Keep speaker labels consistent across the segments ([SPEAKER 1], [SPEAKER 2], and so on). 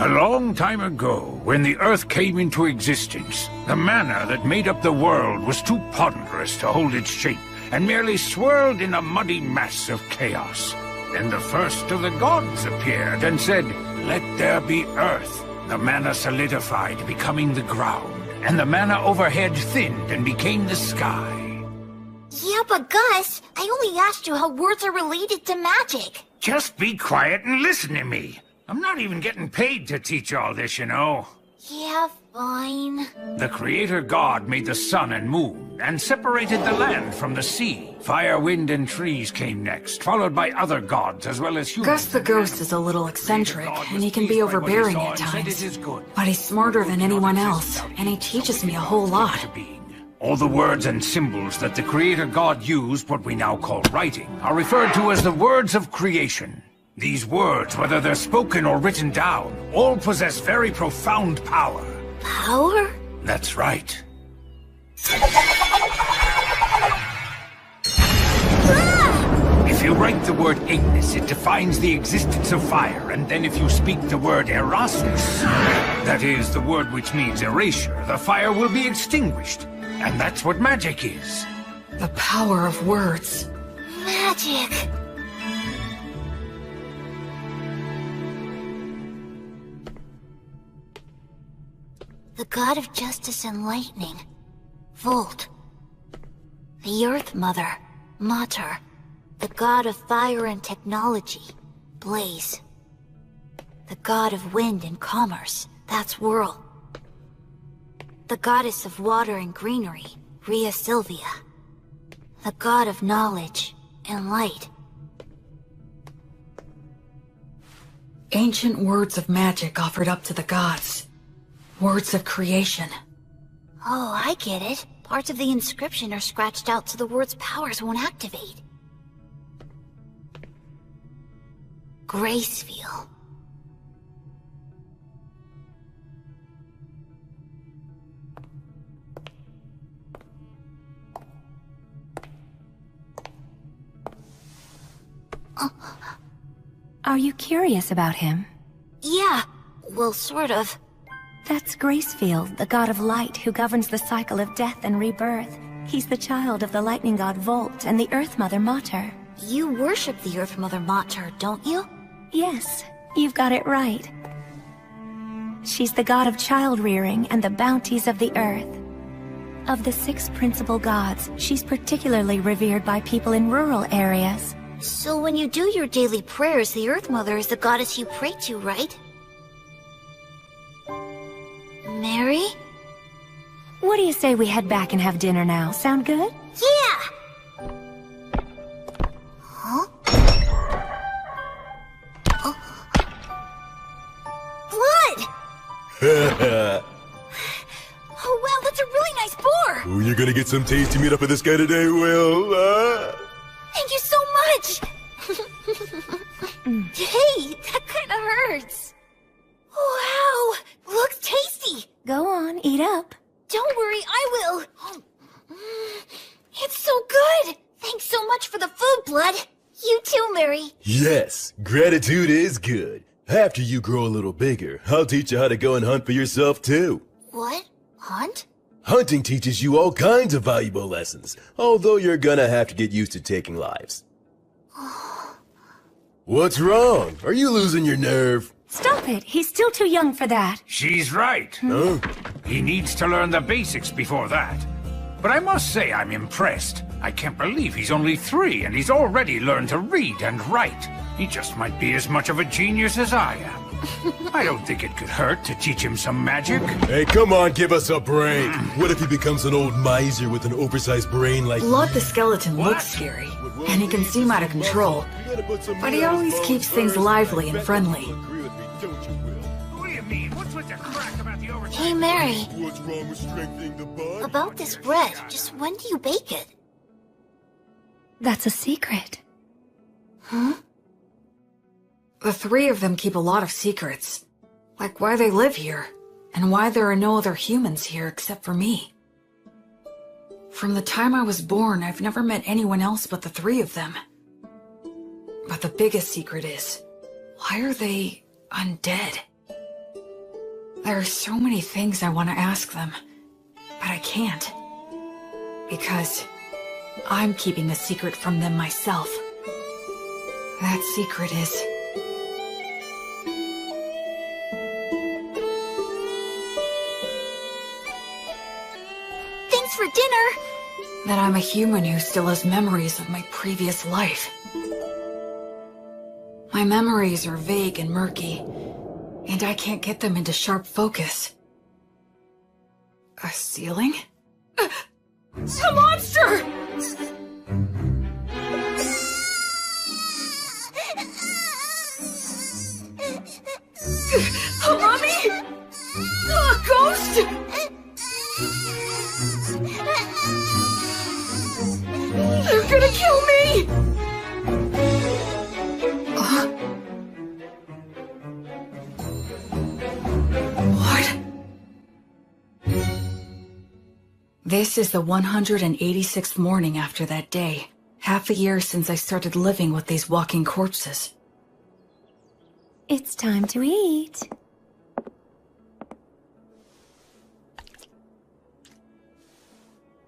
[SPEAKER 1] A long time ago, when the Earth came into existence, the mana that made up the world was too ponderous to hold its shape, and merely swirled in a muddy mass of chaos. Then the first of the gods appeared and said, "Let there be Earth." The mana solidified, becoming the ground, and the mana overhead thinned and became the sky.
[SPEAKER 2] Yeah, but Gus, I only asked you how words are related to magic.
[SPEAKER 1] Just be quiet and listen to me. I'm not even getting paid to teach all this, you know.
[SPEAKER 2] Yeah, fine.
[SPEAKER 1] The Creator God made the sun and moon, and separated the land from the sea. Fire, wind, and trees came next, followed by other gods as well as humans.
[SPEAKER 3] Gus the Ghost is a little eccentric, and he can be overbearing at times. But he's smarter than anyone else, and he teaches me a whole lot.
[SPEAKER 1] All the words and symbols that the Creator God used, what we now call writing, are referred to as the words of creation. These words, whether they're spoken or written down, all possess very profound power.
[SPEAKER 2] Power?
[SPEAKER 1] That's right. If you write the word Ignis, it defines the existence of fire, and then if you speak the word Erasmus, that is, the word which means erasure, the fire will be extinguished. And that's what magic is.
[SPEAKER 3] The power of words.
[SPEAKER 2] Magic. The god of justice and lightning, Volt. The Earth Mother, Mater. The god of fire and technology, Blaze. The god of wind and commerce, that's Whirl. The goddess of water and greenery, Rhea Sylvia. The god of knowledge and light.
[SPEAKER 3] Ancient words of magic offered up to the gods. Words of creation.
[SPEAKER 2] Oh, I get it. Parts of the inscription are scratched out so the word's powers won't activate. Gracefield.
[SPEAKER 4] Are you curious about him?
[SPEAKER 2] Yeah, well, sort of.
[SPEAKER 4] That's Gracefield, the god of light who governs the cycle of death and rebirth. He's the child of the lightning god Volt and the Earth Mother Mater.
[SPEAKER 2] You worship the Earth Mother Mater, don't you?
[SPEAKER 4] Yes, you've got it right. She's the god of child-rearing and the bounties of the earth. Of the 6 principal gods, she's particularly revered by people in rural areas.
[SPEAKER 2] So when you do your daily prayers, the Earth Mother is the goddess you pray to, right? Mary?
[SPEAKER 4] What do you say we head back and have dinner now? Sound good?
[SPEAKER 2] Yeah! Huh? Oh. Blood! Oh wow, that's a really nice boar!
[SPEAKER 5] Oh, you're gonna get some tasty meat up of this guy today, Will.
[SPEAKER 2] Thank you so much! Hey, that kinda hurts. Wow, looks tasty!
[SPEAKER 4] Go on, eat up.
[SPEAKER 2] Don't worry, I will. It's so good! Thanks so much for the food, Blood. You too, Mary.
[SPEAKER 5] Yes, gratitude is good. After you grow a little bigger, I'll teach you how to go and hunt for yourself too.
[SPEAKER 2] What? Hunt?
[SPEAKER 5] Hunting teaches you all kinds of valuable lessons, although you're gonna have to get used to taking lives. What's wrong? Are you losing your nerve?
[SPEAKER 4] Stop it! He's still too young for that.
[SPEAKER 1] She's right.
[SPEAKER 5] Huh?
[SPEAKER 1] He needs to learn the basics before that. But I must say I'm impressed. I can't believe he's only 3 and he's already learned to read and write. He just might be as much of a genius as I am. I don't think it could hurt to teach him some magic.
[SPEAKER 5] Hey, come on, give us a break. What if he becomes an old miser with an oversized brain like
[SPEAKER 3] Blood the skeleton looks scary, and he can seem out of control. But he always keeps things lively and friendly.
[SPEAKER 1] What do you mean? What's with the crack about the oversized?
[SPEAKER 2] Hey, Mary.
[SPEAKER 5] What's wrong with strengthening the bond?
[SPEAKER 2] About this bread, just when do you bake it?
[SPEAKER 4] That's a secret.
[SPEAKER 2] Huh?
[SPEAKER 3] The 3 of them keep a lot of secrets. Like why they live here, and why there are no other humans here except for me. From the time I was born, I've never met anyone else but the 3 of them. But the biggest secret is, why are they undead? There are so many things I want to ask them, but I can't. Because I'm keeping a secret from them myself. That secret is...
[SPEAKER 2] Thanks for dinner!
[SPEAKER 3] that I'm a human who still has memories of my previous life. My memories are vague and murky, and I can't get them into sharp focus. A ceiling? A monster! A mummy? A ghost? They're gonna kill me! What? This is the 186th morning after that day. Half a year since I started living with these walking corpses.
[SPEAKER 4] It's time to eat.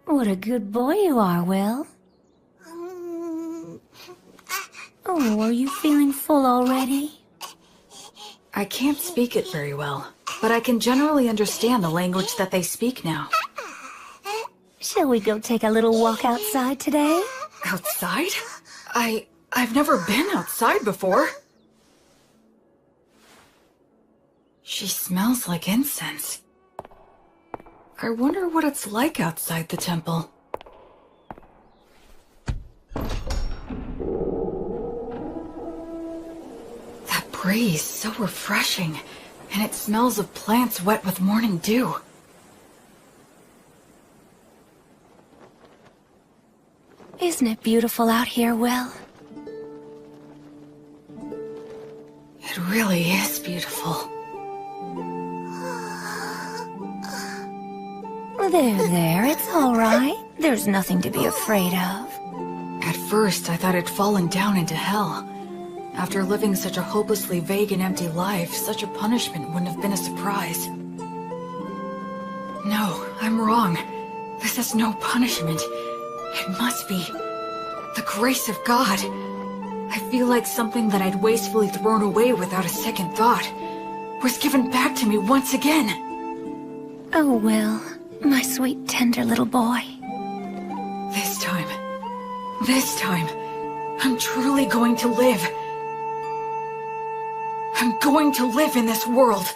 [SPEAKER 4] What a good boy you are, Will. Oh, are you feeling full already?
[SPEAKER 3] I can't speak it very well, but I can generally understand the language that they speak now.
[SPEAKER 4] Shall we go take a little walk outside today?
[SPEAKER 3] Outside? I've never been outside before. She smells like incense. I wonder what it's like outside the temple. That breeze, so refreshing, and it smells of plants wet with morning dew.
[SPEAKER 4] Isn't it beautiful out here, Will?
[SPEAKER 3] It really is beautiful.
[SPEAKER 4] There, it's all right. There's nothing to be afraid of.
[SPEAKER 3] At first, I thought I'd fallen down into hell. After living such a hopelessly vague and empty life, such a punishment wouldn't have been a surprise. No, I'm wrong. This is no punishment. It must be the grace of God. I feel like something that I'd wastefully thrown away without a second thought was given back to me once again.
[SPEAKER 4] Oh, Will, my sweet, tender little boy.
[SPEAKER 3] This time, I'm truly going to live. I'm going to live in this world.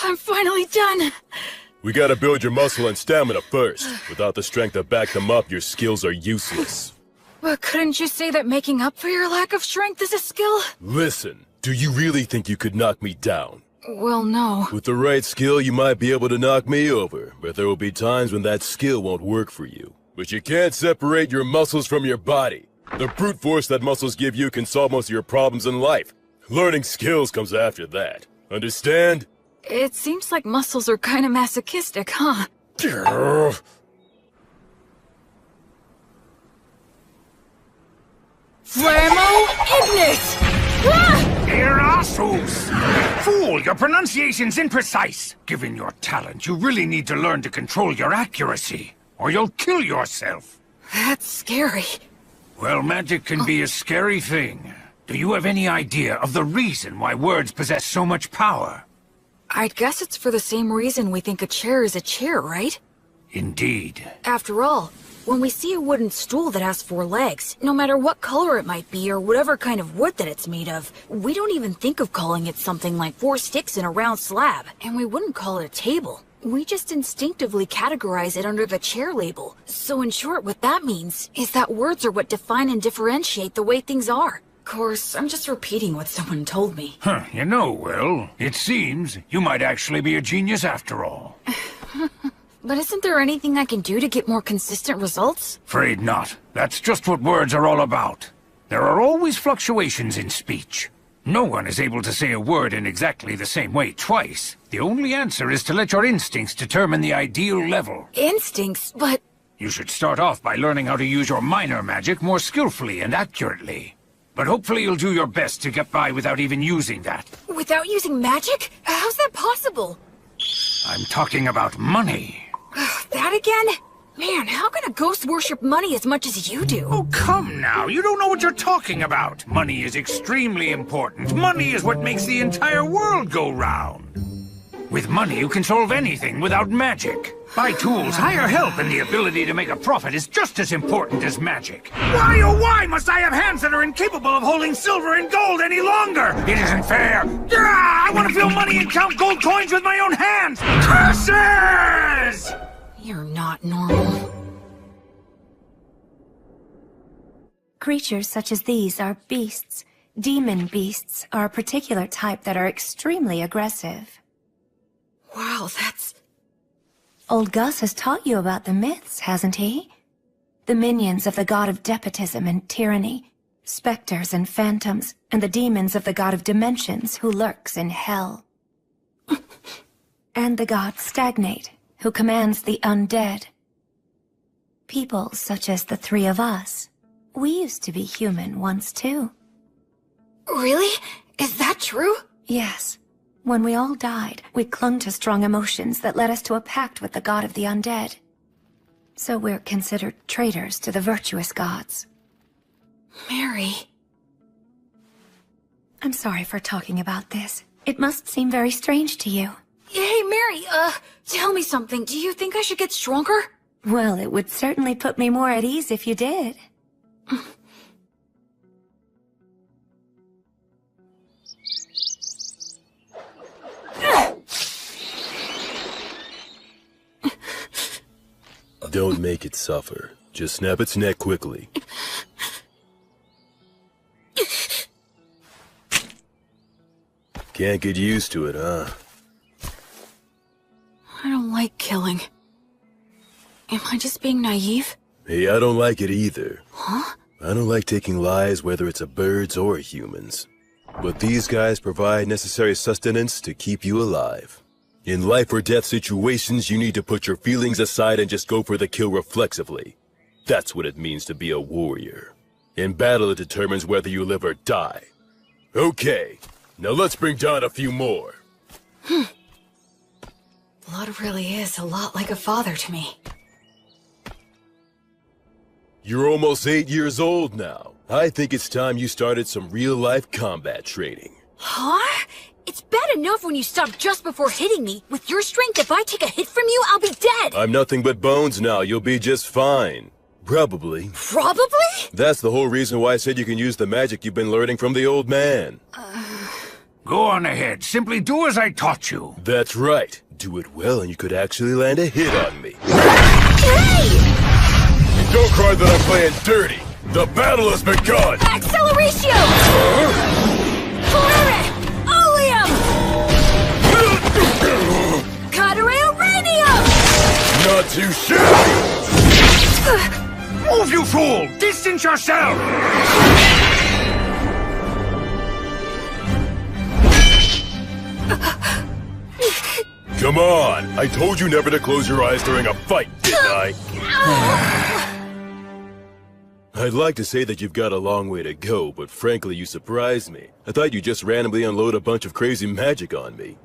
[SPEAKER 3] I'm finally done.
[SPEAKER 5] We gotta build your muscle and stamina first. Without the strength to back them up, your skills are useless.
[SPEAKER 3] But couldn't you say that making up for your lack of strength is a skill?
[SPEAKER 5] Listen, do you really think you could knock me down?
[SPEAKER 3] Well, no.
[SPEAKER 5] With the right skill, you might be able to knock me over, but there will be times when that skill won't work for you. But you can't separate your muscles from your body. The brute force that muscles give you can solve most of your problems in life. Learning skills comes after that. Understand?
[SPEAKER 3] It seems like muscles are kinda masochistic, huh? Flammo Ignis! Ah!
[SPEAKER 1] Erasus! Fool, your pronunciation's imprecise. Given your talent, you really need to learn to control your accuracy, or you'll kill yourself.
[SPEAKER 3] That's scary.
[SPEAKER 1] Well, magic can be a scary thing. Do you have any idea of the reason why words possess so much power?
[SPEAKER 3] I'd guess it's for the same reason we think a chair is a chair, right?
[SPEAKER 1] Indeed.
[SPEAKER 3] After all, when we see a wooden stool that has 4 legs, no matter what color it might be or whatever kind of wood that it's made of, we don't even think of calling it something like 4 sticks in a round slab, and we wouldn't call it a table. We just instinctively categorize it under the chair label. So in short, what that means is that words are what define and differentiate the way things are. Of course, I'm just repeating what someone told me.
[SPEAKER 1] Huh, you know, Will, it seems you might actually be a genius after all.
[SPEAKER 3] But isn't there anything I can do to get more consistent results?
[SPEAKER 1] Afraid not. That's just what words are all about. There are always fluctuations in speech. No one is able to say a word in exactly the same way twice. The only answer is to let your instincts determine the ideal level.
[SPEAKER 3] Instincts? But...
[SPEAKER 1] You should start off by learning how to use your minor magic more skillfully and accurately. but hopefully you'll do your best to get by without even using that.
[SPEAKER 3] Without using magic? How's that possible?
[SPEAKER 1] I'm talking about money.
[SPEAKER 3] That again? Man, how can a ghost worship money as much as you do?
[SPEAKER 1] Oh, come now. You don't know what you're talking about. Money is extremely important. Money is what makes the entire world go round. With money, you can solve anything without magic. Buy tools, hire help, and the ability to make a profit is just as important as magic. Why, oh why must I have hands that are incapable of holding silver and gold any longer? It isn't fair. I want to feel money and count gold coins with my own hands. Curses!
[SPEAKER 3] You're not normal.
[SPEAKER 4] Creatures such as these are beasts. Demon beasts are a particular type that are extremely aggressive.
[SPEAKER 3] Wow, that's...
[SPEAKER 4] Old Gus has taught you about the myths, hasn't he? The minions of the god of despotism and tyranny, specters and phantoms, and the demons of the god of dimensions who lurks in hell. And the god Stagnate, who commands the undead. People such as the three of us. We used to be human once too.
[SPEAKER 3] Really? Is that true?
[SPEAKER 4] Yes. When we all died, we clung to strong emotions that led us to a pact with the god of the undead. So we're considered traitors to the virtuous gods.
[SPEAKER 3] Mary...
[SPEAKER 4] I'm sorry for talking about this. It must seem very strange to you.
[SPEAKER 3] Hey, Mary, tell me something. Do you think I should get stronger?
[SPEAKER 4] Well, it would certainly put me more at ease if you did.
[SPEAKER 5] Don't make it suffer. Just snap its neck quickly. Can't get used to it, huh?
[SPEAKER 3] I don't like killing. Am I just being naive?
[SPEAKER 5] Hey, I don't like it either.
[SPEAKER 3] Huh?
[SPEAKER 5] I don't like taking lives, whether it's a birds or humans. But these guys provide necessary sustenance to keep you alive. In life or death situations, you need to put your feelings aside and just go for the kill reflexively. That's what it means to be a warrior. In battle, it determines whether you live or die. Okay, now let's bring down a few more.
[SPEAKER 3] Blood really is a lot like a father to me.
[SPEAKER 5] You're almost 8 years old now. I think it's time you started some real-life combat training.
[SPEAKER 3] Huh? It's bad enough when you stop just before hitting me. With your strength, if I take a hit from you, I'll be dead!
[SPEAKER 5] I'm nothing but bones now. You'll be just fine. Probably.
[SPEAKER 3] Probably?
[SPEAKER 5] That's the whole reason why I said you can use the magic you've been learning from the old man.
[SPEAKER 1] Go on ahead. Simply do as I taught you.
[SPEAKER 5] That's right. Do it well and you could actually land a hit on me.
[SPEAKER 3] Hey!
[SPEAKER 5] Don't cry that I'm playing dirty. The battle has begun!
[SPEAKER 3] Acceleratio! Polare! Oleum! Cadere Uranium!
[SPEAKER 5] Not too shabby!
[SPEAKER 1] Move, you fool! Distance yourself!
[SPEAKER 5] Come on! I told you never to close your eyes during a fight, didn't I? I'd like to say that you've got a long way to go, but frankly, you surprised me. I thought you'd just randomly unload a bunch of crazy magic on me.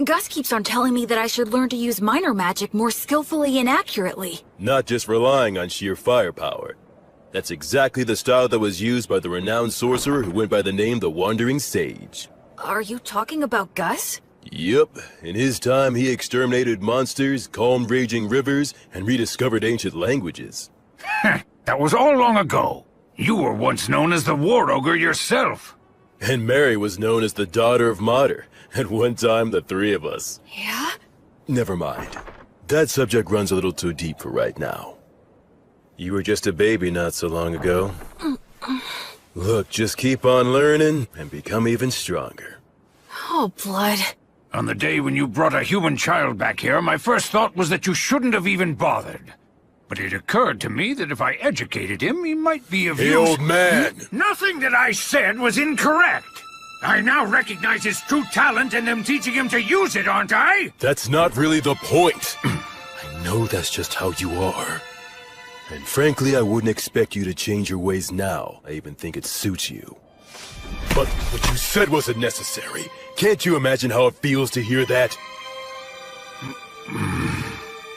[SPEAKER 3] Gus keeps on telling me that I should learn to use minor magic more skillfully and accurately.
[SPEAKER 5] Not just relying on sheer firepower. That's exactly the style that was used by the renowned sorcerer who went by the name the Wandering Sage.
[SPEAKER 3] Are you talking about Gus?
[SPEAKER 5] Yep. In his time, he exterminated monsters, calmed raging rivers, and rediscovered ancient languages.
[SPEAKER 1] That was all long ago. You were once known as the War Ogre yourself.
[SPEAKER 5] And Mary was known as the Daughter of Mater. At one time, the three of us.
[SPEAKER 3] Yeah?
[SPEAKER 5] Never mind. That subject runs a little too deep for right now. You were just a baby not so long ago. Look, just keep on learning and become even stronger.
[SPEAKER 3] Oh, Blood.
[SPEAKER 1] On the day when you brought a human child back here, my first thought was that you shouldn't have even bothered. But it occurred to me that if I educated him, he might be of use.
[SPEAKER 5] Hey, old man!
[SPEAKER 1] Nothing that I said was incorrect. I now recognize his true talent and am teaching him to use it, aren't I?
[SPEAKER 5] That's not really the point. I know that's just how you are. And frankly, I wouldn't expect you to change your ways now. I even think it suits you. But what you said wasn't necessary. Can't you imagine how it feels to hear that?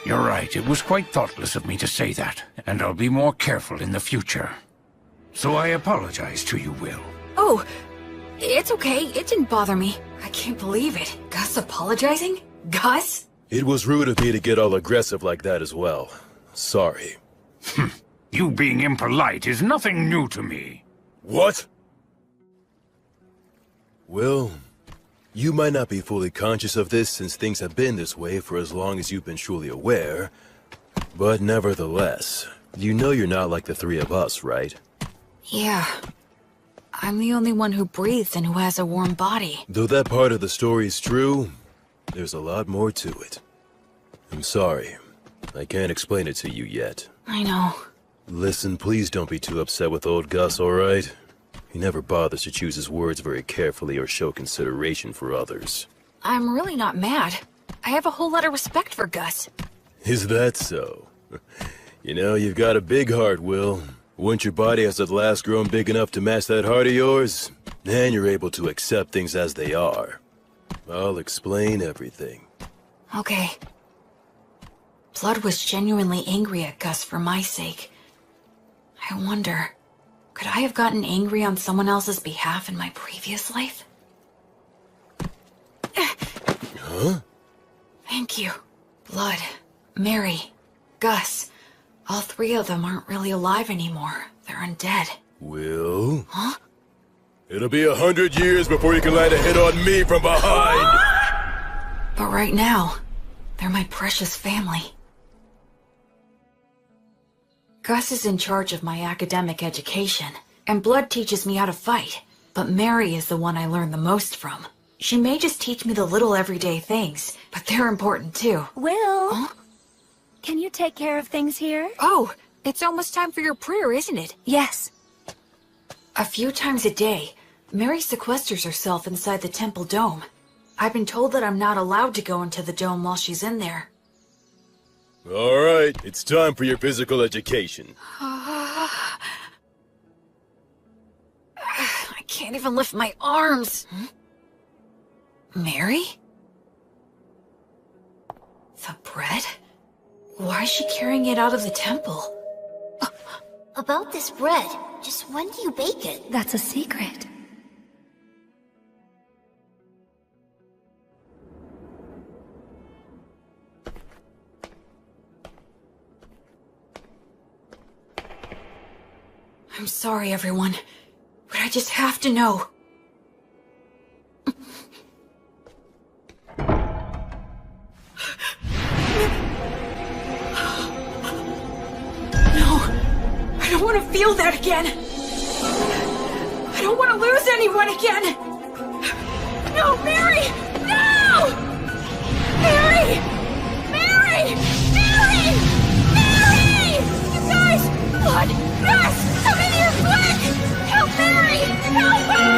[SPEAKER 1] You're right, it was quite thoughtless of me to say that, and I'll be more careful in the future. So I apologize to you, Will.
[SPEAKER 3] Oh, it's okay. It didn't bother me. I can't believe it. Gus apologizing? Gus?
[SPEAKER 5] It was rude of me to get all aggressive like that as well. Sorry.
[SPEAKER 1] You being impolite is nothing new to me.
[SPEAKER 5] What? Well, you might not be fully conscious of this since things have been this way for as long as you've been truly aware. But nevertheless, you know you're not like the three of us, right?
[SPEAKER 3] Yeah. I'm the only one who breathes and who has a warm body.
[SPEAKER 5] Though that part of the story is true, there's a lot more to it. I'm sorry. I can't explain it to you yet.
[SPEAKER 3] I know.
[SPEAKER 5] Listen, please don't be too upset with old Gus, alright? He never bothers to choose his words very carefully or show consideration for others.
[SPEAKER 3] I'm really not mad. I have a whole lot of respect for Gus.
[SPEAKER 5] Is that so? You know, you've got a big heart, Will. Once your body has at last grown big enough to match that heart of yours, then you're able to accept things as they are. I'll explain everything.
[SPEAKER 3] Okay. Blood was genuinely angry at Gus for my sake. I wonder, could I have gotten angry on someone else's behalf in my previous life?
[SPEAKER 5] Huh?
[SPEAKER 3] Thank you. Blood, Mary, Gus. All three of them aren't really alive anymore. They're undead.
[SPEAKER 5] Will?
[SPEAKER 3] Huh?
[SPEAKER 5] It'll be 100 years before you can land a hit on me from behind!
[SPEAKER 3] But right now, they're my precious family. Gus is in charge of my academic education, and Blood teaches me how to fight. But Mary is the one I learn the most from. She may just teach me the little everyday things, but they're important too.
[SPEAKER 4] Will?
[SPEAKER 3] Huh?
[SPEAKER 4] Can you take care of things here?
[SPEAKER 3] Oh, it's almost time for your prayer, isn't it?
[SPEAKER 4] Yes.
[SPEAKER 3] A few times a day, Mary sequesters herself inside the temple dome. I've been told that I'm not allowed to go into the dome while she's in there.
[SPEAKER 5] Alright, it's time for your physical education.
[SPEAKER 3] I can't even lift my arms. Mary? The bread? Why is she carrying it out of the temple?
[SPEAKER 2] About this bread, just when do you bake it?
[SPEAKER 4] That's a secret.
[SPEAKER 3] I'm sorry, everyone, but I just have to know. I don't want to feel that again. I don't want to lose anyone again. No, Mary! No! Mary! Mary! Mary! Mary! You guys! Blood! Gus! Come in here quick! Help Mary! Help her!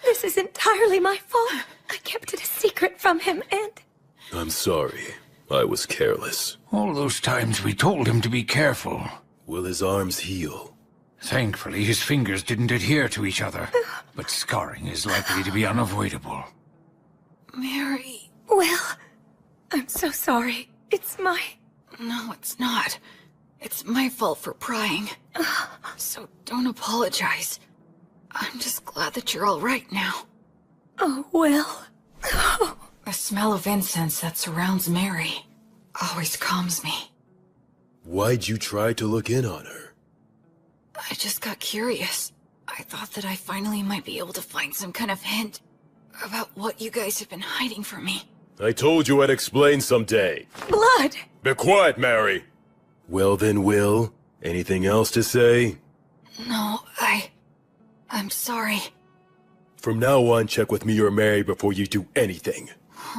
[SPEAKER 4] This is entirely my fault. I kept it a secret from him, and...
[SPEAKER 5] I'm sorry. I was careless.
[SPEAKER 1] All those times we told him to be careful.
[SPEAKER 5] Will his arms heal?
[SPEAKER 1] Thankfully, his fingers didn't adhere to each other, but scarring is likely to be unavoidable.
[SPEAKER 3] Mary...
[SPEAKER 4] Will, I'm so sorry. It's my...
[SPEAKER 3] No, it's not. It's my fault for prying. So don't apologize. I'm just glad that you're all right now.
[SPEAKER 4] Oh, Will.
[SPEAKER 3] The smell of incense that surrounds Mary always calms me.
[SPEAKER 5] Why'd you try to look in on her?
[SPEAKER 3] I just got curious. I thought that I finally might be able to find some kind of hint about what you guys have been hiding from me.
[SPEAKER 5] I told you I'd explain someday.
[SPEAKER 4] Blood!
[SPEAKER 5] Be quiet, Mary! Well then, Will, anything else to say?
[SPEAKER 3] No, I'm sorry.
[SPEAKER 5] From now on, check with me or Mary before you do anything.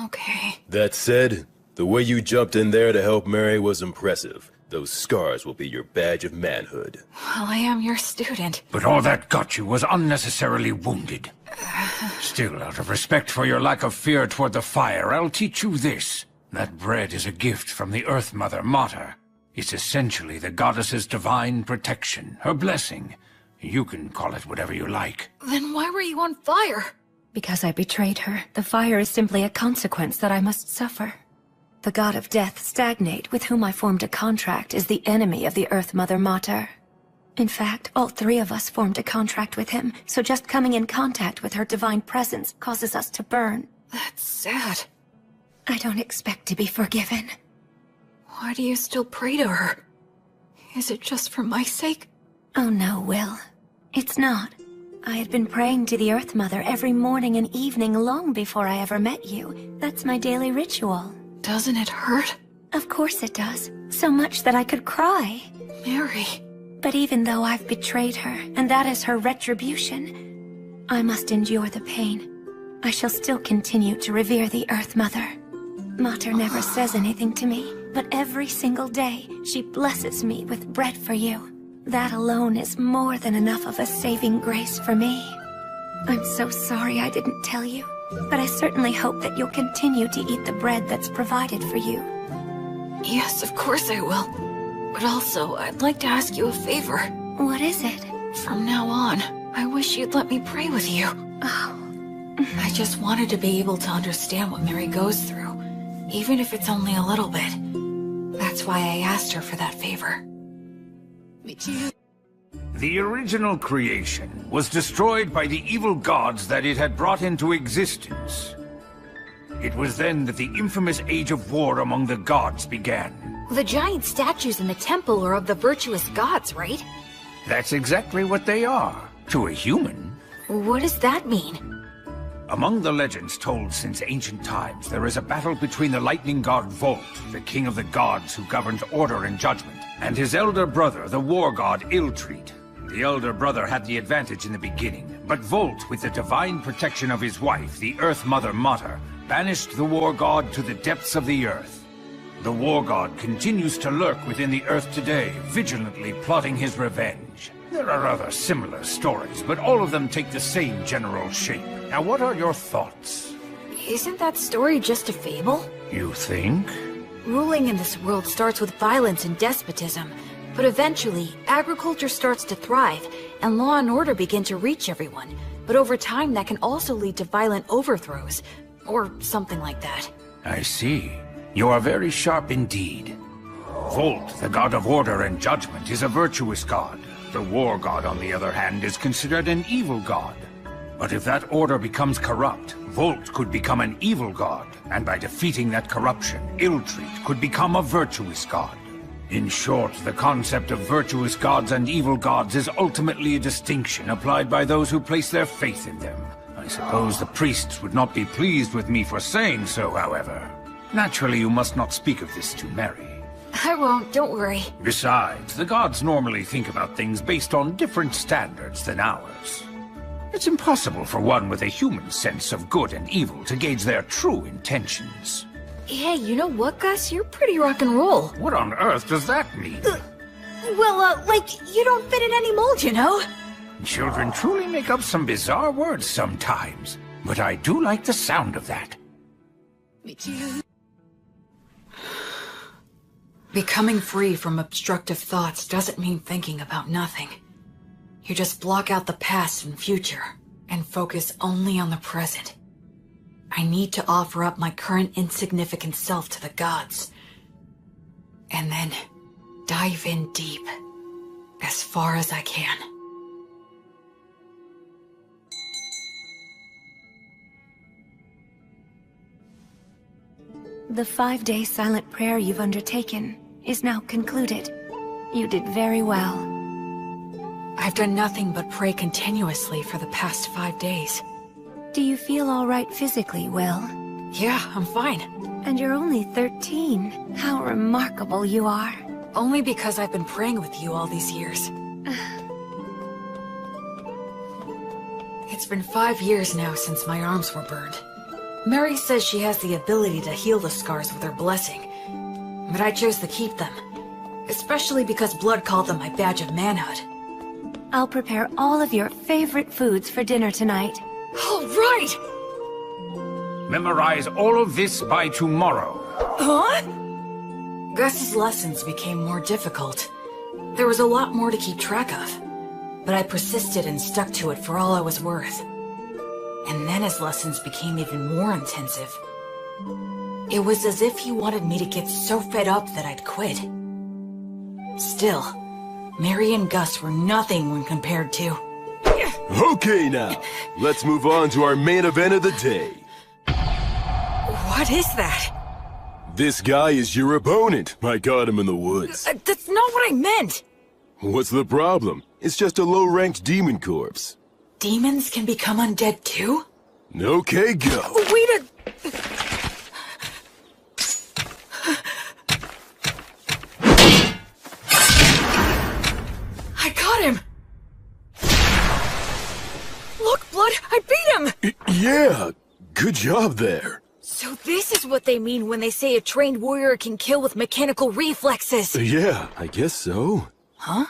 [SPEAKER 3] Okay.
[SPEAKER 5] That said, the way you jumped in there to help Mary was impressive. Those scars will be your badge of manhood.
[SPEAKER 3] Well, I am your student.
[SPEAKER 1] But all that got you was unnecessarily wounded. Still, out of respect for your lack of fear toward the fire, I'll teach you this. That bread is a gift from the Earth Mother, Mater. It's essentially the goddess's divine protection, her blessing. You can call it whatever you like.
[SPEAKER 3] Then why were you on fire?
[SPEAKER 4] Because I betrayed her, the fire is simply a consequence that I must suffer. The god of death, Stagnate, with whom I formed a contract, is the enemy of the Earth Mother Mater. In fact, all three of us formed a contract with him, so just coming in contact with her divine presence causes us to burn.
[SPEAKER 3] That's sad.
[SPEAKER 4] I don't expect to be forgiven.
[SPEAKER 3] Why do you still pray to her? Is it just for my sake?
[SPEAKER 4] Oh no, Will. It's not. I had been praying to the Earth Mother every morning and evening long before I ever met you. That's my daily ritual.
[SPEAKER 3] Doesn't it hurt?
[SPEAKER 4] Of course it does. So much that I could cry.
[SPEAKER 3] Mary.
[SPEAKER 4] But even though I've betrayed her, and that is her retribution, I must endure the pain. I shall still continue to revere the Earth Mother. Mater never says anything to me, but every single day she blesses me with bread for you. That alone is more than enough of a saving grace for me. I'm so sorry I didn't tell you, but I certainly hope that you'll continue to eat the bread that's provided for you.
[SPEAKER 3] Yes, of course I will. But also, I'd like to ask you a favor.
[SPEAKER 4] What is it?
[SPEAKER 3] From now on, I wish you'd let me pray with you.
[SPEAKER 4] Oh.
[SPEAKER 3] I just wanted to be able to understand what Mary goes through, even if it's only a little bit. That's why I asked her for that favor.
[SPEAKER 1] The original creation was destroyed by the evil gods that it had brought into existence. It was then that the infamous age of war among the gods began.
[SPEAKER 2] The giant statues in the temple are of the virtuous gods, right?
[SPEAKER 1] That's exactly what they are, to a human.
[SPEAKER 2] What does that mean?
[SPEAKER 1] Among the legends told since ancient times, there is a battle between the lightning god Volt, the king of the gods who governs order and judgment, and his elder brother, the war god Illtreat. The elder brother had the advantage in the beginning, but Volt, with the divine protection of his wife, the Earth Mother Mater, banished the war god to the depths of the earth. The war god continues to lurk within the earth today, vigilantly plotting his revenge. There are other similar stories, but all of them take the same general shape. Now, what are your thoughts?
[SPEAKER 2] Isn't that story just a fable?
[SPEAKER 1] You think?
[SPEAKER 2] Ruling in this world starts with violence and despotism, but eventually, agriculture starts to thrive, and law and order begin to reach everyone. But over time, that can also lead to violent overthrows, or something like that.
[SPEAKER 1] I see. You are very sharp indeed. Volt, the god of order and judgment, is a virtuous god. The war god, on the other hand, is considered an evil god. But if that order becomes corrupt, Volt could become an evil god, and by defeating that corruption, Illtreat could become a virtuous god. In short, the concept of virtuous gods and evil gods is ultimately a distinction applied by those who place their faith in them. I suppose the priests would not be pleased with me for saying so, however. Naturally, you must not speak of this to Mary.
[SPEAKER 2] I won't, don't worry.
[SPEAKER 1] Besides, the gods normally think about things based on different standards than ours. It's impossible for one with a human sense of good and evil to gauge their true intentions.
[SPEAKER 2] Hey, you know what, Gus? You're pretty rock and roll.
[SPEAKER 1] What on earth does that mean?
[SPEAKER 2] Like, you don't fit in any mold, you know?
[SPEAKER 1] Children truly make up some bizarre words sometimes, but I do like the sound of that.
[SPEAKER 3] Me too. Becoming free from obstructive thoughts doesn't mean thinking about nothing. You just block out the past and future, and focus only on the present. I need to offer up my current insignificant self to the gods. And then dive in deep, as far as I can.
[SPEAKER 4] The 5-day silent prayer you've undertaken is now concluded. You did very well.
[SPEAKER 3] I've done nothing but pray continuously for the past 5 days.
[SPEAKER 4] Do you feel all right physically, Will?
[SPEAKER 3] Yeah, I'm fine.
[SPEAKER 4] And you're only 13. How remarkable you are.
[SPEAKER 3] Only because I've been praying with you all these years. It's been 5 years now since my arms were burned. Mary says she has the ability to heal the scars with her blessing, but I chose to keep them, especially because Blood called them my badge of manhood.
[SPEAKER 4] I'll prepare all of your favorite foods for dinner tonight.
[SPEAKER 3] All right!
[SPEAKER 1] Memorize all of this by tomorrow.
[SPEAKER 3] Huh? Gus's lessons became more difficult. There was a lot more to keep track of. But I persisted and stuck to it for all I was worth. And then his lessons became even more intensive. It was as if he wanted me to get so fed up that I'd quit. Still, Mary and Gus were nothing when compared to...
[SPEAKER 5] Okay now, let's move on to our main event of the day.
[SPEAKER 3] What is that?
[SPEAKER 5] This guy is your opponent. I caught him in the woods.
[SPEAKER 3] That's not what I meant!
[SPEAKER 5] What's the problem? It's just a low-ranked demon corpse.
[SPEAKER 3] Demons can become undead too?
[SPEAKER 5] Okay, go.
[SPEAKER 3] Wait a... I got him! Look, Blood, I beat him!
[SPEAKER 5] Yeah, good job there.
[SPEAKER 3] So this is what they mean when they say a trained warrior can kill with mechanical reflexes.
[SPEAKER 5] Yeah, I guess so.
[SPEAKER 3] Huh?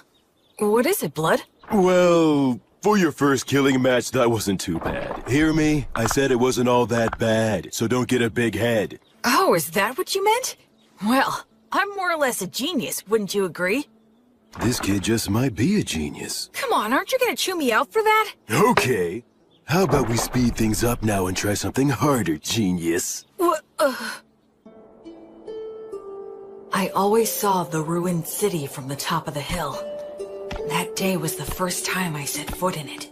[SPEAKER 3] What is it, Blood?
[SPEAKER 5] Well, for your first killing match, that wasn't too bad. Hear me? I said it wasn't all that bad, so don't get a big head.
[SPEAKER 3] Oh, is that what you meant? Well, I'm more or less a genius, wouldn't you agree?
[SPEAKER 5] This kid just might be a genius.
[SPEAKER 3] Come on, aren't you gonna chew me out for that?
[SPEAKER 5] Okay. How about we speed things up now and try something harder, genius?
[SPEAKER 3] What? I always saw the ruined city from the top of the hill. That day was the first time I set foot in it.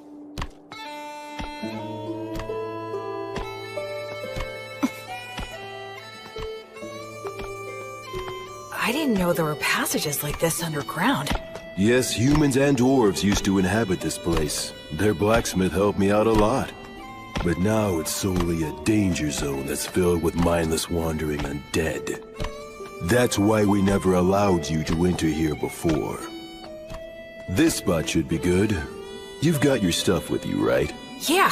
[SPEAKER 3] I didn't know there were passages like this underground.
[SPEAKER 5] Yes, humans and dwarves used to inhabit this place. Their blacksmith helped me out a lot. But now it's solely a danger zone that's filled with mindless wandering undead. That's why we never allowed you to enter here before. This spot should be good. You've got your stuff with you, right?
[SPEAKER 3] Yeah.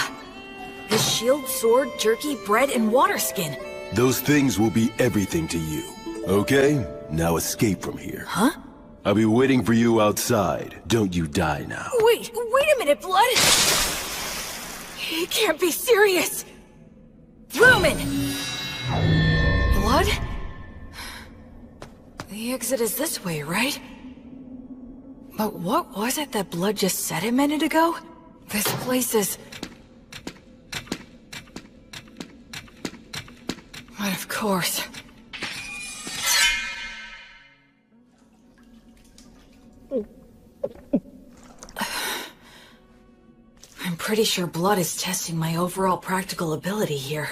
[SPEAKER 3] The shield, sword, jerky, bread, and water skin.
[SPEAKER 5] Those things will be everything to you. Okay? Now escape from here.
[SPEAKER 3] Huh?
[SPEAKER 5] I'll be waiting for you outside. Don't you die now.
[SPEAKER 3] Wait a minute, Blood! He can't be serious! Lumen! Blood? The exit is this way, right? But what was it that Blood just said a minute ago? This place is... But of course. I'm pretty sure Blood is testing my overall practical ability here.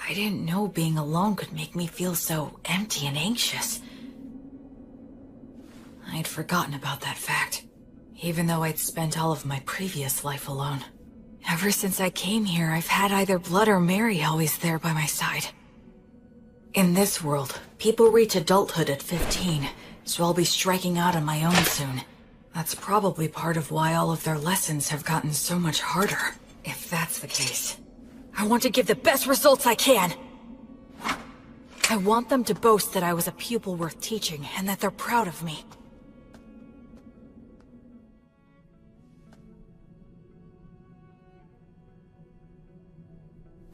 [SPEAKER 3] I didn't know being alone could make me feel so empty and anxious. I'd forgotten about that fact, even though I'd spent all of my previous life alone. Ever since I came here, I've had either Blood or Mary always there by my side. In this world, people reach adulthood at 15, so I'll be striking out on my own soon. That's probably part of why all of their lessons have gotten so much harder. If that's the case, I want to give the best results I can. I want them to boast that I was a pupil worth teaching and that they're proud of me.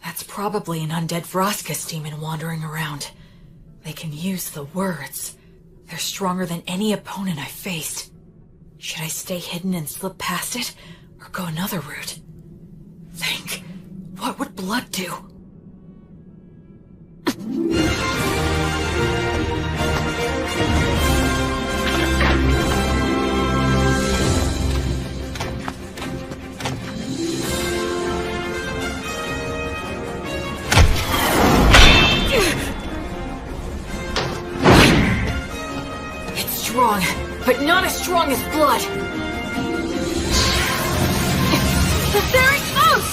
[SPEAKER 3] That's probably an undead Vroskus demon wandering around. They can use the words. They're stronger than any opponent I've faced. Should I stay hidden and slip past it, or go another route? Think, what would Blood do? It's strong, but not as strong as Blood. There it goes!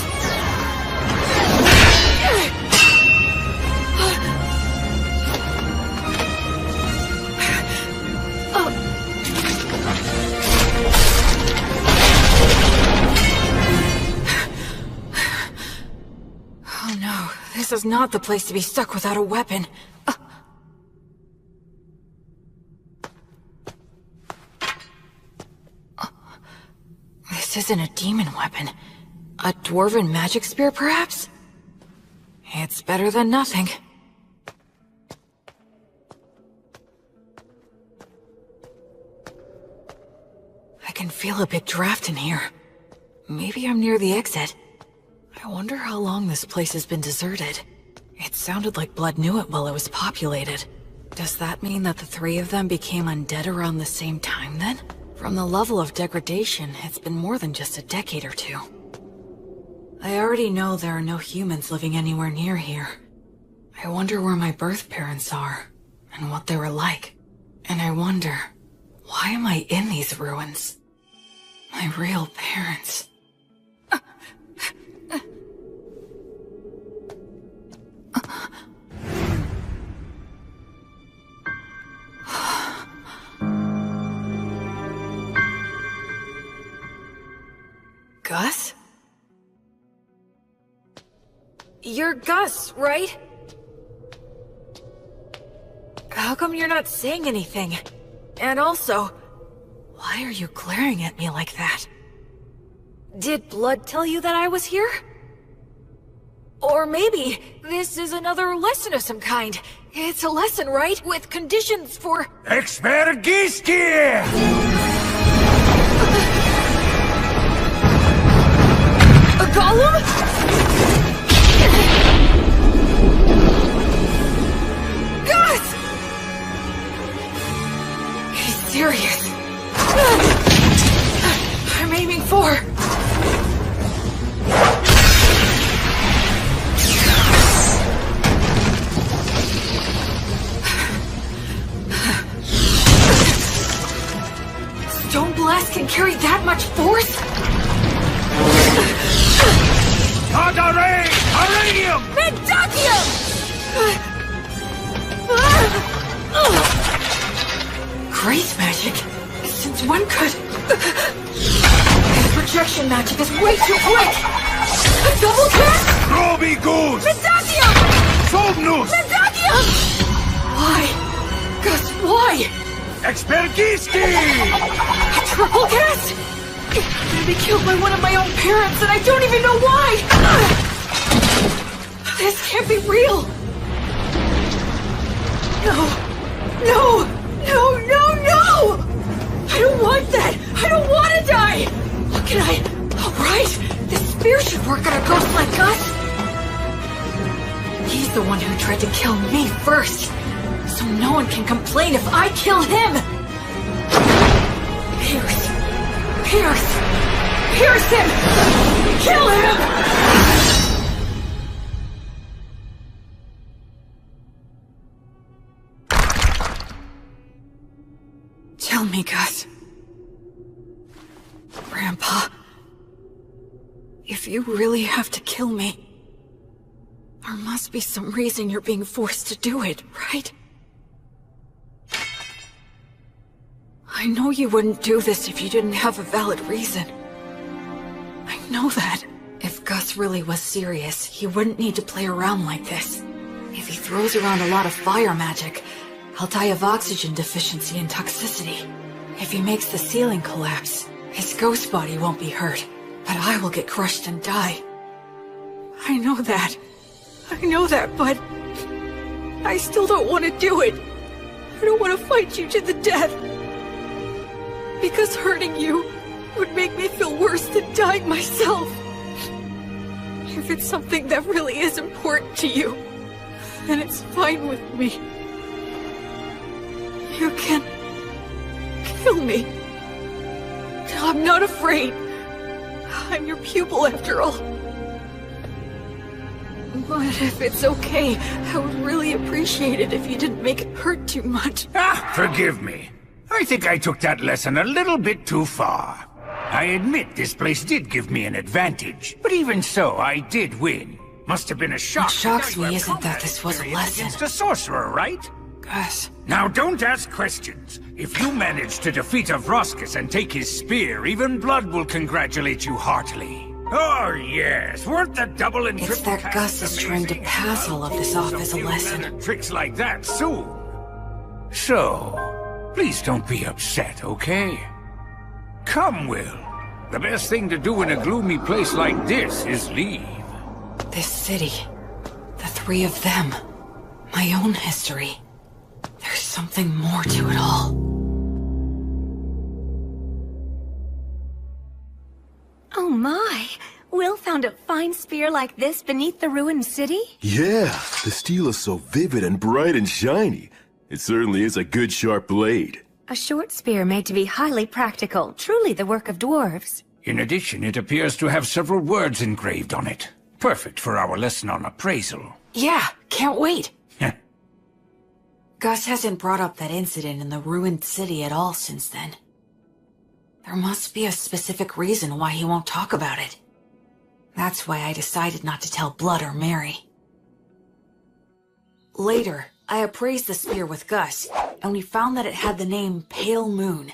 [SPEAKER 3] Oh no, this is not the place to be stuck without a weapon. This isn't a demon weapon. A dwarven magic spear, perhaps? It's better than nothing. can feel a big draft in here. Maybe I'm near the exit. I wonder how long this place has been deserted. It sounded like Blood knew it while it was populated. Does that mean that the three of them became undead around the same time then? From the level of degradation, it's been more than just a decade or two. I already know there are no humans living anywhere near here. I wonder where my birth parents are, and what they were like. And I wonder, why am I in these ruins? My real parents. Gus? You're Gus, right? How come you're not saying anything? And also, why are you glaring at me like that? Did Blood tell you that I was here? Or maybe this is another lesson of some kind. It's a lesson, right? With conditions for...
[SPEAKER 1] Expergiski!
[SPEAKER 3] A golem? Gus! He's serious. I'm aiming for... Stone Blast can carry that much force?
[SPEAKER 1] Tagare! Aranium!
[SPEAKER 3] Mendakium! Grace magic? Since when could... His projection magic is way too quick! A double cast?
[SPEAKER 1] Groby Goose!
[SPEAKER 3] Mendakium!
[SPEAKER 1] Somnus!
[SPEAKER 3] Mendakium! Why? Gus, why?
[SPEAKER 1] Expergiski!
[SPEAKER 3] A triple cast? I'm gonna be killed by one of my own parents and I don't even know why! This can't be real! No! No! No, no, no! I don't want that! I don't want to die! Look at I... Alright! This spear should work on a ghost like us! He's the one who tried to kill me first! So no one can complain if I kill him! Pierce! Pierce! Pierce him! Kill him! Tell me, Gus. Grandpa. If you really have to kill me, there must be some reason you're being forced to do it, right? I know you wouldn't do this if you didn't have a valid reason. I know that. If Gus really was serious, he wouldn't need to play around like this. If he throws around a lot of fire magic, I'll die of oxygen deficiency and toxicity. If he makes the ceiling collapse, his ghost body won't be hurt, but I will get crushed and die. I know that. I know that, but... I still don't want to do it. I don't want to fight you to the death. Because hurting you would make me feel worse than dying myself. If it's something that really is important to you, then it's fine with me. You can kill me. I'm not afraid. I'm your pupil after all. But if it's okay, I would really appreciate it if you didn't make it hurt too much.
[SPEAKER 1] Forgive me. I think I took that lesson a little bit too far. I admit this place did give me an advantage, but even so, I did win. Must have been a shock.
[SPEAKER 3] What shocks me isn't that this was a lesson.
[SPEAKER 1] Against a sorcerer, right?
[SPEAKER 3] Gus.
[SPEAKER 1] Now don't ask questions. If you manage to defeat Avroskis and take his spear, even Blood will congratulate you heartily. Oh yes, weren't the double and triple
[SPEAKER 3] It's that Gus is trying to pass all of this off as a lesson.
[SPEAKER 1] Tricks like that soon. So, please don't be upset, okay? Come, Will. The best thing to do in a gloomy place like this is leave.
[SPEAKER 3] This city, the three of them, my own history. There's something more to it all.
[SPEAKER 4] fine spear like this beneath the ruined city?
[SPEAKER 5] Yeah, the steel is so vivid and bright and shiny. It certainly is a good sharp blade.
[SPEAKER 4] A short spear made to be highly practical, truly the work of dwarves.
[SPEAKER 1] In addition, it appears to have several words engraved on it. Perfect for our lesson on appraisal.
[SPEAKER 3] Yeah, can't wait. Gus hasn't brought up that incident in the ruined city at all since then. There must be a specific reason why he won't talk about it. That's why I decided not to tell Blood or Mary. Later, I appraised the spear with Gus, and we found that it had the name Pale Moon.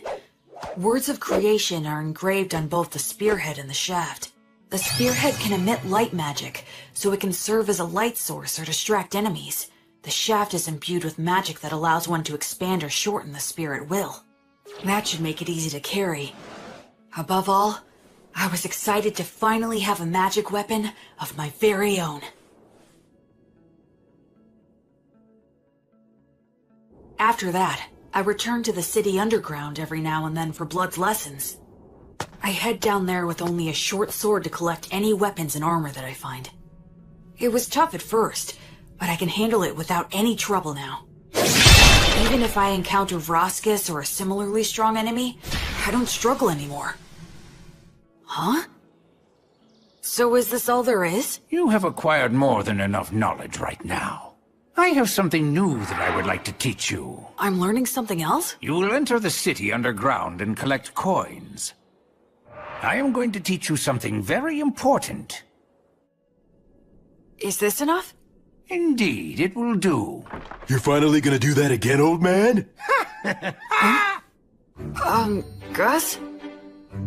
[SPEAKER 3] Words of creation are engraved on both the spearhead and the shaft. The spearhead can emit light magic, so it can serve as a light source or distract enemies. The shaft is imbued with magic that allows one to expand or shorten the spear at will. That should make it easy to carry. Above all, I was excited to finally have a magic weapon of my very own. After that, I return to the city underground every now and then for Blood's lessons. I head down there with only a short sword to collect any weapons and armor that I find. It was tough at first, but I can handle it without any trouble now. Even if I encounter Vroskis or a similarly strong enemy, I don't struggle anymore. Huh? So is this all there is?
[SPEAKER 1] You have acquired more than enough knowledge right now. I have something new that I would like to teach you.
[SPEAKER 3] I'm learning something else?
[SPEAKER 1] You will enter the city underground and collect coins. I am going to teach you something very important.
[SPEAKER 3] Is this enough?
[SPEAKER 1] Indeed, it will do.
[SPEAKER 5] You're finally gonna do that again, old man?
[SPEAKER 3] Gus?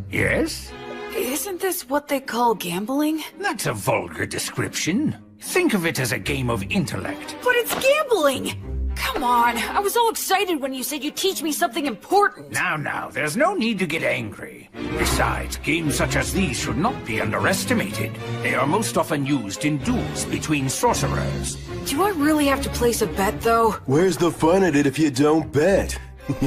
[SPEAKER 1] Yes?
[SPEAKER 3] Isn't this what they call gambling?
[SPEAKER 1] That's a vulgar description. Think of it as a game of intellect.
[SPEAKER 3] But it's gambling! Come on, I was all excited when you said you'd teach me something important.
[SPEAKER 1] Now, there's no need to get angry. Besides, games such as these should not be underestimated. They are most often used in duels between sorcerers.
[SPEAKER 3] Do I really have to place a bet, though?
[SPEAKER 5] Where's the fun in it if you don't bet?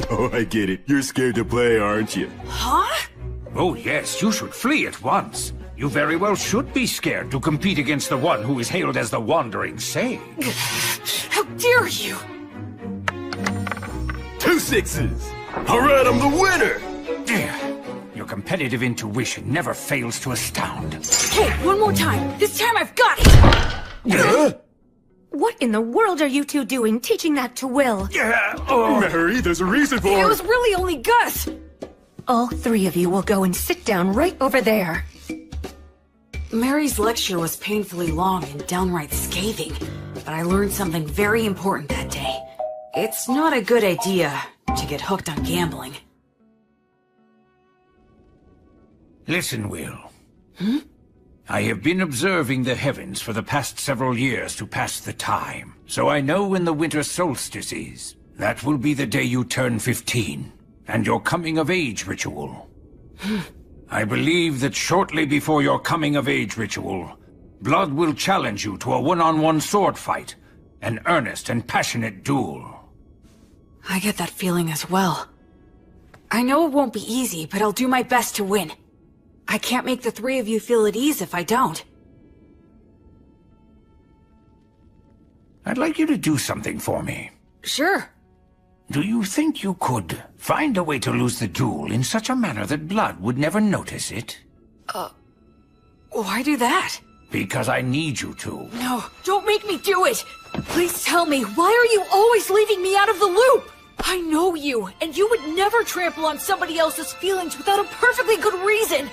[SPEAKER 5] Oh, I get it. You're scared to play, aren't you?
[SPEAKER 3] Huh?
[SPEAKER 1] Oh yes, you should flee at once. You very well should be scared to compete against the one who is hailed as the Wandering Sage.
[SPEAKER 3] How dare you!
[SPEAKER 5] 2 sixes! Alright, I'm the winner!
[SPEAKER 1] Your competitive intuition never fails to astound.
[SPEAKER 3] Hey, one more time! This time I've got it!
[SPEAKER 5] Huh?
[SPEAKER 4] What in the world are you two doing, teaching that to Will?
[SPEAKER 5] Mary, there's a reason for
[SPEAKER 3] It was really only Gus!
[SPEAKER 4] All three of you will go and sit down right over there.
[SPEAKER 3] Mary's lecture was painfully long and downright scathing, but I learned something very important that day. It's not a good idea to get hooked on gambling.
[SPEAKER 1] Listen, Will. I have been observing the heavens for the past several years to pass the time, so I know when the winter solstice is. That will be the day you turn 15, and your coming-of-age ritual. I believe that shortly before your coming-of-age ritual, Blood will challenge you to a one-on-one sword fight, an earnest and passionate duel.
[SPEAKER 3] I get that feeling as well. I know it won't be easy, but I'll do my best to win. I can't make the three of you feel at ease if I don't.
[SPEAKER 1] I'd like you to do something for me.
[SPEAKER 3] Sure.
[SPEAKER 1] Do you think you could find a way to lose the duel in such a manner that Blood would never notice it?
[SPEAKER 3] Why do that?
[SPEAKER 1] Because I need you to.
[SPEAKER 3] No, don't make me do it! Please tell me, why are you always leaving me out of the loop? I know you, and you would never trample on somebody else's feelings without a perfectly good reason.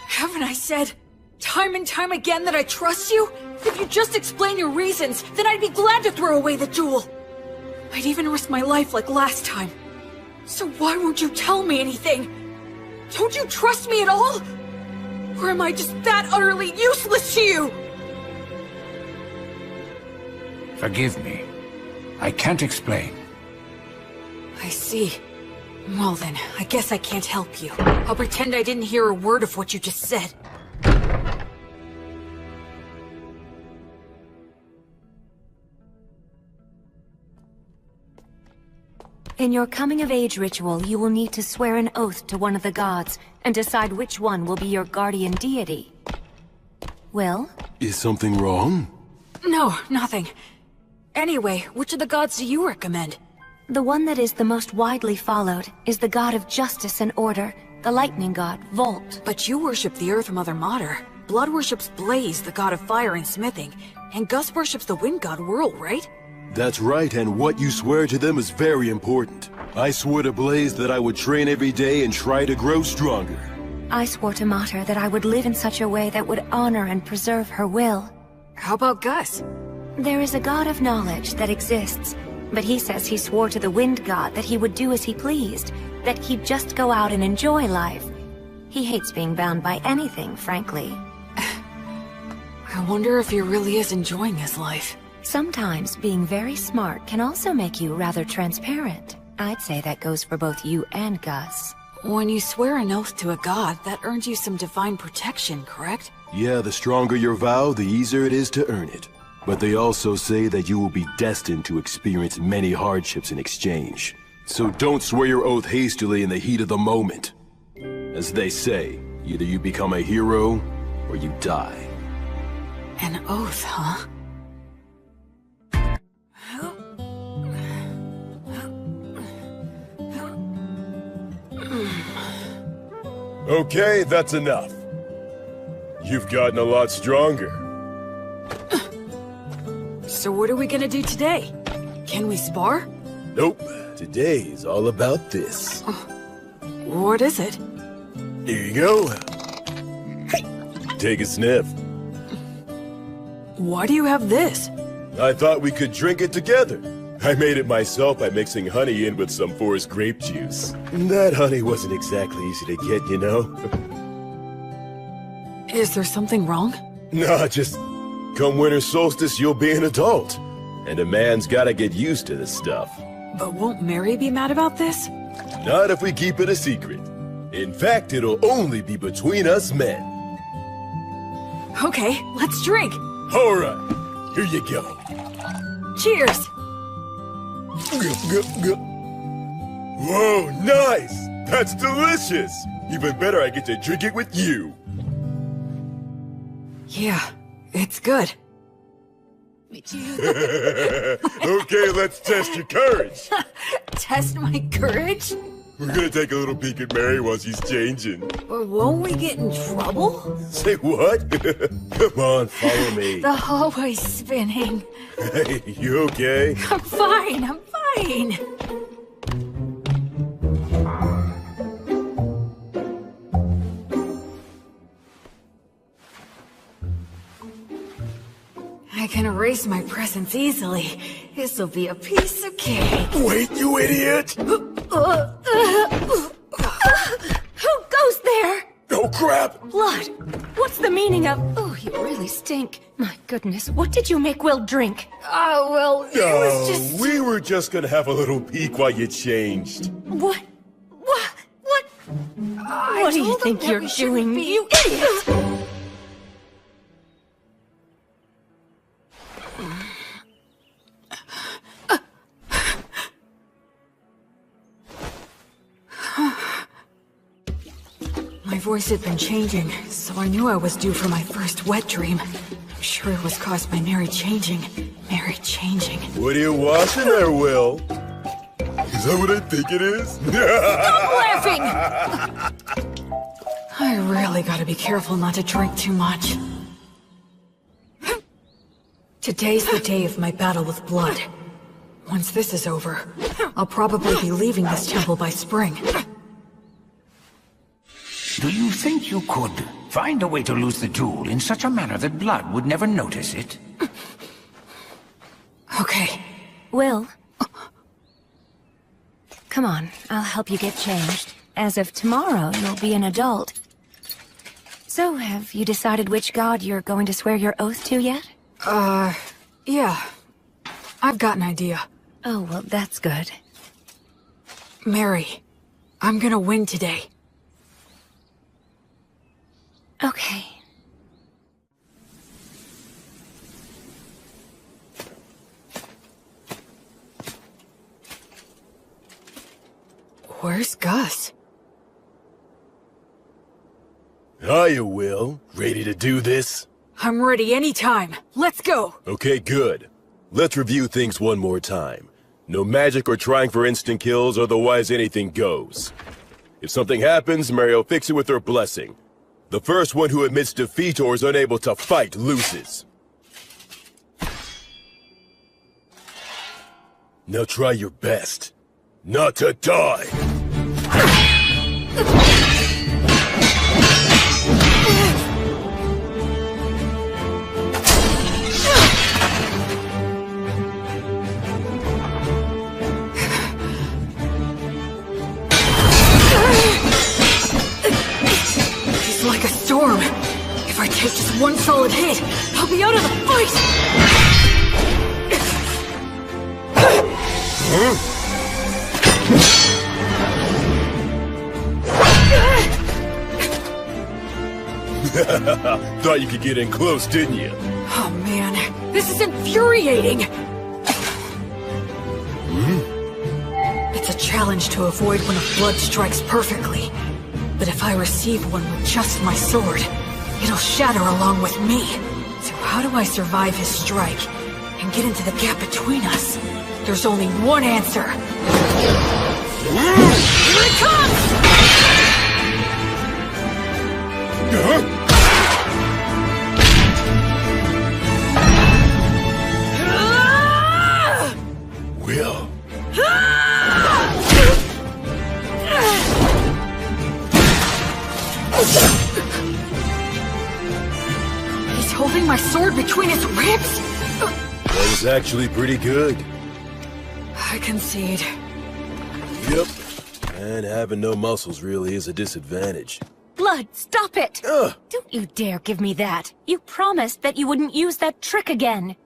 [SPEAKER 3] Haven't I said time and time again that I trust you? If you just explain your reasons, then I'd be glad to throw away the duel. I'd even risk my life like last time. So why won't you tell me anything? Don't you trust me at all? Or am I just that utterly useless to you?
[SPEAKER 1] Forgive me. I can't explain.
[SPEAKER 3] I see. Well then, I guess I can't help you. I'll pretend I didn't hear a word of what you just said.
[SPEAKER 4] In your coming-of-age ritual, you will need to swear an oath to one of the gods, and decide which one will be your guardian deity. Will?
[SPEAKER 5] Is something wrong?
[SPEAKER 3] No, nothing. Anyway, which of the gods do you recommend?
[SPEAKER 4] The one that is the most widely followed is the god of justice and order, the lightning god, Volt.
[SPEAKER 3] But you worship the Earth Mother Mater. Blood worships Blaze, the god of fire and smithing. And Gus worships the wind god Whirl, right?
[SPEAKER 5] That's right, and what you swear to them is very important. I swore to Blaze that I would train every day and try to grow stronger.
[SPEAKER 4] I swore to Mater that I would live in such a way that would honor and preserve her will.
[SPEAKER 3] How about Gus?
[SPEAKER 4] There is a god of knowledge that exists, but he says he swore to the wind god that he would do as he pleased, that he'd just go out and enjoy life. He hates being bound by anything, frankly.
[SPEAKER 3] I wonder if he really is enjoying his life.
[SPEAKER 4] Sometimes being very smart can also make you rather transparent. I'd say that goes for both you and Gus.
[SPEAKER 3] When you swear an oath to a god, that earns you some divine protection, correct?
[SPEAKER 5] Yeah, the stronger your vow, the easier it is to earn it. But they also say that you will be destined to experience many hardships in exchange. So don't swear your oath hastily in the heat of the moment. As they say, either you become a hero, or you die.
[SPEAKER 3] An oath, huh?
[SPEAKER 5] Okay, that's enough. You've gotten a lot stronger.
[SPEAKER 3] So what are we gonna do today? Can we spar?
[SPEAKER 5] Nope. Today is all about this.
[SPEAKER 3] What is it?
[SPEAKER 5] Here you go. Take a sniff.
[SPEAKER 3] Why do you have this?
[SPEAKER 5] I thought we could drink it together. I made it myself by mixing honey in with some forest grape juice. That honey wasn't exactly easy to get, you know?
[SPEAKER 3] Is there something wrong?
[SPEAKER 5] Nah, just come winter solstice, you'll be an adult. And a man's gotta get used to this stuff.
[SPEAKER 3] But won't Mary be mad about this?
[SPEAKER 5] Not if we keep it a secret. In fact, it'll only be between us men.
[SPEAKER 3] Okay, let's drink.
[SPEAKER 5] Alright, here you go.
[SPEAKER 3] Cheers!
[SPEAKER 5] Whoa, nice! That's delicious! Even better, I get to drink it with you.
[SPEAKER 3] Yeah, it's good.
[SPEAKER 5] Okay, let's test your courage.
[SPEAKER 3] Test my courage?
[SPEAKER 5] We're gonna take a little peek at Mary while she's changing.
[SPEAKER 3] Won't we get in trouble?
[SPEAKER 5] Say what? Come on, follow me.
[SPEAKER 3] The hallway's spinning.
[SPEAKER 5] Hey, you okay?
[SPEAKER 3] I'm fine, I'm fine. I can erase my presence easily. This'll be a piece of cake.
[SPEAKER 5] Wait, you idiot!
[SPEAKER 4] Who goes there?
[SPEAKER 5] Oh, crap!
[SPEAKER 4] Blood! What's the meaning of... Oh, you really stink. My goodness, what did you make Will drink?
[SPEAKER 3] Well, it was just...
[SPEAKER 5] we were just gonna have a little peek while you changed.
[SPEAKER 4] What? What do you think you're doing, you idiot?
[SPEAKER 3] My voice had been changing, so I knew I was due for my first wet dream. I'm sure it was caused by Mary changing. Mary changing.
[SPEAKER 5] What are you watching there, Will? Is that what I think it is?
[SPEAKER 3] Stop laughing! I really gotta be careful not to drink too much. Today's the day of my battle with blood. Once this is over, I'll probably be leaving this temple by spring.
[SPEAKER 1] Do you think you could find a way to lose the jewel in such a manner that Blood would never notice it?
[SPEAKER 3] Okay.
[SPEAKER 4] Will? Come on, I'll help you get changed. As of tomorrow, you'll be an adult. So, have you decided which god you're going to swear your oath to yet?
[SPEAKER 3] Yeah. I've got an idea.
[SPEAKER 4] Oh, well, that's good.
[SPEAKER 3] Mary, I'm gonna win today.
[SPEAKER 4] Okay.
[SPEAKER 3] Where's Gus?
[SPEAKER 5] Hiya, Will. Ready to do this?
[SPEAKER 3] I'm ready anytime. Let's go!
[SPEAKER 5] Okay, good. Let's review things one more time. No magic or trying for instant kills, otherwise anything goes. If something happens, Mary will fix it with her blessing. The first one who admits defeat or is unable to fight loses. Now try your best not to die!
[SPEAKER 3] He's like a storm. If I take just one solid hit, I'll be out of the fight!
[SPEAKER 5] Thought you could get in close, didn't you?
[SPEAKER 3] Oh man, this is infuriating! It's a challenge to avoid when a blood strikes perfectly. But if I receive one with just my sword, it'll shatter along with me. So how do I survive his strike and get into the gap between us? There's only one answer. Here it comes!
[SPEAKER 5] Will.
[SPEAKER 3] He's holding my sword between his ribs?
[SPEAKER 5] That is actually pretty good.
[SPEAKER 3] I concede.
[SPEAKER 5] Yep. And having no muscles really is a disadvantage.
[SPEAKER 4] Blood, stop it! Don't you dare give me that. You promised that you wouldn't use that trick again.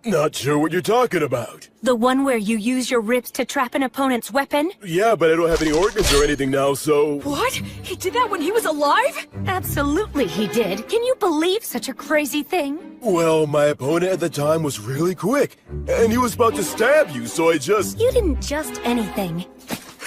[SPEAKER 5] Not sure what you're talking about.
[SPEAKER 4] The one where you use your ribs to trap an opponent's weapon?
[SPEAKER 5] Yeah, but I don't have any organs or anything now, so...
[SPEAKER 3] What? He did that when he was alive?
[SPEAKER 4] Absolutely he did. Can you believe such a crazy thing?
[SPEAKER 5] Well, my opponent at the time was really quick, and he was about to stab you, so I just...
[SPEAKER 4] You didn't just anything.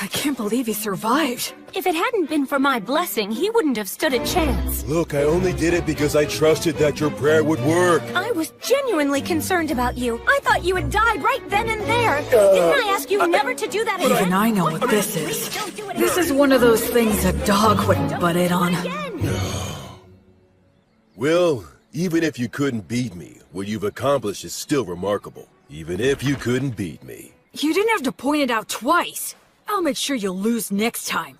[SPEAKER 3] I can't believe he survived.
[SPEAKER 4] If it hadn't been for my blessing, he wouldn't have stood a chance.
[SPEAKER 5] Look, I only did it because I trusted that your prayer would work.
[SPEAKER 4] I was genuinely concerned about you. I thought you had died right then and there. Didn't I ask you never to do that again?
[SPEAKER 3] Even I know what this is. This is one of those things a dog wouldn't butt in on.
[SPEAKER 5] Will, even if you couldn't beat me, what you've accomplished is still remarkable. Even if you couldn't beat me.
[SPEAKER 3] You didn't have to point it out twice. I'll make sure you'll lose next time.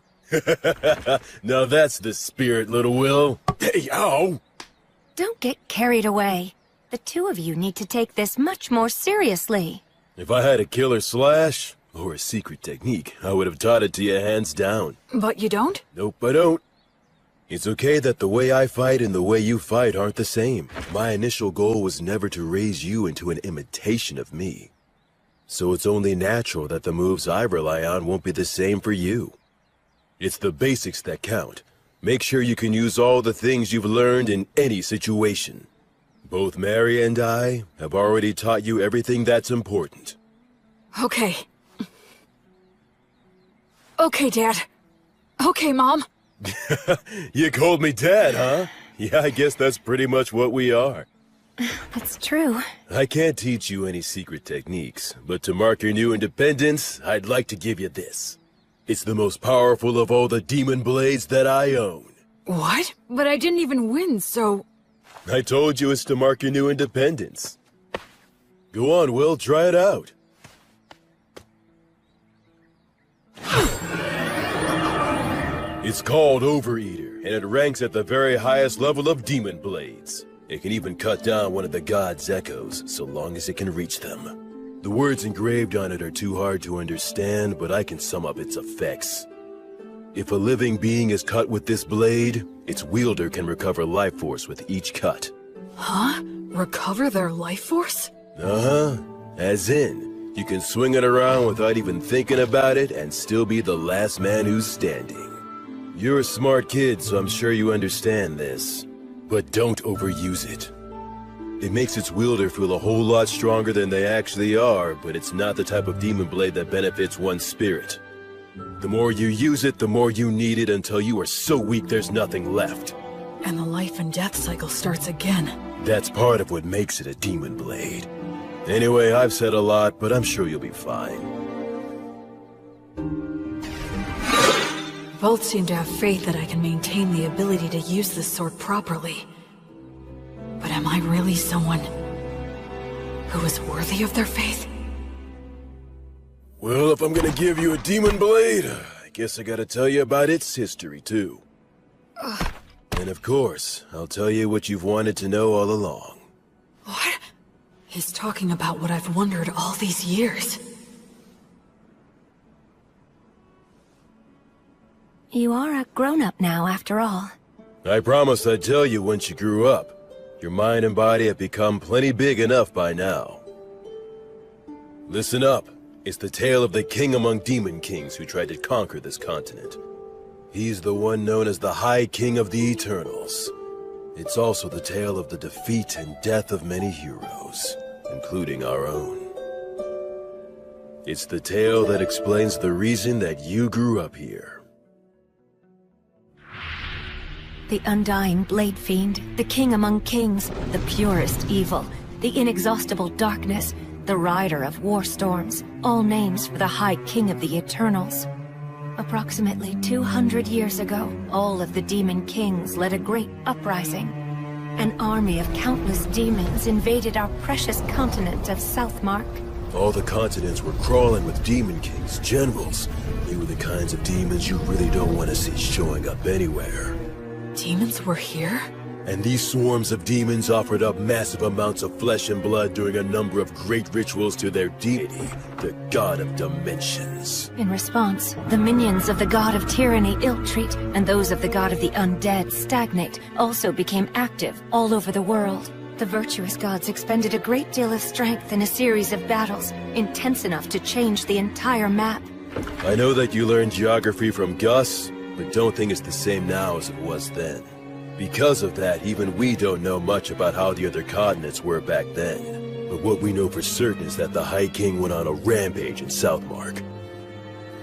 [SPEAKER 5] Now that's the spirit, little Will. Hey, ow!
[SPEAKER 4] Don't get carried away. The two of you need to take this much more seriously.
[SPEAKER 5] If I had a killer slash, or a secret technique, I would have taught it to you hands down.
[SPEAKER 3] But you don't?
[SPEAKER 5] Nope, I don't. It's okay that the way I fight and the way you fight aren't the same. My initial goal was never to raise you into an imitation of me. So it's only natural that the moves I rely on won't be the same for you. It's the basics that count. Make sure you can use all the things you've learned in any situation. Both Mary and I have already taught you everything that's important.
[SPEAKER 3] Okay. Okay, Dad. Okay, Mom.
[SPEAKER 5] You called me Dad, huh? Yeah, I guess that's pretty much what we are.
[SPEAKER 4] That's true.
[SPEAKER 5] I can't teach you any secret techniques, but to mark your new independence, I'd like to give you this. It's the most powerful of all the demon blades that I own.
[SPEAKER 3] What? But I didn't even win, so...
[SPEAKER 5] I told you it's to mark your new independence. Go on, Will, try it out. It's called Overeater, and it ranks at the very highest level of demon blades. It can even cut down one of the god's echoes, so long as it can reach them. The words engraved on it are too hard to understand, but I can sum up its effects. If a living being is cut with this blade, its wielder can recover life force with each cut.
[SPEAKER 3] Huh? Recover their life force?
[SPEAKER 5] Uh-huh. As in, you can swing it around without even thinking about it and still be the last man who's standing. You're a smart kid, so I'm sure you understand this. But don't overuse it. It makes its wielder feel a whole lot stronger than they actually are, but it's not the type of demon blade that benefits one's spirit. The more you use it, the more you need it until you are so weak there's nothing left.
[SPEAKER 3] And the life and death cycle starts again.
[SPEAKER 5] That's part of what makes it a demon blade. Anyway, I've said a lot, but I'm sure you'll be fine.
[SPEAKER 3] Both seem to have faith that I can maintain the ability to use this sword properly. But am I really someone who is worthy of their faith?
[SPEAKER 5] Well, if I'm gonna give you a demon blade, I guess I gotta tell you about its history, too. And of course, I'll tell you what you've wanted to know all along.
[SPEAKER 3] What? He's talking about what I've wondered all these years.
[SPEAKER 4] You are a grown-up now, after all.
[SPEAKER 5] I promised I'd tell you once you grew up. Your mind and body have become plenty big enough by now. Listen up. It's the tale of the king among demon kings who tried to conquer this continent. He's the one known as the High King of the Eternals. It's also the tale of the defeat and death of many heroes, including our own. It's the tale that explains the reason that you grew up here.
[SPEAKER 4] The undying Blade Fiend, the king among kings, the purest evil, the inexhaustible darkness, the rider of war storms, all names for the High King of the Eternals. Approximately 200 years ago, all of the demon kings led a great uprising. An army of countless demons invaded our precious continent of Southmark.
[SPEAKER 5] All the continents were crawling with demon kings, generals. They were the kinds of demons you really don't want to see showing up anywhere.
[SPEAKER 3] Demons were here?
[SPEAKER 5] And these swarms of demons offered up massive amounts of flesh and blood during a number of great rituals to their deity, the God of Dimensions.
[SPEAKER 4] In response, the minions of the God of Tyranny ill-treat, and those of the God of the Undead stagnate, also became active all over the world. The virtuous gods expended a great deal of strength in a series of battles, intense enough to change the entire map.
[SPEAKER 5] I know that you learned geography from Gus, but don't think it's the same now as it was then. Because of that, even we don't know much about how the other continents were back then. But what we know for certain is that the High King went on a rampage in Southmark.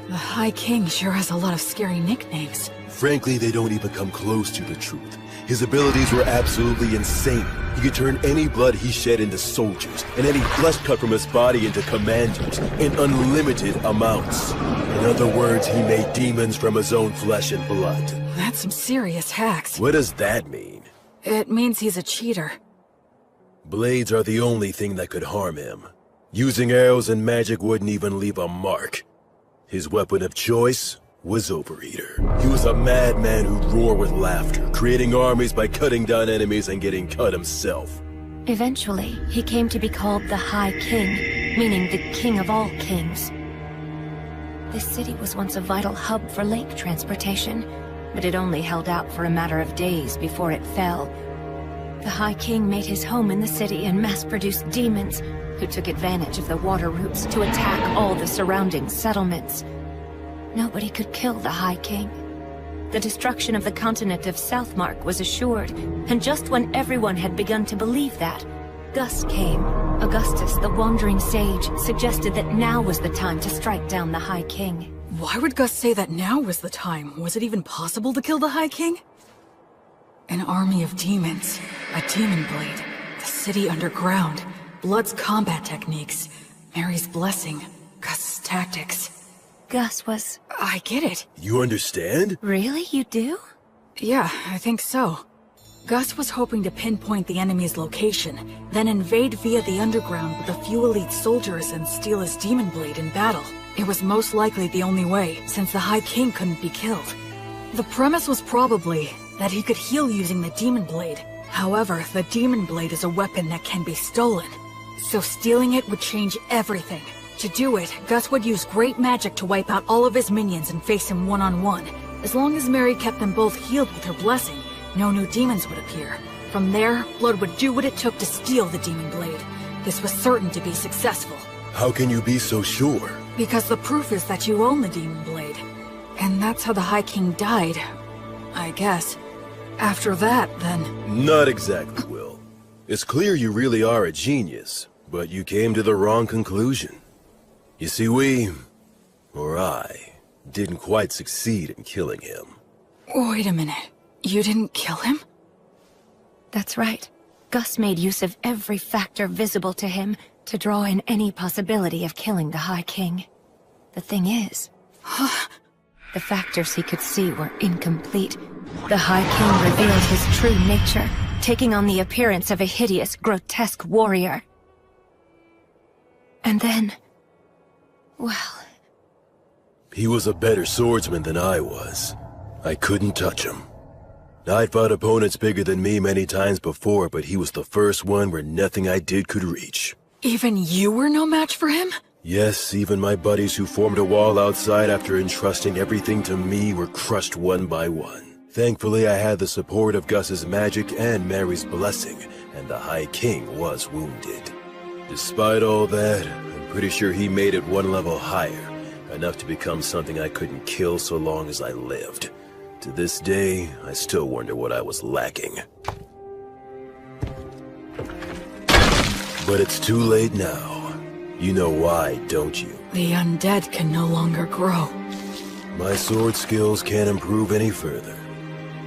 [SPEAKER 3] The High King sure has a lot of scary nicknames.
[SPEAKER 5] Frankly, they don't even come close to the truth. His abilities were absolutely insane. He could turn any blood he shed into soldiers, and any flesh cut from his body into commanders, in unlimited amounts. In other words, he made demons from his own flesh and blood.
[SPEAKER 3] That's some serious hacks.
[SPEAKER 5] What does that mean?
[SPEAKER 3] It means he's a cheater.
[SPEAKER 5] Blades are the only thing that could harm him. Using arrows and magic wouldn't even leave a mark. His weapon of choice was Overeater. He was a madman who'd roar with laughter, creating armies by cutting down enemies and getting cut himself.
[SPEAKER 4] Eventually, he came to be called the High King, meaning the king of all kings. This city was once a vital hub for lake transportation, but it only held out for a matter of days before it fell. The High King made his home in the city and mass-produced demons, who took advantage of the water routes to attack all the surrounding settlements. Nobody could kill the High King. The destruction of the continent of Southmark was assured, and just when everyone had begun to believe that, Gus came. Augustus, the Wandering Sage, suggested that now was the time to strike down the High King.
[SPEAKER 3] Why would Gus say that now was the time? Was it even possible to kill the High King? An army of demons, a demon blade, the city underground, Blood's combat techniques, Mary's blessing, Gus's tactics.
[SPEAKER 4] Gus was...
[SPEAKER 3] I get it.
[SPEAKER 5] You understand?
[SPEAKER 4] Really? You do?
[SPEAKER 3] Yeah, I think so. Gus was hoping to pinpoint the enemy's location, then invade via the underground with a few elite soldiers and steal his demon blade in battle. It was most likely the only way, since the High King couldn't be killed. The premise was probably that he could heal using the demon blade. However, the demon blade is a weapon that can be stolen, so stealing it would change everything. To do it, Gus would use great magic to wipe out all of his minions and face him one-on-one. As long as Mary kept them both healed with her blessing, no new demons would appear. From there, Blood would do what it took to steal the demon blade. This was certain to be successful.
[SPEAKER 5] How can you be so sure?
[SPEAKER 3] Because the proof is that you own the demon blade. And that's how the High King died, I guess. After that, then...
[SPEAKER 5] Not exactly, Will. It's clear you really are a genius, but you came to the wrong conclusion. You see, I, didn't quite succeed in killing him.
[SPEAKER 3] Wait a minute. You didn't kill him?
[SPEAKER 4] That's right. Gus made use of every factor visible to him to draw in any possibility of killing the High King. The thing is, the factors he could see were incomplete. The High King revealed his true nature, taking on the appearance of a hideous, grotesque warrior. And then... well...
[SPEAKER 5] He was a better swordsman than I was. I couldn't touch him. I'd fought opponents bigger than me many times before, but he was the first one where nothing I did could reach.
[SPEAKER 3] Even you were no match for him?
[SPEAKER 5] Yes, even my buddies who formed a wall outside after entrusting everything to me were crushed one by one. Thankfully, I had the support of Gus's magic and Mary's blessing, and the High King was wounded. Despite all that, I'm pretty sure he made it one level higher, enough to become something I couldn't kill so long as I lived. To this day, I still wonder what I was lacking. But it's too late now. You know why, don't you?
[SPEAKER 3] The undead can no longer grow.
[SPEAKER 5] My sword skills can't improve any further.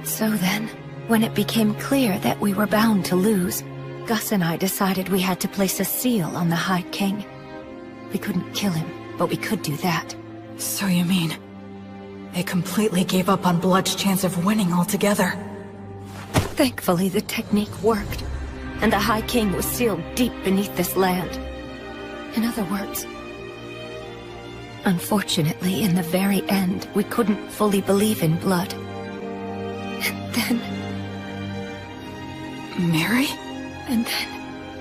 [SPEAKER 4] So then, when it became clear that we were bound to lose, Gus and I decided we had to place a seal on the High King. We couldn't kill him, but we could do that.
[SPEAKER 3] So you mean... they completely gave up on Blood's chance of winning altogether?
[SPEAKER 4] Thankfully, the technique worked, and the High King was sealed deep beneath this land. In other words... unfortunately, in the very end, we couldn't fully believe in Blood. And then...
[SPEAKER 3] Mary?
[SPEAKER 4] And then...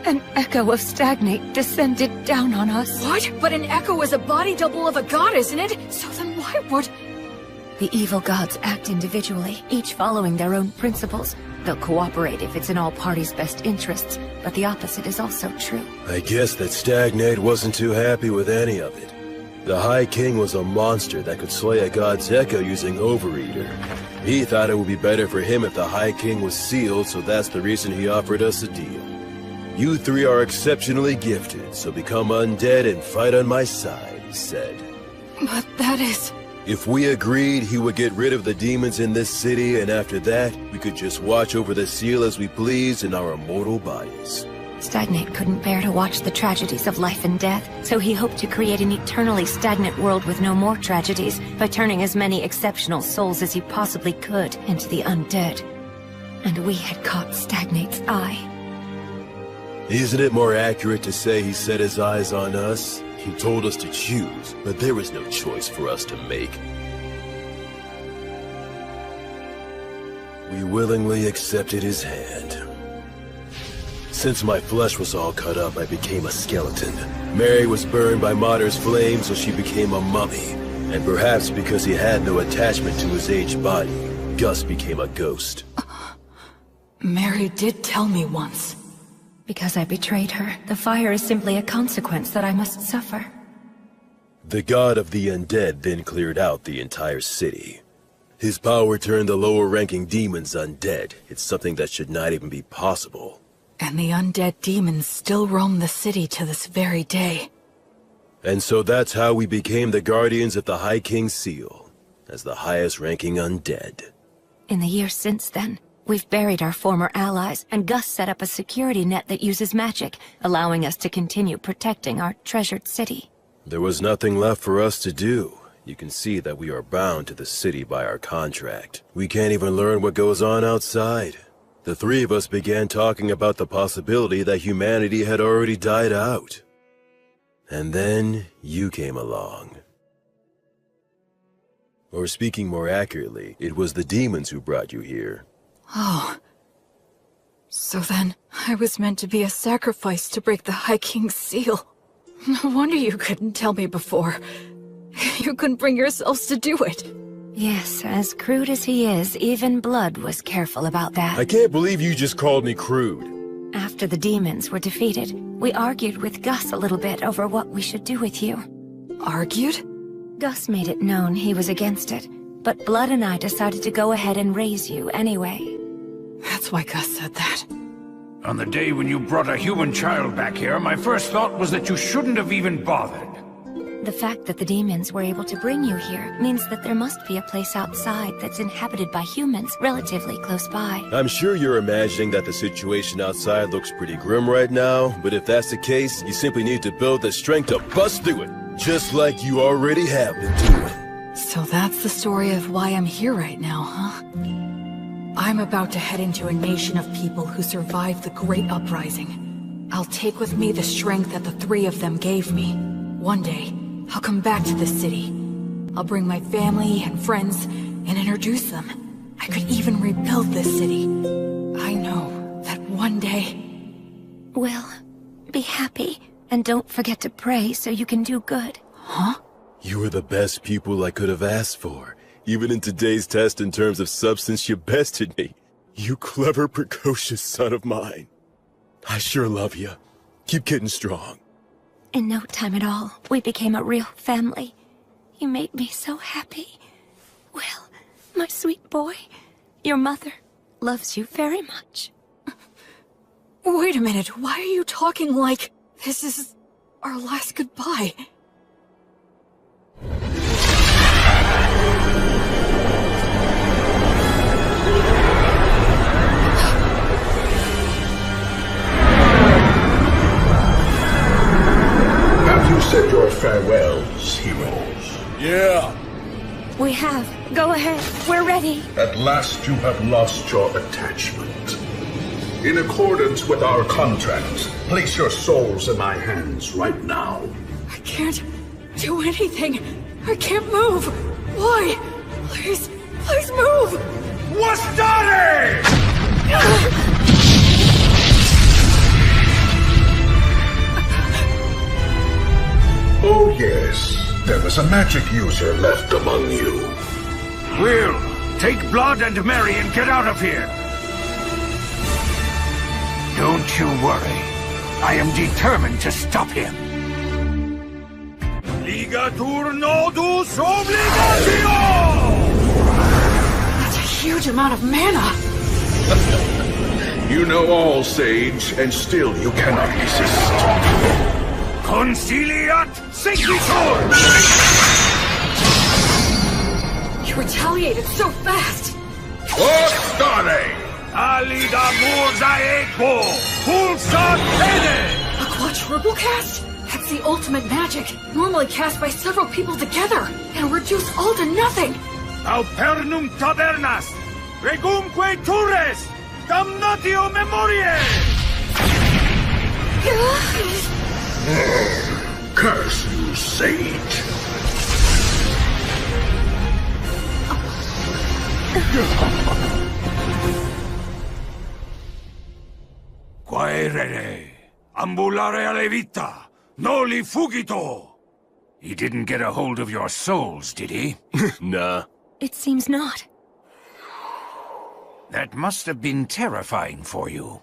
[SPEAKER 4] an echo of Stagnate descended down on us.
[SPEAKER 3] What? But an echo is a body double of a god, isn't it? So then why would...
[SPEAKER 4] The evil gods act individually, each following their own principles. They'll cooperate if it's in all parties' best interests, but the opposite is also true.
[SPEAKER 5] I guess that Stagnate wasn't too happy with any of it. The High King was a monster that could slay a god's echo using Overeater. He thought it would be better for him if the High King was sealed, so that's the reason he offered us a deal. You three are exceptionally gifted, so become undead and fight on my side, he said.
[SPEAKER 3] But that is...
[SPEAKER 5] If we agreed, he would get rid of the demons in this city, and after that, we could just watch over the seal as we pleased in our immortal bodies.
[SPEAKER 4] Stagnate couldn't bear to watch the tragedies of life and death, so he hoped to create an eternally stagnant world with no more tragedies by turning as many exceptional souls as he possibly could into the undead. And we had caught Stagnate's eye.
[SPEAKER 5] Isn't it more accurate to say he set his eyes on us? He told us to choose, but there was no choice for us to make. We willingly accepted his hand. Since my flesh was all cut up, I became a skeleton. Mary was burned by Matter's flame, so she became a mummy. And perhaps because he had no attachment to his aged body, Gus became a ghost.
[SPEAKER 3] Mary did tell me once.
[SPEAKER 4] Because I betrayed her, the fire is simply a consequence that I must suffer.
[SPEAKER 5] The god of the undead then cleared out the entire city. His power turned the lower-ranking demons undead. It's something that should not even be possible.
[SPEAKER 3] And the undead demons still roam the city to this very day.
[SPEAKER 5] And so that's how we became the guardians of the High King's seal, as the highest-ranking undead.
[SPEAKER 4] In the years since then, we've buried our former allies, and Gus set up a security net that uses magic, allowing us to continue protecting our treasured city.
[SPEAKER 5] There was nothing left for us to do. You can see that we are bound to the city by our contract. We can't even learn what goes on outside. The three of us began talking about the possibility that humanity had already died out. And then you came along. Or speaking more accurately, it was the demons who brought you here.
[SPEAKER 3] Oh. So then, I was meant to be a sacrifice to break the High King's seal. No wonder you couldn't tell me before. You couldn't bring yourselves to do it.
[SPEAKER 4] Yes, as crude as he is, even Blood was careful about that.
[SPEAKER 5] I can't believe you just called me crude.
[SPEAKER 4] After the demons were defeated, we argued with Gus a little bit over what we should do with you.
[SPEAKER 3] Argued?
[SPEAKER 4] Gus made it known he was against it, but Blood and I decided to go ahead and raise you anyway.
[SPEAKER 3] That's why Gus said that.
[SPEAKER 1] On the day when you brought a human child back here, my first thought was that you shouldn't have even bothered.
[SPEAKER 4] The fact that the demons were able to bring you here means that there must be a place outside that's inhabited by humans relatively close by.
[SPEAKER 5] I'm sure you're imagining that the situation outside looks pretty grim right now, but if that's the case, you simply need to build the strength to bust through it, just like you already have been doing.
[SPEAKER 3] So that's the story of why I'm here right now, huh? I'm about to head into a nation of people who survived the Great Uprising. I'll take with me the strength that the three of them gave me. One day, I'll come back to this city. I'll bring my family and friends and introduce them. I could even rebuild this city. I know that one day...
[SPEAKER 4] Will, be happy, and don't forget to pray so you can do good.
[SPEAKER 3] Huh?
[SPEAKER 5] You were the best pupil I could have asked for. Even in today's test in terms of substance, you bested me. You clever, precocious son of mine. I sure love you. Keep getting strong.
[SPEAKER 4] In no time at all, we became a real family. You made me so happy. Will, my sweet boy, your mother loves you very much.
[SPEAKER 3] Wait a minute, why are you talking like this is our last goodbye?
[SPEAKER 6] Have you said your farewells, heroes?
[SPEAKER 5] Yeah.
[SPEAKER 4] We have. Go ahead. We're ready.
[SPEAKER 6] At last you have lost your attachment. In accordance with our contract, place your souls in my hands right now.
[SPEAKER 3] I can't do anything. I can't move. Why? Please, please move.
[SPEAKER 1] Wastani!
[SPEAKER 6] Oh yes, there was a magic user left among you.
[SPEAKER 1] Will, take Blood and Mary and get out of here. Don't you worry. I am determined to stop him. Ligatur nodus obligatio!
[SPEAKER 3] That's a huge amount of mana.
[SPEAKER 6] You know all, Sage, and still you cannot resist.
[SPEAKER 1] Conciliat Sequitur!
[SPEAKER 3] You retaliated so fast.
[SPEAKER 6] Wastani!
[SPEAKER 1] Alida Murzaeko! Pulsar Pene!
[SPEAKER 3] A quadruple cast? That's the ultimate magic. Normally cast by several people together. And reduce all to nothing.
[SPEAKER 1] Aupernum tabernas! Regumque turres! Damnatio memoriae!
[SPEAKER 6] Curse you, Sage!
[SPEAKER 1] Quaerere! Ambulare alle vita! Noli fugito! He didn't get a hold of your souls, did he?
[SPEAKER 5] Nah.
[SPEAKER 4] It seems not.
[SPEAKER 1] That must have been terrifying for you.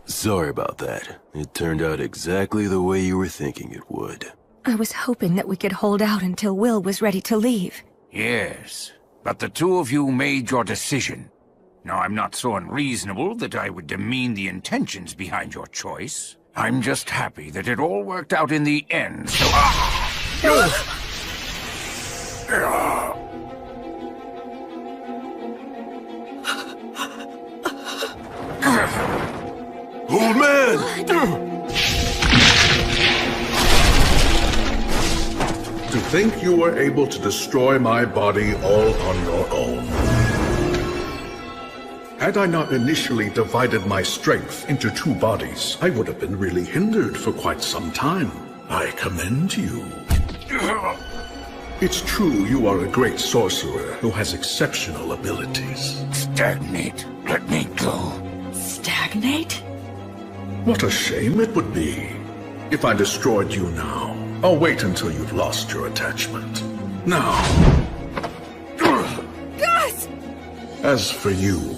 [SPEAKER 5] Sorry about that. It turned out exactly the way you were thinking it would.
[SPEAKER 4] I was hoping that we could hold out until Will was ready to leave.
[SPEAKER 1] Yes, but the two of you made your decision. Now, I'm not so unreasonable that I would demean the intentions behind your choice. I'm just happy that it all worked out in the end, so...
[SPEAKER 5] Old man!
[SPEAKER 6] To think you were able to destroy my body all on your own. Had I not initially divided my strength into two bodies, I would have been really hindered for quite some time. I commend you. It's true you are a great sorcerer who has exceptional abilities.
[SPEAKER 1] Stagnate. Let me go.
[SPEAKER 3] Stagnate?
[SPEAKER 6] What a shame it would be if I destroyed you now. I'll wait until you've lost your attachment. Now.
[SPEAKER 3] Gus!
[SPEAKER 6] As for you...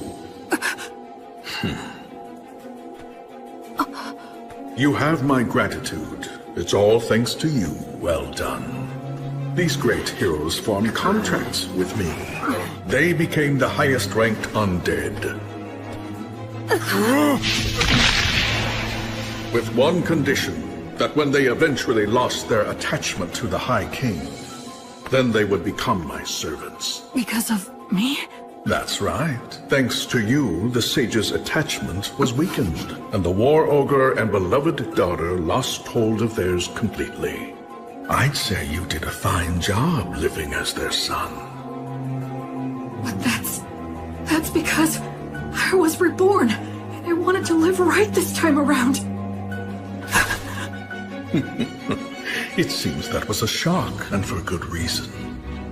[SPEAKER 6] You have my gratitude. It's all thanks to you. Well done. These great heroes formed contracts with me. They became the highest-ranked undead. With one condition, that when they eventually lost their attachment to the High King, then they would become my servants.
[SPEAKER 3] Because of me?
[SPEAKER 6] That's right. Thanks to you, the sage's attachment was weakened, and the war ogre and beloved daughter lost hold of theirs completely. I'd say you did a fine job living as their son.
[SPEAKER 3] But that's because I was reborn, and I wanted to live right this time around.
[SPEAKER 6] It seems that was a shock, and for good reason.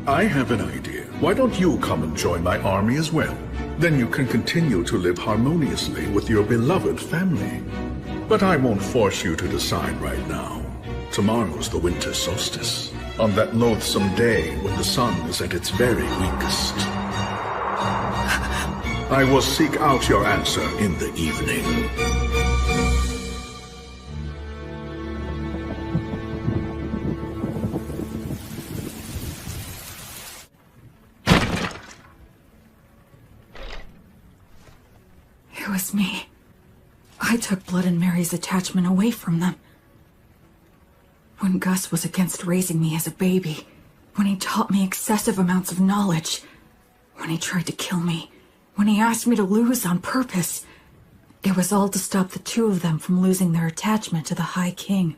[SPEAKER 6] I have an idea. Why don't you come and join my army as well? Then you can continue to live harmoniously with your beloved family. But I won't force you to decide right now. Tomorrow's the winter solstice, on that loathsome day when the sun is at its very weakest. I will seek out your answer in the evening.
[SPEAKER 3] It was me. I took Blood and Mary's attachment away from them. When Gus was against raising me as a baby, when he taught me excessive amounts of knowledge, when he tried to kill me, when he asked me to lose on purpose, it was all to stop the two of them from losing their attachment to the High King.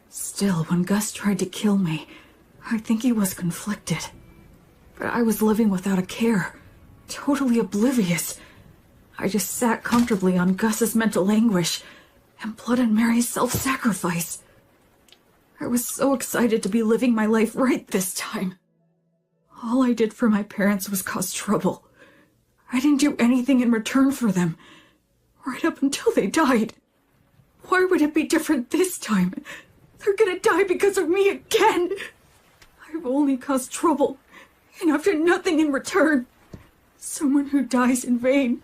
[SPEAKER 3] Still, when Gus tried to kill me, I think he was conflicted. But I was living without a care, totally oblivious. I just sat comfortably on Gus's mental anguish and Blood and Mary's self-sacrifice. I was so excited to be living my life right this time. All I did for my parents was cause trouble. I didn't do anything in return for them, right up until they died. Why would it be different this time? They're gonna die because of me again. I've only caused trouble, and after nothing in return. Someone who dies in vain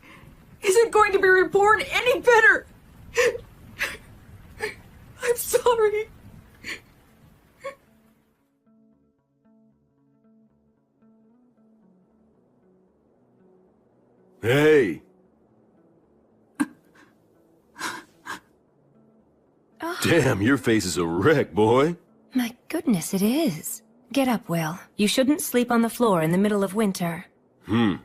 [SPEAKER 3] isn't going to be reborn any better. I'm sorry.
[SPEAKER 5] Hey!
[SPEAKER 4] Oh.
[SPEAKER 5] Damn, your face is a wreck, boy.
[SPEAKER 4] My goodness, it is. Get up, Will. You shouldn't sleep on the floor in the middle of winter.
[SPEAKER 3] I'm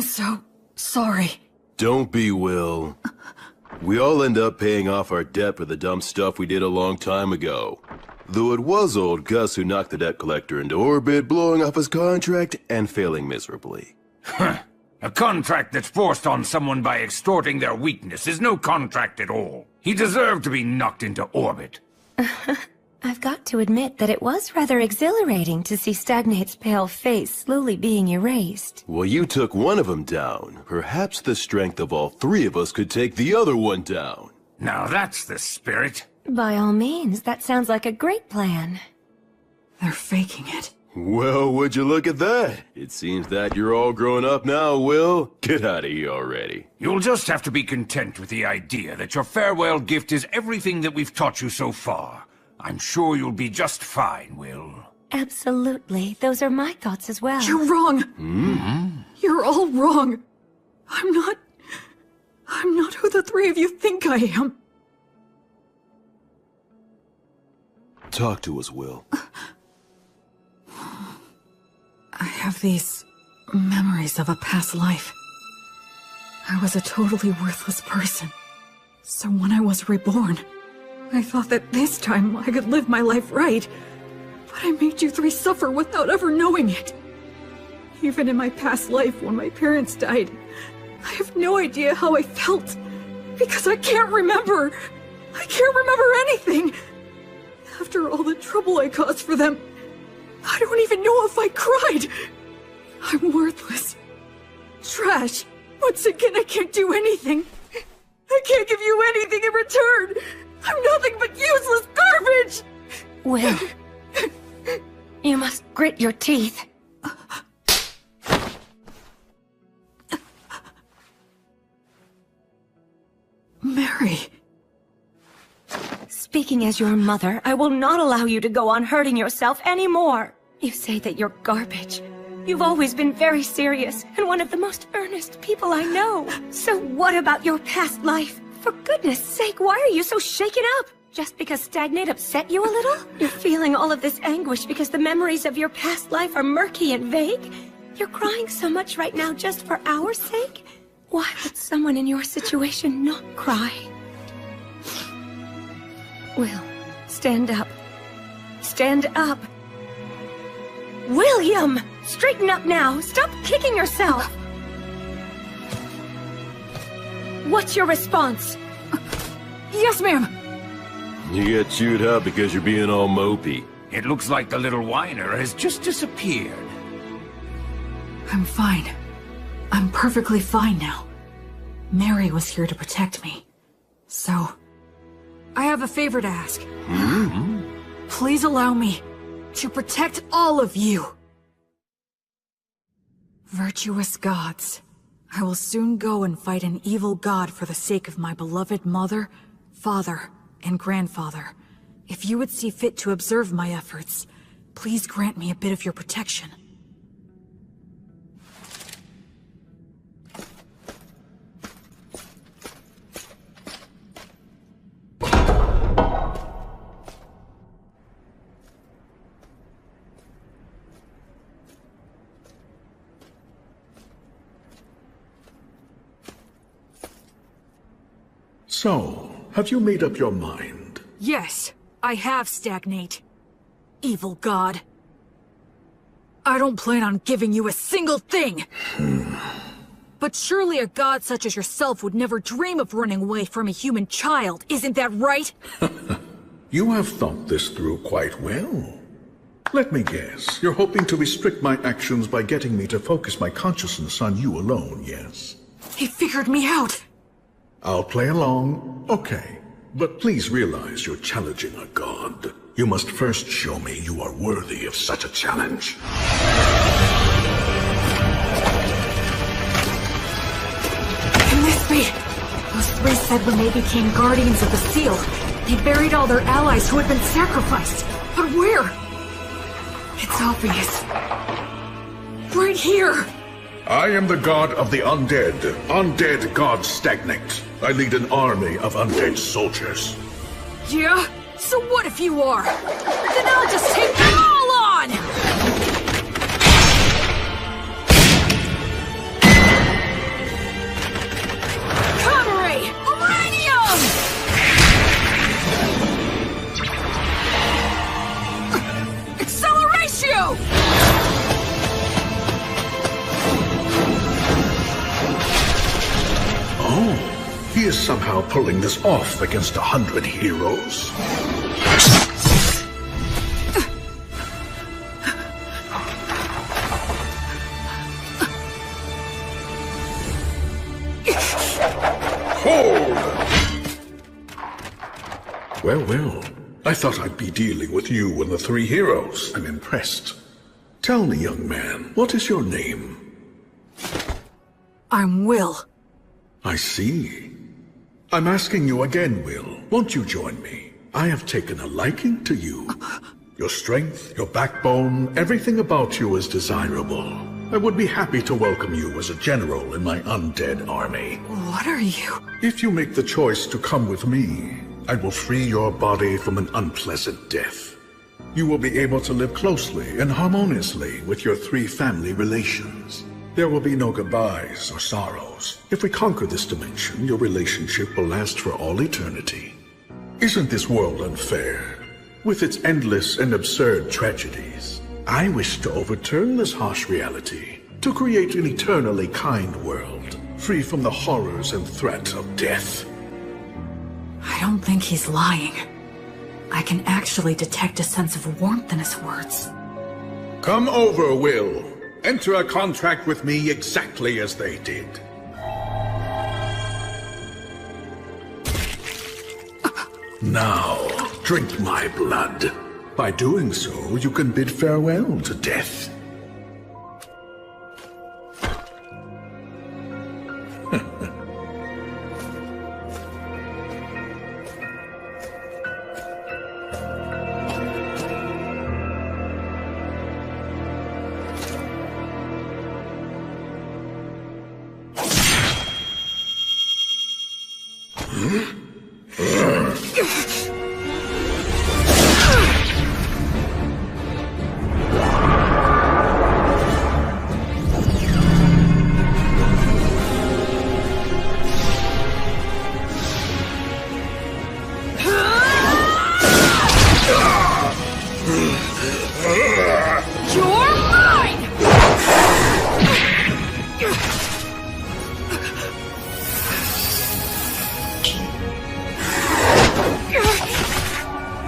[SPEAKER 3] so sorry.
[SPEAKER 5] Don't be, Will. We all end up paying off our debt for the dumb stuff we did a long time ago. Though it was old Gus who knocked the debt collector into orbit, blowing off his contract and failing miserably.
[SPEAKER 1] A contract that's forced on someone by extorting their weakness is no contract at all. He deserved to be knocked into orbit.
[SPEAKER 4] I've got to admit that it was rather exhilarating to see Stagnate's pale face slowly being erased.
[SPEAKER 5] Well, you took one of them down. Perhaps the strength of all three of us could take the other one down.
[SPEAKER 1] Now that's the spirit.
[SPEAKER 4] By all means, that sounds like a great plan.
[SPEAKER 3] They're faking it.
[SPEAKER 5] Well, would you look at that? It seems that you're all grown up now, Will. Get out of here already.
[SPEAKER 1] You'll just have to be content with the idea that your farewell gift is everything that we've taught you so far. I'm sure you'll be just fine, Will.
[SPEAKER 4] Absolutely. Those are my thoughts as well.
[SPEAKER 3] You're wrong. You're all wrong. I'm not who the three of you think I am.
[SPEAKER 5] Talk to us, Will.
[SPEAKER 3] I have these memories of a past life. I was a totally worthless person. So when I was reborn, I thought that this time I could live my life right. But I made you three suffer without ever knowing it. Even in my past life when my parents died, I have no idea how I felt. Because I can't remember. I can't remember anything. After all the trouble I caused for them, I don't even know if I cried. I'm worthless. Trash. Once again, I can't do anything. I can't give you anything in return. I'm nothing but useless garbage.
[SPEAKER 4] Will, you must grit your teeth.
[SPEAKER 3] Mary.
[SPEAKER 4] Speaking as your mother, I will not allow you to go on hurting yourself anymore. You say that you're garbage, You've always been very serious, and one of the most earnest people I know. So what about your past life? For goodness sake, why are you so shaken up? Just because Stagnate upset you a little? You're feeling all of this anguish because the memories of your past life are murky and vague? You're crying so much right now just for our sake? Why would someone in your situation not cry? Will, stand up. Stand up. William! Straighten up now! Stop kicking yourself! What's your response?
[SPEAKER 3] Yes, ma'am!
[SPEAKER 5] You get chewed up because you're being all mopey.
[SPEAKER 1] It looks like the little whiner has just disappeared.
[SPEAKER 3] I'm fine. I'm perfectly fine now. Mary was here to protect me. So, I have a favor to ask. Please allow me to protect all of you. Virtuous gods, I will soon go and fight an evil god for the sake of my beloved mother, father, and grandfather. If you would see fit to observe my efforts, please grant me a bit of your protection.
[SPEAKER 6] So, have you made up your mind?
[SPEAKER 3] Yes, I have, Stagnate. Evil god. I don't plan on giving you a single thing! But surely a god such as yourself would never dream of running away from a human child, isn't that right?
[SPEAKER 6] You have thought this through quite well. Let me guess, you're hoping to restrict my actions by getting me to focus my consciousness on you alone, yes?
[SPEAKER 3] He figured me out!
[SPEAKER 6] I'll play along, okay. But please realize you're challenging a god. You must first show me you are worthy of such a challenge.
[SPEAKER 3] Can this be? Those three said when they became Guardians of the Seal, they buried all their allies who had been sacrificed. But where? It's obvious. Right here!
[SPEAKER 6] I am the god of the undead. Undead god Stagnate. I lead an army of undead soldiers.
[SPEAKER 3] Yeah? So what if you are? Then I'll just take them all on! Commere! Uranium! Acceleratio!
[SPEAKER 6] Oh. He is somehow pulling this off against 100 heroes. Hold! Well, well. I thought I'd be dealing with you and the three heroes. I'm impressed. Tell me, young man, what is your name?
[SPEAKER 3] I'm Will.
[SPEAKER 6] I see. I'm asking you again, Will. Won't you join me? I have taken a liking to you. Your strength, your backbone, everything about you is desirable. I would be happy to welcome you as a general in my undead army.
[SPEAKER 3] What are you?
[SPEAKER 6] If you make the choice to come with me, I will free your body from an unpleasant death. You will be able to live closely and harmoniously with your three family relations. There will be no goodbyes or sorrows. If we conquer this dimension, your relationship will last for all eternity. Isn't this world unfair? With its endless and absurd tragedies, I wish to overturn this harsh reality, to create an eternally kind world, free from the horrors and threat of death.
[SPEAKER 3] I don't think he's lying. I can actually detect a sense of warmth in his words.
[SPEAKER 6] Come over, Will. Enter a contract with me exactly as they did. Now, drink my blood. By doing so, you can bid farewell to death.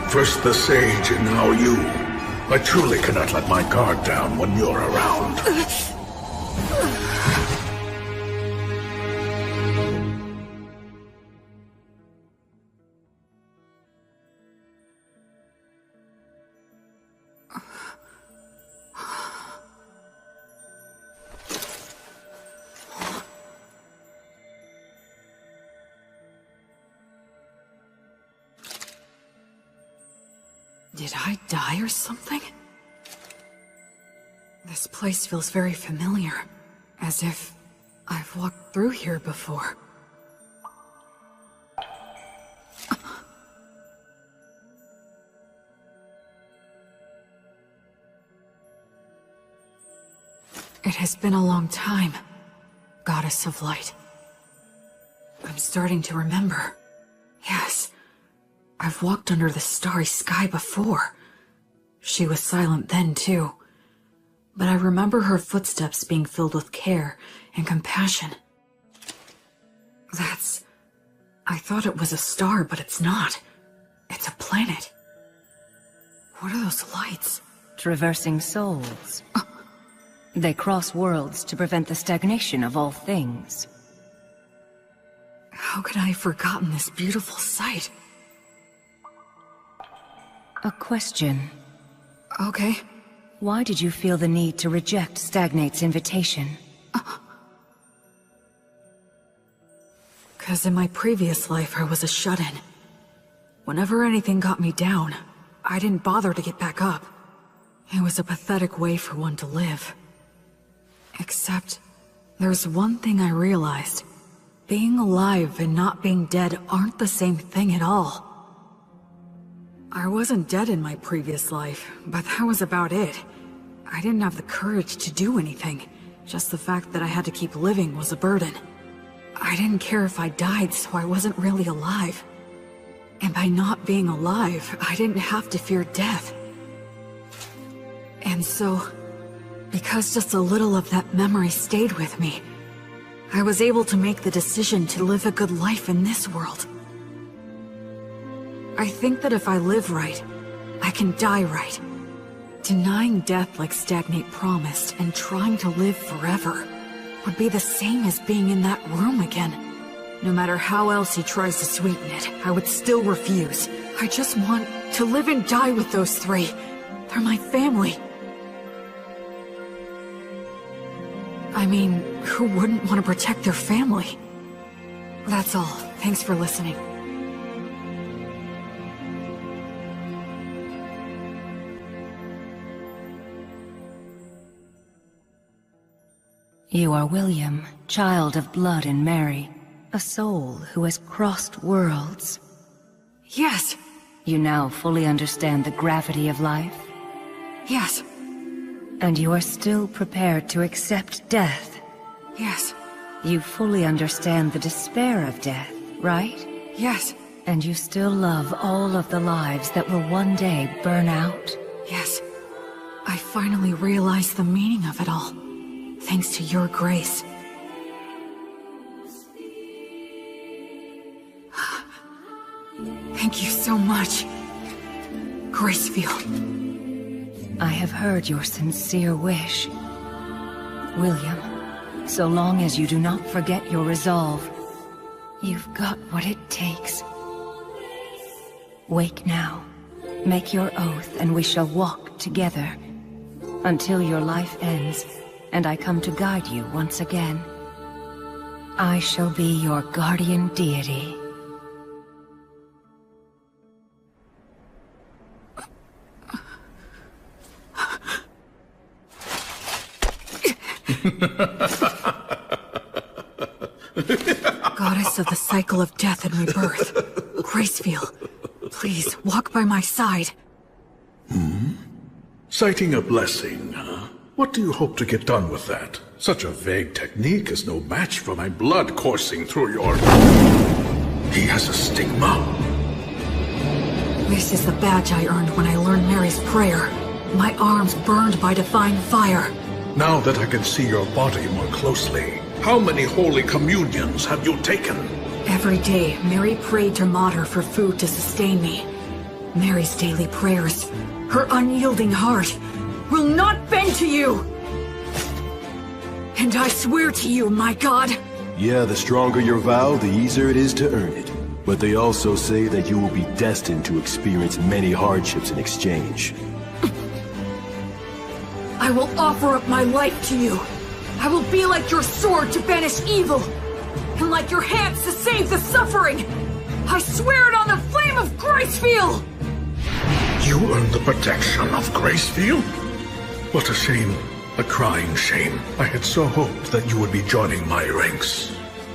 [SPEAKER 6] First the sage, and now you. I truly cannot let my guard down when you're around.
[SPEAKER 3] Did I die or something? This place feels very familiar, as if I've walked through here before. It has been a long time, Goddess of Light. I'm starting to remember. Yes. I've walked under the starry sky before. She was silent then, too. But I remember her footsteps being filled with care and compassion. I thought it was a star, but it's not. It's a planet. What are those lights?
[SPEAKER 7] Traversing souls. They cross worlds to prevent the stagnation of all things.
[SPEAKER 3] How could I have forgotten this beautiful sight?
[SPEAKER 7] A question.
[SPEAKER 3] Okay.
[SPEAKER 7] Why did you feel the need to reject Stagnate's invitation?
[SPEAKER 3] 'Cause in my previous life I was a shut-in. Whenever anything got me down, I didn't bother to get back up. It was a pathetic way for one to live. Except, there's one thing I realized. Being alive and not being dead aren't the same thing at all. I wasn't dead in my previous life, but that was about it. I didn't have the courage to do anything. Just the fact that I had to keep living was a burden. I didn't care if I died, so I wasn't really alive. And by not being alive, I didn't have to fear death. And so, because just a little of that memory stayed with me, I was able to make the decision to live a good life in this world. I think that if I live right, I can die right. Denying death like Stagnate promised and trying to live forever would be the same as being in that room again. No matter how else he tries to sweeten it, I would still refuse. I just want to live and die with those three. They're my family. I mean, who wouldn't want to protect their family? That's all. Thanks for listening.
[SPEAKER 7] You are William, child of blood and Mary, a soul who has crossed worlds.
[SPEAKER 3] Yes!
[SPEAKER 7] You now fully understand the gravity of life?
[SPEAKER 3] Yes.
[SPEAKER 7] And you are still prepared to accept death?
[SPEAKER 3] Yes.
[SPEAKER 7] You fully understand the despair of death, right?
[SPEAKER 3] Yes.
[SPEAKER 7] And you still love all of the lives that will one day burn out?
[SPEAKER 3] Yes. I finally realized the meaning of it all. Thanks to your grace. Thank you so much, Gracefield.
[SPEAKER 7] I have heard your sincere wish. William, so long as you do not forget your resolve, you've got what it takes. Wake now. Make your oath and we shall walk together. Until your life ends, and I come to guide you once again. I shall be your guardian deity.
[SPEAKER 3] Goddess goddess of the cycle of death and rebirth. Gracefield, please, walk by my side.
[SPEAKER 6] Citing a blessing, huh? What do you hope to get done with that? Such a vague technique is no match for my blood coursing through your... He has a stigma.
[SPEAKER 3] This is the badge I earned when I learned Mary's prayer. My arms burned by divine fire.
[SPEAKER 6] Now that I can see your body more closely, how many holy communions have you taken?
[SPEAKER 3] Every day, Mary prayed to Mater for food to sustain me. Mary's daily prayers, her unyielding heart, will not bend to you! And I swear to you, my god...
[SPEAKER 5] Yeah, the stronger your vow, the easier it is to earn it. But they also say that you will be destined to experience many hardships in exchange.
[SPEAKER 3] I will offer up my life to you. I will be like your sword to banish evil, and like your hands to save the suffering. I swear it on the flame of Gracefield!
[SPEAKER 6] You earned the protection of Gracefield? What a shame. A crying shame. I had so hoped that you would be joining my ranks.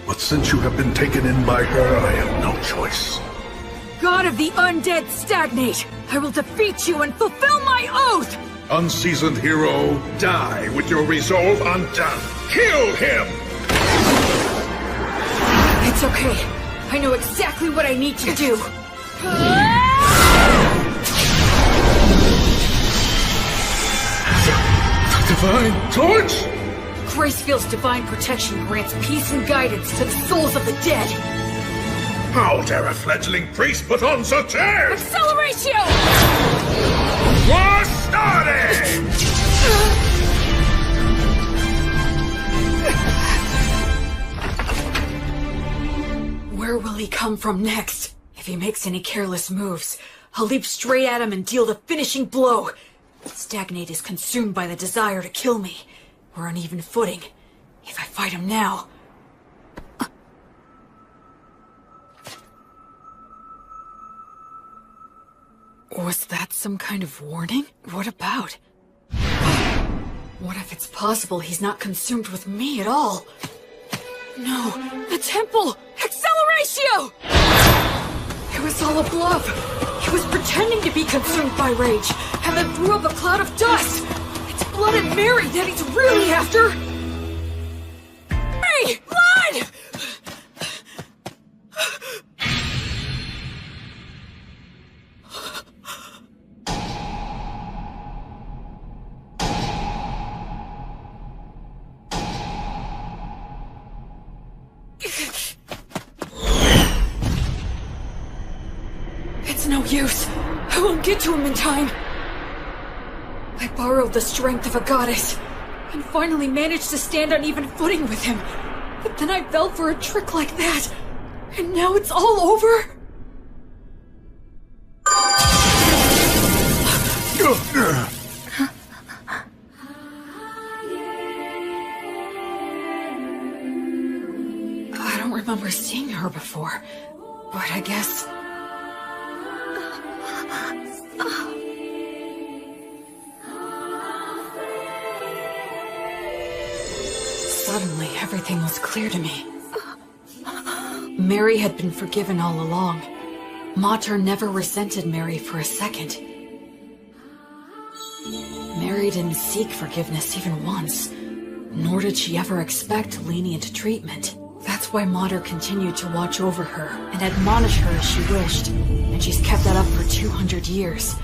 [SPEAKER 6] But since you have been taken in by her, I have no choice.
[SPEAKER 3] God of the undead stagnate! I will defeat you and fulfill my oath!
[SPEAKER 6] Unseasoned hero, die with your resolve undone. Kill him!
[SPEAKER 3] It's okay. I know exactly what I need to do.
[SPEAKER 6] The Divine Torch?
[SPEAKER 3] Gracefield's divine protection grants peace and guidance to the souls of the dead.
[SPEAKER 6] How dare a fledgling priest put on such airs?
[SPEAKER 3] Acceleratio!
[SPEAKER 6] War started!
[SPEAKER 3] Where will he come from next? If he makes any careless moves, I'll leap straight at him and deal the finishing blow. Stagnate is consumed by the desire to kill me. We're on even footing. If I fight him now... Was that some kind of warning? What about? What if it's possible he's not consumed with me at all? No, the temple! Acceleratio! It was all a bluff. He was pretending to be consumed by rage, and then threw up a cloud of dust. It's Blood and Mary that he's really after. Hey, Blood! It's no use. I won't get to him in time. I borrowed the strength of a goddess, and finally managed to stand on even footing with him. But then I fell for a trick like that, and now it's all over? I don't remember seeing her before, but I guess... Suddenly, everything was clear to me. Mary had been forgiven all along. Mater never resented Mary for a second. Mary didn't seek forgiveness even once, nor did she ever expect lenient treatment. That's why Mater continued to watch over her and admonish her as she wished, and she's kept that up for 200 years,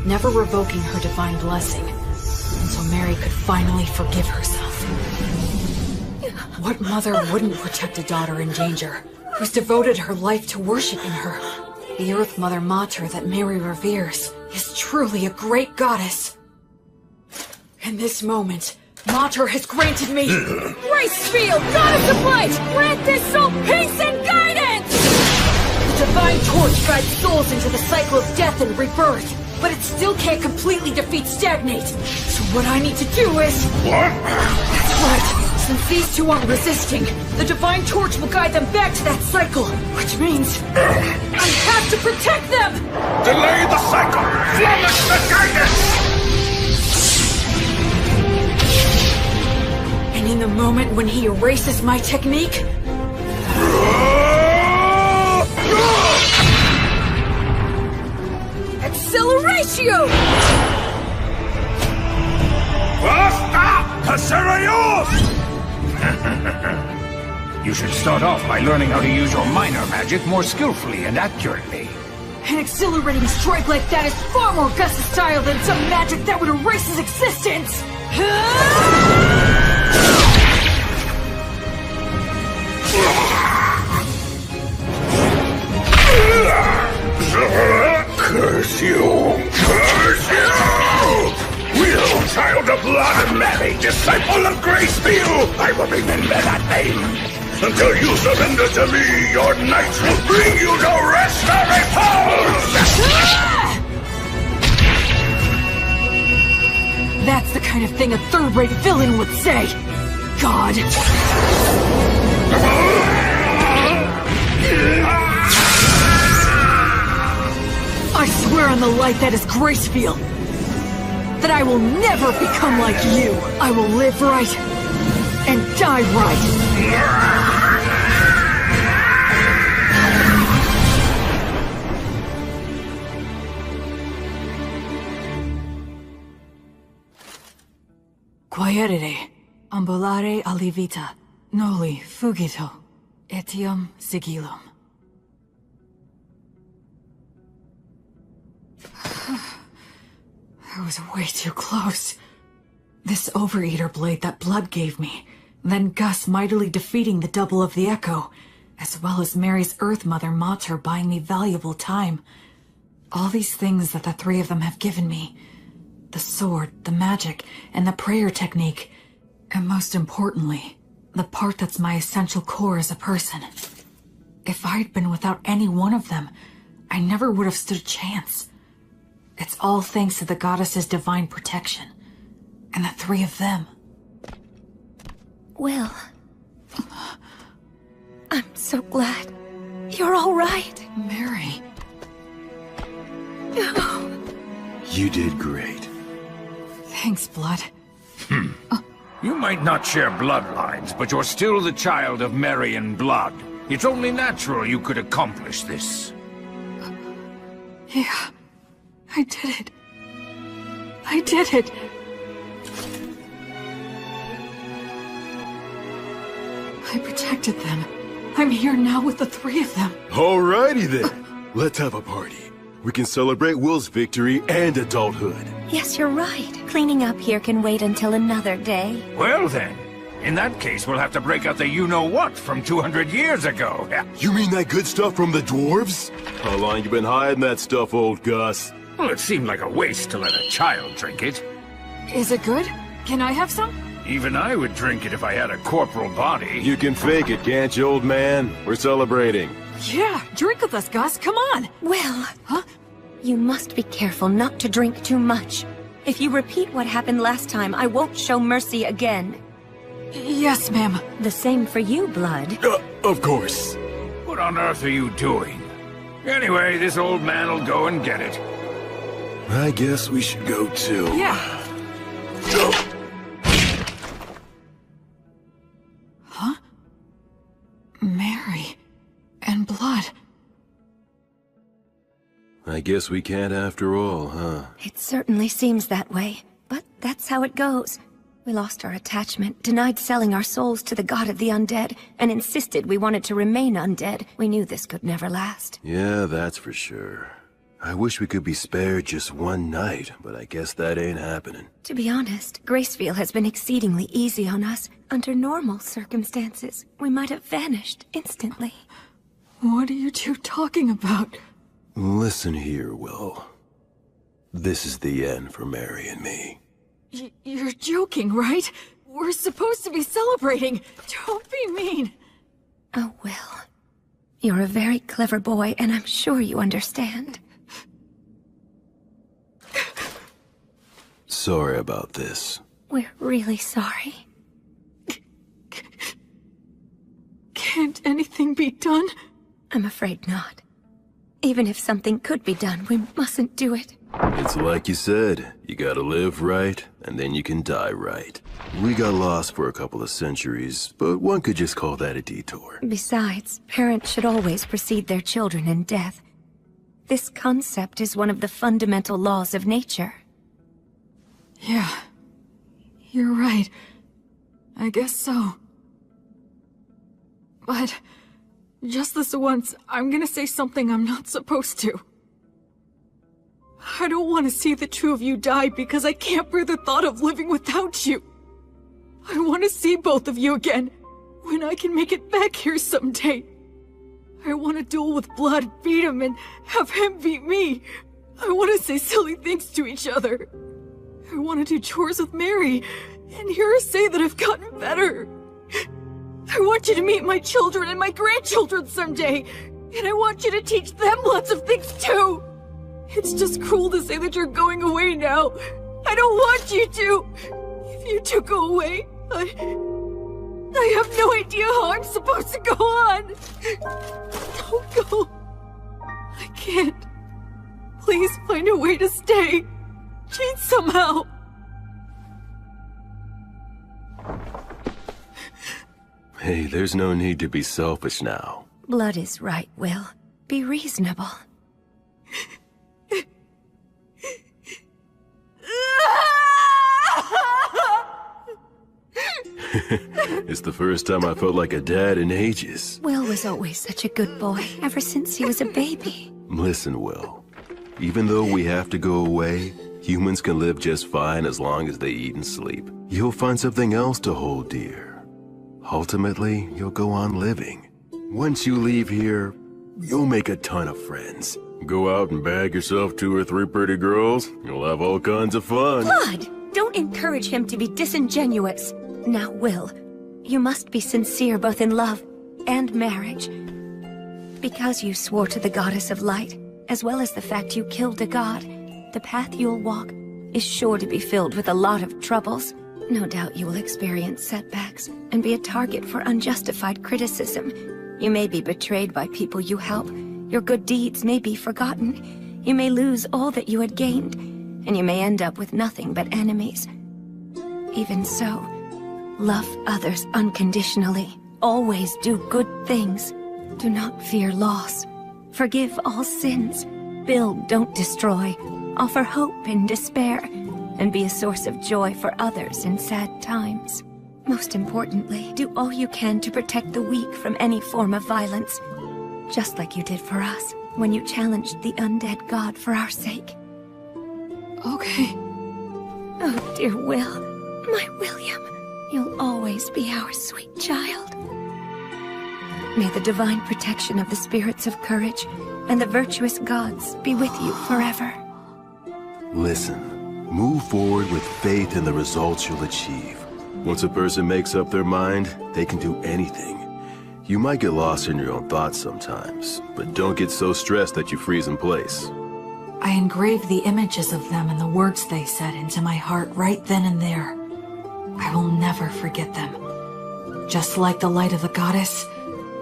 [SPEAKER 3] never revoking her divine blessing, until Mary could finally forgive herself. What mother wouldn't protect a daughter in danger, who's devoted her life to worshipping her? The Earth Mother Mater that Mary reveres is truly a great goddess. In this moment, Mater has granted me... Gracefield, Goddess of Light! Grant this soul peace and guidance! The Divine Torch guides souls into the cycle of death and rebirth, but it still can't completely defeat Stagnate. So what I need to do is...
[SPEAKER 6] What?
[SPEAKER 3] That's right. Since these two aren't resisting, the Divine Torch will guide them back to that cycle, which means... I have to protect them!
[SPEAKER 6] Delay the cycle! Flummox the guidance! And
[SPEAKER 3] in the moment when he erases my technique... you!
[SPEAKER 1] You should start off by learning how to use your minor magic more skillfully and accurately.
[SPEAKER 3] An exhilarating strike like that is far more Gus' style than some magic that would erase his existence!
[SPEAKER 1] Curse you! Curse you! Will, child of blood and Mary, disciple of Gracefield, I will remember that name. Until you surrender to me, your knights will bring you to rest or repose!
[SPEAKER 3] That's the kind of thing a third-rate villain would say! God! I swear on the light that is Gracefield, that I will never become like you. I will live right and die right. Quaerere, ambulare alivita, noli fugito, etiam sigillum. I was way too close. This Overeater blade that Blood gave me, then Gus mightily defeating the Double of the Echo, as well as Mary's Earth Mother Mater buying me valuable time. All these things that the three of them have given me. The sword, the magic, and the prayer technique. And most importantly, the part that's my essential core as a person. If I'd been without any one of them, I never would have stood a chance. It's all thanks to the goddess's divine protection. And the three of them.
[SPEAKER 4] Will. I'm so glad. You're all right.
[SPEAKER 3] Mary.
[SPEAKER 4] Oh.
[SPEAKER 5] You did great.
[SPEAKER 3] Thanks, Blood.
[SPEAKER 1] You might not share bloodlines, but you're still the child of Mary and Blood. It's only natural you could accomplish this.
[SPEAKER 3] Yeah. I did it. I did it. I protected them. I'm here now with the three of them.
[SPEAKER 5] Alrighty then. Let's have a party. We can celebrate Will's victory and adulthood.
[SPEAKER 4] Yes, you're right. Cleaning up here can wait until another day.
[SPEAKER 1] Well then, in that case we'll have to break out the you-know-what from 200 years ago.
[SPEAKER 5] You mean that good stuff from the dwarves? How long you been hiding that stuff, old Gus?
[SPEAKER 1] Well, it seemed like a waste to let a child drink it.
[SPEAKER 3] Is it good? Can I have some?
[SPEAKER 1] Even I would drink it if I had a corporal body.
[SPEAKER 5] You can fake it, can't you, old man? We're celebrating.
[SPEAKER 3] Yeah, drink with us, Gus. Come on.
[SPEAKER 4] Will.
[SPEAKER 3] Huh?
[SPEAKER 4] You must be careful not to drink too much. If you repeat what happened last time, I won't show mercy again.
[SPEAKER 3] Yes, ma'am.
[SPEAKER 4] The same for you, Blood.
[SPEAKER 5] Of course.
[SPEAKER 1] What on earth are you doing? Anyway, this old man will go and get it.
[SPEAKER 5] I guess we should go too.
[SPEAKER 3] Yeah. Huh? Mary and Blood.
[SPEAKER 5] I guess we can't after all, huh?
[SPEAKER 4] It certainly seems that way, but that's how it goes. We lost our attachment, denied selling our souls to the god of the undead, and insisted we wanted to remain undead. We knew this could never last.
[SPEAKER 5] Yeah, that's for sure. I wish we could be spared just one night, but I guess that ain't happening.
[SPEAKER 4] To be honest, Gracefield has been exceedingly easy on us. Under normal circumstances, we might have vanished instantly.
[SPEAKER 3] What are you two talking about?
[SPEAKER 5] Listen here, Will. This is the end for Mary and me.
[SPEAKER 3] You're joking, right? We're supposed to be celebrating. Don't be mean.
[SPEAKER 4] Oh, Will. You're a very clever boy, and I'm sure you understand.
[SPEAKER 5] Sorry about this.
[SPEAKER 4] We're really sorry.
[SPEAKER 3] Can't anything be done?
[SPEAKER 4] I'm afraid not. Even if something could be done, we mustn't do it.
[SPEAKER 5] It's like you said, you gotta live right, and then you can die right. We got lost for a couple of centuries, but one could just call that a detour.
[SPEAKER 4] Besides, parents should always precede their children in death. This concept is one of the fundamental laws of nature.
[SPEAKER 3] Yeah. You're right. I guess so. But just this once, I'm gonna say something I'm not supposed to. I don't want to see the two of you die because I can't bear the thought of living without you. I want to see both of you again when I can make it back here someday. I want to duel with Blood, beat him, and have him beat me. I want to say silly things to each other. I want to do chores with Mary and hear her say that I've gotten better. I want you to meet my children and my grandchildren someday, and I want you to teach them lots of things too. It's just cruel to say that you're going away now. I don't want you to. If you two go away, I have no idea how I'm supposed to go on. Don't go. I can't. Please find a way to stay. Cheat somehow.
[SPEAKER 5] Hey, there's no need to be selfish now.
[SPEAKER 4] Blood is right, Will. Be reasonable.
[SPEAKER 5] It's the first time I felt like a dad in ages.
[SPEAKER 4] Will was always such a good boy, ever since he was a baby.
[SPEAKER 5] Listen, Will. Even though we have to go away, humans can live just fine as long as they eat and sleep. You'll find something else to hold dear. Ultimately, you'll go on living. Once you leave here, you'll make a ton of friends. Go out and bag yourself 2 or 3 pretty girls. You'll have all kinds of fun.
[SPEAKER 4] Blood! Don't encourage him to be disingenuous. Now, Will, you must be sincere both in love and marriage. Because you swore to the goddess of light, as well as the fact you killed a god, the path you'll walk is sure to be filled with a lot of troubles. No doubt you will experience setbacks and be a target for unjustified criticism. You may be betrayed by people you help. Your good deeds may be forgotten. You may lose all that you had gained, and you may end up with nothing but enemies. Even so, love others unconditionally. Always do good things. Do not fear loss. Forgive all sins. Build, don't destroy. Offer hope in despair. And be a source of joy for others in sad times. Most importantly, do all you can to protect the weak from any form of violence. Just like you did for us, when you challenged the undead god for our sake.
[SPEAKER 3] Okay.
[SPEAKER 4] Oh, dear Will. My William. You'll always be our sweet child. May the divine protection of the spirits of courage and the virtuous gods be with you forever.
[SPEAKER 5] Listen. Move forward with faith in the results you'll achieve. Once a person makes up their mind, they can do anything. You might get lost in your own thoughts sometimes, but don't get so stressed that you freeze in place.
[SPEAKER 3] I engraved the images of them and the words they said into my heart right then and there. I will never forget them. Just like the light of the goddess,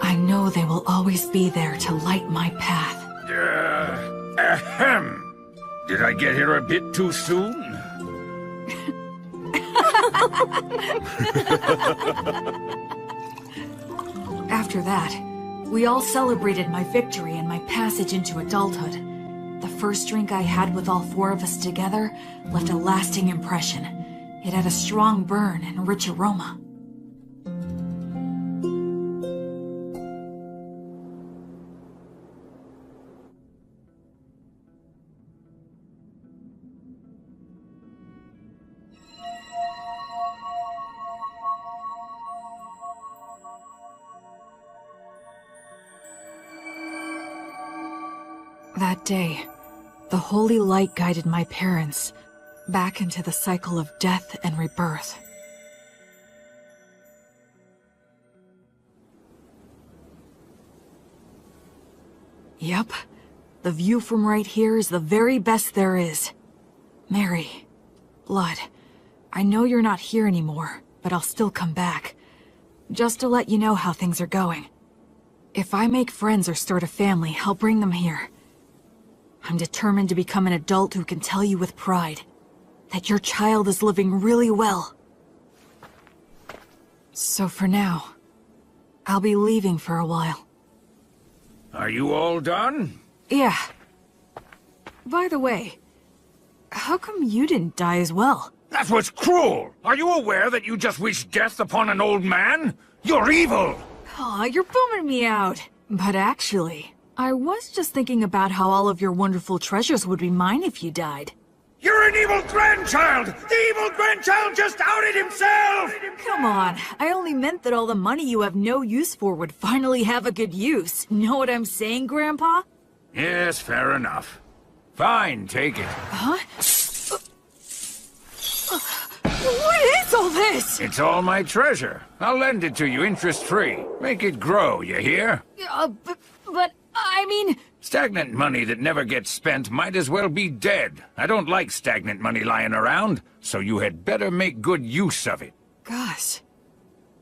[SPEAKER 3] I know they will always be there to light my path.
[SPEAKER 1] Ahem! Did I get here a bit too soon?
[SPEAKER 3] After that, we all celebrated my victory and my passage into adulthood. The first drink I had with all 4 of us together left a lasting impression. It had a strong burn and rich aroma. That day, the holy light guided my parents back into the cycle of death and rebirth. Yep, the view from right here is the very best there is. Mary, Blood, I know you're not here anymore, but I'll still come back. Just to let you know how things are going. If I make friends or start a family, I'll bring them here. I'm determined to become an adult who can tell you with pride that your child is living really well. So for now, I'll be leaving for a while.
[SPEAKER 1] Are you all done?
[SPEAKER 3] Yeah, By the way, how come you didn't die as well?
[SPEAKER 1] That was cruel! Are you aware that you just wished death upon an old man? You're evil!
[SPEAKER 3] Aw, you're bumming me out. But actually, I was just thinking about how all of your wonderful treasures would be mine if you died.
[SPEAKER 1] You're an evil grandchild! The evil grandchild just outed himself!
[SPEAKER 3] Come on, I only meant that all the money you have no use for would finally have a good use. Know what I'm saying, Grandpa?
[SPEAKER 1] Yes, fair enough. Fine, take it.
[SPEAKER 3] Huh? What is all this?
[SPEAKER 1] It's all my treasure. I'll lend it to you interest-free. Make it grow, you hear?
[SPEAKER 3] But I mean...
[SPEAKER 1] Stagnant money that never gets spent might as well be dead. I don't like stagnant money lying around, so you had better make good use of it.
[SPEAKER 3] Gus.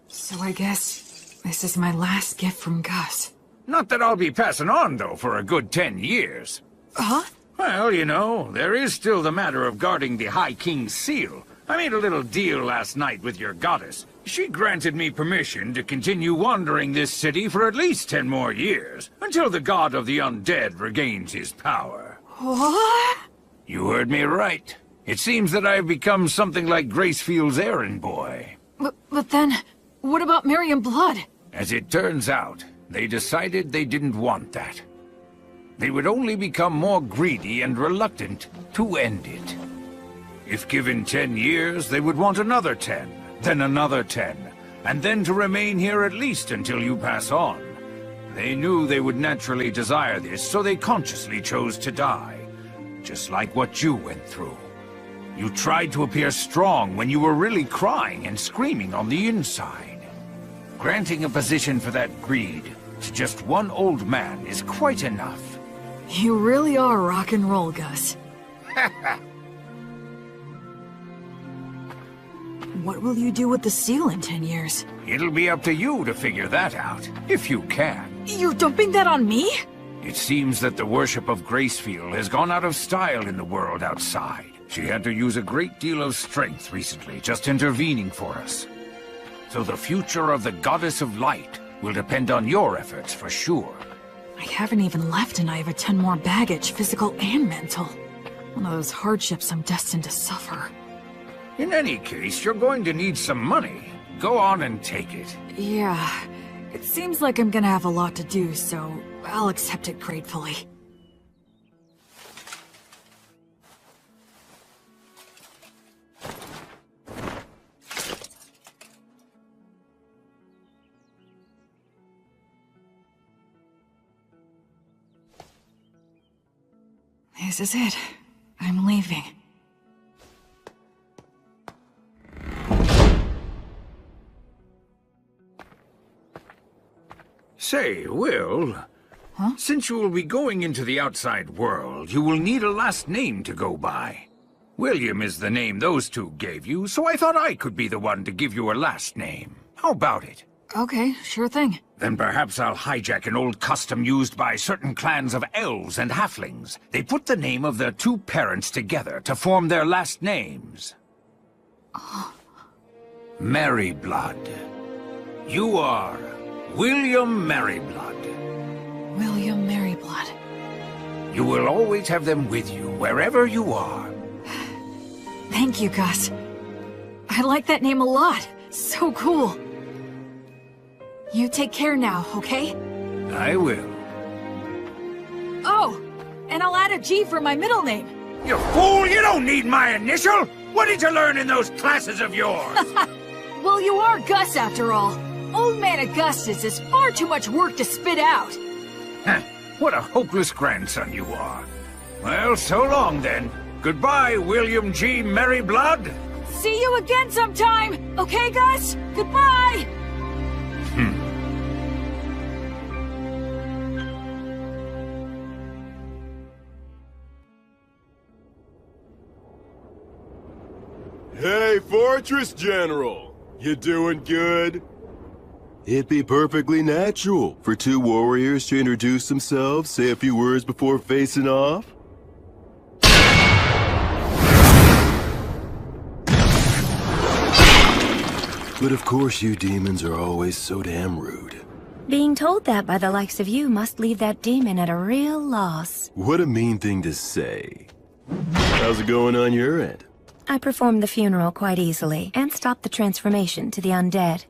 [SPEAKER 3] So I guess this is my last gift from Gus.
[SPEAKER 1] Not that I'll be passing on, though, for a good 10 years.
[SPEAKER 3] Huh?
[SPEAKER 1] Well, you know, there is still the matter of guarding the High King's seal. I made a little deal last night with your goddess. She granted me permission to continue wandering this city for at least 10 more years, until the god of the undead regains his power.
[SPEAKER 3] What?
[SPEAKER 1] You heard me right. It seems that I've become something like Gracefield's errand boy.
[SPEAKER 3] But then, what about Miriam Blood?
[SPEAKER 1] As it turns out, they decided they didn't want that. They would only become more greedy and reluctant to end it. If given 10 years, they would want another 10, then another 10, and then to remain here at least until you pass on. They knew they would naturally desire this, so they consciously chose to die. Just like what you went through. You tried to appear strong when you were really crying and screaming on the inside. Granting a position for that greed to just one old man is quite enough.
[SPEAKER 3] You really are rock and roll, Gus. What will you do with the seal in 10 years?
[SPEAKER 1] It'll be up to you to figure that out, if you can.
[SPEAKER 3] You're dumping that on me?
[SPEAKER 1] It seems that the worship of Gracefield has gone out of style in the world outside. She had to use a great deal of strength recently, just intervening for us. So the future of the Goddess of Light will depend on your efforts for sure.
[SPEAKER 3] I haven't even left and I have a ton more baggage, physical and mental. One of those hardships I'm destined to suffer.
[SPEAKER 1] In any case, you're going to need some money. Go on and take it.
[SPEAKER 3] Yeah, it seems like I'm gonna have a lot to do, so I'll accept it gratefully. This is it. I'm leaving.
[SPEAKER 1] Say, Will...
[SPEAKER 3] Huh?
[SPEAKER 1] Since you will be going into the outside world, you will need a last name to go by. William is the name those two gave you, so I thought I could be the one to give you a last name. How about it?
[SPEAKER 3] Okay, sure thing.
[SPEAKER 1] Then perhaps I'll hijack an old custom used by certain clans of elves and halflings. They put the name of their two parents together to form their last names. Merryblood. You are William Merryblood.
[SPEAKER 3] William Merryblood.
[SPEAKER 1] You will always have them with you, wherever you are.
[SPEAKER 3] Thank you, Gus. I like that name a lot. So cool. You take care now, okay?
[SPEAKER 1] I will.
[SPEAKER 3] Oh, and I'll add a G for my middle name.
[SPEAKER 1] You fool! You don't need my initial! What did you learn in those classes of yours?
[SPEAKER 3] Well, you are Gus after all. Old Man Augustus is far too much work to spit out.
[SPEAKER 1] What a hopeless grandson you are. Well, so long then. Goodbye, William G. Merryblood.
[SPEAKER 3] See you again sometime, okay, Gus? Goodbye!
[SPEAKER 5] Hey, Fortress General! You doing good? It'd be perfectly natural for two warriors to introduce themselves, say a few words before facing off. But of course you demons are always so damn rude.
[SPEAKER 4] Being told that by the likes of you must leave that demon at a real loss.
[SPEAKER 5] What a mean thing to say. How's it going on your end?
[SPEAKER 4] I performed the funeral quite easily, and stopped the transformation to the undead.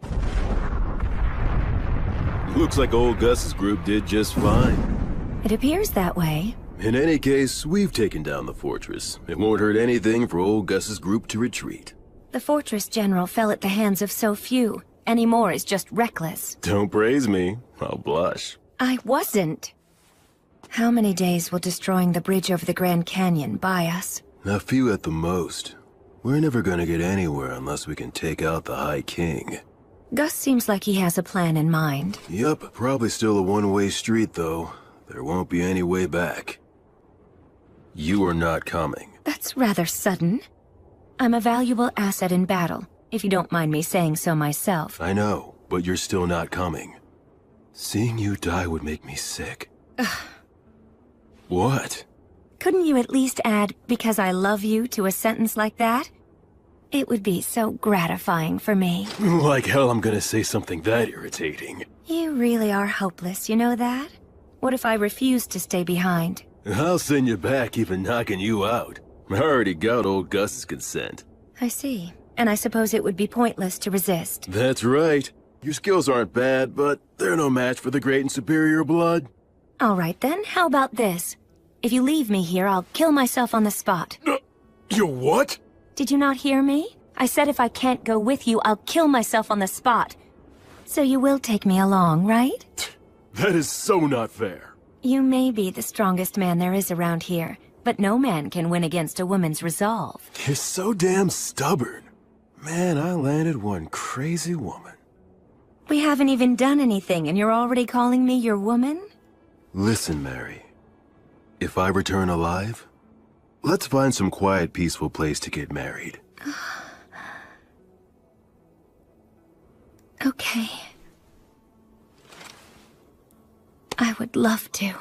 [SPEAKER 5] Looks like old Gus's group did just fine.
[SPEAKER 4] It appears that way.
[SPEAKER 5] In any case, we've taken down the fortress. It won't hurt anything for old Gus's group to retreat.
[SPEAKER 4] The fortress general fell at the hands of so few. Any more is just reckless.
[SPEAKER 5] Don't praise me. I'll blush.
[SPEAKER 4] I wasn't. How many days will destroying the bridge over the Grand Canyon buy us?
[SPEAKER 5] A few at the most. We're never gonna get anywhere unless we can take out the High King.
[SPEAKER 4] Gus seems like he has a plan in mind.
[SPEAKER 5] Yup, probably still a one-way street, though. There won't be any way back. You are not coming.
[SPEAKER 4] That's rather sudden. I'm a valuable asset in battle, if you don't mind me saying so myself.
[SPEAKER 5] I know, but you're still not coming. Seeing you die would make me sick. What?
[SPEAKER 4] Couldn't you at least add, "because I love you," to a sentence like that? It would be so gratifying for me.
[SPEAKER 5] Like hell I'm gonna say something that irritating.
[SPEAKER 4] You really are hopeless, you know that? What if I refuse to stay behind?
[SPEAKER 5] I'll send you back even knocking you out. I already got old Gus's consent.
[SPEAKER 4] I see. And I suppose it would be pointless to resist.
[SPEAKER 5] That's right. Your skills aren't bad, but they're no match for the great and superior blood.
[SPEAKER 4] All right then, how about this? If you leave me here, I'll kill myself on the spot.
[SPEAKER 5] You what?
[SPEAKER 4] Did you not hear me? I said if I can't go with you, I'll kill myself on the spot. So you will take me along, right?
[SPEAKER 5] That is so not fair.
[SPEAKER 4] You may be the strongest man there is around here, but no man can win against a woman's resolve.
[SPEAKER 5] You're so damn stubborn. Man, I landed one crazy woman.
[SPEAKER 4] We haven't even done anything, and you're already calling me your woman?
[SPEAKER 5] Listen, Mary. If I return alive, let's find some quiet, peaceful place to get married.
[SPEAKER 4] Okay. I would love to.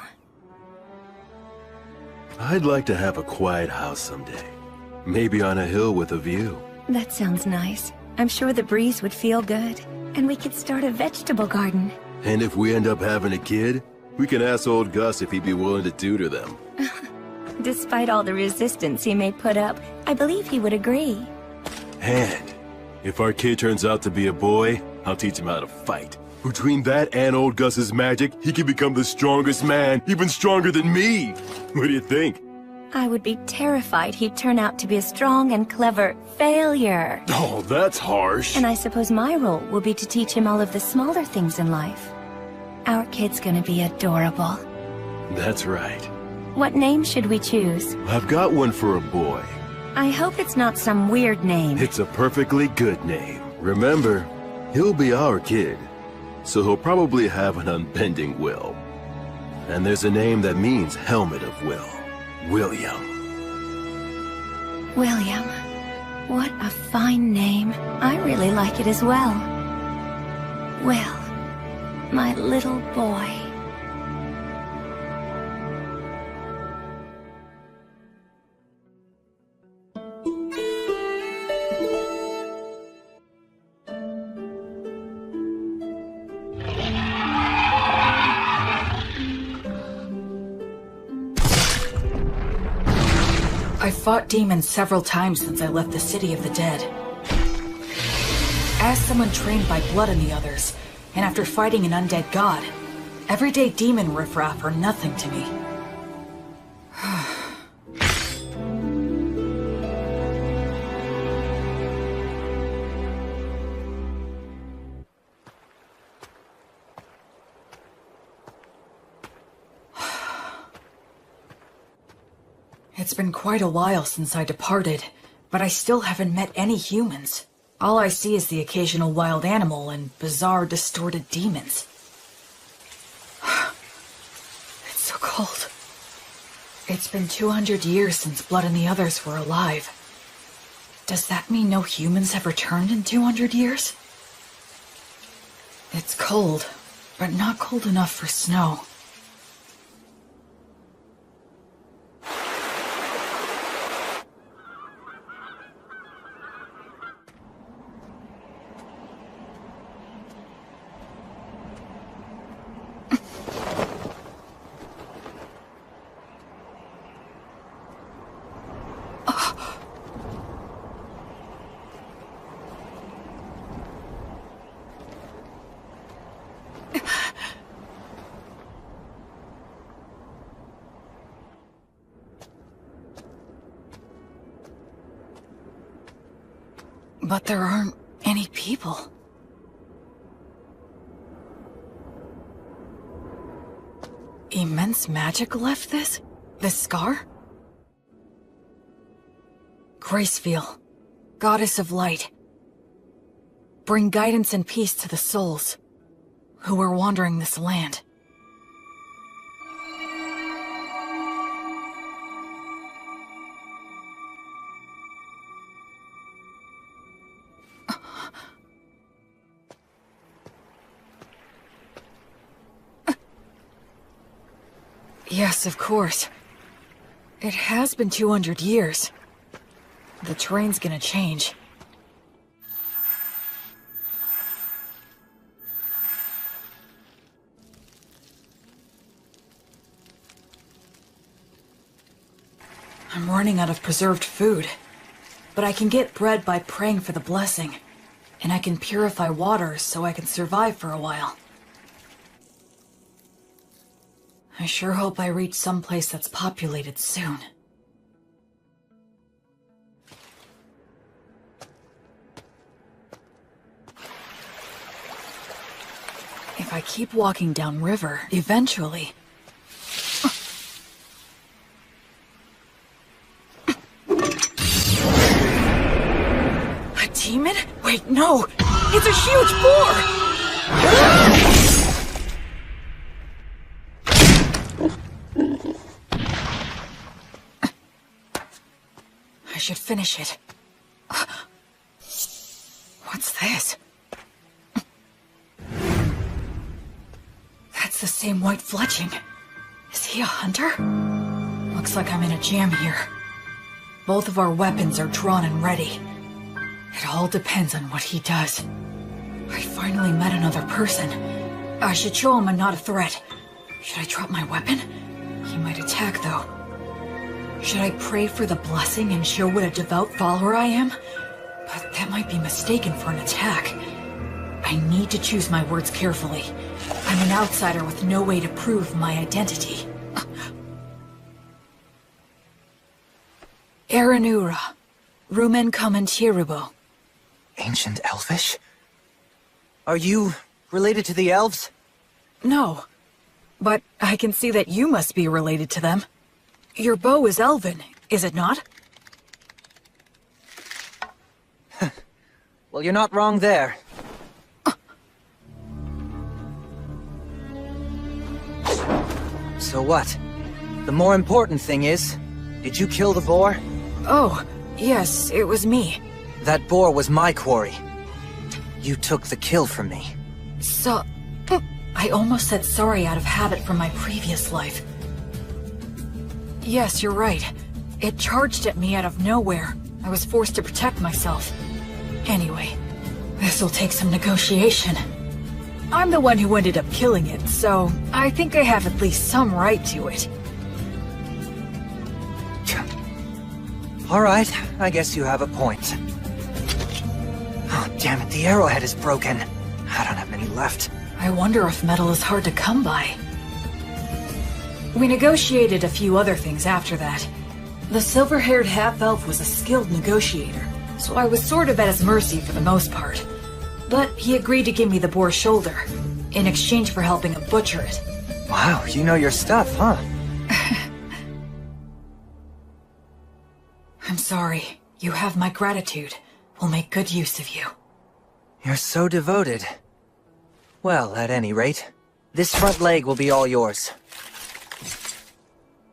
[SPEAKER 5] I'd like to have a quiet house someday. Maybe on a hill with a view.
[SPEAKER 4] That sounds nice. I'm sure the breeze would feel good. And we could start a vegetable garden.
[SPEAKER 5] And if we end up having a kid, we can ask old Gus if he'd be willing to tutor them.
[SPEAKER 4] Despite all the resistance he may put up, I believe he would agree.
[SPEAKER 5] And if our kid turns out to be a boy, I'll teach him how to fight. Between that and old Gus's magic, he can become the strongest man, even stronger than me. What do you think?
[SPEAKER 4] I would be terrified he'd turn out to be a strong and clever failure.
[SPEAKER 5] Oh, that's harsh.
[SPEAKER 4] And I suppose my role will be to teach him all of the smaller things in life. Our kid's gonna be adorable.
[SPEAKER 5] That's right.
[SPEAKER 4] What name should we choose?
[SPEAKER 5] I've got one for a boy.
[SPEAKER 4] I hope it's not some weird name.
[SPEAKER 5] It's a perfectly good name. Remember, he'll be our kid, so he'll probably have an unbending will. And there's a name that means helmet of will. William.
[SPEAKER 4] William. What a fine name. I really like it as well. Will, my little boy.
[SPEAKER 3] I've fought demons several times since I left the City of the Dead. As someone trained by Blood and the others, and after fighting an undead god, everyday demon riffraff are nothing to me. It's been quite a while since I departed, but I still haven't met any humans. All I see is the occasional wild animal and bizarre, distorted demons. It's so cold. It's been 200 years since Blood and the others were alive. Does that mean no humans have returned in 200 years? It's cold, but not cold enough for snow. But there aren't any people. Immense magic left this scar? Gracefiel, goddess of light. Bring guidance and peace to the souls who are wandering this land. Yes, of course. It has been 200 years. The terrain's gonna change. I'm running out of preserved food. But I can get bread by praying for the blessing. And I can purify water so I can survive for a while. I sure hope I reach someplace that's populated soon. If I keep walking downriver, eventually... A demon? Wait, no! It's a huge boar! I should finish it. What's this? That's the same white fletching. Is he a hunter? Looks like I'm in a jam here. Both of our weapons are drawn and ready. It all depends on what he does. I finally met another person. I should show him I'm not a threat. Should I drop my weapon? He might attack, though. Should I pray for the blessing and show what a devout follower I am? But that might be mistaken for an attack. I need to choose my words carefully. I'm an outsider with no way to prove my identity. Aranura, Rumen Comentirubo.
[SPEAKER 8] Ancient Elvish? Are you related to the elves?
[SPEAKER 3] No, but I can see that you must be related to them. Your bow is elven, is it not?
[SPEAKER 8] Well, you're not wrong there. So what? The more important thing is, did you kill the boar?
[SPEAKER 3] Oh, yes, it was me.
[SPEAKER 8] That boar was my quarry. You took the kill from me.
[SPEAKER 3] So... I almost said sorry out of habit from my previous life. Yes, you're right. It charged at me out of nowhere. I was forced to protect myself. Anyway, this'll take some negotiation. I'm the one who ended up killing it, so I think I have at least some right to it.
[SPEAKER 8] Alright, I guess you have a point. Oh, damn it, the arrowhead is broken. I don't have many left.
[SPEAKER 3] I wonder if metal is hard to come by. We negotiated a few other things after that. The silver-haired half-elf was a skilled negotiator, so I was sort of at his mercy for the most part. But he agreed to give me the boar's shoulder, in exchange for helping him butcher it.
[SPEAKER 8] Wow, you know your stuff, huh?
[SPEAKER 3] I'm sorry. You have my gratitude. We'll make good use of you.
[SPEAKER 8] You're so devoted. Well, at any rate, this front leg will be all yours.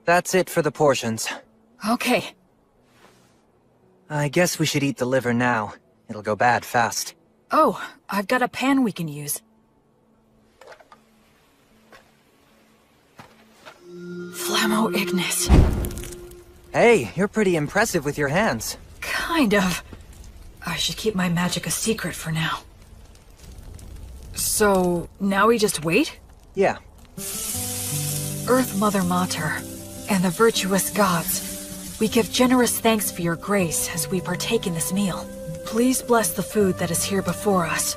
[SPEAKER 8] That's it for the portions.
[SPEAKER 3] Okay.
[SPEAKER 8] I guess we should eat the liver now. It'll go bad fast.
[SPEAKER 3] Oh, I've got a pan we can use. Flammo Ignis.
[SPEAKER 8] Hey, you're pretty impressive with your hands.
[SPEAKER 3] Kind of. I should keep my magic a secret for now. So, now we just wait?
[SPEAKER 8] Yeah.
[SPEAKER 3] Earth Mother Mater, and the virtuous gods, we give generous thanks for your grace as we partake in this meal. Please bless the food that is here before us,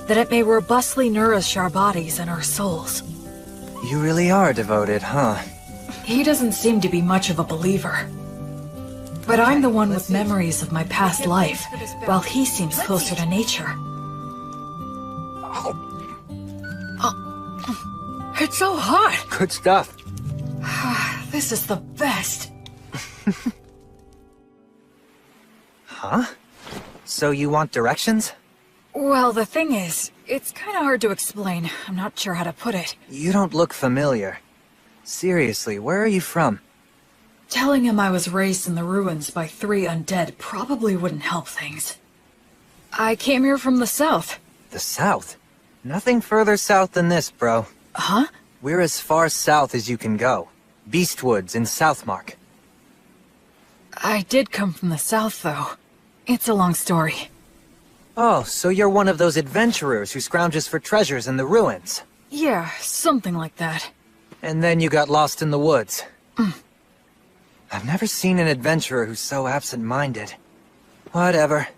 [SPEAKER 3] that it may robustly nourish our bodies and our souls.
[SPEAKER 8] You really are devoted, huh?
[SPEAKER 3] He doesn't seem to be much of a believer. But I'm the one with memories of my past life, while he seems closer to nature. It's so hot!
[SPEAKER 8] Good stuff.
[SPEAKER 3] This is the best.
[SPEAKER 8] Huh? So you want directions?
[SPEAKER 3] Well, the thing is, it's kinda hard to explain. I'm not sure how to put it.
[SPEAKER 8] You don't look familiar. Seriously, where are you from?
[SPEAKER 3] Telling him I was raised in the ruins by 3 undead probably wouldn't help things. I came here from the south.
[SPEAKER 8] The south? Nothing further south than this, bro.
[SPEAKER 3] Huh?
[SPEAKER 8] We're as far south as you can go. Beastwoods in Southmark.
[SPEAKER 3] I did come from the south, though. It's a long story.
[SPEAKER 8] Oh, so you're one of those adventurers who scrounges for treasures in the ruins.
[SPEAKER 3] Yeah, something like that.
[SPEAKER 8] And then you got lost in the woods. I've never seen an adventurer who's so absent-minded. Whatever.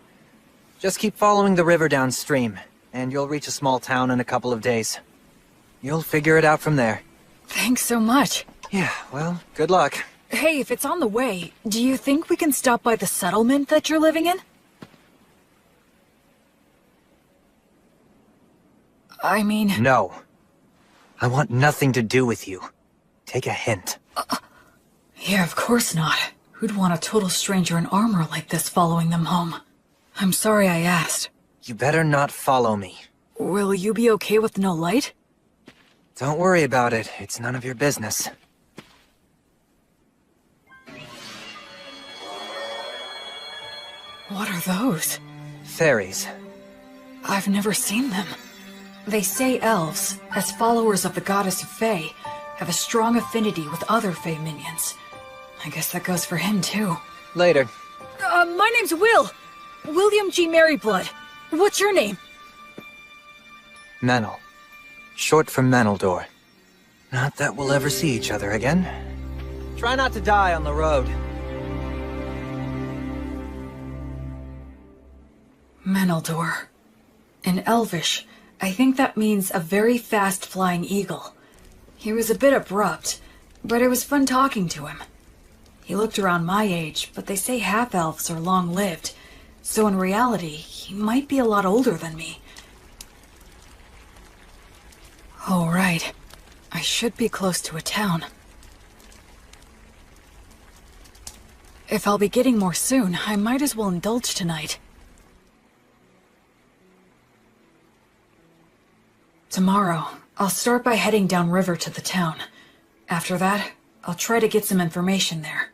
[SPEAKER 8] Just keep following the river downstream, and you'll reach a small town in a couple of days. You'll figure it out from there.
[SPEAKER 3] Thanks so much.
[SPEAKER 8] Yeah, well, good luck.
[SPEAKER 3] Hey, if it's on the way, do you think we can stop by the settlement that you're living in? I mean...
[SPEAKER 8] No. I want nothing to do with you. Take a hint.
[SPEAKER 3] Yeah, of course not. Who'd want a total stranger in armor like this following them home? I'm sorry I asked.
[SPEAKER 8] You better not follow me.
[SPEAKER 3] Will you be okay with no light?
[SPEAKER 8] Don't worry about it. It's none of your business.
[SPEAKER 3] What are those?
[SPEAKER 8] Fairies.
[SPEAKER 3] I've never seen them. They say elves, as followers of the goddess of Fae, have a strong affinity with other Fae minions. I guess that goes for him, too.
[SPEAKER 8] Later.
[SPEAKER 3] My name's Will. William G. Merryblood. What's your name?
[SPEAKER 8] Menel. Short for Meneldor. Not that we'll ever see each other again. Try not to die on the road.
[SPEAKER 3] Meneldor. In Elvish, I think that means a very fast-flying eagle. He was a bit abrupt, but it was fun talking to him. He looked around my age, but they say half-elves are long-lived, so in reality, he might be a lot older than me. Oh, right. I should be close to a town. If I'll be getting more soon, I might as well indulge tonight. Tomorrow, I'll start by heading downriver to the town. After that, I'll try to get some information there.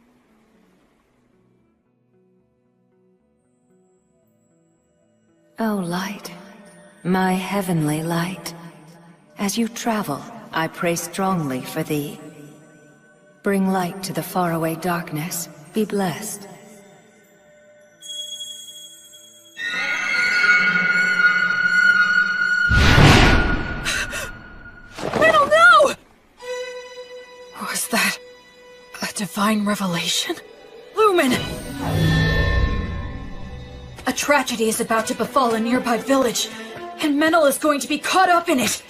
[SPEAKER 7] O light, my heavenly light. As you travel, I pray strongly for thee. Bring light to the faraway darkness. Be blessed.
[SPEAKER 3] Metal, no! Was that a divine revelation? Lumen! A tragedy is about to befall a nearby village, and Menel is going to be caught up in it.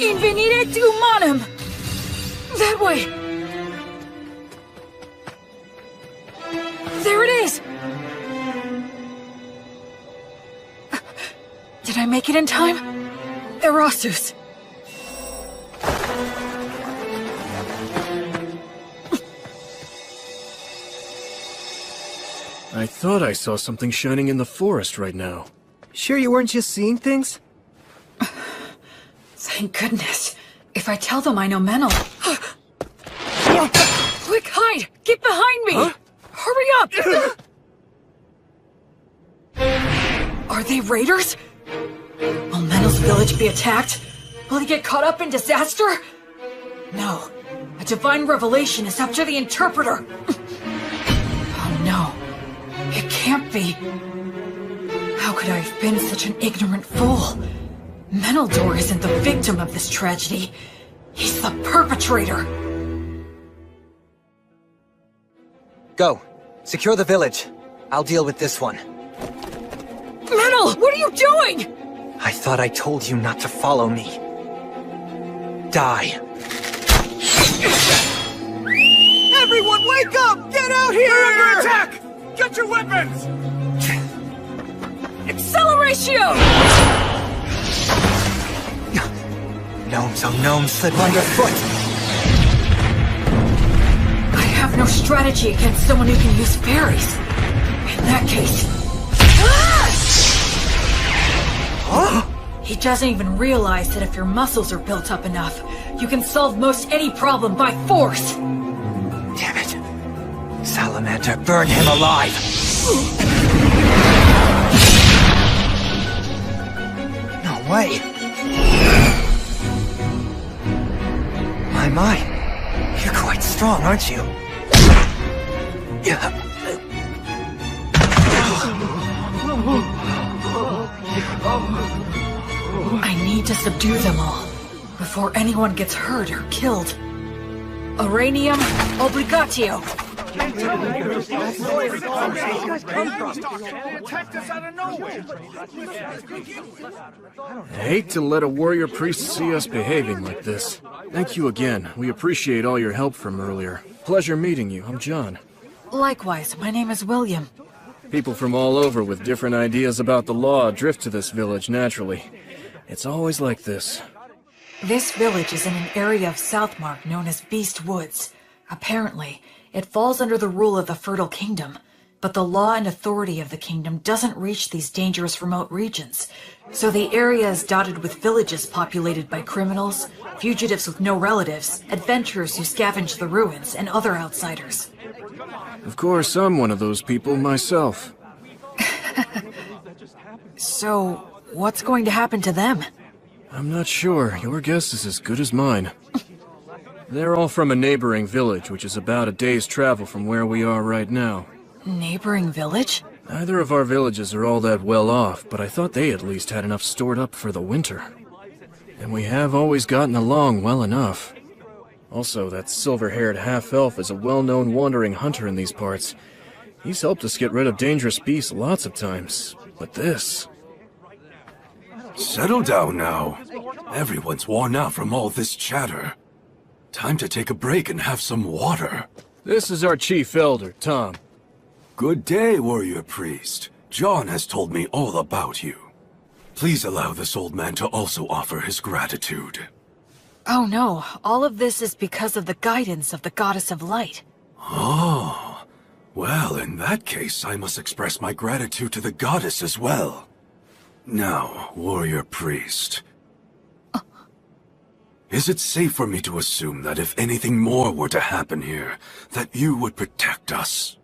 [SPEAKER 3] Invenire humanum! That way! There it is! Did I make it in time? Erasus.
[SPEAKER 9] I thought I saw something shining in the forest right now.
[SPEAKER 10] Sure you weren't just seeing things?
[SPEAKER 3] Thank goodness. If I tell them I know Menel... Quick, hide! Get behind me! Huh? Hurry up! Are they raiders? Will Menel's village be attacked? Will he get caught up in disaster? No. A divine revelation is after the Interpreter. Oh no. It can't be. How could I have been such an ignorant fool? Meneldor isn't the victim of this tragedy. He's the perpetrator.
[SPEAKER 8] Go. Secure the village. I'll deal with this one.
[SPEAKER 3] Menel, what are you doing?
[SPEAKER 8] I thought I told you not to follow me. Die.
[SPEAKER 10] Everyone, wake up! Get out here!
[SPEAKER 1] We're under attack! Get your weapons!
[SPEAKER 3] Acceleratio!
[SPEAKER 8] Gnomes, oh gnomes, slip underfoot!
[SPEAKER 3] I have no strategy against someone who can use fairies. In that case... He doesn't even realize that if your muscles are built up enough, you can solve most any problem by force!
[SPEAKER 8] Damn it. Salamander, burn him alive! No way! My, you're quite strong, aren't you? Yeah.
[SPEAKER 3] I need to subdue them all, before anyone gets hurt or killed. Uranium obligatio!
[SPEAKER 9] I hate to let a warrior priest see us behaving like this. Thank you again. We appreciate all your help from earlier. Pleasure meeting you. I'm John.
[SPEAKER 3] Likewise, my name is William.
[SPEAKER 9] People from all over with different ideas about the law drift to this village naturally. It's always like this.
[SPEAKER 3] This village is in an area of Southmark known as Beast Woods. Apparently, it falls under the rule of the Fertile Kingdom, but the law and authority of the kingdom doesn't reach these dangerous remote regions, so the area is dotted with villages populated by criminals, fugitives with no relatives, adventurers who scavenge the ruins, and other outsiders.
[SPEAKER 9] Of course, I'm one of those people myself.
[SPEAKER 3] So, what's going to happen to them?
[SPEAKER 9] I'm not sure. Your guess is as good as mine. They're all from a neighboring village, which is about a day's travel from where we are right now.
[SPEAKER 3] Neighboring village?
[SPEAKER 9] Neither of our villages are all that well off, but I thought they at least had enough stored up for the winter. And we have always gotten along well enough. Also, that silver-haired half-elf is a well-known wandering hunter in these parts. He's helped us get rid of dangerous beasts lots of times, but this...
[SPEAKER 11] Settle down now. Everyone's worn out from all this chatter. Time to take a break and have some water.
[SPEAKER 9] This is our chief elder, Tom.
[SPEAKER 11] Good day, warrior priest. John has told me all about you. Please allow this old man to also offer his gratitude.
[SPEAKER 3] Oh no, all of this is because of the guidance of the Goddess of Light.
[SPEAKER 11] Oh, well, in that case, I must express my gratitude to the goddess as well. Now, warrior priest. Is it safe for me to assume that if anything more were to happen here, that you would protect us?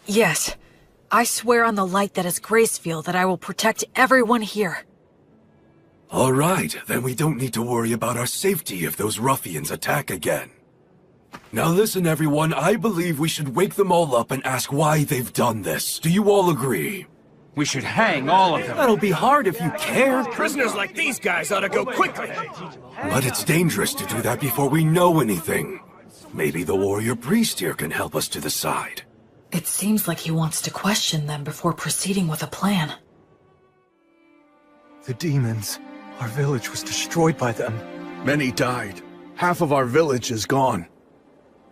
[SPEAKER 3] Yes. I swear on the light that is Gracefield that I will protect everyone here.
[SPEAKER 11] All right, then we don't need to worry about our safety if those ruffians attack again. Now listen, everyone, I believe we should wake them all up and ask why they've done this. Do you all agree?
[SPEAKER 1] We should hang all of them.
[SPEAKER 10] That'll be hard if you care.
[SPEAKER 9] Prisoners like these guys ought to go quickly.
[SPEAKER 11] But it's dangerous to do that before we know anything. Maybe the warrior priest here can help us to decide.
[SPEAKER 3] It seems like he wants to question them before proceeding with a plan.
[SPEAKER 8] The demons. Our village was destroyed by them.
[SPEAKER 12] Many died. Half of our village is gone.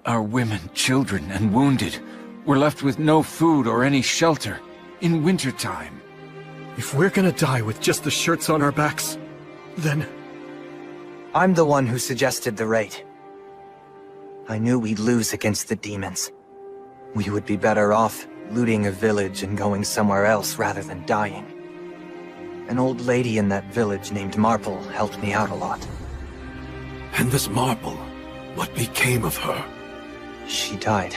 [SPEAKER 1] Our women, children, and wounded were left with no food or any shelter in wintertime.
[SPEAKER 10] If we're gonna die with just the shirts on our backs, then...
[SPEAKER 8] I'm the one who suggested the raid. I knew we'd lose against the demons. We would be better off looting a village and going somewhere else rather than dying. An old lady in that village named Marple helped me out a lot.
[SPEAKER 11] And this Marple, what became of her?
[SPEAKER 8] She died.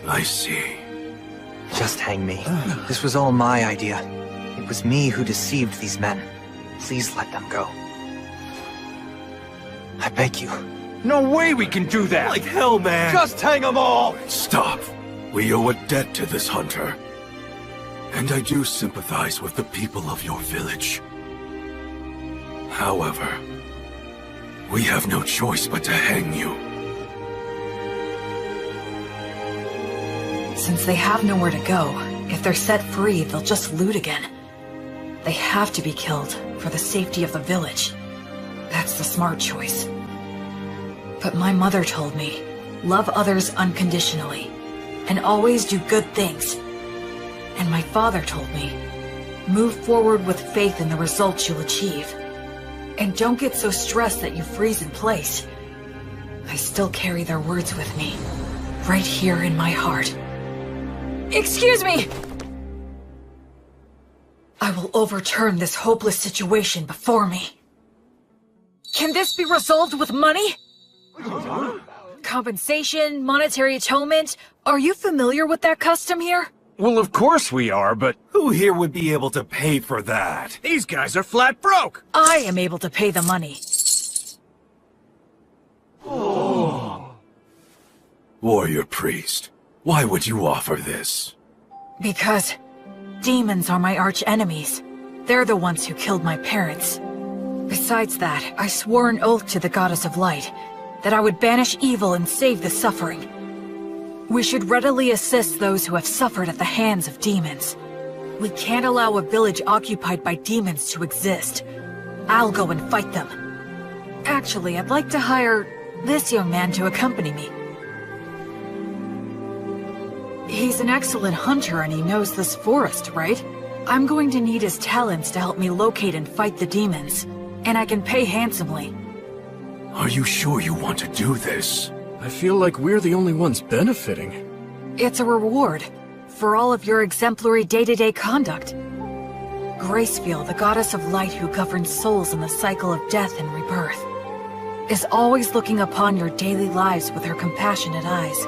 [SPEAKER 11] I see.
[SPEAKER 8] Just hang me. This was all my idea. It was me who deceived these men. Please let them go. I beg you.
[SPEAKER 1] No way we can do that!
[SPEAKER 10] Like hell, man!
[SPEAKER 1] Just hang them all!
[SPEAKER 11] Stop! We owe a debt to this hunter. And I do sympathize with the people of your village. However, we have no choice but to hang you.
[SPEAKER 3] Since they have nowhere to go, if they're set free, they'll just loot again. They have to be killed for the safety of the village. That's the smart choice. But my mother told me, love others unconditionally, and always do good things. And my father told me, move forward with faith in the results you'll achieve. And don't get so stressed that you freeze in place. I still carry their words with me, right here in my heart. Excuse me! I will overturn this hopeless situation before me. Can this be resolved with money? Compensation, monetary atonement? Are you familiar with that custom here?
[SPEAKER 13] Well, of course we are, but
[SPEAKER 11] who here would be able to pay for that?
[SPEAKER 13] These guys are flat broke!
[SPEAKER 3] I am able to pay the money.
[SPEAKER 11] Warrior priest, why would you offer this?
[SPEAKER 3] Because demons are my arch enemies. They're the ones who killed my parents. Besides that, I swore an oath to the Goddess of Light that I would banish evil and save the suffering. We should readily assist those who have suffered at the hands of demons. We can't allow a village occupied by demons to exist. I'll go and fight them. Actually, I'd like to hire this young man to accompany me. He's an excellent hunter and he knows this forest, right? I'm going to need his talents to help me locate and fight the demons. And I can pay handsomely.
[SPEAKER 11] Are you sure you want to do this?
[SPEAKER 9] I feel like we're the only ones benefiting.
[SPEAKER 3] It's a reward for all of your exemplary day-to-day conduct. Gracefield, the Goddess of Light who governs souls in the cycle of death and rebirth, is always looking upon your daily lives with her compassionate eyes.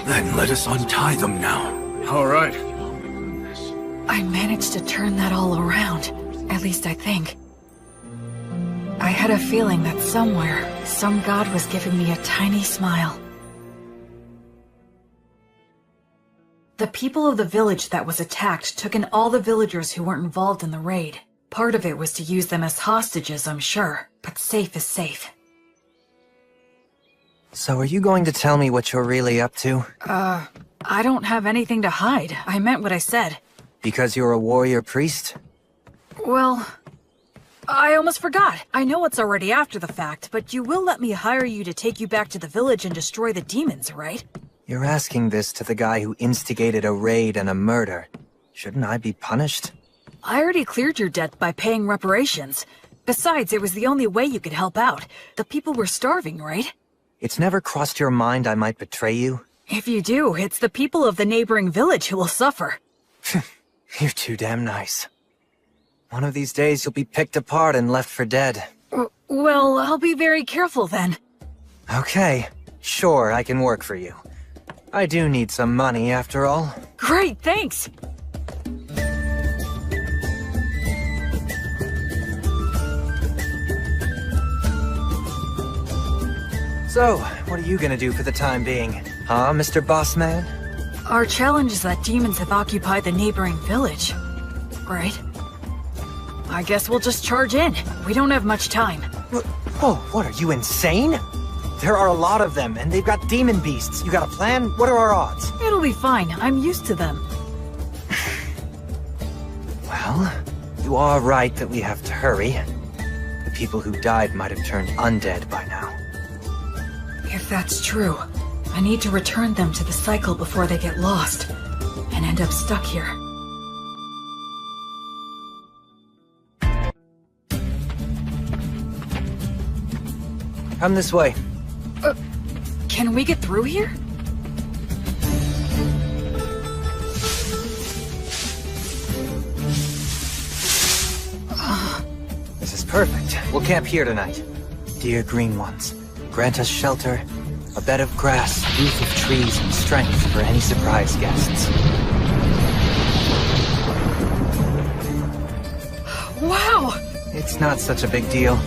[SPEAKER 11] Then let us untie them now.
[SPEAKER 9] All right.
[SPEAKER 3] I managed to turn that all around. At least I think. I had a feeling that somewhere, some god was giving me a tiny smile. The people of the village that was attacked took in all the villagers who weren't involved in the raid. Part of it was to use them as hostages, I'm sure, but safe is safe.
[SPEAKER 8] So are you going to tell me what you're really up to?
[SPEAKER 3] I don't have anything to hide. I meant what I said.
[SPEAKER 8] Because you're a warrior priest?
[SPEAKER 3] Well, I almost forgot. I know it's already after the fact, but you will let me hire you to take you back to the village and destroy the demons, right?
[SPEAKER 8] You're asking this to the guy who instigated a raid and a murder. Shouldn't I be punished?
[SPEAKER 3] I already cleared your debt by paying reparations. Besides, it was the only way you could help out. The people were starving, right?
[SPEAKER 8] It's never crossed your mind I might betray you?
[SPEAKER 3] If you do, it's the people of the neighboring village who will suffer.
[SPEAKER 8] You're too damn nice. One of these days you'll be picked apart and left for dead.
[SPEAKER 3] Well, I'll be very careful then.
[SPEAKER 8] Okay, sure, I can work for you. I do need some money after all.
[SPEAKER 3] Great, thanks!
[SPEAKER 8] So, what are you gonna do for the time being? Huh, Mr. Bossman?
[SPEAKER 3] Our challenge is that demons have occupied the neighboring village, right? I guess we'll just charge in. We don't have much time.
[SPEAKER 8] Oh, what, are you insane? There are a lot of them, and they've got demon beasts. You got a plan? What are our odds?
[SPEAKER 3] It'll be fine. I'm used to them.
[SPEAKER 8] Well, you are right that we have to hurry. The people who died might have turned undead by now.
[SPEAKER 3] If that's true, I need to return them to the cycle before they get lost and end up stuck here.
[SPEAKER 8] Come this way.
[SPEAKER 3] Can we get through here?
[SPEAKER 8] This is perfect. We'll camp here tonight. Dear Green Ones, grant us shelter, a bed of grass, youth of trees, and strength for any surprise guests.
[SPEAKER 3] Wow!
[SPEAKER 8] It's not such a big deal.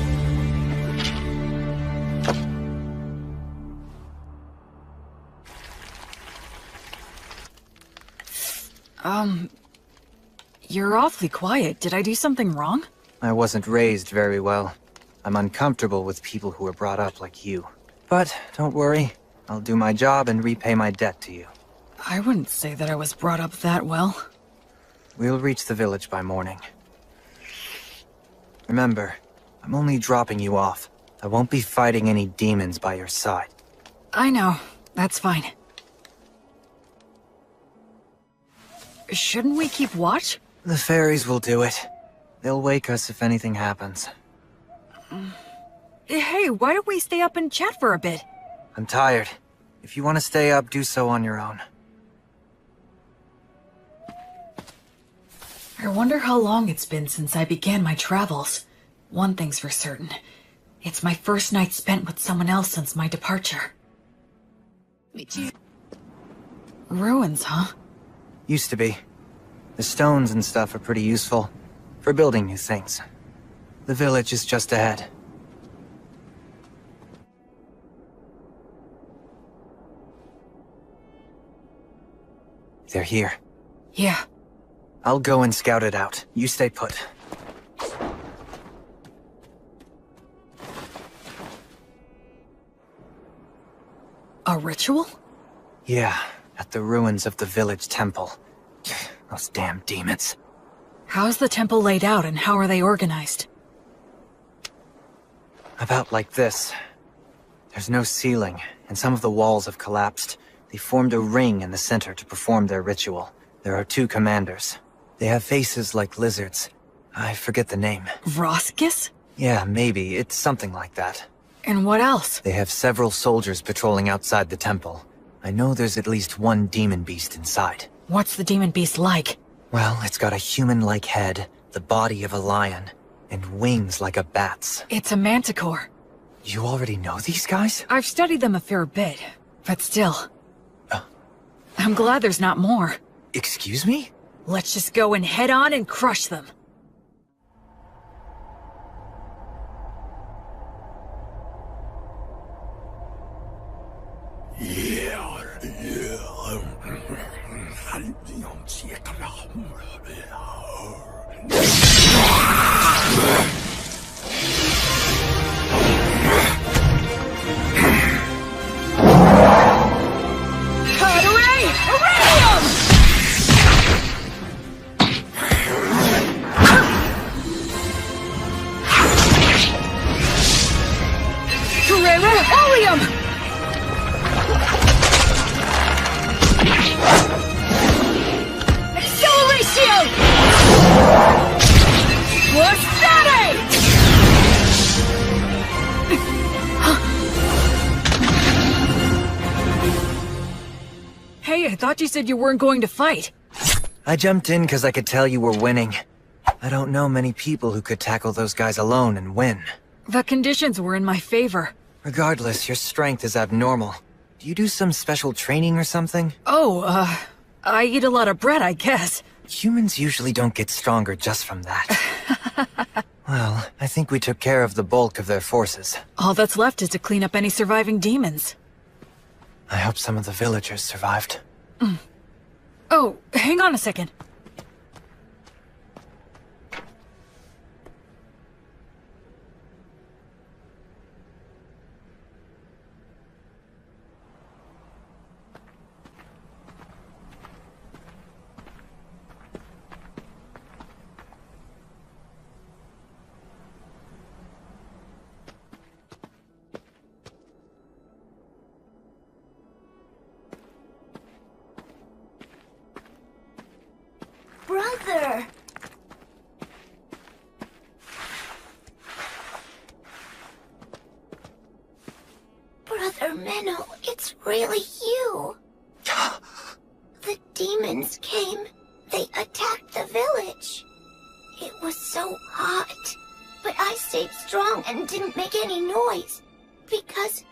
[SPEAKER 3] You're awfully quiet. Did I do something wrong?
[SPEAKER 8] I wasn't raised very well. I'm uncomfortable with people who were brought up like you. But don't worry, I'll do my job and repay my debt to you.
[SPEAKER 3] I wouldn't say that I was brought up that well.
[SPEAKER 8] We'll reach the village by morning. Remember, I'm only dropping you off. I won't be fighting any demons by your side.
[SPEAKER 3] I know. That's fine. Shouldn't we keep watch?
[SPEAKER 8] The fairies will do it. They'll wake us if anything happens.
[SPEAKER 3] Hey, why don't we stay up and chat for a bit?
[SPEAKER 8] I'm tired. If you want to stay up, do so on your own.
[SPEAKER 3] I wonder how long it's been since I began my travels. One thing's for certain. It's my first night spent with someone else since my departure. Ruins, huh?
[SPEAKER 8] Used to be. The stones and stuff are pretty useful for building new things. The village is just ahead. They're here.
[SPEAKER 3] Yeah.
[SPEAKER 8] I'll go and scout it out. You stay put.
[SPEAKER 3] A ritual?
[SPEAKER 8] Yeah, at the ruins of the village temple. Those damn demons.
[SPEAKER 3] How's the temple laid out and how are they organized?
[SPEAKER 8] About like this. There's no ceiling, and some of the walls have collapsed. They formed a ring in the center to perform their ritual. There are 2 commanders. They have faces like lizards. I forget the name.
[SPEAKER 3] Vroskis?
[SPEAKER 8] Yeah, maybe. It's something like that.
[SPEAKER 3] And what else?
[SPEAKER 8] They have several soldiers patrolling outside the temple. I know there's at least 1 demon beast inside.
[SPEAKER 3] What's the demon beast like?
[SPEAKER 8] Well, it's got a human-like head, the body of a lion, and wings like a bat's.
[SPEAKER 3] It's a manticore.
[SPEAKER 8] You already know these guys?
[SPEAKER 3] I've studied them a fair bit, but still. I'm glad there's not more.
[SPEAKER 8] Excuse me?
[SPEAKER 3] Let's just go and head on and crush them. Hey, I thought you said you weren't going to fight.
[SPEAKER 8] I jumped in because I could tell you were winning. I don't know many people who could tackle those guys alone and win.
[SPEAKER 3] The conditions were in my favor.
[SPEAKER 8] Regardless, your strength is abnormal. Do you do some special training or something?
[SPEAKER 3] Oh, I eat a lot of bread, I guess.
[SPEAKER 8] Humans usually don't get stronger just from that. Well, I think we took care of the bulk of their forces.
[SPEAKER 3] All that's left is to clean up any surviving demons.
[SPEAKER 8] I hope some of the villagers survived.
[SPEAKER 3] Oh, hang on a second.
[SPEAKER 2] Brother! Brother Menno, it's really you. The demons came. They attacked the village. It was so hot, but I stayed strong and didn't make any noise because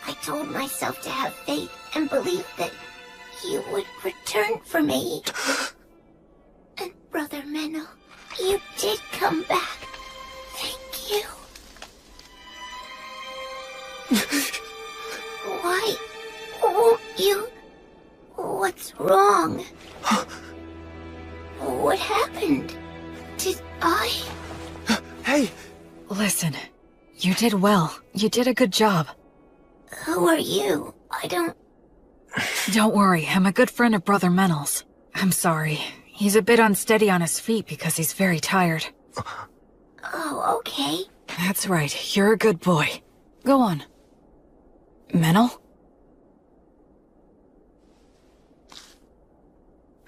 [SPEAKER 2] I told myself to have faith and believe that you would return for me. And Brother Menno, you did come back. Thank you. Why won't you? What's wrong? What happened? Did I?
[SPEAKER 8] Hey!
[SPEAKER 3] Listen, you did well. You did a good job.
[SPEAKER 2] Who are you? I don't...
[SPEAKER 3] Don't worry, I'm a good friend of Brother Menno's. I'm sorry. He's a bit unsteady on his feet because he's very tired.
[SPEAKER 2] Oh, okay.
[SPEAKER 3] That's right, you're a good boy. Go on. Menel?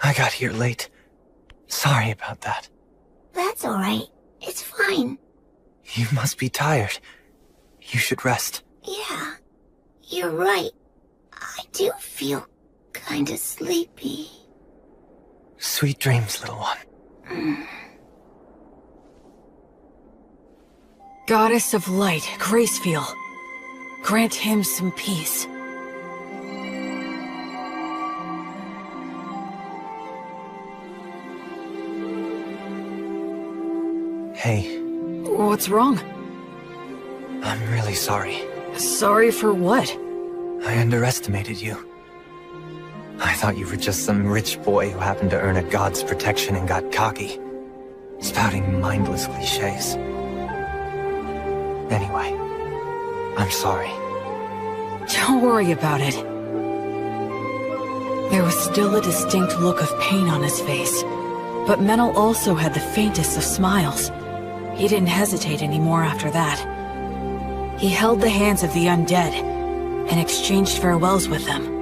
[SPEAKER 8] I got here late. Sorry about that.
[SPEAKER 2] That's alright. It's fine.
[SPEAKER 8] You must be tired. You should rest.
[SPEAKER 2] Yeah, you're right. I do feel kinda sleepy.
[SPEAKER 8] Sweet dreams, little one.
[SPEAKER 3] Goddess of Light, Gracefiel. Grant him some peace.
[SPEAKER 8] Hey.
[SPEAKER 3] What's wrong?
[SPEAKER 8] I'm really sorry.
[SPEAKER 3] Sorry for what?
[SPEAKER 8] I underestimated you. I thought you were just some rich boy who happened to earn a god's protection and got cocky, spouting mindless cliches. Anyway, I'm sorry.
[SPEAKER 3] Don't worry about it. There was still a distinct look of pain on his face, but Menel also had the faintest of smiles. He didn't hesitate anymore after that. He held the hands of the undead and exchanged farewells with them.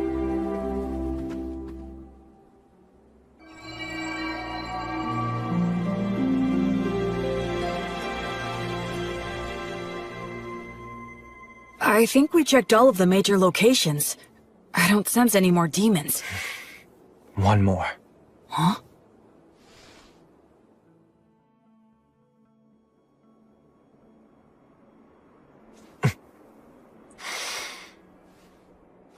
[SPEAKER 3] I think we checked all of the major locations. I don't sense any more demons.
[SPEAKER 8] One more.
[SPEAKER 3] Huh?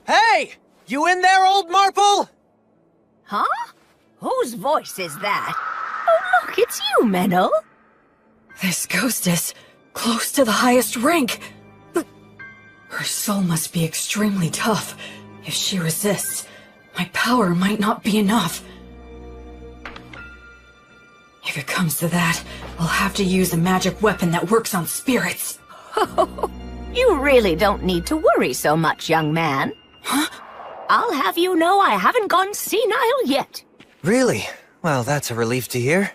[SPEAKER 8] Hey! You in there, old Marple?
[SPEAKER 14] Huh? Whose voice is that? Oh, look, it's you, Menel.
[SPEAKER 3] This ghost is close to the highest rank. Her soul must be extremely tough. If she resists, my power might not be enough. If it comes to that, I'll have to use a magic weapon that works on spirits.
[SPEAKER 14] You really don't need to worry so much, young man.
[SPEAKER 3] Huh?
[SPEAKER 14] I'll have you know I haven't gone senile yet.
[SPEAKER 8] Really? Well, that's a relief to hear.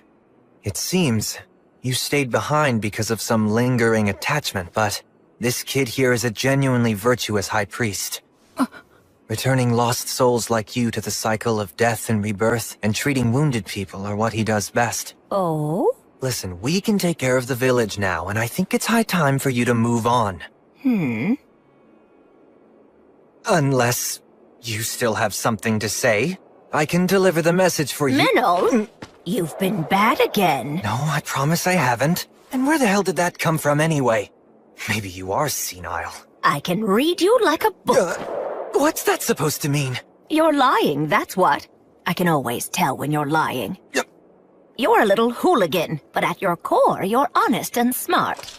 [SPEAKER 8] It seems you stayed behind because of some lingering attachment, but this kid here is a genuinely virtuous high priest. Returning lost souls like you to the cycle of death and rebirth, and treating wounded people are what he does best.
[SPEAKER 14] Oh?
[SPEAKER 8] Listen, we can take care of the village now, and I think it's high time for you to move on. Unless you still have something to say. I can deliver the message for you.
[SPEAKER 14] Menel, you've been bad again.
[SPEAKER 8] No, I promise I haven't. And where the hell did that come from anyway? Maybe you are senile.
[SPEAKER 14] I can read you like a book.
[SPEAKER 8] What's that supposed to mean?
[SPEAKER 14] You're lying, that's what. I can always tell when you're lying. You're a little hooligan, but at your core, you're honest and smart.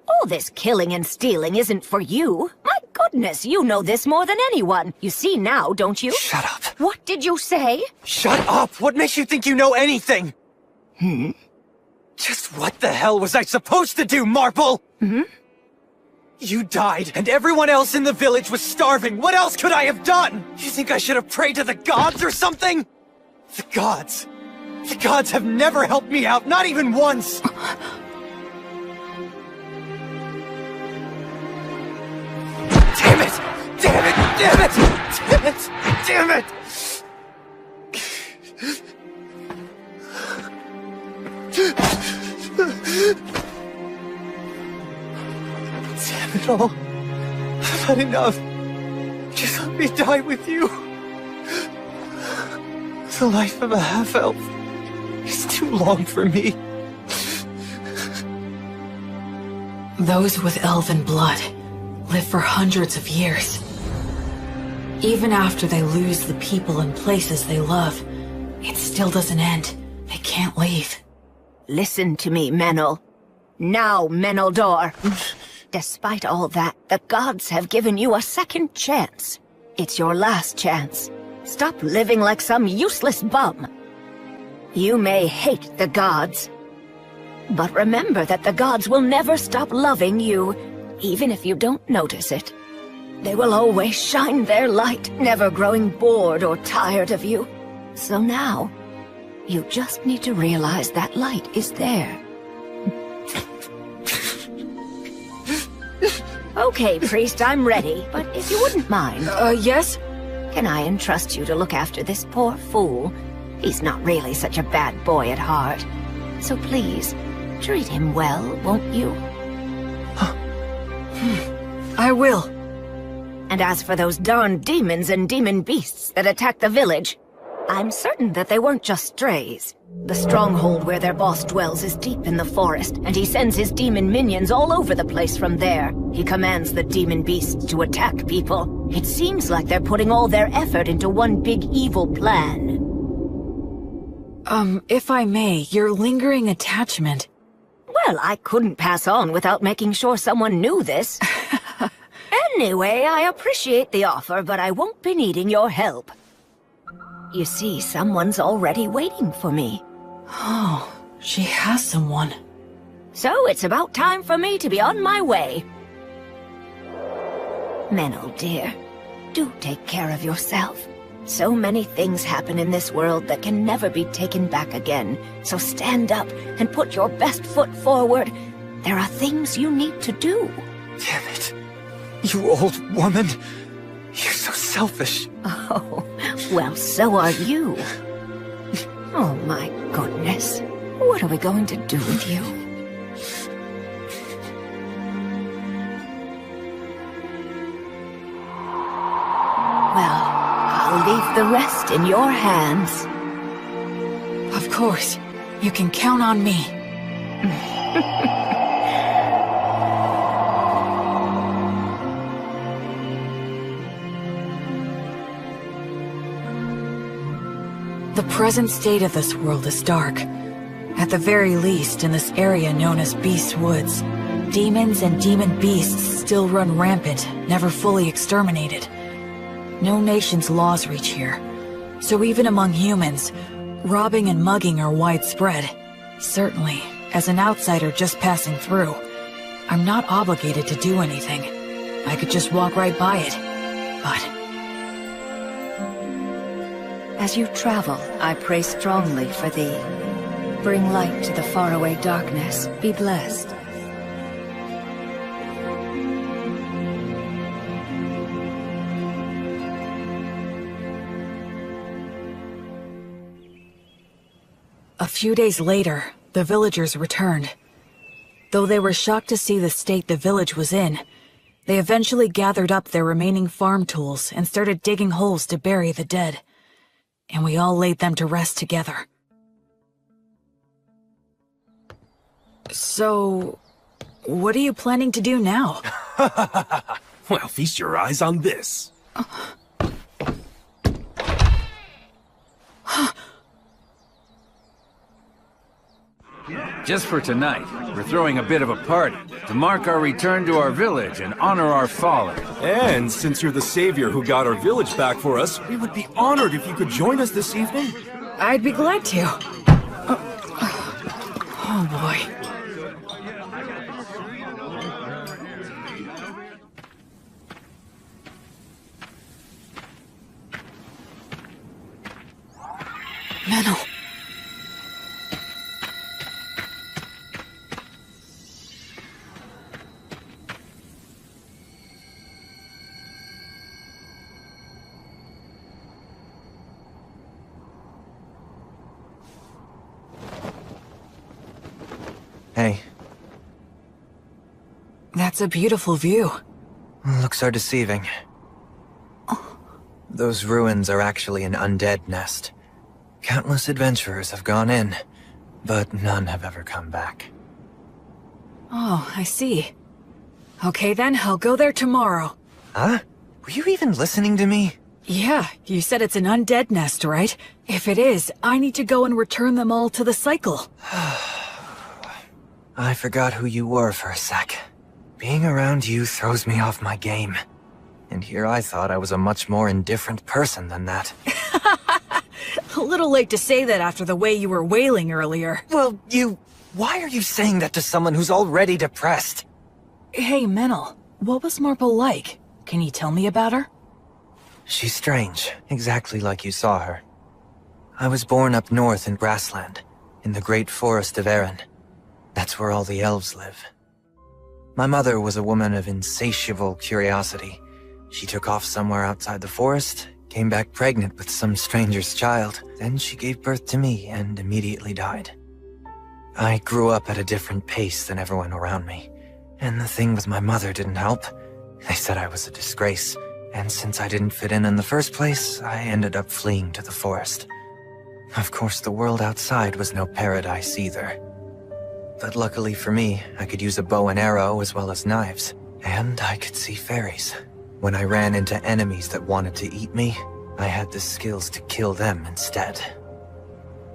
[SPEAKER 14] All this killing and stealing isn't for you. My goodness, you know this more than anyone. You see now, don't you?
[SPEAKER 8] Shut up.
[SPEAKER 14] What did you say?
[SPEAKER 8] Shut up! What makes you think you know anything? Just what the hell was I supposed to do, Marple? You died, and everyone else in the village was starving. What else could I have done? You think I should have prayed to the gods or something? The gods have never helped me out, not even once. Damn it! Damn it! Damn it! Damn it! Damn it! Damn it all. I've had enough. Just let me die with you. The life of a half-elf is too long for me.
[SPEAKER 3] Those with elven blood live for hundreds of years. Even after they lose the people and places they love, it still doesn't end. They can't leave.
[SPEAKER 14] Listen to me, Menel. Now, Meneldor. Despite all that, the gods have given you a second chance. It's your last chance. Stop living like some useless bum. You may hate the gods, but remember that the gods will never stop loving you, even if you don't notice it. They will always shine their light, never growing bored or tired of you. So now, You just need to realize that light is there. Okay, priest, I'm ready, but if you wouldn't mind...
[SPEAKER 3] Yes?
[SPEAKER 14] Can I entrust you to look after this poor fool? He's not really such a bad boy at heart. So please, treat him well, won't you?
[SPEAKER 3] I will.
[SPEAKER 14] And as for those darn demons and demon beasts that attacked the village, I'm certain that they weren't just strays. The stronghold where their boss dwells is deep in the forest, and he sends his demon minions all over the place from there. He commands the demon beasts to attack people. It seems like they're putting all their effort into one big evil plan.
[SPEAKER 3] If I may, your lingering attachment...
[SPEAKER 14] Well, I couldn't pass on without making sure someone knew this. Anyway, I appreciate the offer, but I won't be needing your help. You see, someone's already waiting for me.
[SPEAKER 3] Oh, she has someone.
[SPEAKER 14] So it's about time for me to be on my way. Menel, dear, do take care of yourself. So many things happen in this world that can never be taken back again. So stand up and put your best foot forward. There are things you need to do.
[SPEAKER 8] Damn it. You old woman. You're so selfish.
[SPEAKER 14] Oh, well, so are you. Oh my goodness. What are we going to do with you? Well, I'll leave the rest in your hands.
[SPEAKER 3] Of course. You can count on me. The present state of this world is dark. At the very least, in this area known as Beast Woods, demons and demon beasts still run rampant, never fully exterminated. No nation's laws reach here, so even among humans, robbing and mugging are widespread. Certainly, as an outsider just passing through, I'm not obligated to do anything. I could just walk right by it, but...
[SPEAKER 7] As you travel, I pray strongly for thee. Bring light to the faraway darkness. Be blessed.
[SPEAKER 3] A few days later, the villagers returned. Though they were shocked to see the state the village was in, they eventually gathered up their remaining farm tools and started digging holes to bury the dead. And we all laid them to rest together. So, what are you planning to do now?
[SPEAKER 11] Well, feast your eyes on this.
[SPEAKER 13] Just for tonight, we're throwing a bit of a party to mark our return to our village and honor our fallen.
[SPEAKER 11] And since you're the savior who got our village back for us, we would be honored if you could join us this evening.
[SPEAKER 3] I'd be glad to. Oh boy. Menel.
[SPEAKER 8] Hey.
[SPEAKER 3] That's a beautiful view.
[SPEAKER 8] Looks are deceiving. Those ruins are actually an undead nest. Countless adventurers have gone in, but none have ever come back.
[SPEAKER 3] Oh, I see. Okay then, I'll go there tomorrow.
[SPEAKER 8] Huh? Were you even listening to me?
[SPEAKER 3] Yeah, you said it's an undead nest, right? If it is, I need to go and return them all to the cycle.
[SPEAKER 8] I forgot who you were for a sec. Being around you throws me off my game. And here I thought I was a much more indifferent person than that.
[SPEAKER 3] A little late to say that after the way you were wailing earlier.
[SPEAKER 8] Well, why are you saying that to someone who's already depressed?
[SPEAKER 3] Hey, Menel, what was Marple like? Can you tell me about her?
[SPEAKER 8] She's strange, exactly like you saw her. I was born up north in Grassland, in the great forest of Erin. That's where all the elves live. My mother was a woman of insatiable curiosity. She took off somewhere outside the forest, came back pregnant with some stranger's child. Then she gave birth to me and immediately died. I grew up at a different pace than everyone around me. And the thing with my mother didn't help. They said I was a disgrace. And since I didn't fit in the first place, I ended up fleeing to the forest. Of course, the world outside was no paradise either. But luckily for me, I could use a bow and arrow as well as knives. And I could see fairies. When I ran into enemies that wanted to eat me, I had the skills to kill them instead.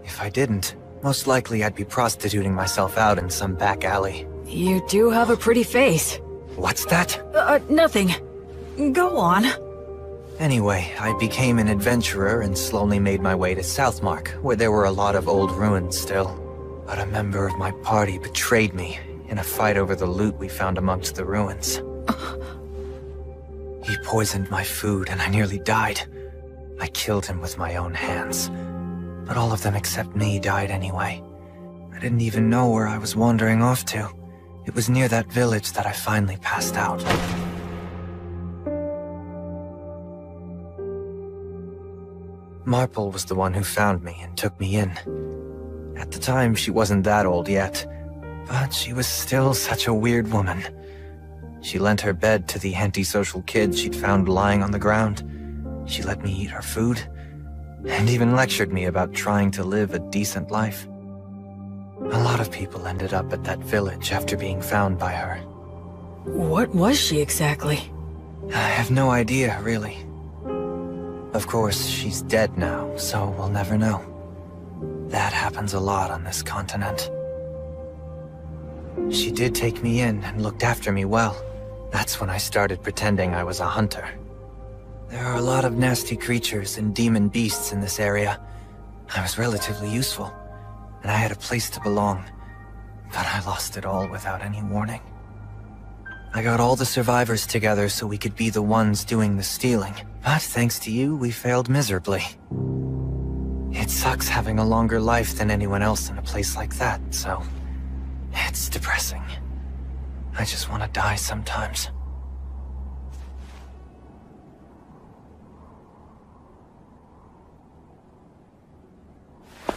[SPEAKER 8] If I didn't, most likely I'd be prostituting myself out in some back alley.
[SPEAKER 3] You do have a pretty face.
[SPEAKER 8] What's that?
[SPEAKER 3] Nothing. Go on.
[SPEAKER 8] Anyway, I became an adventurer and slowly made my way to Southmark, where there were a lot of old ruins still. But a member of my party betrayed me in a fight over the loot we found amongst the ruins. He poisoned my food and I nearly died. I killed him with my own hands. But all of them except me died anyway. I didn't even know where I was wandering off to. It was near that village that I finally passed out. Marple was the one who found me and took me in. At the time, she wasn't that old yet, but she was still such a weird woman. She lent her bed to the antisocial kids she'd found lying on the ground. She let me eat her food, and even lectured me about trying to live a decent life. A lot of people ended up at that village after being found by her.
[SPEAKER 3] What was she exactly?
[SPEAKER 8] I have no idea, really. Of course, she's dead now, so we'll never know. That happens a lot on this continent. She did take me in and looked after me well. That's when I started pretending I was a hunter. There are a lot of nasty creatures and demon beasts in this area. I was relatively useful, and I had a place to belong, but I lost it all without any warning. I got all the survivors together so we could be the ones doing the stealing, but thanks to you, we failed miserably. It sucks having a longer life than anyone else in a place like that, so it's depressing. I just want to die sometimes.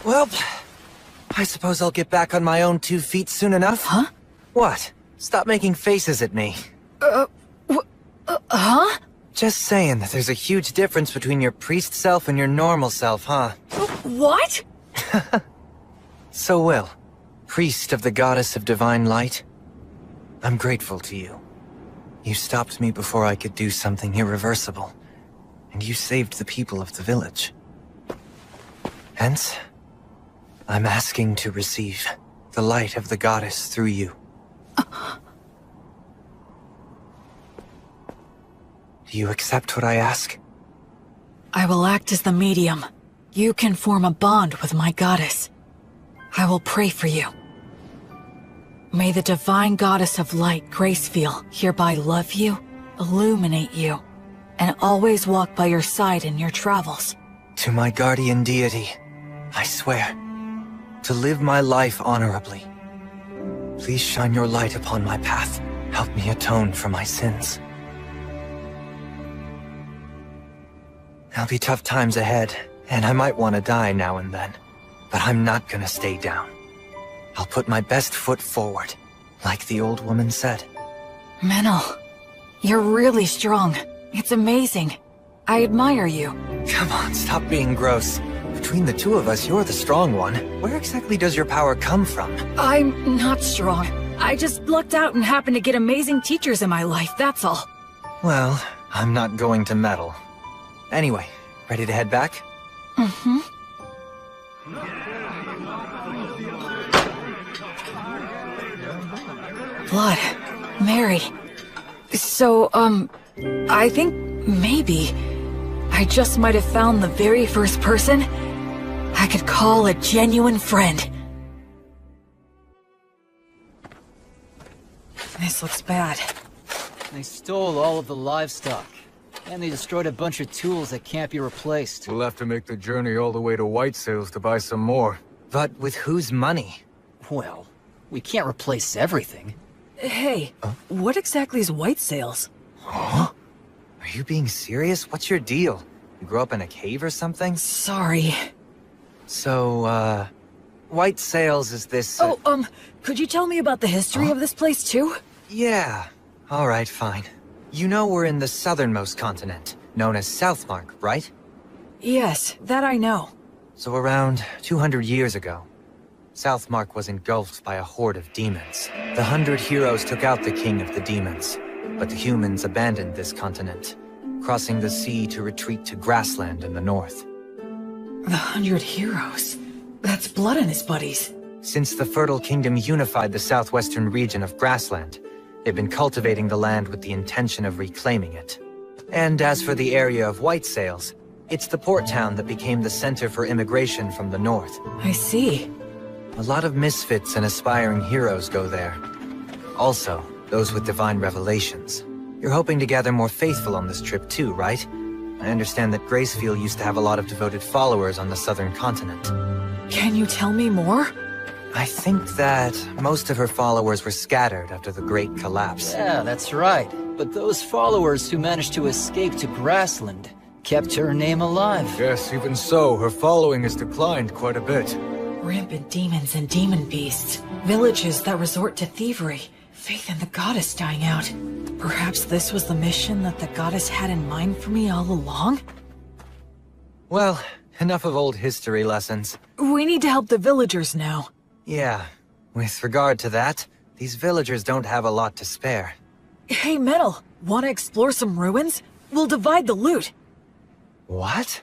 [SPEAKER 8] Well, I suppose I'll get back on my own 2 feet soon enough.
[SPEAKER 3] Huh?
[SPEAKER 8] What? Stop making faces at me.
[SPEAKER 3] Huh?
[SPEAKER 8] Just saying that there's a huge difference between your priest self and your normal self, huh?
[SPEAKER 3] What?
[SPEAKER 8] So Will, priest of the goddess of divine light, I'm grateful to you. You stopped me before I could do something irreversible, and you saved the people of the village. Hence, I'm asking to receive the light of the goddess through you. Do you accept what I ask?
[SPEAKER 3] I will act as the medium. You can form a bond with my goddess. I will pray for you. May the divine goddess of light, Gracefiel, hereby love you, illuminate you, and always walk by your side in your travels.
[SPEAKER 8] To my guardian deity, I swear to live my life honorably. Please shine your light upon my path. Help me atone for my sins. There'll be tough times ahead, and I might want to die now and then. But I'm not gonna stay down. I'll put my best foot forward, like the old woman said.
[SPEAKER 3] Menel, you're really strong. It's amazing. I admire you.
[SPEAKER 8] Come on, stop being gross. Between the two of us, you're the strong one. Where exactly does your power come from?
[SPEAKER 3] I'm not strong. I just lucked out and happened to get amazing teachers in my life, that's all.
[SPEAKER 8] Well, I'm not going to meddle. Anyway, ready to head back?
[SPEAKER 3] Mm-hmm. Blood. Mary. So, I think maybe I just might have found the very first person I could call a genuine friend. This looks bad.
[SPEAKER 15] They stole all of the livestock. And they destroyed a bunch of tools that can't be replaced.
[SPEAKER 8] We'll have to make the journey all the way to White Sails to buy some more. But with whose money?
[SPEAKER 15] Well, we can't replace everything.
[SPEAKER 3] Hey, what exactly is White Sails?
[SPEAKER 8] Huh? Are you being serious? What's your deal? You grew up in a cave or something?
[SPEAKER 3] Sorry.
[SPEAKER 8] So, White Sails is this...
[SPEAKER 3] could you tell me about the history of this place, too?
[SPEAKER 8] Yeah. Alright, fine. You know we're in the southernmost continent, known as Southmark, right?
[SPEAKER 3] Yes, that I know.
[SPEAKER 8] So around 200 years ago, Southmark was engulfed by a horde of demons. The 100 heroes took out the king of the demons, but the humans abandoned this continent, crossing the sea to retreat to Grassland in the north.
[SPEAKER 3] The 100 heroes? That's Blood and his buddies.
[SPEAKER 8] Since the Fertile Kingdom unified the southwestern region of Grassland, they've been cultivating the land with the intention of reclaiming it. And as for the area of White Sails, it's the port town that became the center for immigration from the north.
[SPEAKER 3] I see.
[SPEAKER 8] A lot of misfits and aspiring heroes go there. Also, those with divine revelations. You're hoping to gather more faithful on this trip too, right? I understand that Gracefield used to have a lot of devoted followers on the southern continent.
[SPEAKER 3] Can you tell me more?
[SPEAKER 8] I think that most of her followers were scattered after the Great Collapse.
[SPEAKER 15] Yeah, that's right. But those followers who managed to escape to Grassland kept her name alive.
[SPEAKER 8] Yes, even so, her following has declined quite a bit.
[SPEAKER 3] Rampant demons and demon beasts. Villages that resort to thievery. Faith in the goddess dying out. Perhaps this was the mission that the goddess had in mind for me all along?
[SPEAKER 8] Well, enough of old history lessons.
[SPEAKER 3] We need to help the villagers now.
[SPEAKER 8] Yeah, with regard to that, these villagers don't have a lot to spare.
[SPEAKER 3] Hey, Metal, want to explore some ruins? We'll divide the loot.
[SPEAKER 8] What?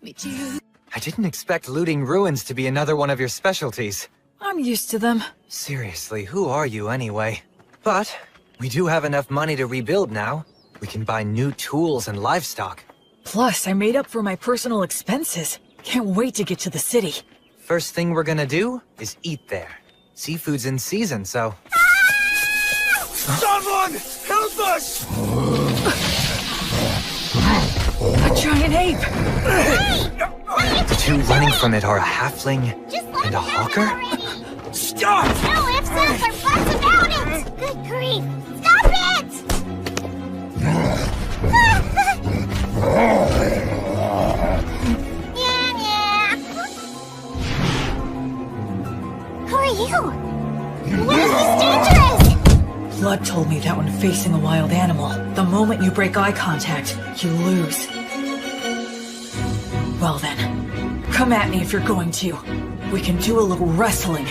[SPEAKER 8] I didn't expect looting ruins to be another one of your specialties.
[SPEAKER 3] I'm used to them.
[SPEAKER 8] Seriously, who are you anyway? But we do have enough money to rebuild now. We can buy new tools and livestock.
[SPEAKER 3] Plus, I made up for my personal expenses. Can't wait to get to the city.
[SPEAKER 8] First thing we're gonna do is eat there. Seafood's in season, so...
[SPEAKER 11] Someone! Help us!
[SPEAKER 3] A giant ape!
[SPEAKER 8] The two running from it are a halfling and a hawker?
[SPEAKER 11] Stop!
[SPEAKER 2] No ifs, ands, or buts about it! Good grief! Stop it! Yeah. Who are you? What is this dangerous?
[SPEAKER 3] Blood told me that when facing a wild animal, the moment you break eye contact, you lose. Well then, come at me if you're going to. We can do a little wrestling.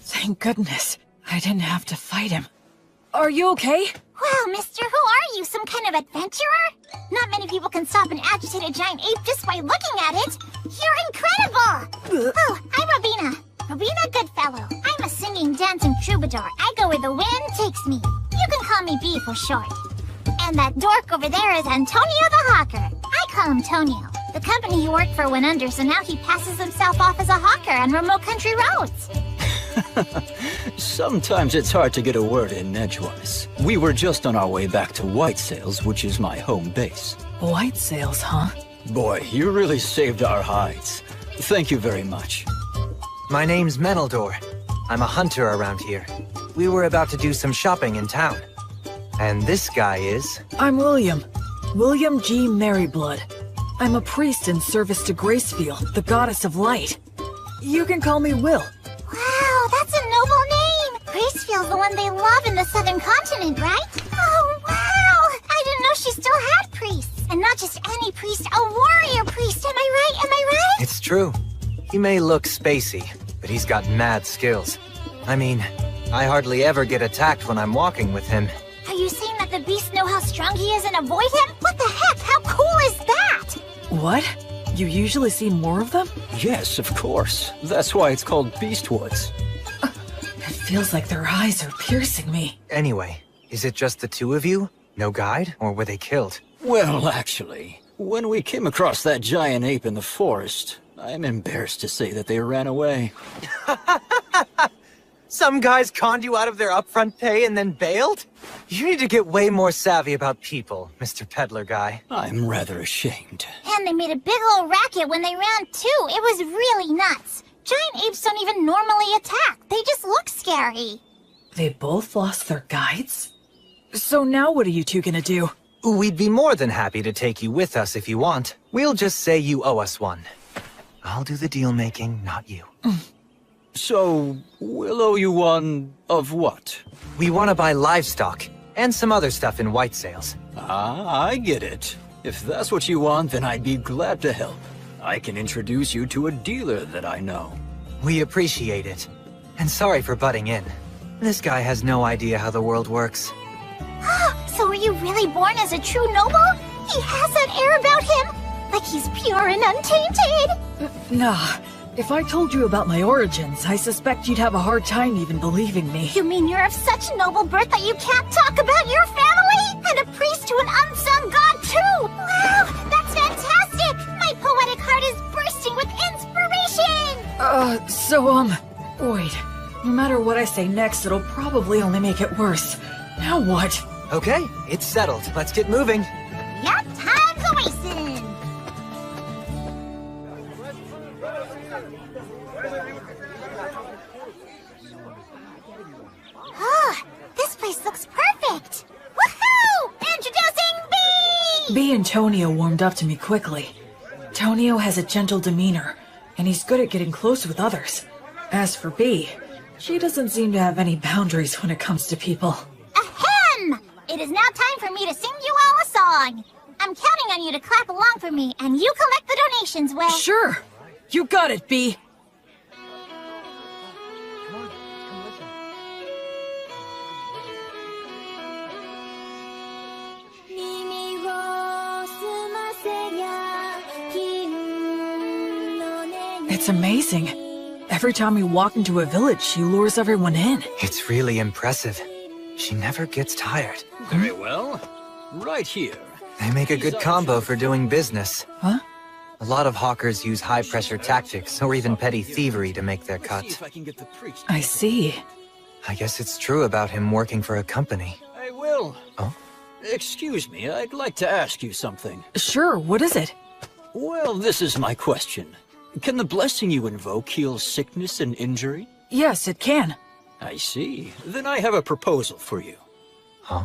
[SPEAKER 3] Thank goodness, I didn't have to fight him. Are you okay?
[SPEAKER 2] Wow, mister, who are you? Some kind of adventurer? Not many people can stop an agitated giant ape just by looking at it. You're incredible! Oh, I'm Robina. Robina Goodfellow. I'm a singing, dancing troubadour. I go where the wind takes me. You can call me B for short. And that dork over there is Antonio the Hawker. I call him Tonio. The company he worked for went under, so now he passes himself off as a hawker on remote country roads.
[SPEAKER 15] Sometimes it's hard to get a word in edgewise. We were just on our way back to White Sails, which is my home base.
[SPEAKER 3] White Sails, huh?
[SPEAKER 15] Boy, you really saved our hides. Thank you very much.
[SPEAKER 8] My name's Meneldor. I'm a hunter around here. We were about to do some shopping in town. And this guy is...
[SPEAKER 3] I'm William. William G. Merryblood. I'm a priest in service to Gracefield, the goddess of light. You can call me Will.
[SPEAKER 2] Wow, that's a noble name! Gracefield's the one they love in the southern continent, right? Oh, wow! I didn't know she still had priests. And not just any priest, a warrior priest, am I right? Am I right?
[SPEAKER 8] It's true. He may look spacey, but he's got mad skills. I mean, I hardly ever get attacked when I'm walking with him.
[SPEAKER 2] Are you saying that the beasts know how strong he is and avoid him? What the heck? How cool is that?
[SPEAKER 3] What? You usually see more of them?
[SPEAKER 15] Yes, of course. That's why it's called Beastwoods.
[SPEAKER 3] It feels like their eyes are piercing me.
[SPEAKER 8] Anyway, Is it just the two of you? No guide? Or were they killed?
[SPEAKER 15] Well, actually, when we came across that giant ape in the forest, I'm embarrassed to say that they ran away.
[SPEAKER 8] Some guys conned you out of their upfront pay and then bailed? You need to get way more savvy about people, Mr. Peddler Guy.
[SPEAKER 15] I'm rather ashamed.
[SPEAKER 2] And they made a big old racket when they ran too. It was really nuts. Giant apes don't even normally attack. They just look scary.
[SPEAKER 3] They both lost their guides? So now what are you two gonna do?
[SPEAKER 8] We'd be more than happy to take you with us if you want. We'll just say you owe us one. I'll do the deal-making, not you.
[SPEAKER 15] So, we'll owe you one of what?
[SPEAKER 8] We want to buy livestock, and some other stuff in White Sails.
[SPEAKER 15] Ah, I get it. If that's what you want, then I'd be glad to help. I can introduce you to a dealer that I know.
[SPEAKER 8] We appreciate it. And sorry for butting in. This guy has no idea how the world works.
[SPEAKER 2] So were you really born as a true noble? He has that air about him, like he's pure and untainted.
[SPEAKER 3] Nah. If I told you about my origins, I suspect you'd have a hard time even believing me.
[SPEAKER 2] You mean you're of such noble birth that you can't talk about your family? And a priest to an unsung god too! Wow, that's fantastic! My poetic heart is bursting with inspiration!
[SPEAKER 3] Wait. No matter what I say next, it'll probably only make it worse. Now what?
[SPEAKER 8] Okay, it's settled. Let's get moving.
[SPEAKER 2] Yup, time's a-wasting! This place looks perfect! Woohoo! Introducing B!
[SPEAKER 3] B and Tonio warmed up to me quickly. Tonio has a gentle demeanor, and he's good at getting close with others. As for B, she doesn't seem to have any boundaries when it comes to people.
[SPEAKER 2] Ahem! It is now time for me to sing you all a song. I'm counting on you to clap along for me, and you collect the donations, Will.
[SPEAKER 3] Sure! You got it, B! It's amazing. Every time we walk into a village, she lures everyone in.
[SPEAKER 8] It's really impressive. She never gets tired.
[SPEAKER 15] Very well. Right here.
[SPEAKER 8] They make a good combo for doing business.
[SPEAKER 3] Huh?
[SPEAKER 8] A lot of hawkers use high-pressure tactics or even petty thievery to make their cut.
[SPEAKER 3] I see.
[SPEAKER 8] I guess it's true about him working for a company.
[SPEAKER 15] Hey, Will.
[SPEAKER 8] Oh?
[SPEAKER 15] Excuse me, I'd like to ask you something.
[SPEAKER 3] Sure, what is it?
[SPEAKER 15] Well, this is my question. Can the blessing you invoke heal sickness and injury?
[SPEAKER 3] Yes, it can.
[SPEAKER 15] I see. Then I have a proposal for you.
[SPEAKER 8] Huh?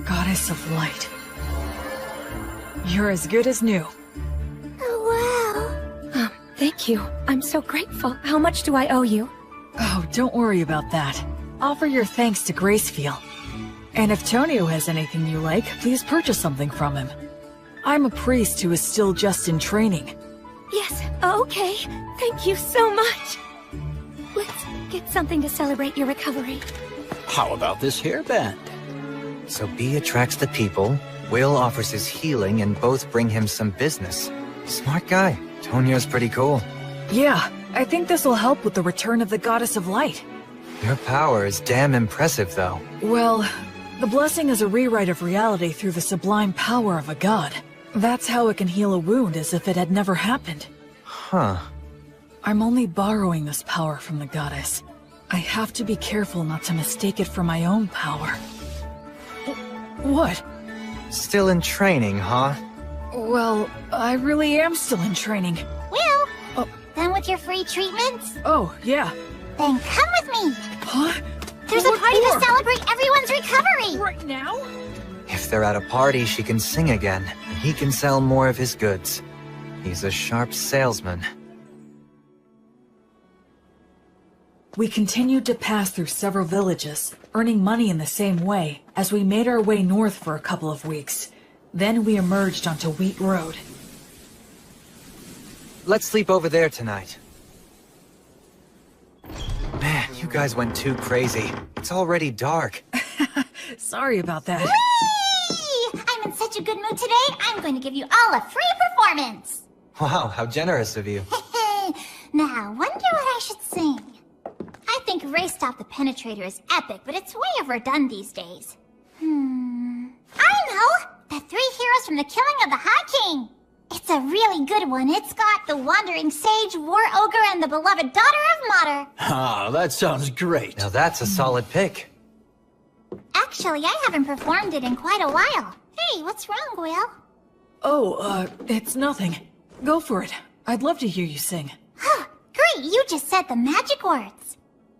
[SPEAKER 3] Goddess of Light. You're as good as new.
[SPEAKER 2] Oh, wow.
[SPEAKER 4] Thank you. I'm so grateful. How much do I owe you?
[SPEAKER 3] Oh, don't worry about that. Offer your thanks to Gracefield. And if Tonio has anything you like, please purchase something from him. I'm a priest who is still just in training.
[SPEAKER 4] Yes, okay. Thank you so much. Let's get something to celebrate your recovery.
[SPEAKER 15] How about this hairband?
[SPEAKER 8] So B attracts the people, Will offers his healing, and both bring him some business. Smart guy. Tonio's pretty cool.
[SPEAKER 3] Yeah, I think this will help with the return of the Goddess of Light.
[SPEAKER 8] Your power is damn impressive, though.
[SPEAKER 3] Well, the blessing is a rewrite of reality through the sublime power of a god. That's how it can heal a wound as if it had never happened.
[SPEAKER 8] Huh.
[SPEAKER 3] I'm only borrowing this power from the goddess. I have to be careful not to mistake it for my own power. What?
[SPEAKER 8] Still in training, huh?
[SPEAKER 3] Well, I really am still in training.
[SPEAKER 2] Will? Done with your free treatments?
[SPEAKER 3] Oh, yeah.
[SPEAKER 2] Then come with me.
[SPEAKER 3] Huh?
[SPEAKER 2] There's a party to celebrate everyone's recovery.
[SPEAKER 3] Right now?
[SPEAKER 8] If they're at a party, she can sing again. He can sell more of his goods. He's a sharp salesman.
[SPEAKER 3] We continued to pass through several villages, earning money in the same way, as we made our way north for a couple of weeks. Then we emerged onto Wheat Road.
[SPEAKER 8] Let's sleep over there tonight. Man, you guys went too crazy. It's already dark.
[SPEAKER 3] Sorry about that.
[SPEAKER 2] Whee! I'm in such a good mood today, I'm going to give you all a free performance.
[SPEAKER 8] Wow, how generous of you.
[SPEAKER 2] Now, wonder what I should sing. I think
[SPEAKER 16] race stop the Penetrator is epic, but it's way overdone these days. I know! The 3 heroes from the killing of the High King! It's a really good one. It's got the Wandering Sage, War Ogre, and the beloved daughter of Mater.
[SPEAKER 15] Ah, that sounds great.
[SPEAKER 8] Now that's a solid pick.
[SPEAKER 16] Actually, I haven't performed it in quite a while. Hey, what's wrong, Will?
[SPEAKER 3] Oh, it's nothing. Go for it. I'd love to hear you sing.
[SPEAKER 16] Great, you just said the magic words.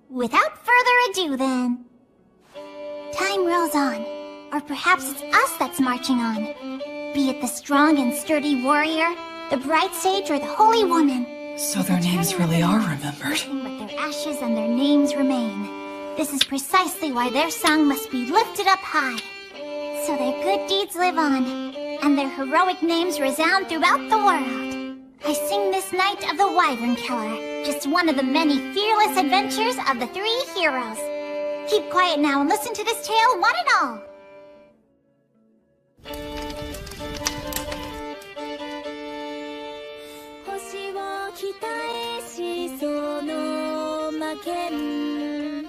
[SPEAKER 16] Without further ado, then. Time rolls on. Or perhaps it's us that's marching on. Be it the strong and sturdy warrior, the bright sage, or the holy woman.
[SPEAKER 3] So their names really are remembered.
[SPEAKER 16] But their ashes and their names remain. This is precisely why their song must be lifted up high. So their good deeds live on, and their heroic names resound throughout the world. I sing this night of the Wyvern Killer, just one of the many fearless adventures of the 3 heroes. Keep quiet now and listen to this tale, one and all.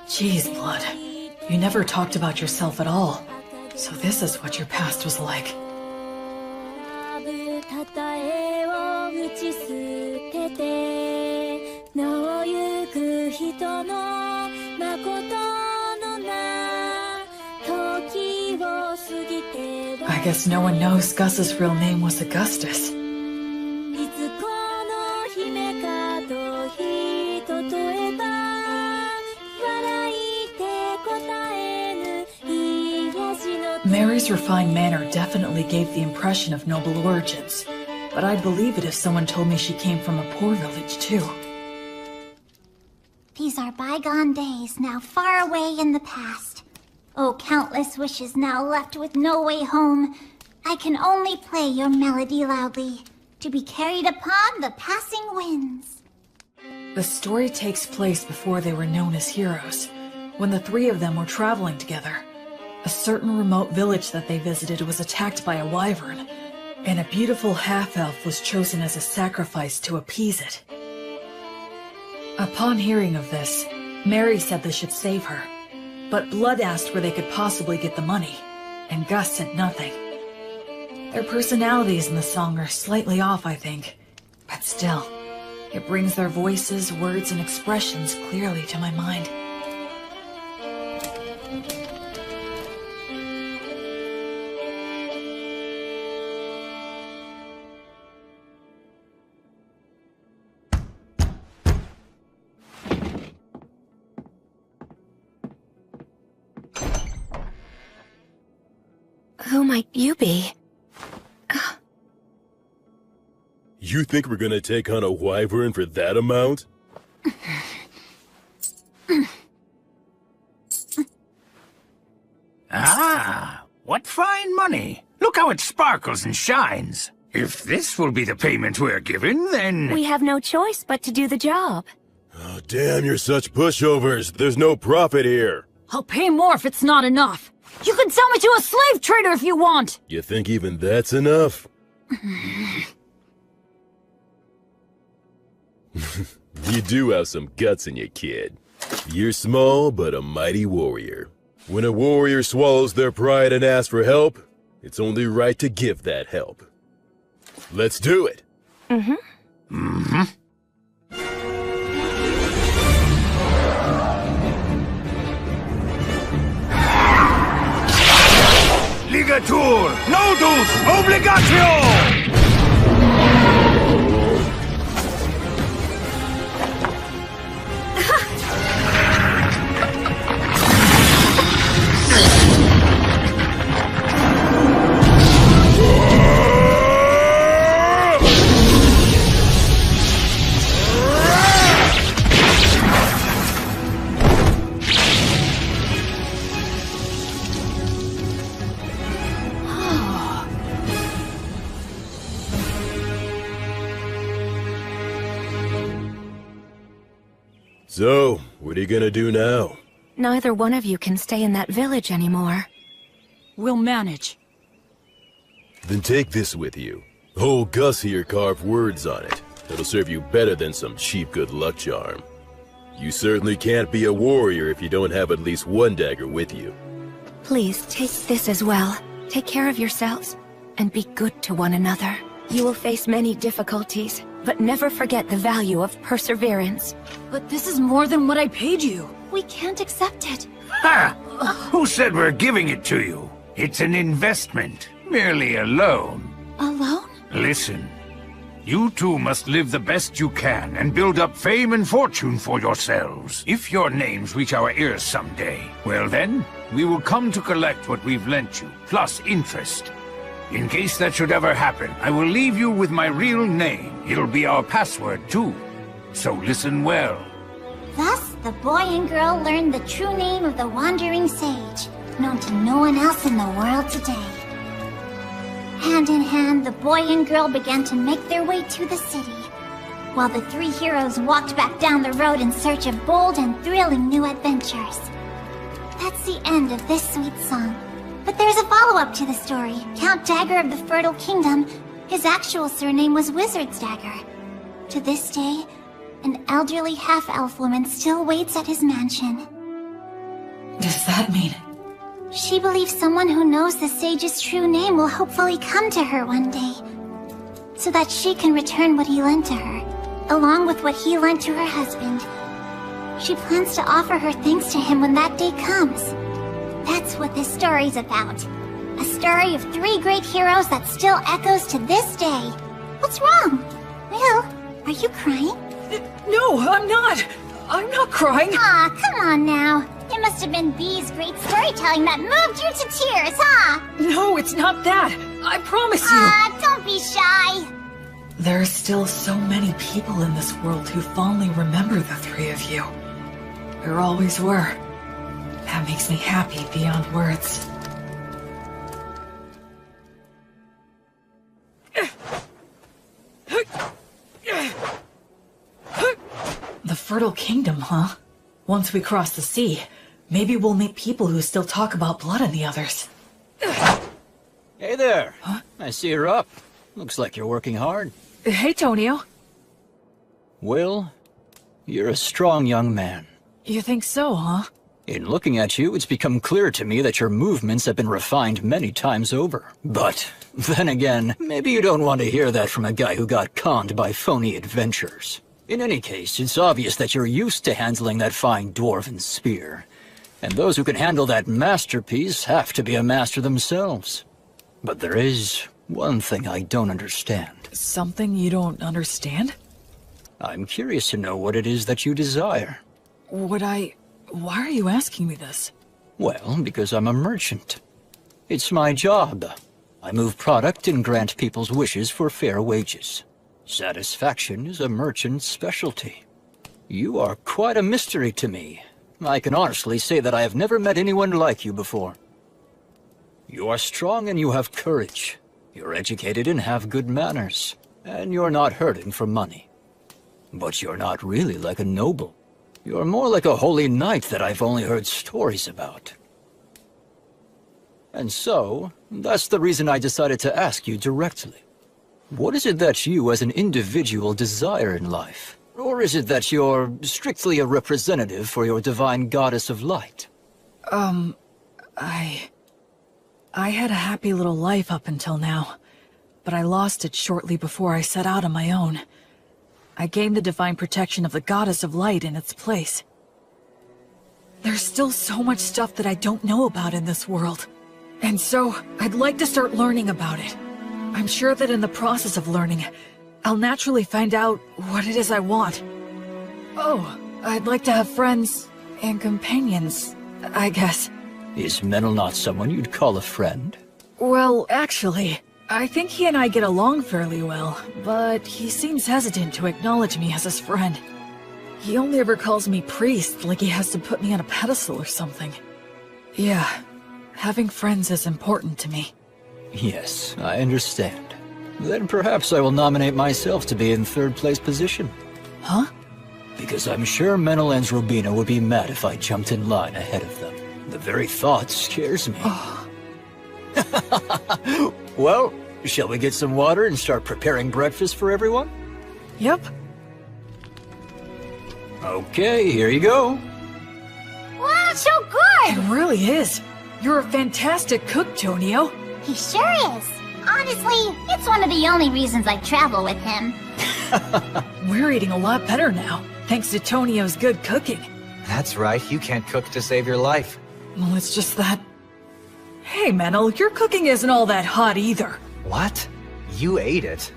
[SPEAKER 3] Jeez, Blood. You never talked about yourself at all. So this is what your past was like. I guess no one knows Gus's real name was Augustus. Mary's refined manner definitely gave the impression of noble origins, but I'd believe it if someone told me she came from a poor village, too.
[SPEAKER 16] These are bygone days, now far away in the past. Oh, countless wishes now left with no way home. I can only play your melody loudly, to be carried upon the passing winds.
[SPEAKER 3] The story takes place before they were known as heroes, when the 3 of them were traveling together. A certain remote village that they visited was attacked by a wyvern, and a beautiful half-elf was chosen as a sacrifice to appease it. Upon hearing of this, Mary said they should save her, but Blood asked where they could possibly get the money, and Gus said nothing. Their personalities in the song are slightly off, I think, but still, it brings their voices, words, and expressions clearly to my mind.
[SPEAKER 4] Who might you be?
[SPEAKER 5] You think we're gonna take on a wyvern for that amount?
[SPEAKER 1] Ah, what fine money. Look how it sparkles and shines. If this will be the payment we're given, then...
[SPEAKER 4] We have no choice but to do the job.
[SPEAKER 5] Oh, damn, you're such pushovers. There's no profit here.
[SPEAKER 17] I'll pay more if it's not enough. You can sell me to a slave trader if you want!
[SPEAKER 5] You think even that's enough? You do have some guts in you, kid. You're small, but a mighty warrior. When a warrior swallows their pride and asks for help, it's only right to give that help. Let's do it!
[SPEAKER 1] Ligatur! Nodus! Obligatio!
[SPEAKER 5] So, what are you gonna do now?
[SPEAKER 4] Neither one of you can stay in that village anymore.
[SPEAKER 17] We'll manage.
[SPEAKER 5] Then take this with you. Old Gus here carved words on it. It'll serve you better than some cheap good luck charm. You certainly can't be a warrior if you don't have at least one dagger with you.
[SPEAKER 4] Please take this as well. Take care of yourselves, and be good to one another. You will face many difficulties, but never forget the value of perseverance.
[SPEAKER 17] But this is more than what I paid you.
[SPEAKER 2] We can't accept it.
[SPEAKER 1] Ha! Who said we're giving it to you? It's an investment, merely a loan.
[SPEAKER 2] A loan?
[SPEAKER 1] Listen, you two must live the best you can and build up fame and fortune for yourselves. If your names reach our ears someday, well then, we will come to collect what we've lent you, plus interest. In case that should ever happen, I will leave you with my real name. It'll be our password too. So listen well.
[SPEAKER 16] Thus, the boy and girl learned the true name of the Wandering Sage, known to no one else in the world today. Hand in hand, the boy and girl began to make their way to the city, while the three heroes walked back down the road in search of bold and thrilling new adventures. That's the end of this sweet song. But there's a follow-up to the story. Count Dagger of the Fertile Kingdom, his actual surname was Wizard's Dagger. To this day, an elderly half-elf woman still waits at his mansion.
[SPEAKER 3] Does that mean?
[SPEAKER 16] She believes someone who knows the sage's true name will hopefully come to her one day, so that she can return what he lent to her, along with what he lent to her husband. She plans to offer her thanks to him when that day comes. That's what this story's about. A story of three great heroes that still echoes to this day. What's wrong? Will, are you crying?
[SPEAKER 3] No, I'm not. I'm not crying.
[SPEAKER 16] Aw, come on now. It must have been Bee's great storytelling that moved you to tears, huh?
[SPEAKER 3] No, it's not that. I promise you.
[SPEAKER 16] Don't be shy.
[SPEAKER 3] There are still so many people in this world who fondly remember the three of you. There always were. That makes me happy beyond words. The Fertile Kingdom, huh? Once we cross the sea, maybe we'll meet people who still talk about blood and the others.
[SPEAKER 15] Hey there. Huh? I see you're up. Looks like you're working hard.
[SPEAKER 3] Hey, Tonio.
[SPEAKER 15] Will, you're a strong young man.
[SPEAKER 3] You think so, huh?
[SPEAKER 15] In looking at you, it's become clear to me that your movements have been refined many times over. But, then again, maybe you don't want to hear that from a guy who got conned by phony adventurers. In any case, it's obvious that you're used to handling that fine dwarven spear. And those who can handle that masterpiece have to be a master themselves. But there is one thing I don't understand.
[SPEAKER 3] Something you don't understand?
[SPEAKER 15] I'm curious to know what it is that you desire.
[SPEAKER 3] Why are you asking me this?
[SPEAKER 15] Well, because I'm a merchant. It's my job. I move product and grant people's wishes for fair wages. Satisfaction is a merchant's specialty. You are quite a mystery to me. I can honestly say that I have never met anyone like you before. You are strong and you have courage. You're educated and have good manners. And you're not hurting for money. But you're not really like a noble. You're more like a holy knight that I've only heard stories about. And so, that's the reason I decided to ask you directly. What is it that you as an individual desire in life? Or is it that you're strictly a representative for your divine goddess of light?
[SPEAKER 3] I had a happy little life up until now, but I lost it shortly before I set out on my own. I gained the divine protection of the goddess of light in its place. There's still so much stuff that I don't know about in this world, and so I'd like to start learning about it. I'm sure that in the process of learning, I'll naturally find out what it is I want. Oh, I'd like to have friends and companions, I guess.
[SPEAKER 15] Is Menel not someone you'd call a friend?
[SPEAKER 3] Well, actually, I think he and I get along fairly well, but he seems hesitant to acknowledge me as his friend. He only ever calls me priest, like he has to put me on a pedestal or something. Yeah, having friends is important to me.
[SPEAKER 15] Yes, I understand. Then perhaps I will nominate myself to be in third place position.
[SPEAKER 3] Huh?
[SPEAKER 15] Because I'm sure Menel and Robina would be mad if I jumped in line ahead of them. The very thought scares me.
[SPEAKER 3] Oh.
[SPEAKER 15] Well, shall we get some water and start preparing breakfast for everyone?
[SPEAKER 3] Yep.
[SPEAKER 15] Okay, here you go.
[SPEAKER 17] Wow, it's so good!
[SPEAKER 3] It really is. You're a fantastic cook, Tonio.
[SPEAKER 16] He sure is. Honestly, it's one of the only reasons I travel with him.
[SPEAKER 3] We're eating a lot better now, thanks to Tonio's good cooking.
[SPEAKER 8] That's right, you can't cook to save your life.
[SPEAKER 3] Well, it's just that... Hey, Menel, your cooking isn't all that hot either.
[SPEAKER 8] What? You ate it.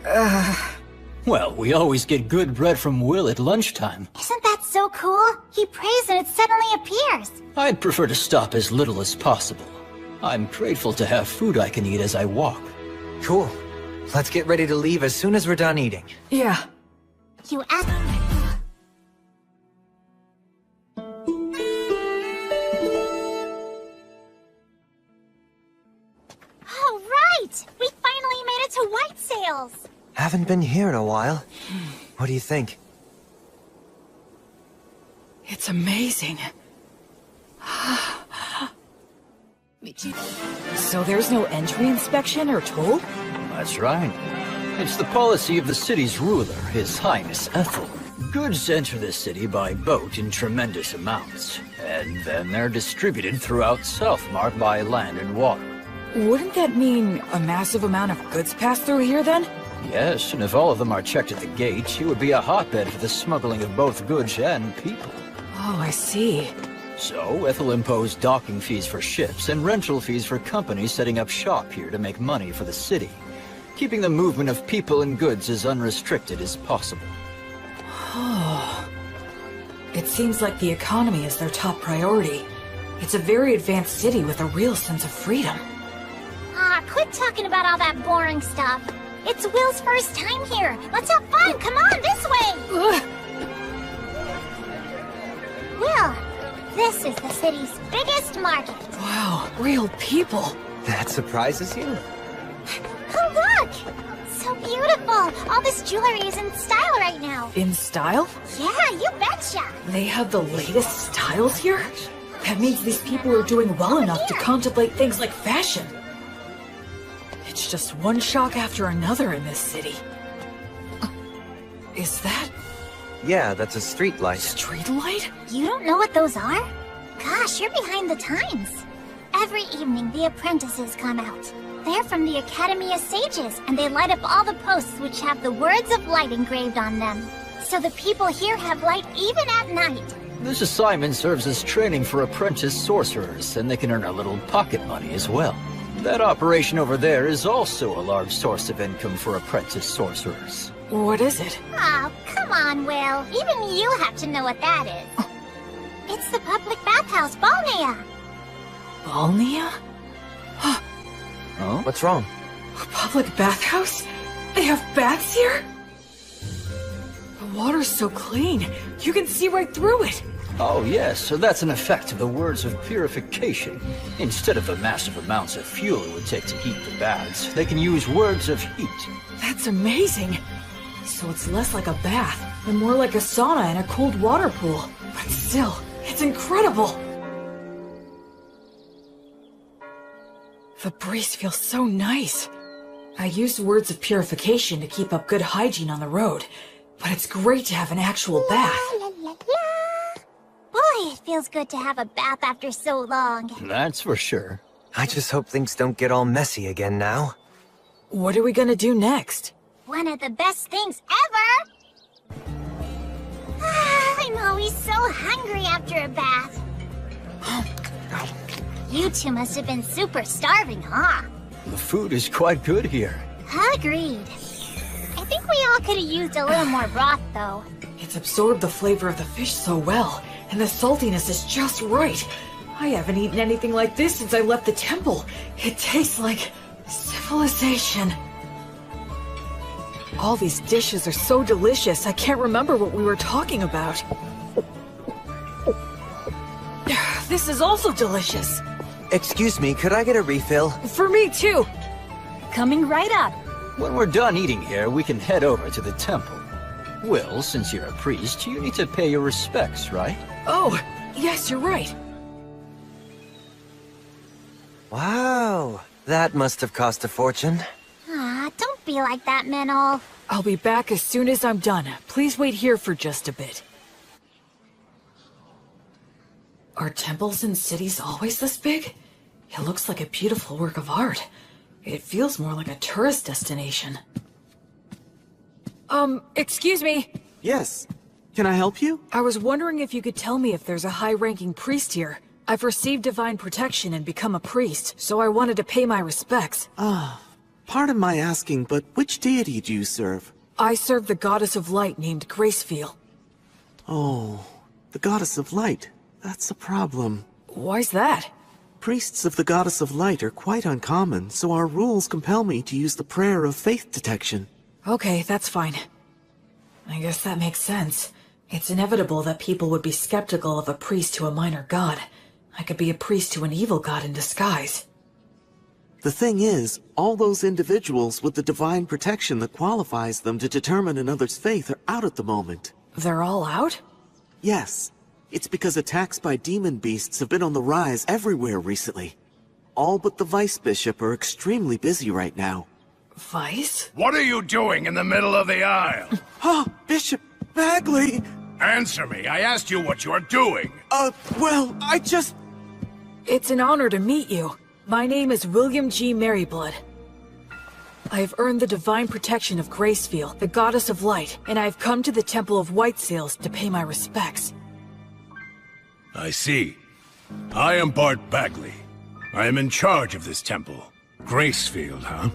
[SPEAKER 15] Well, we always get good bread from Will at lunchtime.
[SPEAKER 16] Isn't that so cool? He prays and it suddenly appears.
[SPEAKER 15] I'd prefer to stop as little as possible. I'm grateful to have food I can eat as I walk.
[SPEAKER 8] Cool. Let's get ready to leave as soon as we're done eating.
[SPEAKER 3] Yeah.
[SPEAKER 16] You asked... All right! We finally made it to White Sails!
[SPEAKER 8] Haven't been here in a while. What do you think?
[SPEAKER 3] It's amazing. So there's no entry inspection or toll?
[SPEAKER 15] That's right. It's the policy of the city's ruler, His Highness Ethel. Goods enter the city by boat in tremendous amounts, and then they're distributed throughout Southmark by land and water.
[SPEAKER 3] Wouldn't that mean a massive amount of goods pass through here then?
[SPEAKER 15] Yes, and if all of them are checked at the gate, it would be a hotbed for the smuggling of both goods and people.
[SPEAKER 3] Oh, I see.
[SPEAKER 15] So, Ethel imposed docking fees for ships and rental fees for companies setting up shop here to make money for the city, keeping the movement of people and goods as unrestricted as possible.
[SPEAKER 3] Oh. It seems like the economy is their top priority. It's a very advanced city with a real sense of freedom.
[SPEAKER 16] Quit talking about all that boring stuff. It's Will's first time here. Let's have fun. Come on, this way. Will, this is the city's biggest market.
[SPEAKER 3] Wow, real people.
[SPEAKER 8] That surprises you?
[SPEAKER 16] Oh, look! So beautiful. All this jewelry is in style right now.
[SPEAKER 3] In style?
[SPEAKER 16] Yeah, you betcha.
[SPEAKER 3] They have the latest styles here? That means these people are doing well enough to contemplate things like fashion. It's just one shock after another in this city. Is that...
[SPEAKER 8] Yeah, that's a street light.
[SPEAKER 3] Street light?
[SPEAKER 16] You don't know what those are? Gosh, you're behind the times. Every evening, the apprentices come out. They're from the Academy of Sages, and they light up all the posts which have the words of light engraved on them. So the people here have light even at night.
[SPEAKER 15] This assignment serves as training for apprentice sorcerers, and they can earn a little pocket money as well. That operation over there is also a large source of income for apprentice sorcerers.
[SPEAKER 3] What is it?
[SPEAKER 16] Oh, come on, Will. Even you have to know what that is. It's the public bathhouse, Balnea.
[SPEAKER 3] Balnea?
[SPEAKER 15] Oh?
[SPEAKER 8] What's wrong?
[SPEAKER 3] A public bathhouse? They have baths here? The water's so clean, you can see right through it.
[SPEAKER 15] Oh yes, so that's an effect of the words of purification. Instead of the massive amounts of fuel it would take to heat the baths, they can use words of heat.
[SPEAKER 3] That's amazing. So it's less like a bath, and more like a sauna and a cold water pool. But still, it's incredible. The breeze feels so nice. I use words of purification to keep up good hygiene on the road, but it's great to have an actual bath.
[SPEAKER 16] La, la, la. Boy, it feels good to have a bath after so long.
[SPEAKER 15] That's for sure.
[SPEAKER 8] I just hope things don't get all messy again now.
[SPEAKER 3] What are we gonna do next?
[SPEAKER 16] One of the best things ever! I'm always so hungry after a bath. You two must have been super starving, huh?
[SPEAKER 15] The food is quite good here.
[SPEAKER 16] Agreed. I think we all could have used a little more broth, though.
[SPEAKER 3] It's absorbed the flavor of the fish so well, and the saltiness is just right. I haven't eaten anything like this since I left the temple. It tastes like civilization. All these dishes are so delicious, I can't remember what we were talking about. This is also delicious.
[SPEAKER 8] Excuse me, could I get a refill?
[SPEAKER 3] For me too.
[SPEAKER 17] Coming right up.
[SPEAKER 15] When we're done eating here, we can head over to the temple. Will, since you're a priest, you need to pay your respects, right?
[SPEAKER 3] Oh, yes, you're right.
[SPEAKER 8] Wow, that must have cost a fortune.
[SPEAKER 16] Don't be like that, Menel.
[SPEAKER 3] I'll be back as soon as I'm done. Please wait here for just a bit. Are temples in cities always this big? It looks like a beautiful work of art. It feels more like a tourist destination. Excuse me.
[SPEAKER 18] Yes. Can I help you?
[SPEAKER 3] I was wondering if you could tell me if there's a high-ranking priest here. I've received divine protection and become a priest, so I wanted to pay my respects.
[SPEAKER 18] Pardon my asking, but which deity do you serve?
[SPEAKER 3] I serve the goddess of light named Gracefield.
[SPEAKER 18] Oh, the goddess of light. That's a problem.
[SPEAKER 3] Why's that?
[SPEAKER 18] Priests of the goddess of light are quite uncommon, so our rules compel me to use the prayer of faith detection.
[SPEAKER 3] Okay, that's fine. I guess that makes sense. It's inevitable that people would be skeptical of a priest to a minor god. I could be a priest to an evil god in disguise.
[SPEAKER 18] The thing is, all those individuals with the divine protection that qualifies them to determine another's faith are out at the moment.
[SPEAKER 3] They're all out?
[SPEAKER 18] Yes. It's because attacks by demon beasts have been on the rise everywhere recently. All but the Vice Bishop are extremely busy right now.
[SPEAKER 3] Vice?
[SPEAKER 1] What are you doing in the middle of the aisle?
[SPEAKER 18] Bishop Bagley!
[SPEAKER 1] Answer me, I asked you what you're doing.
[SPEAKER 18] Well, I just...
[SPEAKER 3] It's an honor to meet you. My name is William G. Merryblood. I have earned the divine protection of Gracefield, the goddess of light, and I have come to the Temple of Whitesails to pay my respects.
[SPEAKER 1] I see. I am Bart Bagley. I am in charge of this temple. Gracefield, huh?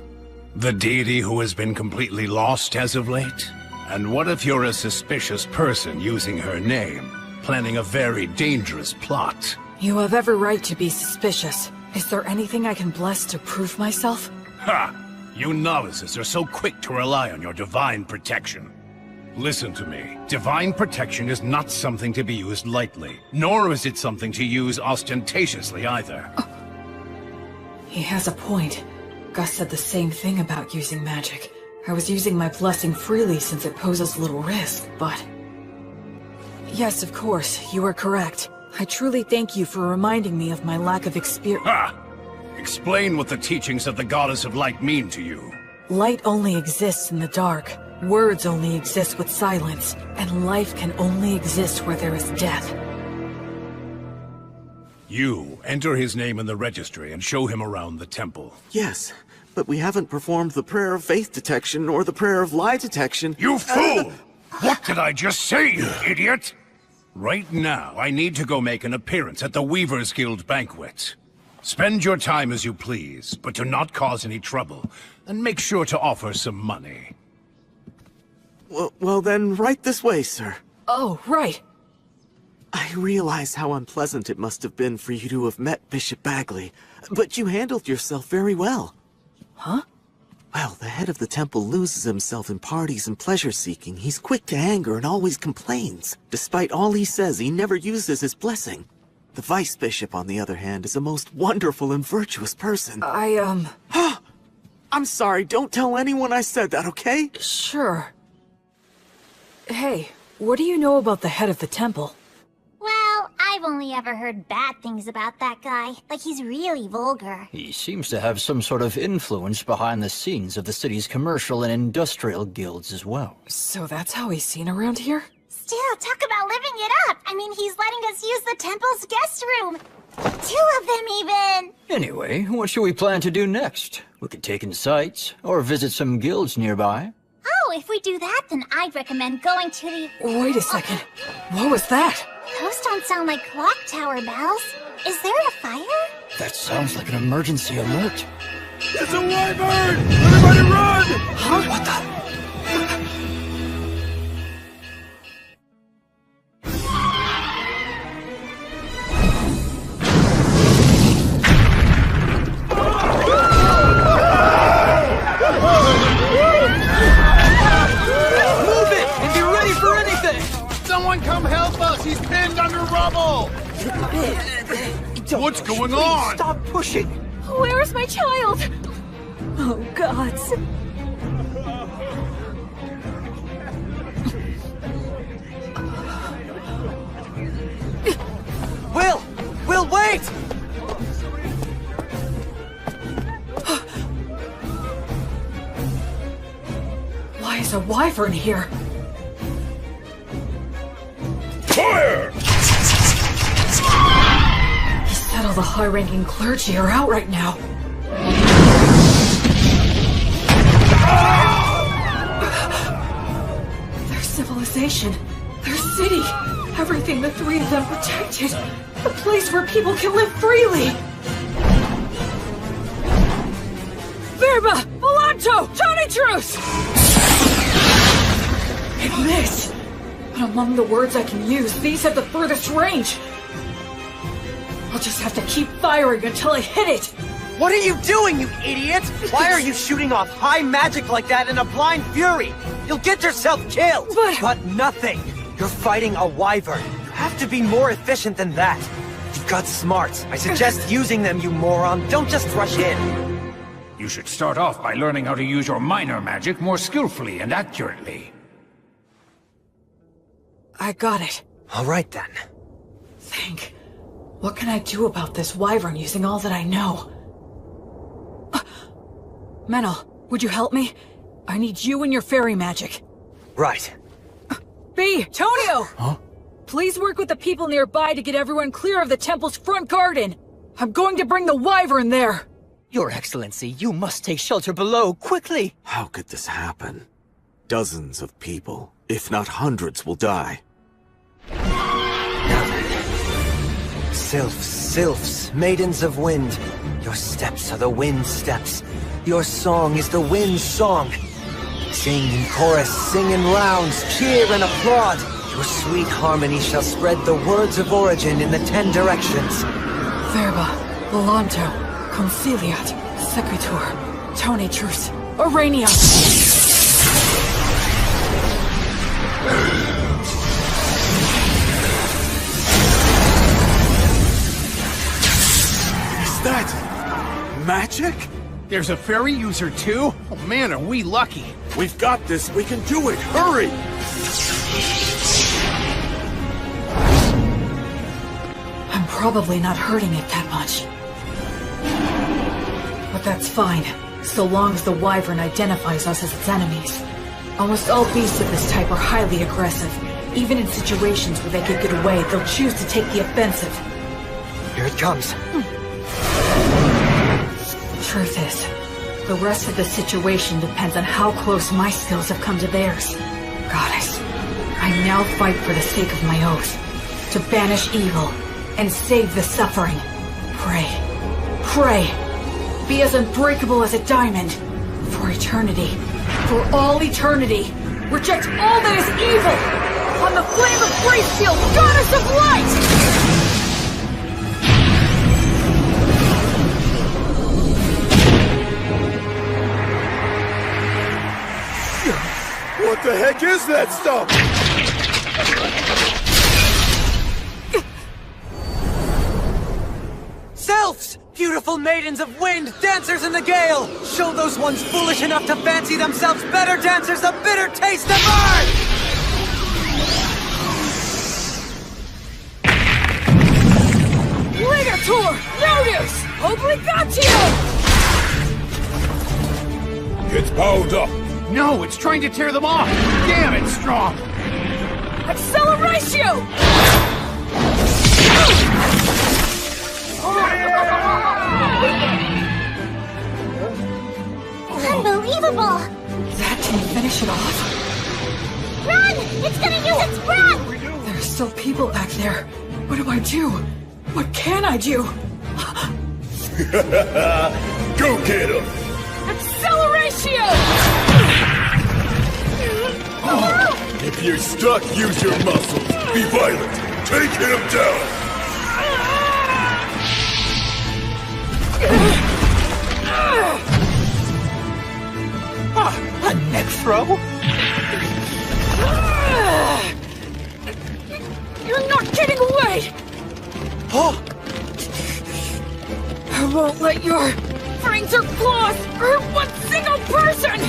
[SPEAKER 1] The deity who has been completely lost as of late? And what if you're a suspicious person using her name, planning a very dangerous plot?
[SPEAKER 3] You have every right to be suspicious. Is there anything I can bless to prove myself?
[SPEAKER 1] Ha! You novices are so quick to rely on your divine protection. Listen to me. Divine protection is not something to be used lightly, nor is it something to use ostentatiously either.
[SPEAKER 3] He has a point. Gus said the same thing about using magic. I was using my blessing freely since it poses little risk, but... Yes, of course, you are correct. I truly thank you for reminding me of my lack of experience.
[SPEAKER 1] Ha! Explain what the teachings of the Goddess of Light mean to you.
[SPEAKER 3] Light only exists in the dark. Words only exist with silence. And life can only exist where there is death.
[SPEAKER 1] You enter his name in the registry and show him around the temple.
[SPEAKER 18] Yes, but we haven't performed the prayer of faith detection or the prayer of lie detection.
[SPEAKER 1] You fool! What did I just say, you idiot? Right now, I need to go make an appearance at the Weavers Guild banquet. Spend your time as you please, but do not cause any trouble, and make sure to offer some money.
[SPEAKER 18] Well then, right this way, sir.
[SPEAKER 3] Oh, right.
[SPEAKER 18] I realize how unpleasant it must have been for you to have met Bishop Bagley, but you handled yourself very well.
[SPEAKER 3] Huh?
[SPEAKER 18] Well, the head of the temple loses himself in parties and pleasure-seeking. He's quick to anger and always complains. Despite all he says, he never uses his blessing. The Vice Bishop, on the other hand, is a most wonderful and virtuous person.
[SPEAKER 3] I'm
[SPEAKER 18] sorry, don't tell anyone I said that, okay?
[SPEAKER 3] Sure. Hey, what do you know about the head of the temple?
[SPEAKER 16] Well, I've only ever heard bad things about that guy. Like, he's really vulgar.
[SPEAKER 15] He seems to have some sort of influence behind the scenes of the city's commercial and industrial guilds as well.
[SPEAKER 3] So that's how he's seen around here?
[SPEAKER 16] Still, talk about living it up. I mean, he's letting us use the temple's guest room. 2 of them, even.
[SPEAKER 15] Anyway, what should we plan to do next? We could take in sights, or visit some guilds nearby.
[SPEAKER 16] Oh, if we do that, then I'd recommend going to the...
[SPEAKER 3] Wait a second. What was that?
[SPEAKER 16] Those don't sound like clock tower bells. Is there a fire?
[SPEAKER 15] That sounds like an emergency alert.
[SPEAKER 1] It's a wyvern! Everybody run!
[SPEAKER 3] Huh? What the...
[SPEAKER 19] Someone come help us! He's pinned under rubble!
[SPEAKER 1] What's going on?
[SPEAKER 15] Stop pushing!
[SPEAKER 17] Where is my child? Oh, gods.
[SPEAKER 18] Will, wait!
[SPEAKER 3] Why is a wyvern here?
[SPEAKER 1] Fire!
[SPEAKER 3] bet all the high-ranking clergy are out right now. Their civilization, their city, everything the three of them protected. A place where people can live freely.
[SPEAKER 17] Verba! Volanto! Tony Truce!
[SPEAKER 3] It missed. But among the words I can use, these have the furthest range. I'll just have to keep firing until I hit it.
[SPEAKER 8] What are you doing, you idiot? Why are you shooting off high magic like that in a blind fury? You'll get yourself killed! But nothing! You're fighting a wyvern. You have to be more efficient than that. You've got smarts. I suggest using them, you moron. Don't just rush in.
[SPEAKER 1] You should start off by learning how to use your minor magic more skillfully and accurately.
[SPEAKER 3] I got it.
[SPEAKER 8] All right, then.
[SPEAKER 3] Think. What can I do about this wyvern using all that I know? Menel, would you help me? I need you and your fairy magic.
[SPEAKER 8] Right.
[SPEAKER 3] B, Tonio!
[SPEAKER 9] Huh?
[SPEAKER 3] Please work with the people nearby to get everyone clear of the temple's front garden. I'm going to bring the wyvern there.
[SPEAKER 8] Your Excellency, you must take shelter below, quickly!
[SPEAKER 18] How could this happen? Dozens of people, if not hundreds, will die.
[SPEAKER 8] Sylphs, sylphs, maidens of wind. Your steps are the wind's steps. Your song is the wind's song. Sing in chorus, sing in rounds, cheer and applaud. Your sweet harmony shall spread the words of origin in the 10 directions.
[SPEAKER 3] Verba, Volanto, Conciliat, Sequitur, Tony Truce, Aurania.
[SPEAKER 12] Is that magic?
[SPEAKER 19] There's a fairy user too? Oh man, are we lucky.
[SPEAKER 12] We've got this. We can do it. Hurry!
[SPEAKER 3] I'm probably not hurting it that much. But that's fine, so long as the wyvern identifies us as its enemies. Almost all beasts of this type are highly aggressive. Even in situations where they get good away, they'll choose to take the offensive.
[SPEAKER 8] Here it comes.
[SPEAKER 3] Truth is, the rest of the situation depends on how close my skills have come to theirs. Goddess, I now fight for the sake of my oath, to banish evil and save the suffering. Pray, pray, be as unbreakable as a diamond. For eternity, for all eternity, reject all that is evil! On the flame of Gracefield, Goddess of Light!
[SPEAKER 12] What the heck is that stuff?
[SPEAKER 8] Sylphs! Beautiful maidens of wind, dancers in the gale! Show those ones foolish enough to fancy themselves better dancers the bitter taste of art!
[SPEAKER 17] Ligator! Lotus! Obligatio!
[SPEAKER 5] It's powered up!
[SPEAKER 19] No, it's trying to tear them off! Damn, it's strong!
[SPEAKER 17] Acceleratio!
[SPEAKER 16] Unbelievable!
[SPEAKER 3] That didn't finish it off.
[SPEAKER 16] Run! It's gonna use its breath!
[SPEAKER 3] There are still people back there. What do I do? What can I do?
[SPEAKER 5] Go get him!
[SPEAKER 17] Acceleratio!
[SPEAKER 5] If you're stuck, use your muscles. Be violent. Take him down.
[SPEAKER 8] A neck throw?
[SPEAKER 17] You're not getting away!
[SPEAKER 8] Oh!
[SPEAKER 17] I won't let your fangs or claws hurt one single person!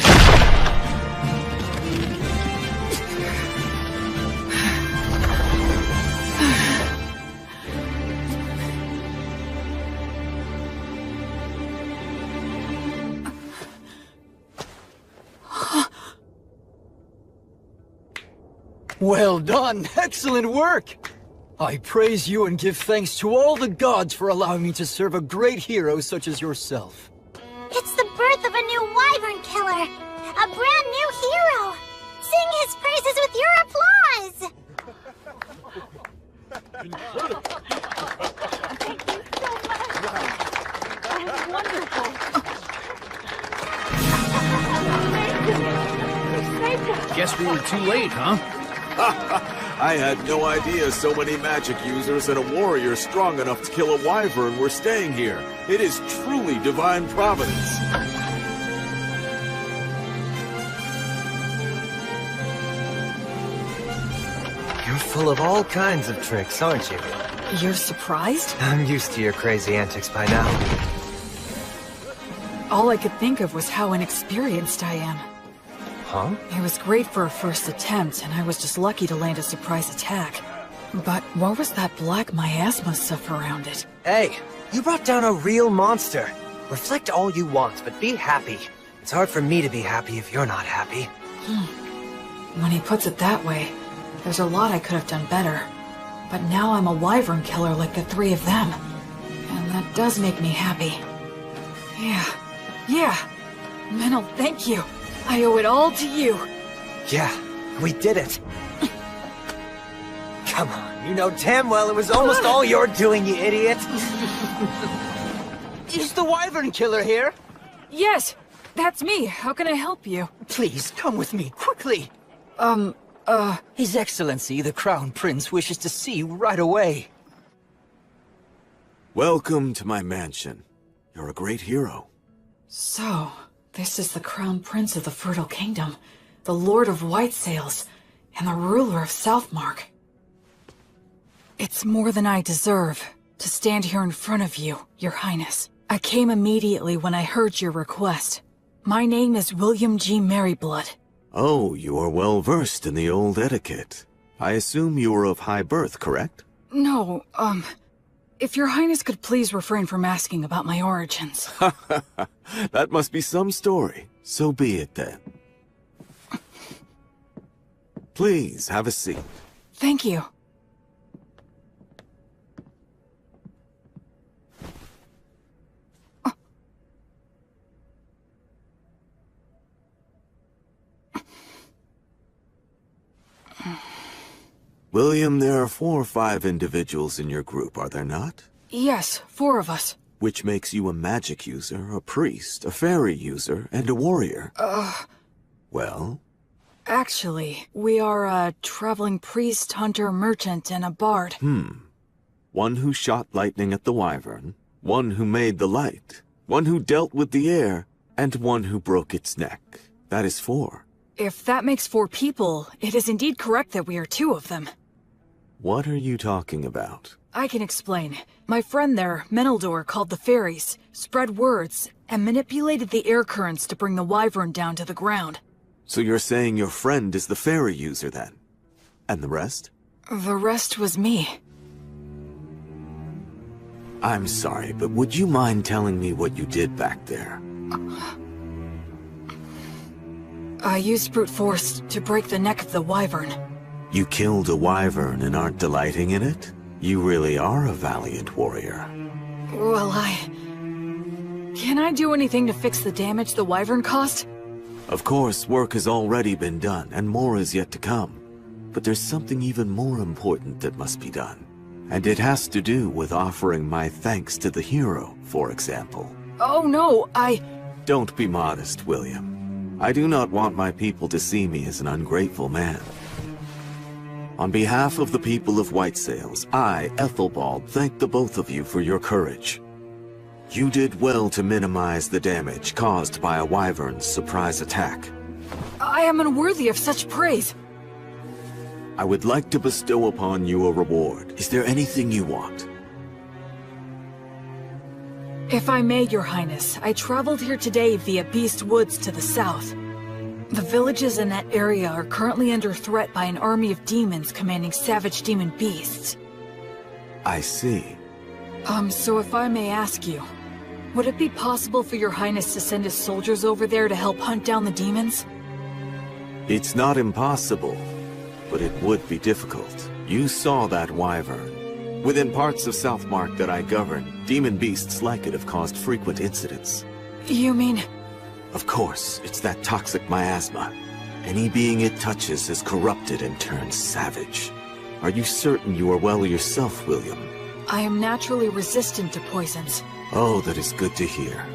[SPEAKER 15] Well done! Excellent work! I praise you and give thanks to all the gods for allowing me to serve a great hero such as yourself.
[SPEAKER 16] It's the birth of a new wyvern killer! A brand new hero! Sing his praises with your applause!
[SPEAKER 13] Guess we were too late, huh?
[SPEAKER 12] I had no idea so many magic users and a warrior strong enough to kill a wyvern were staying here. It is truly divine providence.
[SPEAKER 8] You're full of all kinds of tricks, aren't you?
[SPEAKER 3] You're surprised?
[SPEAKER 8] I'm used to your crazy antics by now.
[SPEAKER 3] All I could think of was how inexperienced I am.
[SPEAKER 8] Huh?
[SPEAKER 3] It was great for a first attempt, and I was just lucky to land a surprise attack. But what was that black miasma stuff around it?
[SPEAKER 8] Hey, you brought down a real monster. Reflect all you want, but be happy. It's hard for me to be happy if you're not happy.
[SPEAKER 3] When he puts it that way, there's a lot I could have done better. But now I'm a wyvern killer like the three of them. And that does make me happy. Yeah. Menel, thank you. I owe it all to you.
[SPEAKER 8] Yeah, we did it. Come on, you know damn well it was almost all your doing, you idiot.
[SPEAKER 15] Is the wyvern killer here?
[SPEAKER 3] Yes, that's me. How can I help you?
[SPEAKER 15] Please, come with me, quickly. His Excellency, the Crown Prince, wishes to see you right away.
[SPEAKER 18] Welcome to my mansion. You're a great hero.
[SPEAKER 3] So, this is the Crown Prince of the Fertile Kingdom, the Lord of Whitesails, and the ruler of Southmark. It's more than I deserve to stand here in front of you, Your Highness. I came immediately when I heard your request. My name is William G. Merryblood.
[SPEAKER 18] Oh, you are well versed in the old etiquette. I assume you were of high birth, correct?
[SPEAKER 3] No, if Your Highness could please refrain from asking about my origins.
[SPEAKER 18] That must be some story. So be it then. Please, have a seat.
[SPEAKER 3] Thank you.
[SPEAKER 18] William, there are 4 or 5 individuals in your group, are there not?
[SPEAKER 3] Yes, 4 of us.
[SPEAKER 18] Which makes you a magic user, a priest, a fairy user, and a warrior. Well?
[SPEAKER 3] Actually, we are a traveling priest, hunter, merchant, and a bard.
[SPEAKER 18] One who shot lightning at the wyvern, one who made the light, one who dealt with the air, and one who broke its neck. That is 4.
[SPEAKER 3] If that makes 4 people, it is indeed correct that we are 2 of them.
[SPEAKER 18] What are you talking about?
[SPEAKER 3] I can explain. My friend there, Meneldor, called the fairies, spread words, and manipulated the air currents to bring the wyvern down to the ground.
[SPEAKER 18] So you're saying your friend is the fairy user then? And the rest?
[SPEAKER 3] The rest was me.
[SPEAKER 18] I'm sorry, but would you mind telling me what you did back there?
[SPEAKER 3] I used brute force to break the neck of the wyvern.
[SPEAKER 18] You killed a wyvern and aren't delighting in it? You really are a valiant warrior.
[SPEAKER 3] Well, Can I do anything to fix the damage the wyvern caused?
[SPEAKER 18] Of course, work has already been done, and more is yet to come. But there's something even more important that must be done. And it has to do with offering my thanks to the hero, for example.
[SPEAKER 3] Oh no,
[SPEAKER 18] Don't be modest, William. I do not want my people to see me as an ungrateful man. On behalf of the people of Whitesails, I, Ethelbald, thank the both of you for your courage. You did well to minimize the damage caused by a wyvern's surprise attack.
[SPEAKER 3] I am unworthy of such praise.
[SPEAKER 18] I would like to bestow upon you a reward. Is there anything you want?
[SPEAKER 3] If I may, Your Highness, I traveled here today via Beast Woods to the south. The villages in that area are currently under threat by an army of demons commanding savage demon beasts.
[SPEAKER 18] I see.
[SPEAKER 3] So if I may ask you, would it be possible for Your Highness to send his soldiers over there to help hunt down the demons?
[SPEAKER 18] It's not impossible, but it would be difficult. You saw that wyvern. Within parts of Southmark that I govern, demon beasts like it have caused frequent incidents.
[SPEAKER 3] You mean...
[SPEAKER 18] Of course, it's that toxic miasma. Any being it touches is corrupted and turned savage. Are you certain you are well yourself, William?
[SPEAKER 3] I am naturally resistant to poisons.
[SPEAKER 18] Oh, that is good to hear.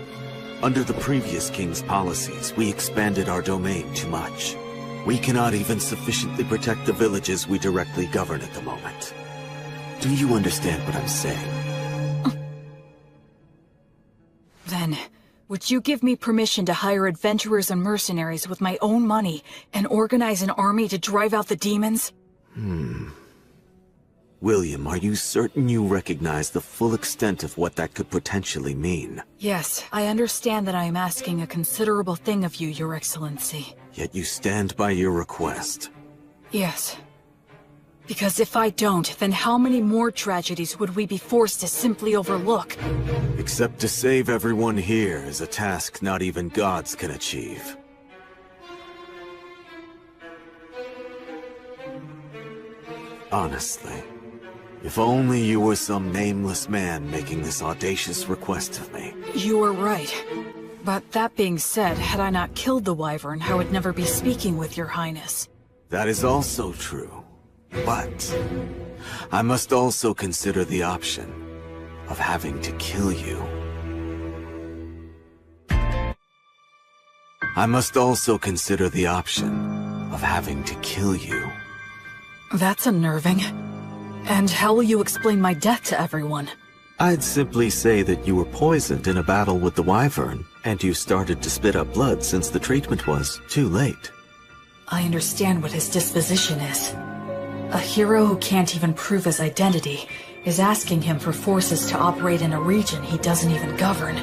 [SPEAKER 18] Under the previous king's policies, we expanded our domain too much. We cannot even sufficiently protect the villages we directly govern at the moment. Do you understand what I'm saying?
[SPEAKER 3] Then, would you give me permission to hire adventurers and mercenaries with my own money and organize an army to drive out the demons?
[SPEAKER 18] William, are you certain you recognize the full extent of what that could potentially mean?
[SPEAKER 3] Yes, I understand that I am asking a considerable thing of you, Your Excellency.
[SPEAKER 18] Yet you stand by your request.
[SPEAKER 3] Yes. Because if I don't, then how many more tragedies would we be forced to simply overlook?
[SPEAKER 18] Except to save everyone here is a task not even gods can achieve. Honestly, if only you were some nameless man making this audacious request of me.
[SPEAKER 3] You are right. But that being said, had I not killed the wyvern, I would never be speaking with your highness.
[SPEAKER 18] That is also true. But I must also consider the option of having to kill you. I must also consider the option of having to kill you.
[SPEAKER 3] That's unnerving. And how will you explain my death to everyone?
[SPEAKER 18] I'd simply say that you were poisoned in a battle with the wyvern, and you started to spit up blood since the treatment was too late.
[SPEAKER 3] I understand what his disposition is. A hero who can't even prove his identity is asking him for forces to operate in a region he doesn't even govern.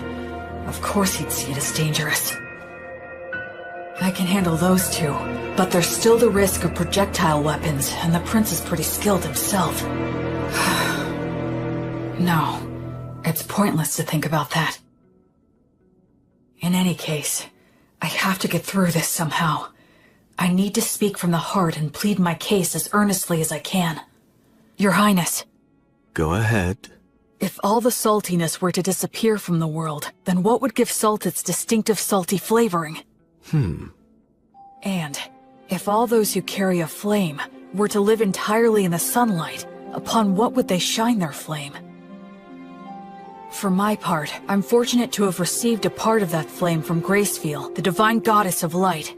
[SPEAKER 3] Of course he'd see it as dangerous. I can handle those two, but there's still the risk of projectile weapons, and the prince is pretty skilled himself. No, it's pointless to think about that. In any case, I have to get through this somehow. I need to speak from the heart and plead my case as earnestly as I can. Your Highness.
[SPEAKER 18] Go ahead.
[SPEAKER 3] If all the saltiness were to disappear from the world, then what would give salt its distinctive salty flavoring? And if all those who carry a flame were to live entirely in the sunlight, upon what would they shine their flame? For my part, I'm fortunate to have received a part of that flame from Gracefiel, the divine goddess of light.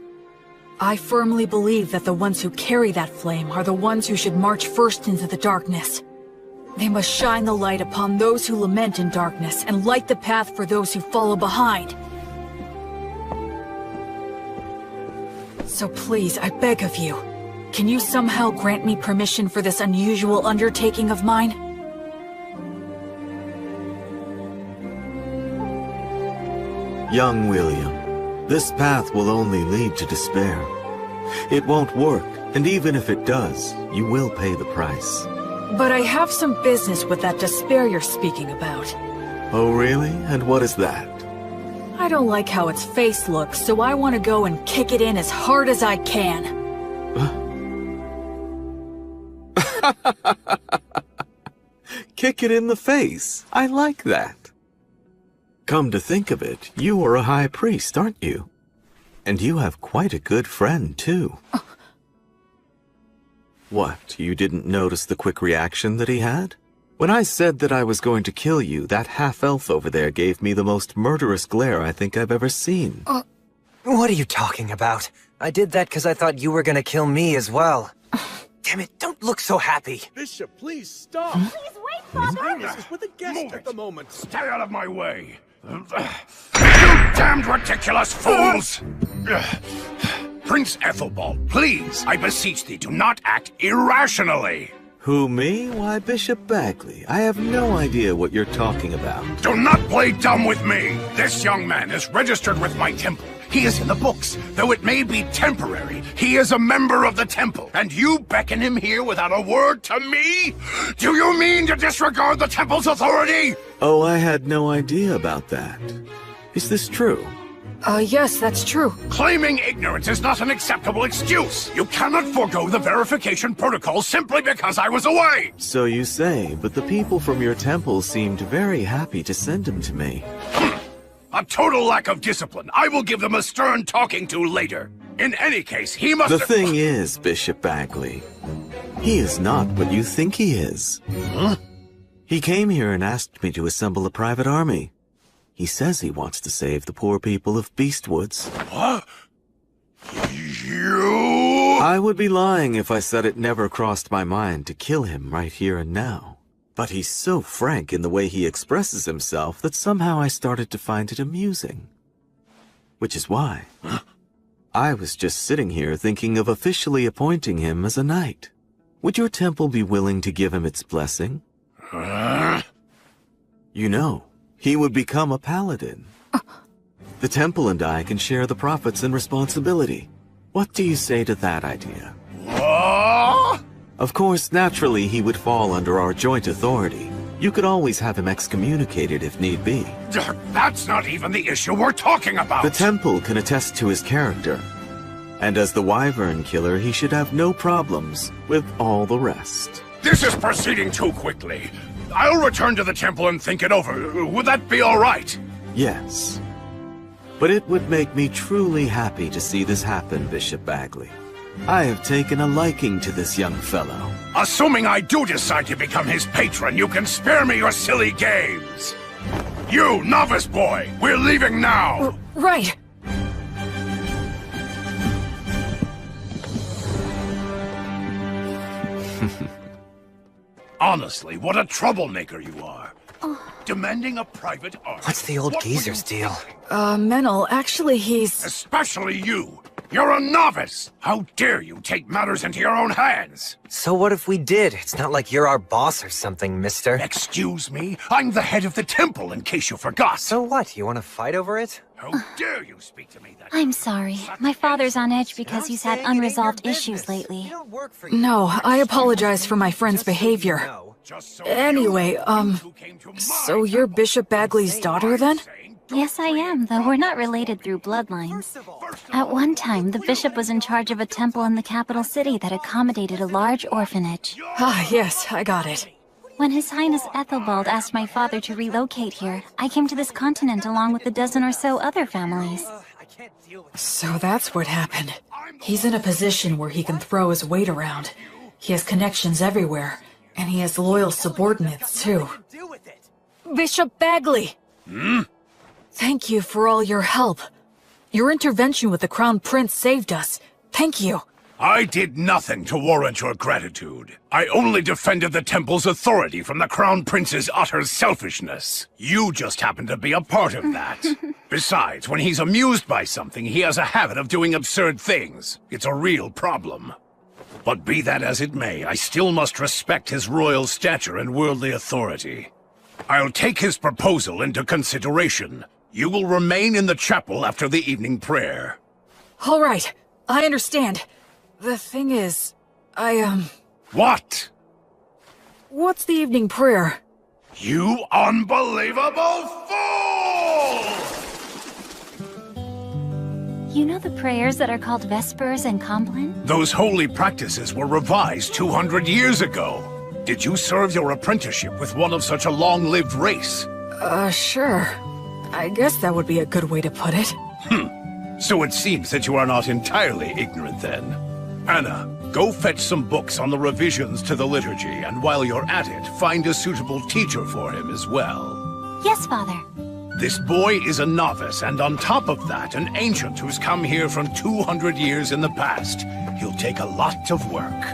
[SPEAKER 3] I firmly believe that the ones who carry that flame are the ones who should march first into the darkness. They must shine the light upon those who lament in darkness and light the path for those who follow behind. So please, I beg of you, can you somehow grant me permission for this unusual undertaking of mine?
[SPEAKER 18] Young William, this path will only lead to despair. It won't work, and even if it does, you will pay the price.
[SPEAKER 3] But I have some business with that despair you're speaking about.
[SPEAKER 18] Oh really? And what is that?
[SPEAKER 3] I don't like how its face looks, so I want to go and kick it in as hard as I can.
[SPEAKER 18] Kick it in the face. I like that. Come to think of it, you are a high priest, aren't you? And you have quite a good friend, too. What, you didn't notice the quick reaction that he had? When I said that I was going to kill you, that half-elf over there gave me the most murderous glare I think I've ever seen.
[SPEAKER 8] What are you talking about? I did that because I thought you were gonna kill me as well. Damn it, don't look so happy.
[SPEAKER 19] Bishop, please stop.
[SPEAKER 16] Please wait, Father.
[SPEAKER 19] Highness is with a guest at the moment.
[SPEAKER 1] Stay out of my way. You damned ridiculous fools! Prince Ethelbald, please, I beseech thee, do not act irrationally.
[SPEAKER 18] Who, me? Why, Bishop Bagley. I have no idea what you're talking about.
[SPEAKER 1] Do not play dumb with me. This young man is registered with my temple. He is in the books. Though it may be temporary, he is a member of the temple. And you beckon him here without a word to me? Do you mean to disregard the temple's authority?
[SPEAKER 18] Oh, I had no idea about that. Is this true?
[SPEAKER 3] Yes, that's true.
[SPEAKER 1] Claiming ignorance is not an acceptable excuse. You cannot forego the verification protocol simply because I was away.
[SPEAKER 18] So you say, but the people from your temple seemed very happy to send him to me.
[SPEAKER 1] A total lack of discipline. I will give them a stern talking to later. In any case, he must...
[SPEAKER 18] The thing is, Bishop Bagley, he is not what you think he is.
[SPEAKER 1] Huh?
[SPEAKER 18] He came here and asked me to assemble a private army. He says he wants to save the poor people of Beastwoods.
[SPEAKER 1] What? You...
[SPEAKER 18] I would be lying if I said it never crossed my mind to kill him right here and now. But he's so frank in the way he expresses himself that somehow I started to find it amusing. Which is why I was just sitting here thinking of officially appointing him as a knight. Would your temple be willing to give him its blessing? You know, he would become a paladin. The temple and I can share the profits and responsibility. What do you say to that idea?
[SPEAKER 1] What?
[SPEAKER 18] Of course, naturally, he would fall under our joint authority. You could always have him excommunicated if need be.
[SPEAKER 1] That's not even the issue we're talking about!
[SPEAKER 18] The temple can attest to his character. And as the Wyvern Killer, he should have no problems with all the rest.
[SPEAKER 1] This is proceeding too quickly. I'll return to the temple and think it over. Would that be all right?
[SPEAKER 18] Yes. But it would make me truly happy to see this happen, Bishop Bagley. I have taken a liking to this young fellow.
[SPEAKER 1] Assuming I do decide to become his patron, you can spare me your silly games. You, novice boy, we're leaving now!
[SPEAKER 3] Right.
[SPEAKER 1] Honestly, what a troublemaker you are. Demanding a private army.
[SPEAKER 8] What's the old geezer's deal?
[SPEAKER 3] Menel, actually he's...
[SPEAKER 1] Especially you! You're a novice! How dare you take matters into your own hands?
[SPEAKER 8] So what if we did? It's not like you're our boss or something, mister.
[SPEAKER 1] Excuse me? I'm the head of the temple, in case you forgot.
[SPEAKER 8] So what? You want to fight over it?
[SPEAKER 1] How dare you speak to me that
[SPEAKER 16] I'm sorry. My father's on edge because he's had unresolved issues lately.
[SPEAKER 3] No, I apologize for my friend's behavior. Anyway, so you're Bishop Bagley's daughter then?
[SPEAKER 16] Yes, I am, though we're not related through bloodlines. At one time, the bishop was in charge of a temple in the capital city that accommodated a large orphanage.
[SPEAKER 3] Ah, yes, I got it.
[SPEAKER 16] When His Highness Ethelbald asked my father to relocate here, I came to this continent along with a dozen or so other families.
[SPEAKER 3] So that's what happened. He's in a position where he can throw his weight around. He has connections everywhere, and he has loyal subordinates, too. Bishop Bagley! Thank you for all your help. Your intervention with the Crown Prince saved us. Thank you.
[SPEAKER 1] I did nothing to warrant your gratitude. I only defended the temple's authority from the Crown Prince's utter selfishness. You just happened to be a part of that. Besides, when he's amused by something, he has a habit of doing absurd things. It's a real problem. But be that as it may, I still must respect his royal stature and worldly authority. I'll take his proposal into consideration. You will remain in the chapel after the evening prayer.
[SPEAKER 3] All right, I understand. The thing is,
[SPEAKER 1] What?
[SPEAKER 3] What's the evening prayer?
[SPEAKER 1] You unbelievable fool!
[SPEAKER 16] You know the prayers that are called Vespers and Compline?
[SPEAKER 1] Those holy practices were revised 200 years ago. Did you serve your apprenticeship with one of such a long-lived race?
[SPEAKER 3] Sure. I guess that would be a good way to put it.
[SPEAKER 1] So it seems that you are not entirely ignorant then. Anna, go fetch some books on the revisions to the liturgy, and while you're at it, find a suitable teacher for him as well.
[SPEAKER 16] Yes, Father.
[SPEAKER 1] This boy is a novice, and on top of that, an ancient who's come here from 200 years in the past. He'll take a lot of work.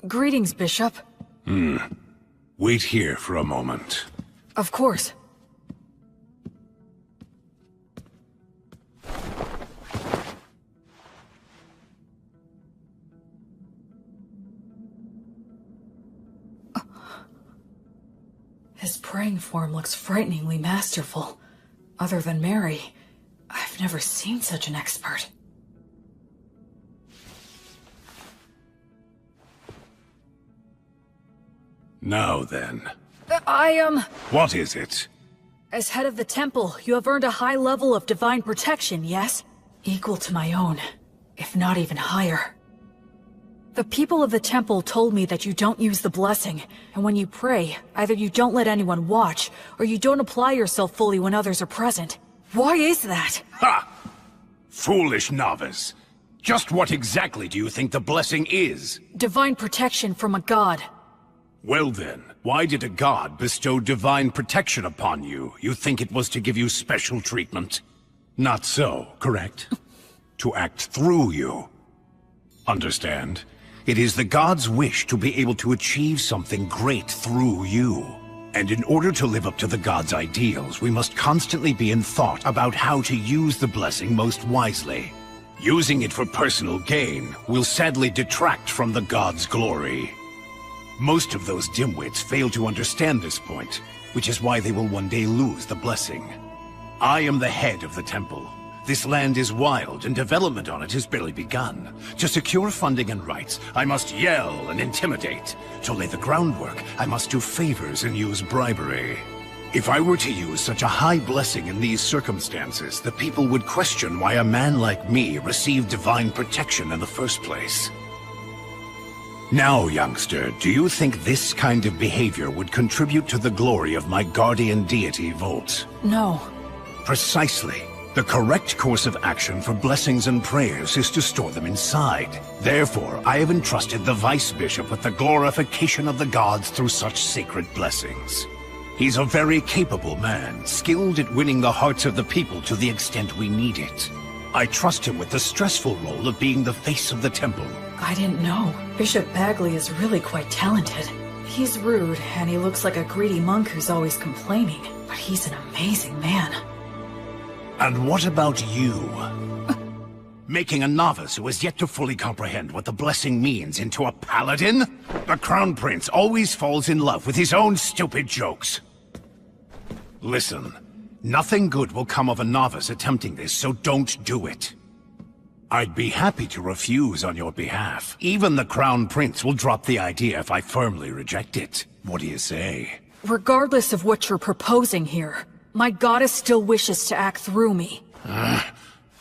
[SPEAKER 3] Greetings, Bishop.
[SPEAKER 1] Wait here for a moment.
[SPEAKER 3] Of course. His praying form looks frighteningly masterful. Other than Mary, I've never seen such an expert.
[SPEAKER 1] Now then.
[SPEAKER 17] What is it?
[SPEAKER 3] As head of the temple, you have earned a high level of divine protection, yes? Equal to my own, if not even higher. The people of the temple told me that you don't use the blessing, and when you pray, either you don't let anyone watch, or you don't apply yourself fully when others are present. Why is that?
[SPEAKER 1] Ha! Foolish novice. Just what exactly do you think the blessing is?
[SPEAKER 3] Divine protection from a god.
[SPEAKER 1] Well then, why did a god bestow divine protection upon you? You think it was to give you special treatment? Not so, correct? To act through you. Understand? It is the god's wish to be able to achieve something great through you. And in order to live up to the god's ideals, we must constantly be in thought about how to use the blessing most wisely. Using it for personal gain will sadly detract from the god's glory. Most of those dimwits fail to understand this point, which is why they will one day lose the blessing. I am the head of the temple. This land is wild, and development on it has barely begun. To secure funding and rights, I must yell and intimidate. To lay the groundwork, I must do favors and use bribery. If I were to use such a high blessing in these circumstances, the people would question why a man like me received divine protection in the first place. Now, youngster, do you think this kind of behavior would contribute to the glory of my guardian deity, Volt?
[SPEAKER 3] No.
[SPEAKER 1] Precisely. The correct course of action for blessings and prayers is to store them inside. Therefore, I have entrusted the Vice Bishop with the glorification of the gods through such sacred blessings. He's a very capable man, skilled at winning the hearts of the people to the extent we need it. I trust him with the stressful role of being the face of the temple.
[SPEAKER 3] I didn't know. Bishop Bagley is really quite talented. He's rude, and he looks like a greedy monk who's always complaining. But he's an amazing man.
[SPEAKER 1] And what about you? Making a novice who has yet to fully comprehend what the blessing means into a paladin? The Crown Prince always falls in love with his own stupid jokes. Listen, nothing good will come of a novice attempting this, so don't do it. I'd be happy to refuse on your behalf. Even the Crown Prince will drop the idea if I firmly reject it. What do you say?
[SPEAKER 3] Regardless of what you're proposing here, my goddess still wishes to act through me.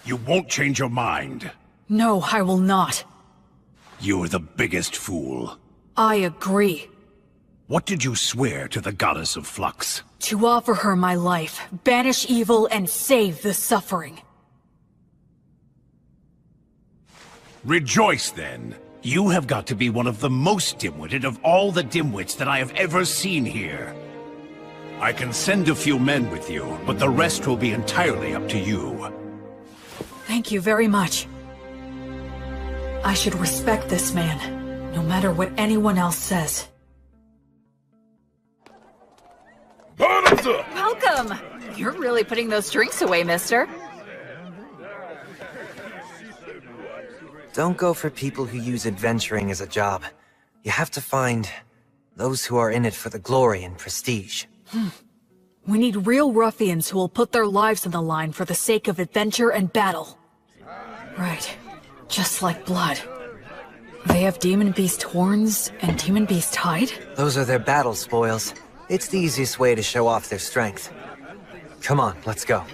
[SPEAKER 1] You won't change your mind.
[SPEAKER 3] No, I will not.
[SPEAKER 1] You're the biggest fool.
[SPEAKER 3] I agree.
[SPEAKER 1] What did you swear to the Goddess of Flux?
[SPEAKER 3] To offer her my life, banish evil, and save the suffering.
[SPEAKER 1] Rejoice, then. You have got to be one of the most dim-witted of all the dimwits that I have ever seen here. I can send a few men with you, but the rest will be entirely up to you.
[SPEAKER 3] Thank you very much. I should respect this man, no matter what anyone else says.
[SPEAKER 20] Welcome! You're really putting those drinks away, mister.
[SPEAKER 8] Don't go for people who use adventuring as a job. You have to find those who are in it for the glory and prestige.
[SPEAKER 3] We need real ruffians who will put their lives on the line for the sake of adventure and battle. Right. Just like blood. They have Demon Beast horns and Demon Beast hide?
[SPEAKER 8] Those are their battle spoils. It's the easiest way to show off their strength. Come on, let's go.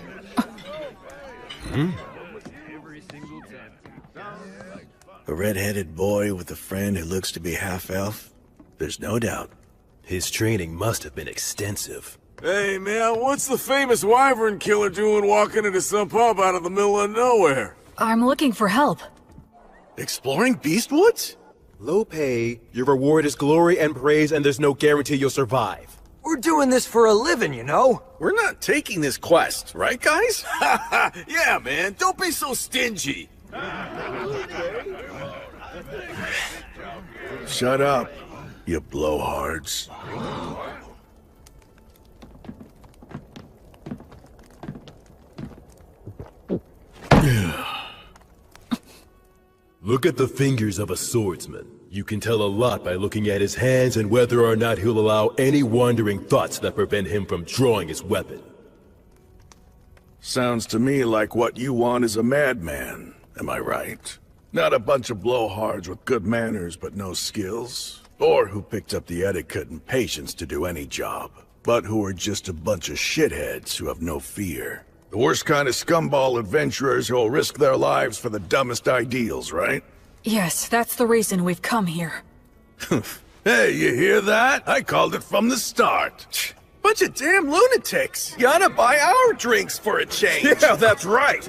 [SPEAKER 21] A red-headed boy with a friend who looks to be half-elf? There's no doubt.
[SPEAKER 5] His training must have been extensive.
[SPEAKER 12] Hey, man, what's the famous wyvern killer doing walking into some pub out of the middle of nowhere?
[SPEAKER 3] I'm looking for help.
[SPEAKER 21] Exploring Beastwoods?
[SPEAKER 5] Low pay, your reward is glory and praise, and there's no guarantee you'll survive.
[SPEAKER 8] We're doing this for a living, you know?
[SPEAKER 21] We're not taking this quest, right, guys?
[SPEAKER 12] Yeah, man, don't be so stingy.
[SPEAKER 21] Shut up, you blowhards.
[SPEAKER 5] Look at the fingers of a swordsman. You can tell a lot by looking at his hands and whether or not he'll allow any wandering thoughts that prevent him from drawing his weapon.
[SPEAKER 21] Sounds to me like what you want is a madman. Am I right? Not a bunch of blowhards with good manners but no skills. Or who picked up the etiquette and patience to do any job. But who are just a bunch of shitheads who have no fear. The worst kind of scumball adventurers who'll risk their lives for the dumbest ideals, right?
[SPEAKER 3] Yes, that's the reason we've come here.
[SPEAKER 21] Hey, you hear that? I called it from the start.
[SPEAKER 19] Bunch of damn lunatics! You ought to buy our drinks for a change! Yeah, that's right!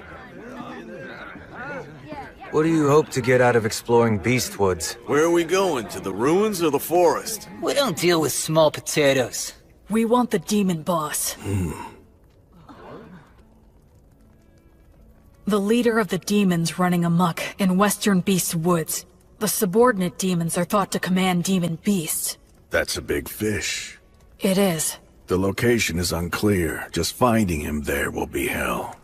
[SPEAKER 8] What do you hope to get out of exploring Beastwoods?
[SPEAKER 12] Where are we going? To the ruins or the forest?
[SPEAKER 15] We don't deal with small potatoes.
[SPEAKER 3] We want the demon boss. The leader of the demons running amok in Western Beast Woods. The subordinate demons are thought to command demon beasts.
[SPEAKER 21] That's a big fish.
[SPEAKER 3] It is.
[SPEAKER 21] The location is unclear. Just finding him there will be hell.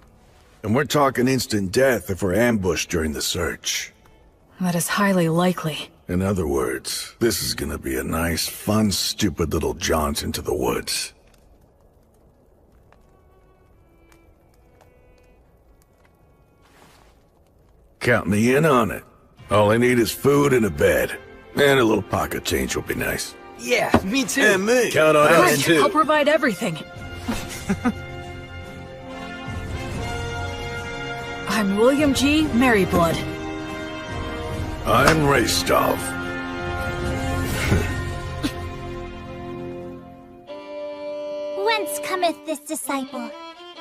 [SPEAKER 21] And we're talking instant death if we're ambushed during the search.
[SPEAKER 3] That is highly likely.
[SPEAKER 21] In other words, this is gonna be a nice, fun, stupid little jaunt into the woods. Count me in on it. All I need is food and a bed. And a little pocket change will be nice.
[SPEAKER 15] Yeah, me too.
[SPEAKER 21] And me. Count on us too.
[SPEAKER 3] I'll provide everything. I'm William G. Merryblood.
[SPEAKER 21] I'm Raistov.
[SPEAKER 16] Whence cometh this disciple?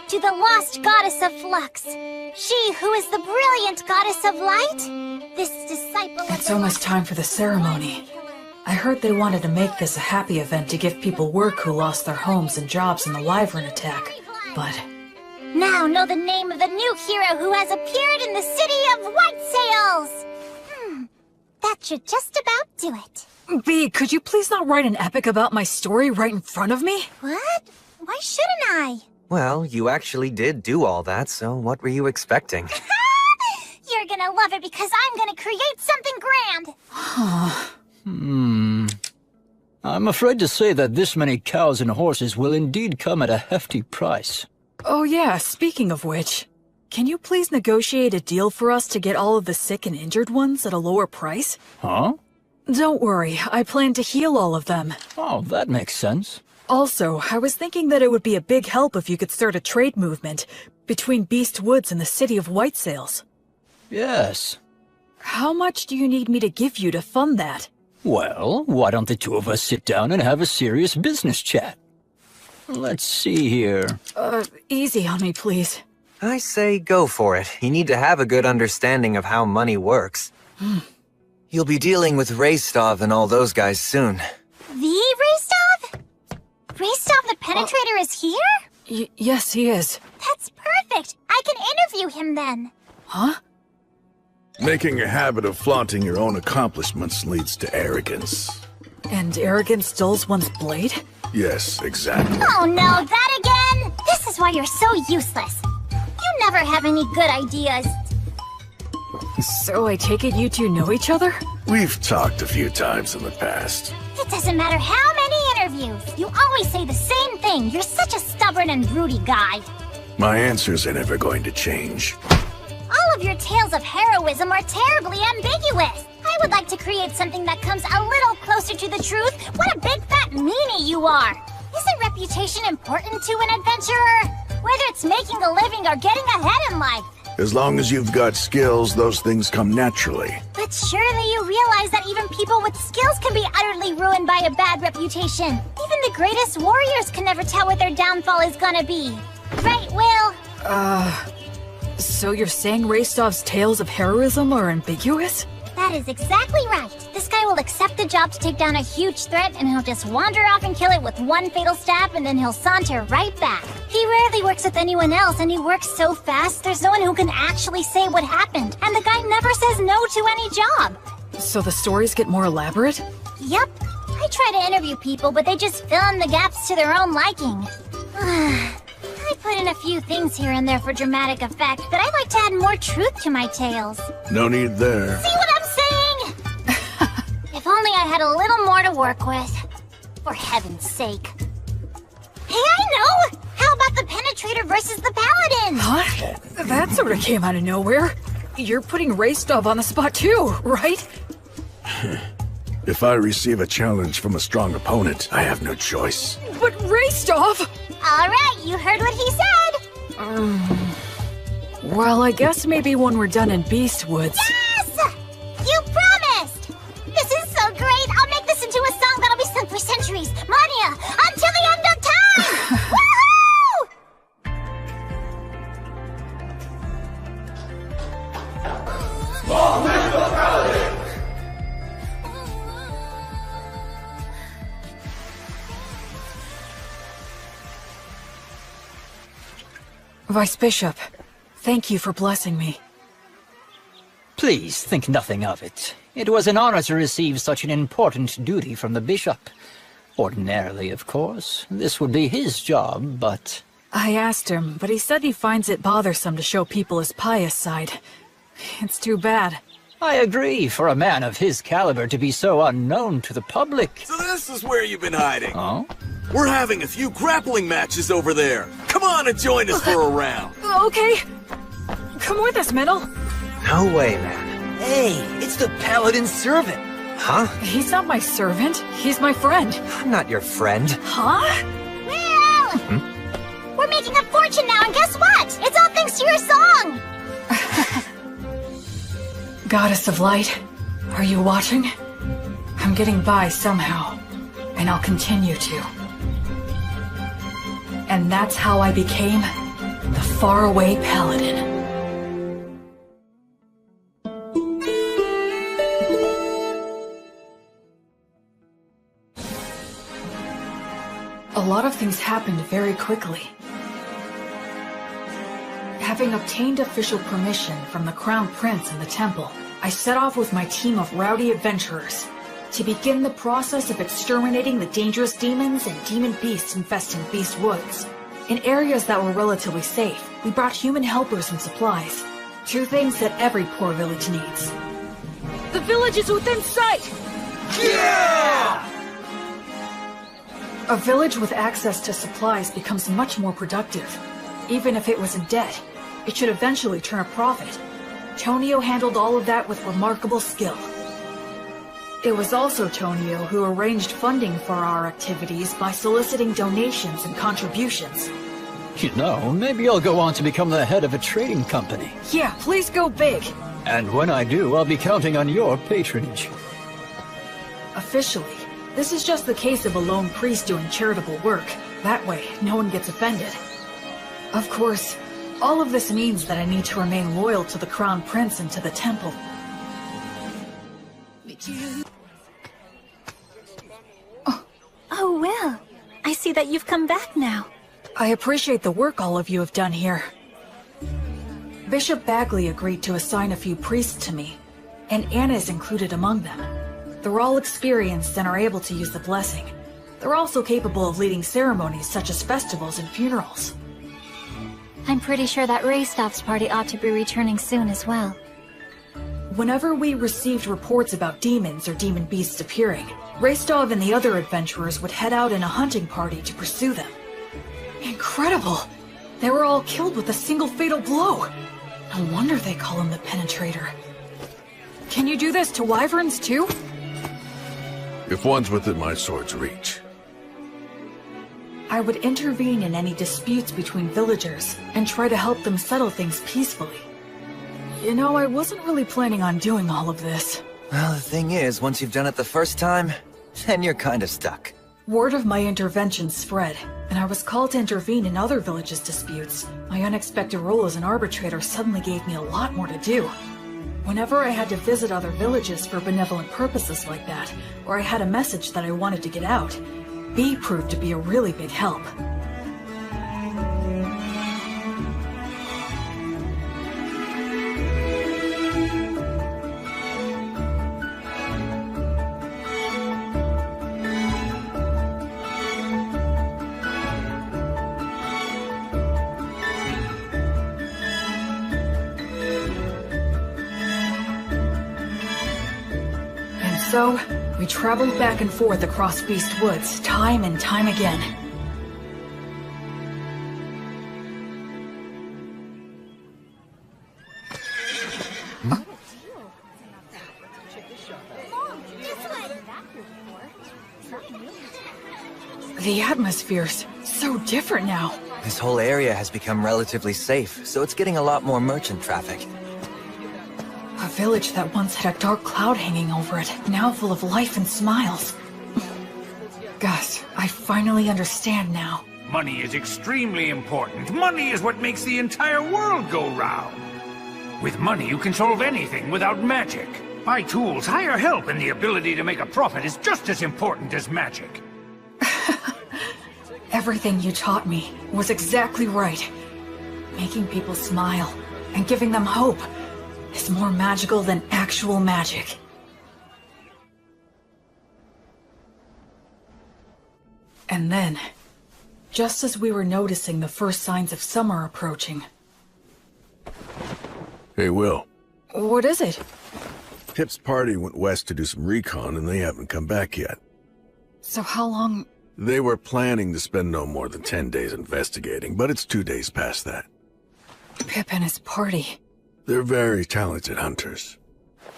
[SPEAKER 16] To the lost goddess of flux. She who is the brilliant goddess of light? This disciple of
[SPEAKER 3] It's almost time for the ceremony. I heard they wanted to make this a happy event to give people work who lost their homes and jobs in the Wyvern attack. But
[SPEAKER 16] now know the name of the new hero who has appeared in the city of White Sails! That should just about do it.
[SPEAKER 3] B, could you please not write an epic about my story right in front of me?
[SPEAKER 16] What? Why shouldn't I?
[SPEAKER 8] Well, you actually did do all that, so what were you expecting?
[SPEAKER 16] You're gonna love it because I'm gonna create something grand!
[SPEAKER 15] I'm afraid to say that this many cows and horses will indeed come at a hefty price.
[SPEAKER 3] Oh yeah, speaking of which, can you please negotiate a deal for us to get all of the sick and injured ones at a lower price?
[SPEAKER 15] Huh?
[SPEAKER 3] Don't worry, I plan to heal all of them.
[SPEAKER 15] Oh, that makes sense.
[SPEAKER 3] Also, I was thinking that it would be a big help if you could start a trade movement between Beast Woods and the city of White Sails.
[SPEAKER 15] Yes.
[SPEAKER 3] How much do you need me to give you to fund that?
[SPEAKER 15] Well, why don't the two of us sit down and have a serious business chat? Let's see here.
[SPEAKER 3] Easy on me, please.
[SPEAKER 8] I say go for it. You need to have a good understanding of how money works. You'll be dealing with Raistov and all those guys soon.
[SPEAKER 16] The Raistov? Raistov the Penetrator is here?
[SPEAKER 3] Yes, he is.
[SPEAKER 16] That's perfect! I can interview him then.
[SPEAKER 3] Huh?
[SPEAKER 21] Making a habit of flaunting your own accomplishments leads to arrogance.
[SPEAKER 3] And arrogance dulls one's blade?
[SPEAKER 21] Yes, exactly.
[SPEAKER 16] Oh no, that again? This is why you're so useless. You never have any good ideas.
[SPEAKER 3] So I take it you two know each other?
[SPEAKER 21] We've talked a few times in the past.
[SPEAKER 16] It doesn't matter how many interviews. You always say the same thing. You're such a stubborn and broody guy.
[SPEAKER 21] My answers are never going to change.
[SPEAKER 16] All of your tales of heroism are terribly ambiguous. I would like to create something that comes a little closer to the truth. What a big fat meanie you are! Isn't reputation important to an adventurer? Whether it's making a living or getting ahead in life.
[SPEAKER 21] As long as you've got skills, those things come naturally.
[SPEAKER 16] But surely you realize that even people with skills can be utterly ruined by a bad reputation. Even the greatest warriors can never tell what their downfall is gonna be. Right, Will?
[SPEAKER 3] So you're saying Raistov's tales of heroism are ambiguous?
[SPEAKER 16] That is exactly right. This guy will accept the job to take down a huge threat, and he'll just wander off and kill it with one fatal stab, and then he'll saunter right back. He rarely works with anyone else, and he works so fast, there's no one who can actually say what happened, and the guy never says no to any job.
[SPEAKER 3] So the stories get more elaborate?
[SPEAKER 16] Yep. I try to interview people, but they just fill in the gaps to their own liking. I put in a few things here and there for dramatic effect, but I like to add more truth to my tales.
[SPEAKER 21] No need there.
[SPEAKER 16] See what I'm saying? If only I had a little more to work with. For heaven's sake. Hey, I know! How about the Penetrator Trader versus the Paladins!
[SPEAKER 3] Huh? That sort of came out of nowhere. You're putting Raistov on the spot too, right?
[SPEAKER 21] If I receive a challenge from a strong opponent, I have no choice.
[SPEAKER 3] But Raistov!
[SPEAKER 16] Alright, you heard what he said!
[SPEAKER 3] Well, I guess maybe when we're done in Beastwoods.
[SPEAKER 16] Yes! You promised! This is so great! I'll make this into a song that'll be sung for centuries, millennia, until the end of time! Woohoo!
[SPEAKER 3] Vice Bishop, thank you for blessing me.
[SPEAKER 15] Please think nothing of it. It was an honor to receive such an important duty from the bishop. Ordinarily, of course, this would be his job, but...
[SPEAKER 3] I asked him, but he said he finds it bothersome to show people his pious side. It's too bad.
[SPEAKER 15] I agree, for a man of his caliber to be so unknown to the public.
[SPEAKER 12] So this is where you've been hiding.
[SPEAKER 15] Oh?
[SPEAKER 12] We're having a few grappling matches over there. Come on and join us for a round.
[SPEAKER 3] Okay. Come with us, Metal.
[SPEAKER 8] No way, man. Hey, it's the Paladin servant. Huh?
[SPEAKER 3] He's not my servant. He's my friend.
[SPEAKER 8] I'm not your friend.
[SPEAKER 3] Huh?
[SPEAKER 16] Well, we're making a fortune now, and guess what? It's all thanks to your song!
[SPEAKER 3] Goddess of Light, are you watching? I'm getting by somehow, and I'll continue to. And that's how I became the Faraway Paladin. A lot of things happened very quickly. Having obtained official permission from the Crown Prince and the Temple, I set off with my team of rowdy adventurers to begin the process of exterminating the dangerous demons and demon beasts infesting Beastwoods. In areas that were relatively safe, we brought human helpers and supplies. Two things that every poor village needs. The village is within sight!
[SPEAKER 12] Yeah!
[SPEAKER 3] A village with access to supplies becomes much more productive. Even if it was in debt, it should eventually turn a profit. Tonio handled all of that with remarkable skill. It was also Tonio who arranged funding for our activities by soliciting donations and contributions.
[SPEAKER 15] You know, maybe I'll go on to become the head of a trading company.
[SPEAKER 3] Yeah, please go big.
[SPEAKER 15] And when I do, I'll be counting on your patronage.
[SPEAKER 3] Officially, this is just the case of a lone priest doing charitable work. That way, no one gets offended. Of course, all of this means that I need to remain loyal to the Crown Prince and to the Temple.
[SPEAKER 4] Oh, Will. I see that you've come back now.
[SPEAKER 3] I appreciate the work all of you have done here. Bishop Bagley agreed to assign a few priests to me, and Anna is included among them. They're all experienced and are able to use the blessing. They're also capable of leading ceremonies such as festivals and funerals.
[SPEAKER 2] I'm pretty sure that Raistov's party ought to be returning soon as well.
[SPEAKER 3] Whenever we received reports about demons or demon beasts appearing, Raistov and the other adventurers would head out in a hunting party to pursue them. Incredible! They were all killed with a single fatal blow. No wonder they call him the Penetrator. Can you do this to wyverns too?
[SPEAKER 21] If one's within my sword's reach.
[SPEAKER 3] I would intervene in any disputes between villagers and try to help them settle things peacefully. You know, I wasn't really planning on doing all of this.
[SPEAKER 8] Well, the thing is, once you've done it the first time, then you're kinda stuck.
[SPEAKER 3] Word of my intervention spread, and I was called to intervene in other villages' disputes. My unexpected role as an arbitrator suddenly gave me a lot more to do. Whenever I had to visit other villages for benevolent purposes like that, or I had a message that I wanted to get out, Bee proved to be a really big help. So, we traveled back and forth across Beastwoods time and time again. The atmosphere's so different now.
[SPEAKER 8] This whole area has become relatively safe, so it's getting a lot more merchant traffic.
[SPEAKER 3] A village that once had a dark cloud hanging over it, now full of life and smiles. Gus, I finally understand now.
[SPEAKER 1] Money is extremely important. Money is what makes the entire world go round. With money, you can solve anything without magic. Buy tools, hire help, and the ability to make a profit is just as important as magic.
[SPEAKER 3] Everything you taught me was exactly right. Making people smile and giving them hope is more magical than actual magic. And then, just as we were noticing the first signs of summer approaching...
[SPEAKER 21] Hey, Will.
[SPEAKER 3] What is it?
[SPEAKER 21] Pip's party went west to do some recon, and they haven't come back yet.
[SPEAKER 3] So how long...
[SPEAKER 21] They were planning to spend no more than 10 days investigating, but it's 2 days past that.
[SPEAKER 3] Pip and his party.
[SPEAKER 21] They're very talented hunters.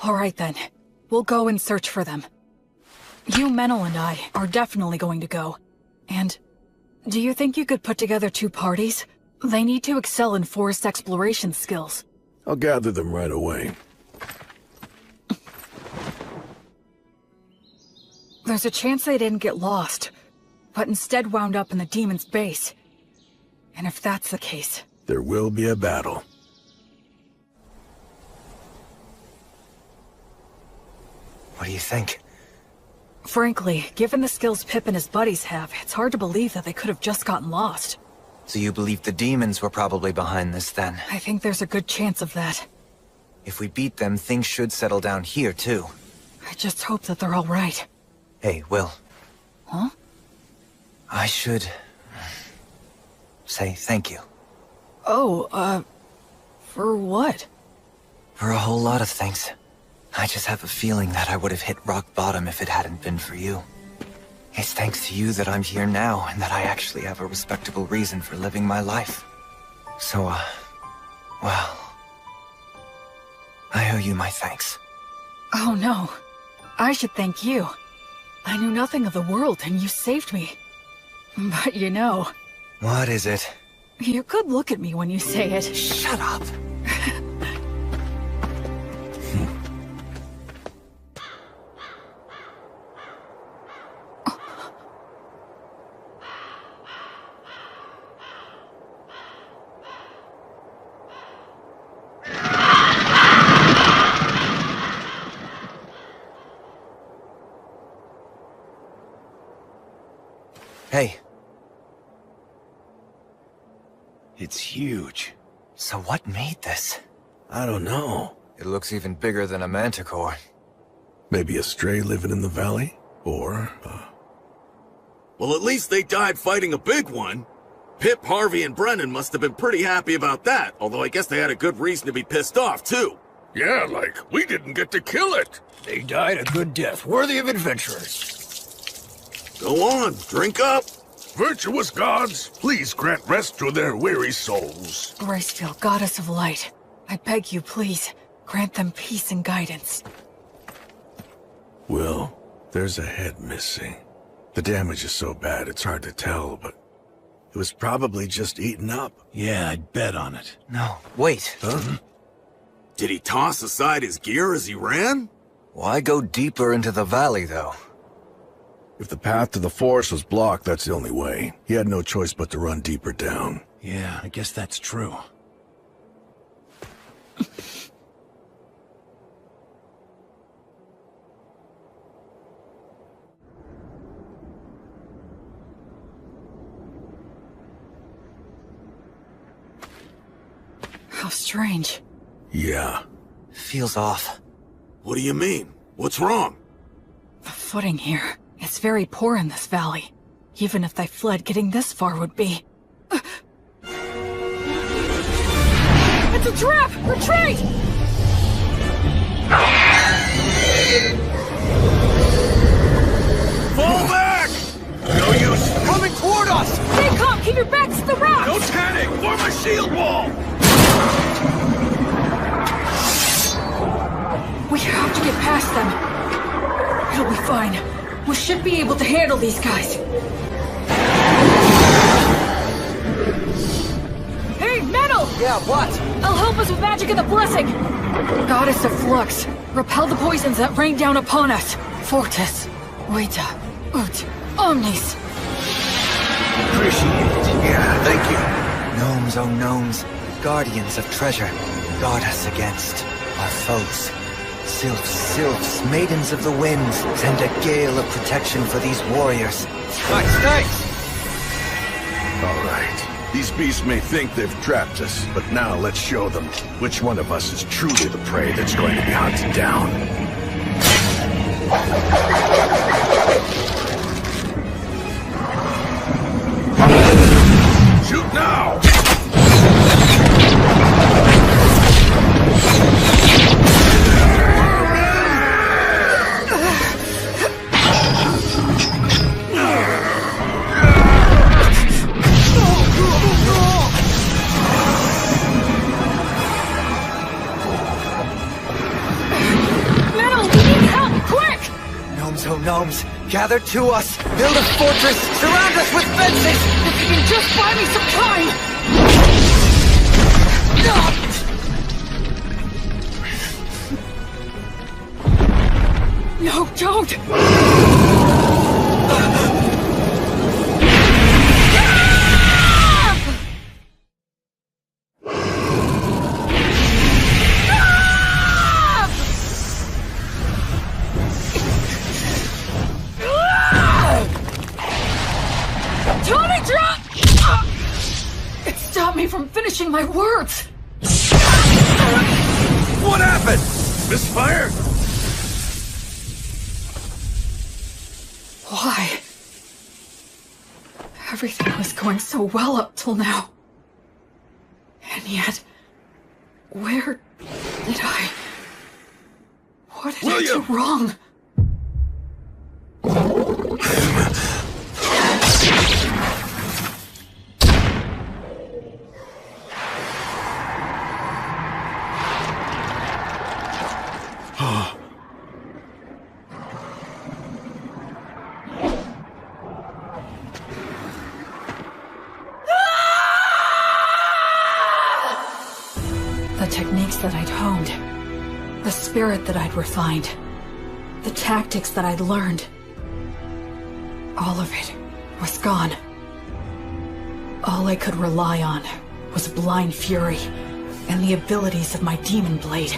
[SPEAKER 3] All right then. We'll go and search for them. You, Menel, and I are definitely going to go. And... do you think you could put together 2 parties? They need to excel in forest exploration skills.
[SPEAKER 21] I'll gather them right away.
[SPEAKER 3] There's a chance they didn't get lost, but instead wound up in the demon's base. And if that's the case...
[SPEAKER 21] there will be a battle.
[SPEAKER 8] What do you think?
[SPEAKER 3] Frankly, given the skills Pip and his buddies have, it's hard to believe that they could have just gotten lost.
[SPEAKER 8] So you believe the demons were probably behind this, then?
[SPEAKER 3] I think there's a good chance of that.
[SPEAKER 8] If we beat them, things should settle down here, too.
[SPEAKER 3] I just hope that they're all right.
[SPEAKER 8] Hey, Will.
[SPEAKER 3] Huh?
[SPEAKER 8] I should... say thank you.
[SPEAKER 3] Oh, for what?
[SPEAKER 8] For a whole lot of things. I just have a feeling that I would have hit rock bottom if it hadn't been for you. It's thanks to you that I'm here now, and that I actually have a respectable reason for living my life. So, well... I owe you my thanks.
[SPEAKER 3] Oh no. I should thank you. I knew nothing of the world, and you saved me. But you know...
[SPEAKER 8] What is it?
[SPEAKER 3] You could look at me when you say it.
[SPEAKER 8] Shut up! Hey.
[SPEAKER 12] It's huge.
[SPEAKER 8] So what made this?
[SPEAKER 21] I don't know.
[SPEAKER 8] It looks even bigger than a manticore.
[SPEAKER 21] Maybe a stray living in the valley? Or,
[SPEAKER 12] Well, at least they died fighting a big one. Pip, Harvey, and Brennan must have been pretty happy about that, although I guess they had a good reason to be pissed off, too.
[SPEAKER 21] Yeah, like, we didn't get to kill it.
[SPEAKER 15] They died a good death, worthy of adventurers.
[SPEAKER 12] Go on, drink up.
[SPEAKER 21] Virtuous gods, please grant rest to their weary souls.
[SPEAKER 3] Gracefield, goddess of light, I beg you, please, grant them peace and guidance.
[SPEAKER 21] Will, there's a head missing. The damage is so bad it's hard to tell, but it was probably just eaten up.
[SPEAKER 15] Yeah, I'd bet on it.
[SPEAKER 8] No, wait.
[SPEAKER 21] Huh?
[SPEAKER 12] Did he toss aside his gear as he ran?
[SPEAKER 8] Why go deeper into the valley, though?
[SPEAKER 21] If the path to the forest was blocked, that's the only way. He had no choice but to run deeper down.
[SPEAKER 15] Yeah, I guess that's true.
[SPEAKER 3] How strange.
[SPEAKER 21] Yeah.
[SPEAKER 8] Feels off.
[SPEAKER 12] What do you mean? What's wrong?
[SPEAKER 3] The footing here. It's very poor in this valley. Even if they fled, getting this far would be... It's a trap! Retreat!
[SPEAKER 12] Fall back! No use!
[SPEAKER 15] Coming toward us!
[SPEAKER 3] Stay calm! Keep your backs to the rocks!
[SPEAKER 12] Don't panic! Form a shield wall!
[SPEAKER 3] We have to get past them. It'll be fine. We should be able to handle these guys. Yeah, what?
[SPEAKER 17] I'll help us with magic and the blessing! Goddess of Flux, repel the poisons that rain down upon us. Fortis, Vita, Ut, Omnis.
[SPEAKER 8] Appreciate it. Yeah, thank you. Gnomes, oh gnomes, guardians of treasure, guard us against our foes. Sylphs, maidens of the winds, send a gale of protection for these warriors. Thanks!
[SPEAKER 21] All right. These beasts may think they've trapped us, but now let's show them which one of us is truly the prey that's going to be hunted down. Shoot now!
[SPEAKER 8] Gnomes, gather to us! Build a fortress! Surround us with fences!
[SPEAKER 17] If you can just buy me some time! No, don't! From finishing my words.
[SPEAKER 21] What happened? Misfire?
[SPEAKER 17] Why? Everything was going so well up till now. And yet, where did I... What did I do wrong? The techniques that I'd honed, the spirit that I'd refined, the tactics that I'd learned, all of it was gone. All I could rely on was blind fury and the abilities of my demon blade.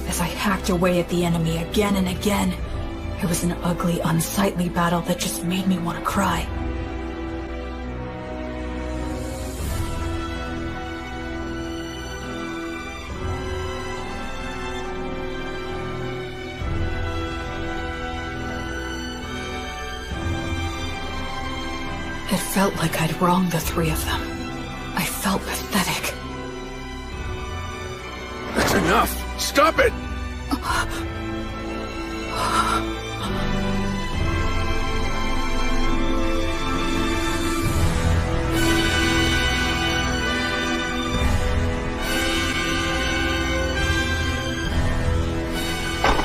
[SPEAKER 17] As I hacked away at the enemy again and again, it was an ugly, unsightly battle that just made me want to cry. It felt like I'd wronged the three of them. I felt pathetic.
[SPEAKER 21] That's enough! Stop it!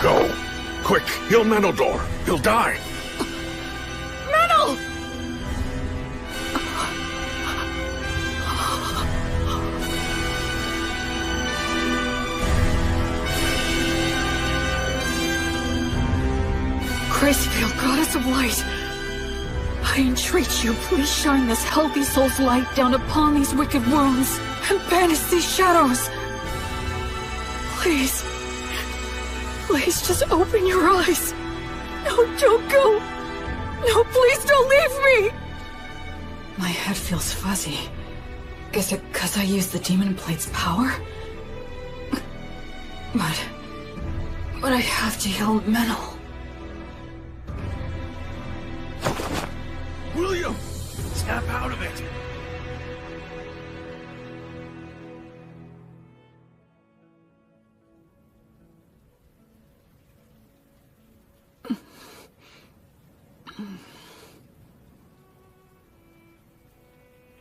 [SPEAKER 21] Go! Quick! Heal Menildor! He'll die!
[SPEAKER 17] Menel! Gracefield, Goddess of Light, I entreat you, please shine this healthy soul's light down upon these wicked wounds and banish these shadows. Please, please just open your eyes. No, don't go. No, please don't leave me. My head feels fuzzy. Is it because I used the Demon Blade's power? But I have to heal Menel.
[SPEAKER 21] William! Snap out of it!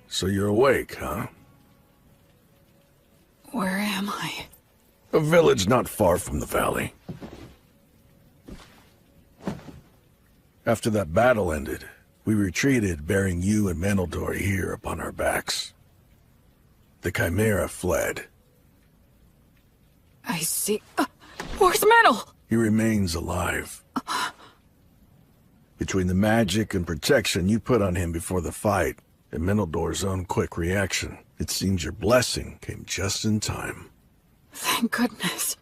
[SPEAKER 21] So you're awake, huh?
[SPEAKER 17] Where am I?
[SPEAKER 21] A village not far from the valley. After that battle ended, we retreated, bearing you and Menildor here upon our backs. The Chimera fled.
[SPEAKER 17] I see. Where's Menel?
[SPEAKER 21] He remains alive. Between the magic and protection you put on him before the fight, and Meneldore's own quick reaction, it seems your blessing came just in time.
[SPEAKER 17] Thank goodness.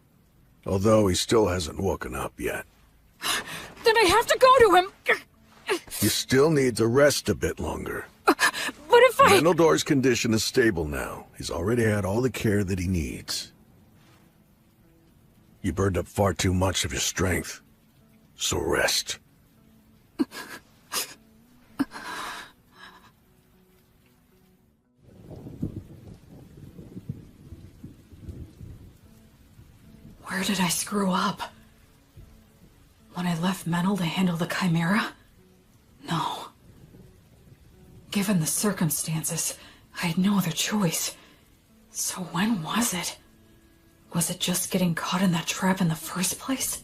[SPEAKER 21] Although he still hasn't woken up yet.
[SPEAKER 17] Then I have to go to him.
[SPEAKER 21] You still need to rest a bit longer.
[SPEAKER 17] But if I...
[SPEAKER 21] Meneldore's condition is stable now. He's already had all the care that he needs. You burned up far too much of your strength. So rest.
[SPEAKER 17] Where did I screw up? When I left Menel to handle the Chimera? No. Given the circumstances, I had no other choice. So when was it? Was it just getting caught in that trap in the first place?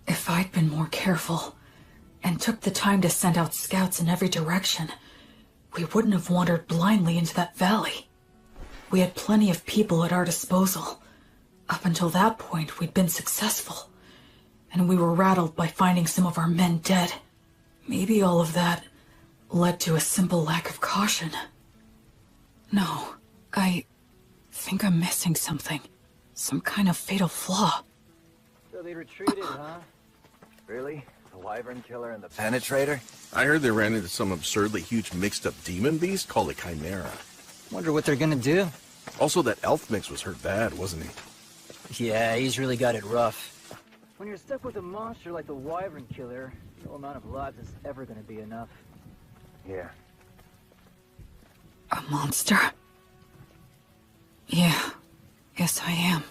[SPEAKER 17] If I'd been more careful, and took the time to send out scouts in every direction, we wouldn't have wandered blindly into that valley. We had plenty of people at our disposal. Up until that point, we'd been successful, and we were rattled by finding some of our men dead. Maybe all of that led to a simple lack of caution. No, I think I'm missing something. Some kind of fatal flaw.
[SPEAKER 8] So they retreated, huh? Really? The Wyvern Killer and the Penetrator?
[SPEAKER 19] I heard they ran into some absurdly huge mixed-up demon beast called a Chimera.
[SPEAKER 15] Wonder what they're gonna do.
[SPEAKER 19] Also, that elf mix was hurt bad, wasn't he?
[SPEAKER 15] Yeah, he's really got it rough. When you're stuck with a monster like the Wyvern Killer, no amount of lives is ever gonna be enough. Yeah.
[SPEAKER 17] A monster? Yeah. Yes, I am.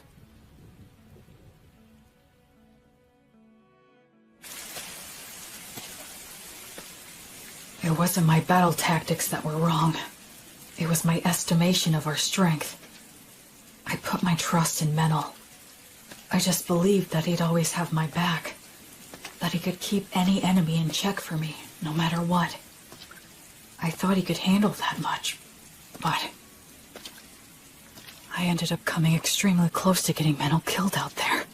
[SPEAKER 17] It wasn't my battle tactics that were wrong. It was my estimation of our strength. I put my trust in Menel. I just believed that he'd always have my back. That he could keep any enemy in check for me, no matter what. I thought he could handle that much, but... I ended up coming extremely close to getting Menel killed out there.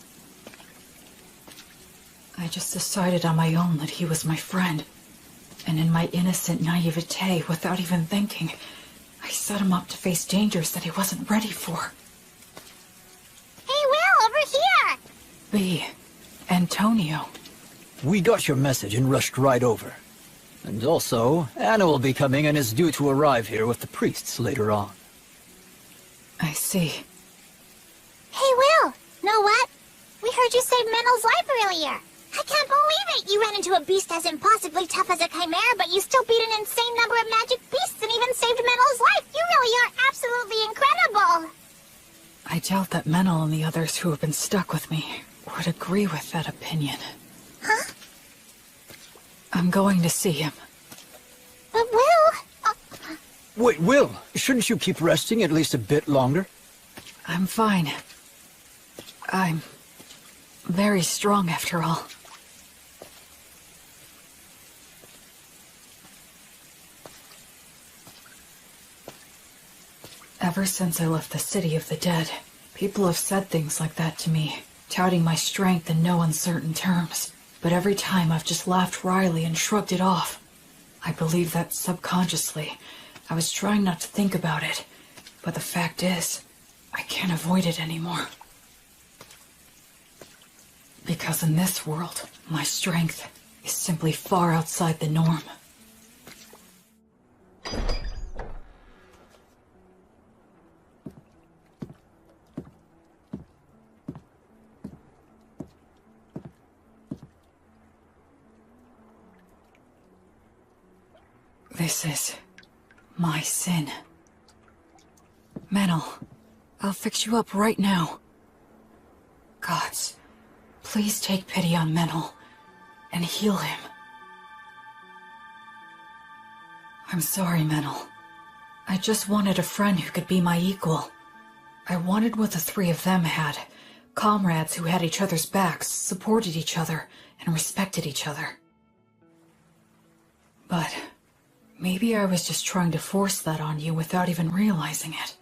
[SPEAKER 17] I just decided on my own that he was my friend. And in my innocent naivete, without even thinking, I set him up to face dangers that he wasn't ready for.
[SPEAKER 16] Hey, Will, over here!
[SPEAKER 17] B. Antonio.
[SPEAKER 15] We got your message and rushed right over. And also, Anna will be coming and is due to arrive here with the priests later on.
[SPEAKER 17] I see.
[SPEAKER 16] Hey, Will, know what? We heard you save Menel's life earlier. I can't believe it! You ran into a beast as impossibly tough as a Chimera, but you still beat an insane number of magic beasts and even saved Menel's life! You really are absolutely incredible!
[SPEAKER 17] I doubt that Menel and the others who have been stuck with me would agree with that opinion.
[SPEAKER 16] Huh?
[SPEAKER 17] I'm going to see him.
[SPEAKER 16] But Will...
[SPEAKER 15] Wait, Will, shouldn't you keep resting at least a bit longer?
[SPEAKER 17] I'm fine. I'm very strong after all. Ever since I left the City of the Dead, people have said things like that to me, touting my strength in no uncertain terms. But every time I've just laughed wryly and shrugged it off. I believe that subconsciously, I was trying not to think about it. But the fact is, I can't avoid it anymore. Because in this world, my strength is simply far outside the norm. This is my sin. Menel, I'll fix you up right now. Gods, please take pity on Menel and heal him. I'm sorry, Menel. I just wanted a friend who could be my equal. I wanted what the three of them had. Comrades who had each other's backs, supported each other, and respected each other. But Maybe I was just trying to force that on you without even realizing it.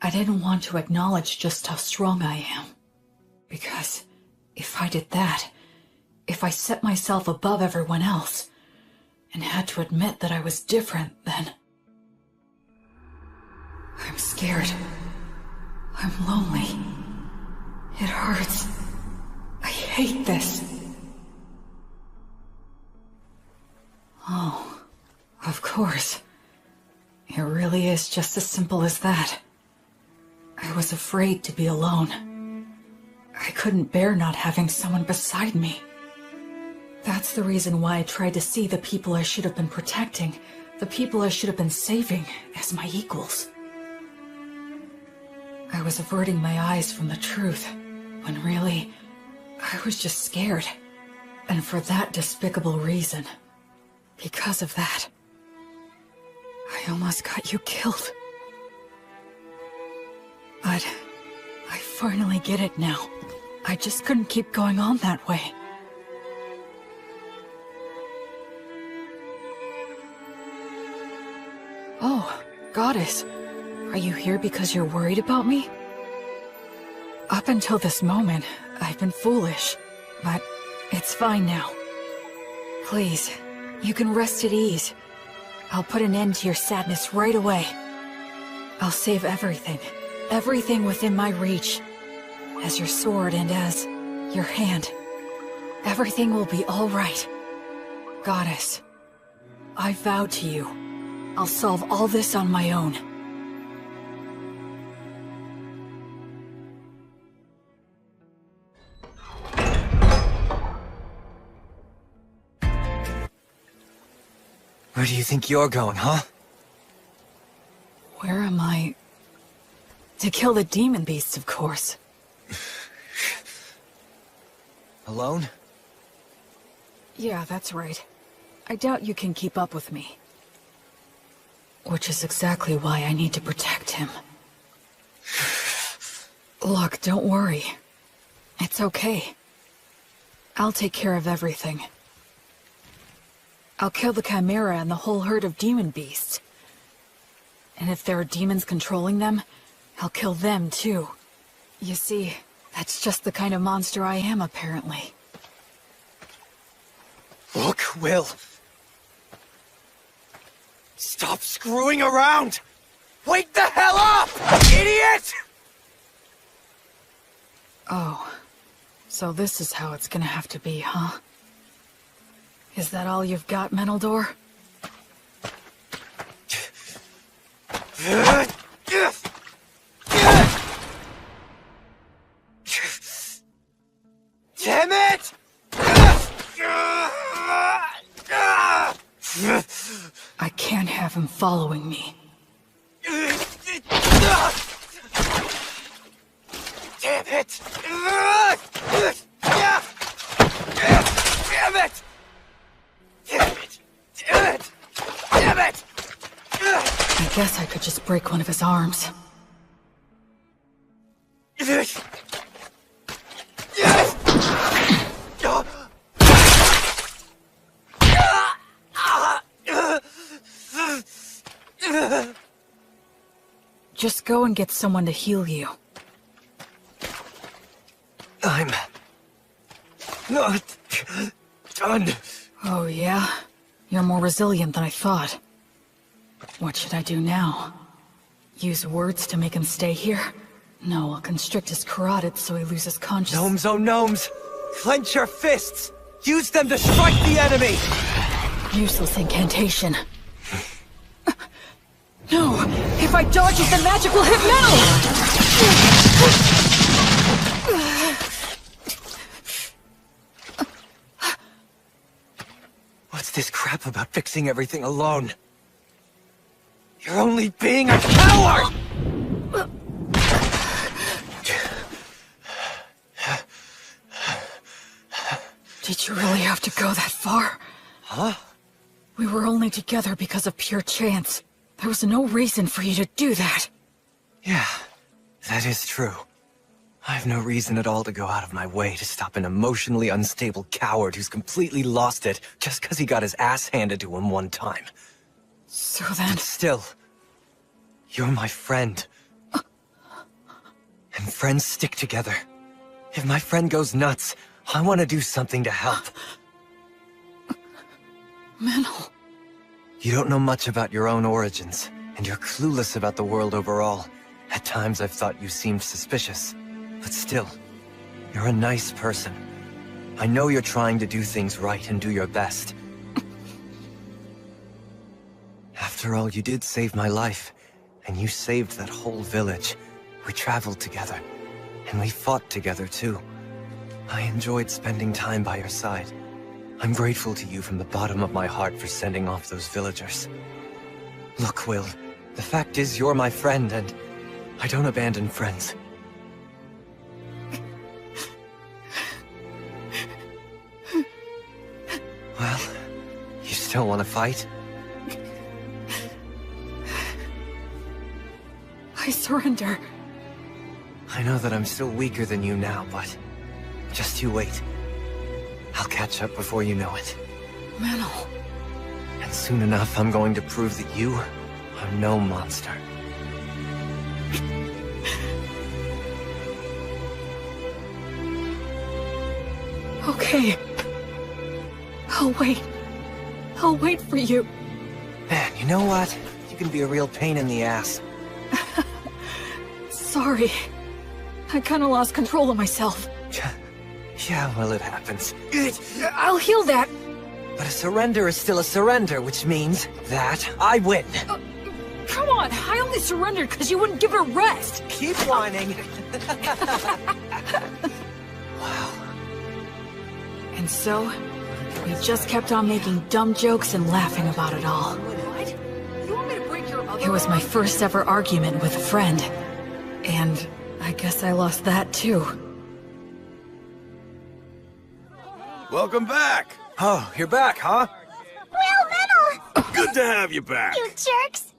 [SPEAKER 17] I didn't want to acknowledge just how strong I am. Because if I did that, if I set myself above everyone else, and had to admit that I was different, then... I'm scared. I'm lonely. It hurts. I hate this. Oh, of course. It really is just as simple as that. I was afraid to be alone. I couldn't bear not having someone beside me. That's the reason why I tried to see the people I should have been protecting, the people I should have been saving, as my equals. I was averting my eyes from the truth, when really, I was just scared. And for that despicable reason. Because of that, I almost got you killed. But I finally get it now. I just couldn't keep going on that way. Oh, Goddess. Are you here because you're worried about me? Up until this moment, I've been foolish. But it's fine now. Please, you can rest at ease. I'll put an end to your sadness right away. I'll save everything. Everything within my reach. As your sword and as your hand. Everything will be all right. Goddess, I vow to you. I'll solve all this on my own.
[SPEAKER 8] Where do you think you're going, huh?
[SPEAKER 17] Where am I? To kill the demon beasts, of course.
[SPEAKER 8] Alone?
[SPEAKER 17] Yeah, that's right. I doubt you can keep up with me. Which is exactly why I need to protect him. Look, don't worry. It's okay. I'll take care of everything. I'll kill the Chimera and the whole herd of demon beasts. And if there are demons controlling them, I'll kill them too. You see, that's just the kind of monster I am, apparently.
[SPEAKER 8] Look, Will. Stop screwing around! Wake the hell up, idiot!
[SPEAKER 17] Oh, so this is how it's gonna have to be, huh? Is that all you've got, Menaldor?
[SPEAKER 8] Damn it!
[SPEAKER 17] I can't have him following me.
[SPEAKER 8] Damn it! Damn it! Damn it! Damn it! Damn it!
[SPEAKER 17] I guess I could just break one of his arms. Just go and get someone to heal you.
[SPEAKER 8] I'm not done.
[SPEAKER 17] Oh, yeah? You're more resilient than I thought. What should I do now? Use words to make him stay here? No, I'll constrict his carotid so he loses consciousness.
[SPEAKER 8] Gnomes, oh gnomes! Clench your fists! Use them to strike the enemy!
[SPEAKER 17] Useless incantation. No! If I dodge it, the magic will hit metal!
[SPEAKER 8] What's this crap about fixing everything alone? You're only being a coward!
[SPEAKER 17] Did you really have to go that far?
[SPEAKER 8] Huh?
[SPEAKER 17] We were only together because of pure chance. There was no reason for you to do that.
[SPEAKER 8] Yeah, that is true. I have no reason at all to go out of my way to stop an emotionally unstable coward who's completely lost it just because he got his ass handed to him one time.
[SPEAKER 3] So then...
[SPEAKER 8] But still, you're my friend. And friends stick together. If my friend goes nuts, I want to do something to help.
[SPEAKER 3] Menyl...
[SPEAKER 8] You don't know much about your own origins, and you're clueless about the world overall. At times I've thought you seemed suspicious. But still, you're a nice person. I know you're trying to do things right and do your best. After all, you did save my life, and you saved that whole village. We traveled together, and we fought together too. I enjoyed spending time by your side. I'm grateful to you from the bottom of my heart for sending off those villagers. Look, Will, the fact is you're my friend, and I don't abandon friends. Well, you still want to fight?
[SPEAKER 3] I surrender.
[SPEAKER 8] I know that I'm still weaker than you now, but just you wait. I'll catch up before you know it.
[SPEAKER 3] Menyl.
[SPEAKER 8] And soon enough, I'm going to prove that you are no monster.
[SPEAKER 3] Okay. I'll wait. I'll wait for you.
[SPEAKER 8] Man, you know what? You can be a real pain in the ass.
[SPEAKER 3] Sorry. I kinda lost control of myself.
[SPEAKER 8] Yeah, well, it happens.
[SPEAKER 3] I'll heal that.
[SPEAKER 8] But a surrender is still a surrender, which means that I win.
[SPEAKER 3] Come on, I only surrendered because you wouldn't give it a rest.
[SPEAKER 8] Keep whining. Wow.
[SPEAKER 3] And so, we just kept on making dumb jokes and laughing about it all.
[SPEAKER 17] What? You want me to break your other
[SPEAKER 3] It was my first ever argument with a friend. And I guess I lost that too.
[SPEAKER 21] Welcome back!
[SPEAKER 8] Oh, you're back, huh?
[SPEAKER 16] Will, Menyl!
[SPEAKER 21] Good to have you back!
[SPEAKER 16] You jerks!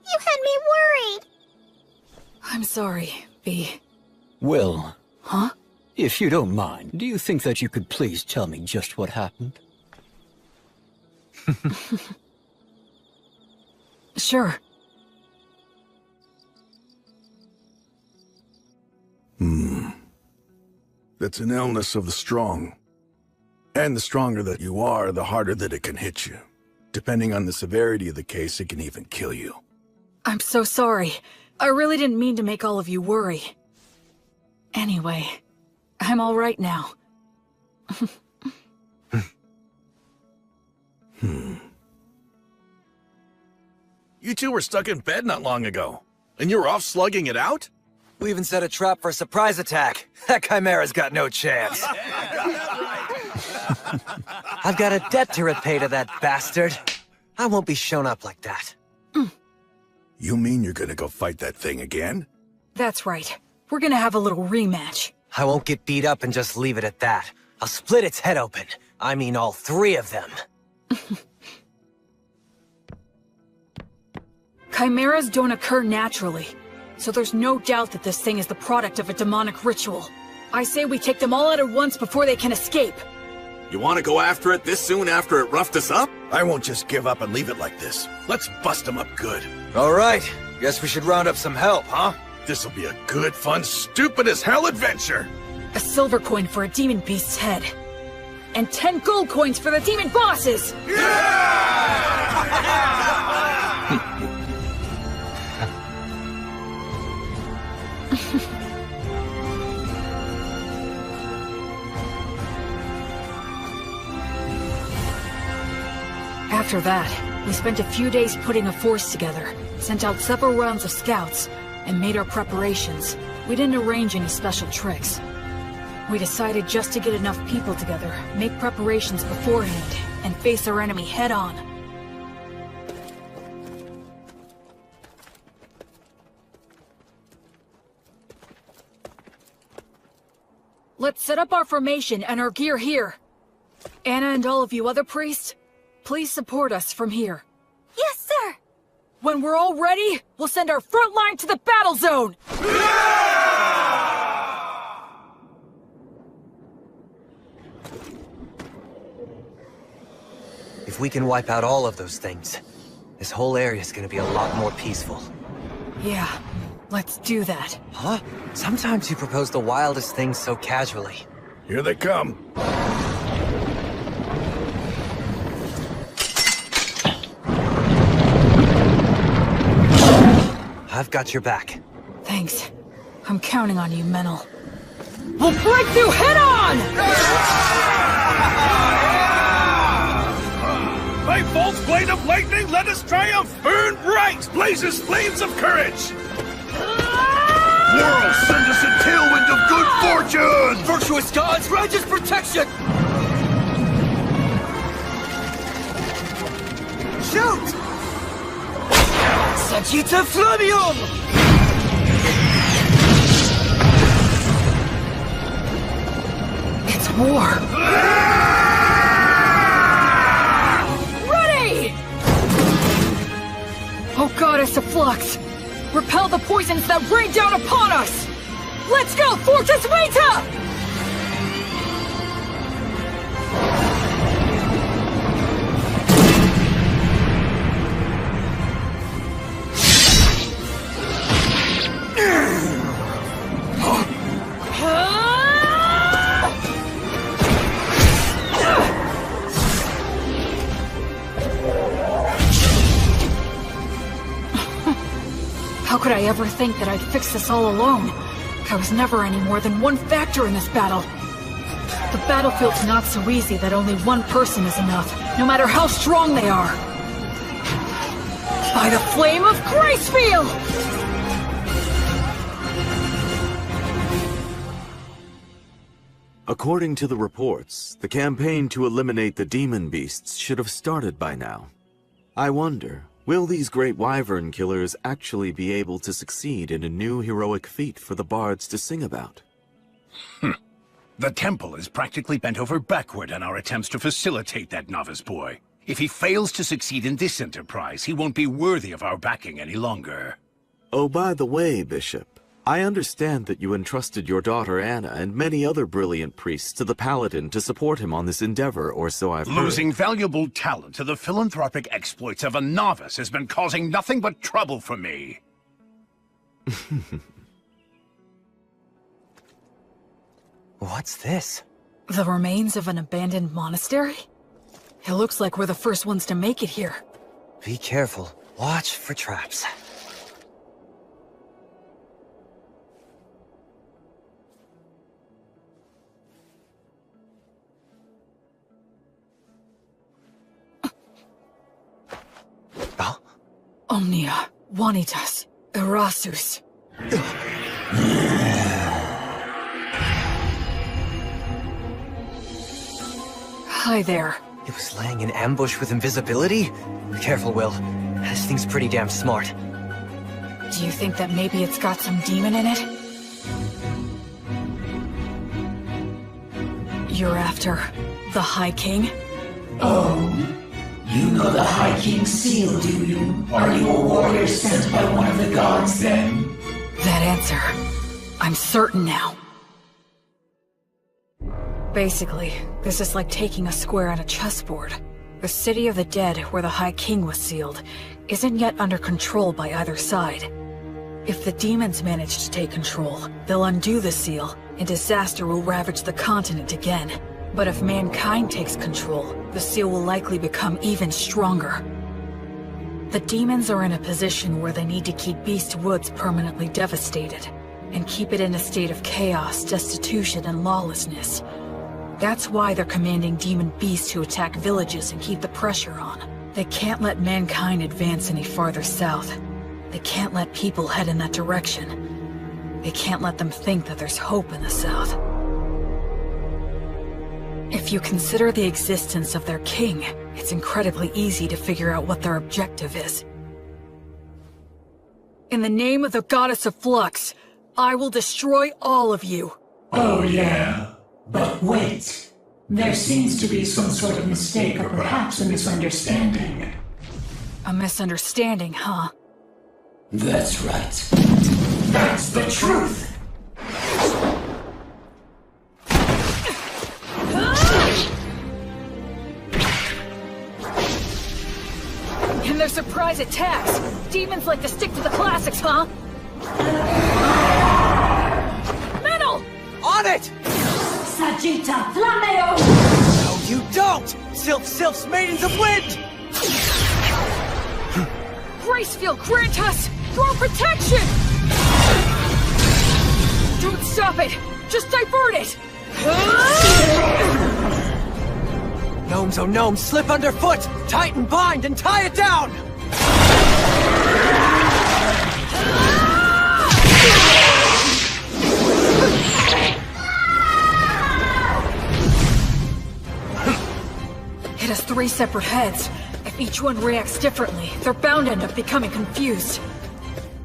[SPEAKER 16] You had me worried!
[SPEAKER 3] I'm sorry, V.
[SPEAKER 15] Will.
[SPEAKER 3] Huh?
[SPEAKER 15] If you don't mind, do you think that you could please tell me just what happened?
[SPEAKER 3] Sure.
[SPEAKER 21] That's an illness of the strong. And the stronger that you are, the harder that it can hit you. Depending on the severity of the case, it can even kill you.
[SPEAKER 3] I'm so sorry. I really didn't mean to make all of you worry. Anyway, I'm all right now.
[SPEAKER 21] You two were stuck in bed not long ago. And you were off slugging it out?
[SPEAKER 8] We even set a trap for a surprise attack. That Chimera's got no chance. I've got a debt to repay to that bastard. I won't be shown up like that.
[SPEAKER 21] You mean you're gonna go fight that thing again?
[SPEAKER 3] That's right. We're gonna have a little rematch.
[SPEAKER 8] I won't get beat up and just leave it at that. I'll split its head open. I mean all three of them.
[SPEAKER 3] Chimeras don't occur naturally, so there's no doubt that this thing is the product of a demonic ritual. I say we take them all out at once before they can escape.
[SPEAKER 12] You want to go after it this soon after it roughed us up?
[SPEAKER 21] I won't just give up and leave it like this. Let's bust them up good.
[SPEAKER 8] All right. Guess we should round up some help, huh?
[SPEAKER 21] This'll be a good, fun, stupid-as-hell adventure!
[SPEAKER 3] A silver coin for a demon beast's head. And 10 gold coins for the demon bosses! After that, we spent a few days putting a force together, sent out several rounds of scouts, and made our preparations. We didn't arrange any special tricks. We decided just to get enough people together, make preparations beforehand, and face our enemy head-on. Let's set up our formation and our gear here. Anna and all of you other priests, please support us from here.
[SPEAKER 16] Yes, sir!
[SPEAKER 3] When we're all ready, we'll send our front line to the battle zone!
[SPEAKER 8] If we can wipe out all of those things, this whole area is gonna be a lot more peaceful.
[SPEAKER 3] Yeah, let's do that.
[SPEAKER 8] Huh? Sometimes you propose the wildest things so casually.
[SPEAKER 21] Here they come.
[SPEAKER 8] I've got your back.
[SPEAKER 3] Thanks. I'm counting on you, Menel. We'll break through head-on!
[SPEAKER 21] By Volt's blade of lightning, let us triumph! Burn bright, blazes flames of courage! World, send us a tailwind of good fortune!
[SPEAKER 8] Virtuous gods, grant us protection! Shoot! Sagita Flavium!
[SPEAKER 3] It's war! Ready! Oh, Goddess of Flux! Repel the poisons that rain down upon us! Let's go, Fortis Vita! How could I ever think that I'd fix this all alone? I was never any more than one factor in this battle. The battlefield's not so easy that only one person is enough, no matter how strong they are. By the flame of Gracefield!
[SPEAKER 18] According to the reports, the campaign to eliminate the demon beasts should have started by now. I wonder, will these great wyvern killers actually be able to succeed in a new heroic feat for the bards to sing about?
[SPEAKER 1] The temple is practically bent over backward in our attempts to facilitate that novice boy. If he fails to succeed in this enterprise, he won't be worthy of our backing any longer.
[SPEAKER 18] Oh, by the way, Bishop, I understand that you entrusted your daughter Anna and many other brilliant priests to the Paladin to support him on this endeavor, or so I've heard.
[SPEAKER 1] Losing valuable talent to the philanthropic exploits of a novice has been causing nothing but trouble for me.
[SPEAKER 8] What's this?
[SPEAKER 3] The remains of an abandoned monastery? It looks like we're the first ones to make it here.
[SPEAKER 8] Be careful. Watch for traps.
[SPEAKER 3] Omnia, Vanitas, Erasus. Hi there.
[SPEAKER 8] It was laying in ambush with invisibility? Careful, Will. This thing's pretty damn smart.
[SPEAKER 3] Do you think that maybe it's got some demon in it? You're after the High King?
[SPEAKER 6] Oh? You know the High King's seal, do you? Are you a warrior sent by one of the gods, then?
[SPEAKER 3] That answer, I'm certain now. Basically, this is like taking a square on a chessboard. The City of the Dead, where the High King was sealed, isn't yet under control by either side. If the demons manage to take control, they'll undo the seal, and disaster will ravage the continent again. But if mankind takes control, the seal will likely become even stronger. The demons are in a position where they need to keep Beast Woods permanently devastated, and keep it in a state of chaos, destitution, and lawlessness. That's why they're commanding demon beasts to attack villages and keep the pressure on. They can't let mankind advance any farther south. They can't let people head in that direction. They can't let them think that there's hope in the south. If you consider the existence of their king, it's incredibly easy to figure out what their objective is. In the name of the Goddess of Flux, I will destroy all of you.
[SPEAKER 6] Oh yeah. But wait. There seems to be some sort of mistake or perhaps a misunderstanding.
[SPEAKER 3] A misunderstanding, huh?
[SPEAKER 6] That's right. That's the truth!
[SPEAKER 3] And there's
[SPEAKER 17] surprise attacks! Demons like to stick to the classics, huh? Metal!
[SPEAKER 8] On it!
[SPEAKER 6] Sagitta Flameo!
[SPEAKER 8] No, you don't! Sylph's Maidens of Wind!
[SPEAKER 17] Gracefield, grant us your protection! Don't stop it! Just divert it!
[SPEAKER 8] Gnomes, oh gnomes, slip underfoot! Tighten, bind, and tie it down!
[SPEAKER 17] It has 3 separate heads. If each one reacts differently, they're bound to end up becoming confused.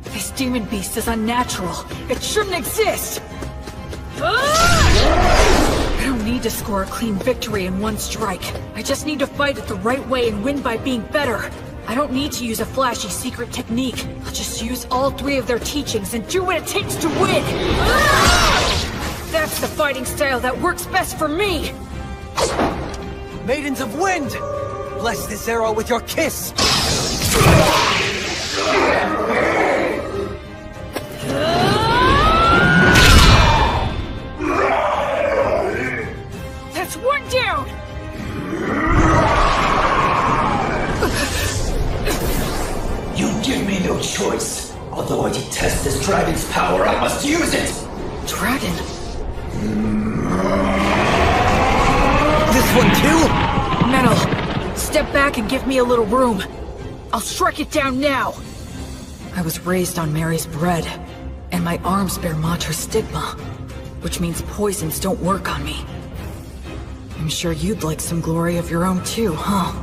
[SPEAKER 17] This demon beast is unnatural. It shouldn't exist! I don't need to score a clean victory in one strike. I just need to fight it the right way and win by being better. I don't need to use a flashy secret technique. I'll just use all 3 of their teachings and do what it takes to win! That's the fighting style that works best for me!
[SPEAKER 8] Maidens of Wind! Bless this arrow with your kiss!
[SPEAKER 17] That's 1 down!
[SPEAKER 6] You give me no choice. Although I detest this dragon's power, I must use it!
[SPEAKER 17] Dragon?
[SPEAKER 8] This one too?
[SPEAKER 17] Metal, step back and give me a little room. I'll strike it down now. I was raised on Mary's bread, and my arms bear Mater's stigma, which means poisons don't work on me. I'm sure you'd like some glory of your own too, huh?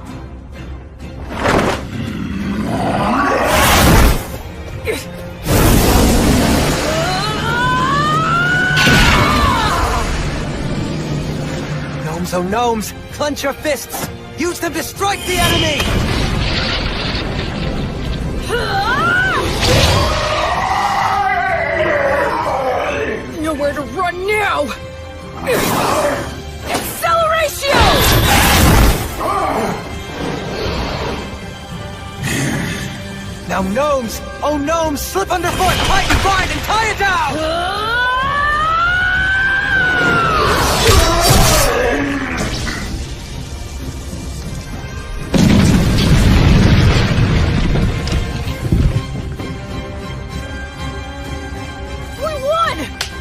[SPEAKER 8] Gnomes, oh gnomes, clench your fists! Use them to strike the enemy!
[SPEAKER 17] Nowhere to run now! Acceleratio!
[SPEAKER 8] Now gnomes, oh gnomes, slip underfoot, tighten, bind, and tie it down!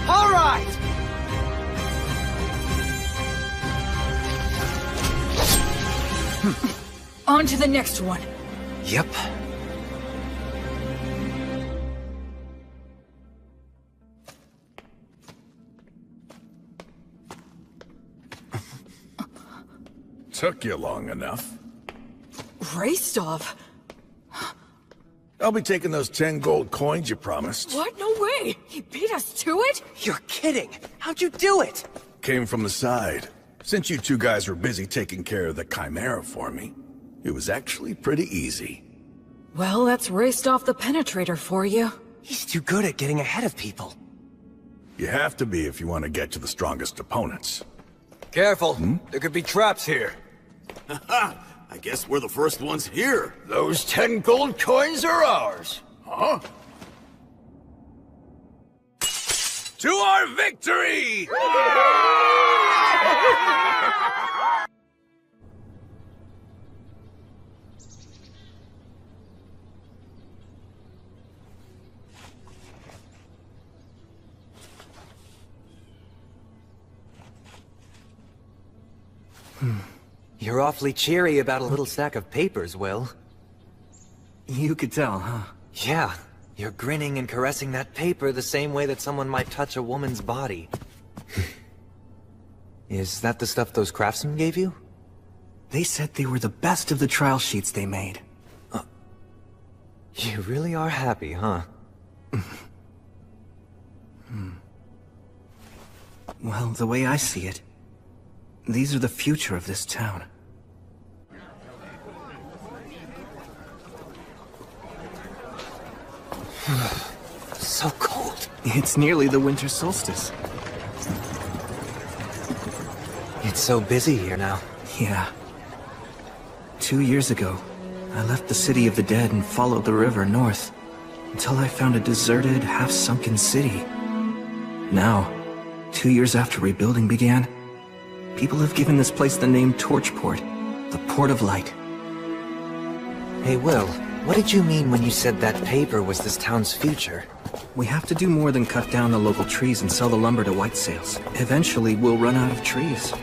[SPEAKER 8] All right!
[SPEAKER 17] On to the next one.
[SPEAKER 8] Yep.
[SPEAKER 21] Took you long enough.
[SPEAKER 17] Raistov?
[SPEAKER 21] I'll be taking those 10 gold coins you promised.
[SPEAKER 17] What? No way! He beat us to it?
[SPEAKER 8] You're kidding! How'd you do it?
[SPEAKER 21] Came from the side. Since you 2 guys were busy taking care of the Chimera for me, it was actually pretty easy.
[SPEAKER 17] Well, that's Raistov the Penetrator for you.
[SPEAKER 8] He's too good at getting ahead of people.
[SPEAKER 21] You have to be if you want to get to the strongest opponents.
[SPEAKER 8] Careful, there could be traps here.
[SPEAKER 12] I guess we're the first ones here.
[SPEAKER 15] Those 10 gold coins are ours.
[SPEAKER 21] Huh? To our victory!
[SPEAKER 8] You're awfully cheery about a little stack of papers, Will.
[SPEAKER 9] You could tell, huh?
[SPEAKER 8] Yeah. You're grinning and caressing that paper the same way that someone might touch a woman's body. Is that the stuff those craftsmen gave you?
[SPEAKER 9] They said they were the best of the trial sheets they made.
[SPEAKER 8] You really are happy, huh?
[SPEAKER 9] Well, the way I see it, these are the future of this town.
[SPEAKER 8] So cold.
[SPEAKER 9] It's nearly the winter solstice.
[SPEAKER 8] It's so busy here now.
[SPEAKER 9] Yeah. 2 years ago,
[SPEAKER 10] I left the city of the dead and followed the river north, until I found a deserted, half-sunken city. Now, 2 years after rebuilding began, people have given this place the name Torchport, the Port of Light.
[SPEAKER 8] Hey, Will, what did you mean when you said that paper was this town's future?
[SPEAKER 10] We have to do more than cut down the local trees and sell the lumber to white sales. Eventually, we'll run out of trees.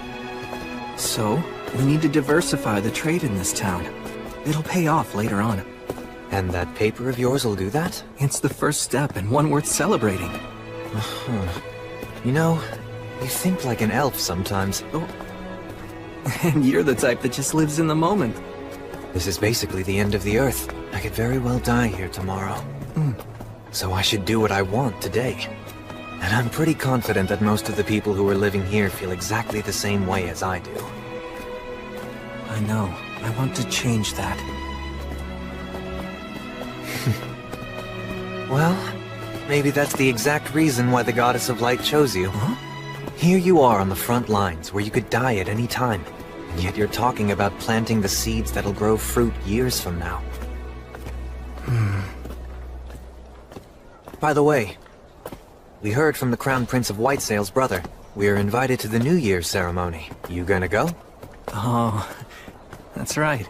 [SPEAKER 10] So, we need to diversify the trade in this town. It'll pay off later on.
[SPEAKER 8] And that paper of yours will do that?
[SPEAKER 10] It's the first step, and one worth celebrating.
[SPEAKER 8] You know, you think like an elf sometimes.
[SPEAKER 10] Oh. And you're the type that just lives in the moment.
[SPEAKER 8] This is basically the end of the Earth. I could very well die here tomorrow. So I should do what I want today. And I'm pretty confident that most of the people who are living here feel exactly the same way as I do.
[SPEAKER 10] I know. I want to change that.
[SPEAKER 8] Well, maybe that's the exact reason why the Goddess of Light chose you. Huh? Here you are on the front lines, where you could die at any time. And yet you're talking about planting the seeds that'll grow fruit years from now. By the way, we heard from the Crown Prince of Whitesail's brother. We're invited to the New Year's ceremony. You gonna go?
[SPEAKER 10] Oh, that's right.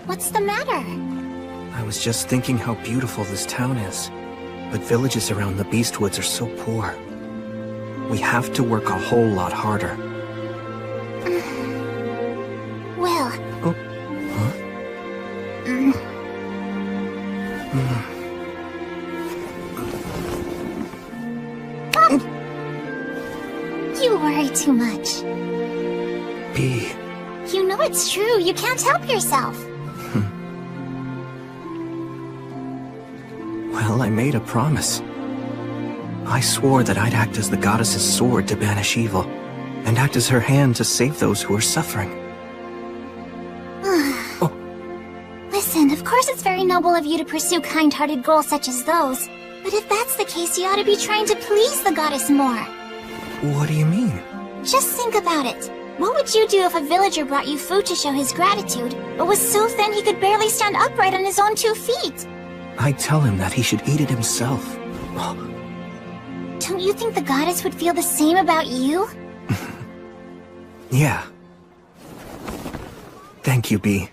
[SPEAKER 16] What's the matter?
[SPEAKER 10] I was just thinking how beautiful this town is. But villages around the Beastwoods are so poor. We have to work a whole lot harder.
[SPEAKER 16] Will.
[SPEAKER 10] Oh. Huh?
[SPEAKER 16] You worry too much.
[SPEAKER 10] Bee.
[SPEAKER 16] You know it's true. You can't help yourself.
[SPEAKER 10] Well, I made a promise. I swore that I'd act as the goddess's sword to banish evil, and act as her hand to save those who are suffering.
[SPEAKER 16] Listen, of course it's very noble of you to pursue kind-hearted goals such as those. But if that's the case, you ought to be trying to please the goddess more.
[SPEAKER 10] What do you mean?
[SPEAKER 16] Just think about it. What would you do if a villager brought you food to show his gratitude, but was so thin he could barely stand upright on his own 2 feet?
[SPEAKER 10] I'd tell him that he should eat it himself.
[SPEAKER 16] Don't you think the goddess would feel the same about you?
[SPEAKER 10] Yeah. Thank you, Bee.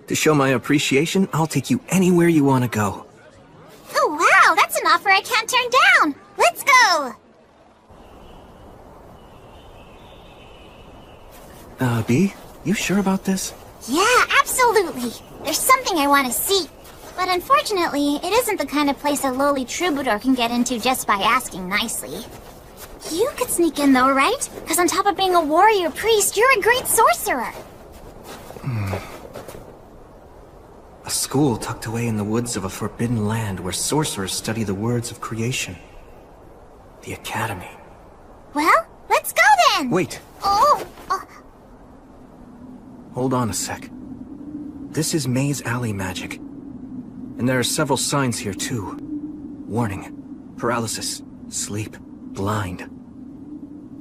[SPEAKER 10] To show my appreciation, I'll take you anywhere you want to go.
[SPEAKER 16] Oh wow, that's an offer I can't turn down! Let's go!
[SPEAKER 10] Bee, you sure about this?
[SPEAKER 16] Yeah, absolutely! There's something I want to see. But unfortunately, it isn't the kind of place a lowly troubadour can get into just by asking nicely. You could sneak in though, right? Because on top of being a warrior priest, you're a great sorcerer.
[SPEAKER 10] A school tucked away in the woods of a forbidden land where sorcerers study the words of creation. The Academy.
[SPEAKER 16] Well, let's go then!
[SPEAKER 10] Wait.
[SPEAKER 16] Oh!
[SPEAKER 10] Hold on a sec. This is Maze Alley magic. And there are several signs here too. Warning. Paralysis. Sleep. Blind.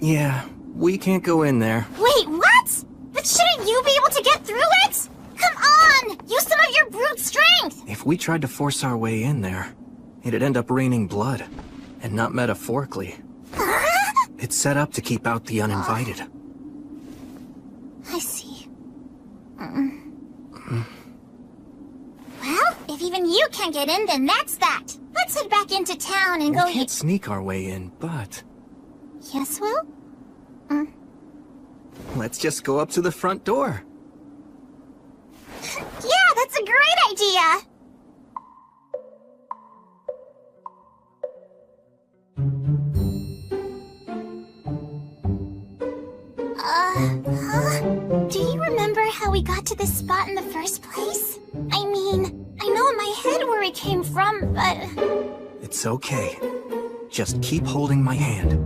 [SPEAKER 10] Yeah, we can't go in there.
[SPEAKER 16] Wait, what? But shouldn't you be able to get through it? Come on! Use some of your brute strength!
[SPEAKER 10] If we tried to force our way in there, it'd end up raining blood. And not metaphorically. It's set up to keep out the uninvited.
[SPEAKER 16] I see. Well, if even you can't get in, then that's that. Let's head back into town and go...
[SPEAKER 10] We can't sneak our way in, but...
[SPEAKER 16] Yes, Will?
[SPEAKER 10] Let's just go up to the front door.
[SPEAKER 16] Yeah, that's a great idea! Do you remember how we got to this spot in the first place? I mean, I know in my head where it came from, but...
[SPEAKER 10] It's okay. Just keep holding my hand.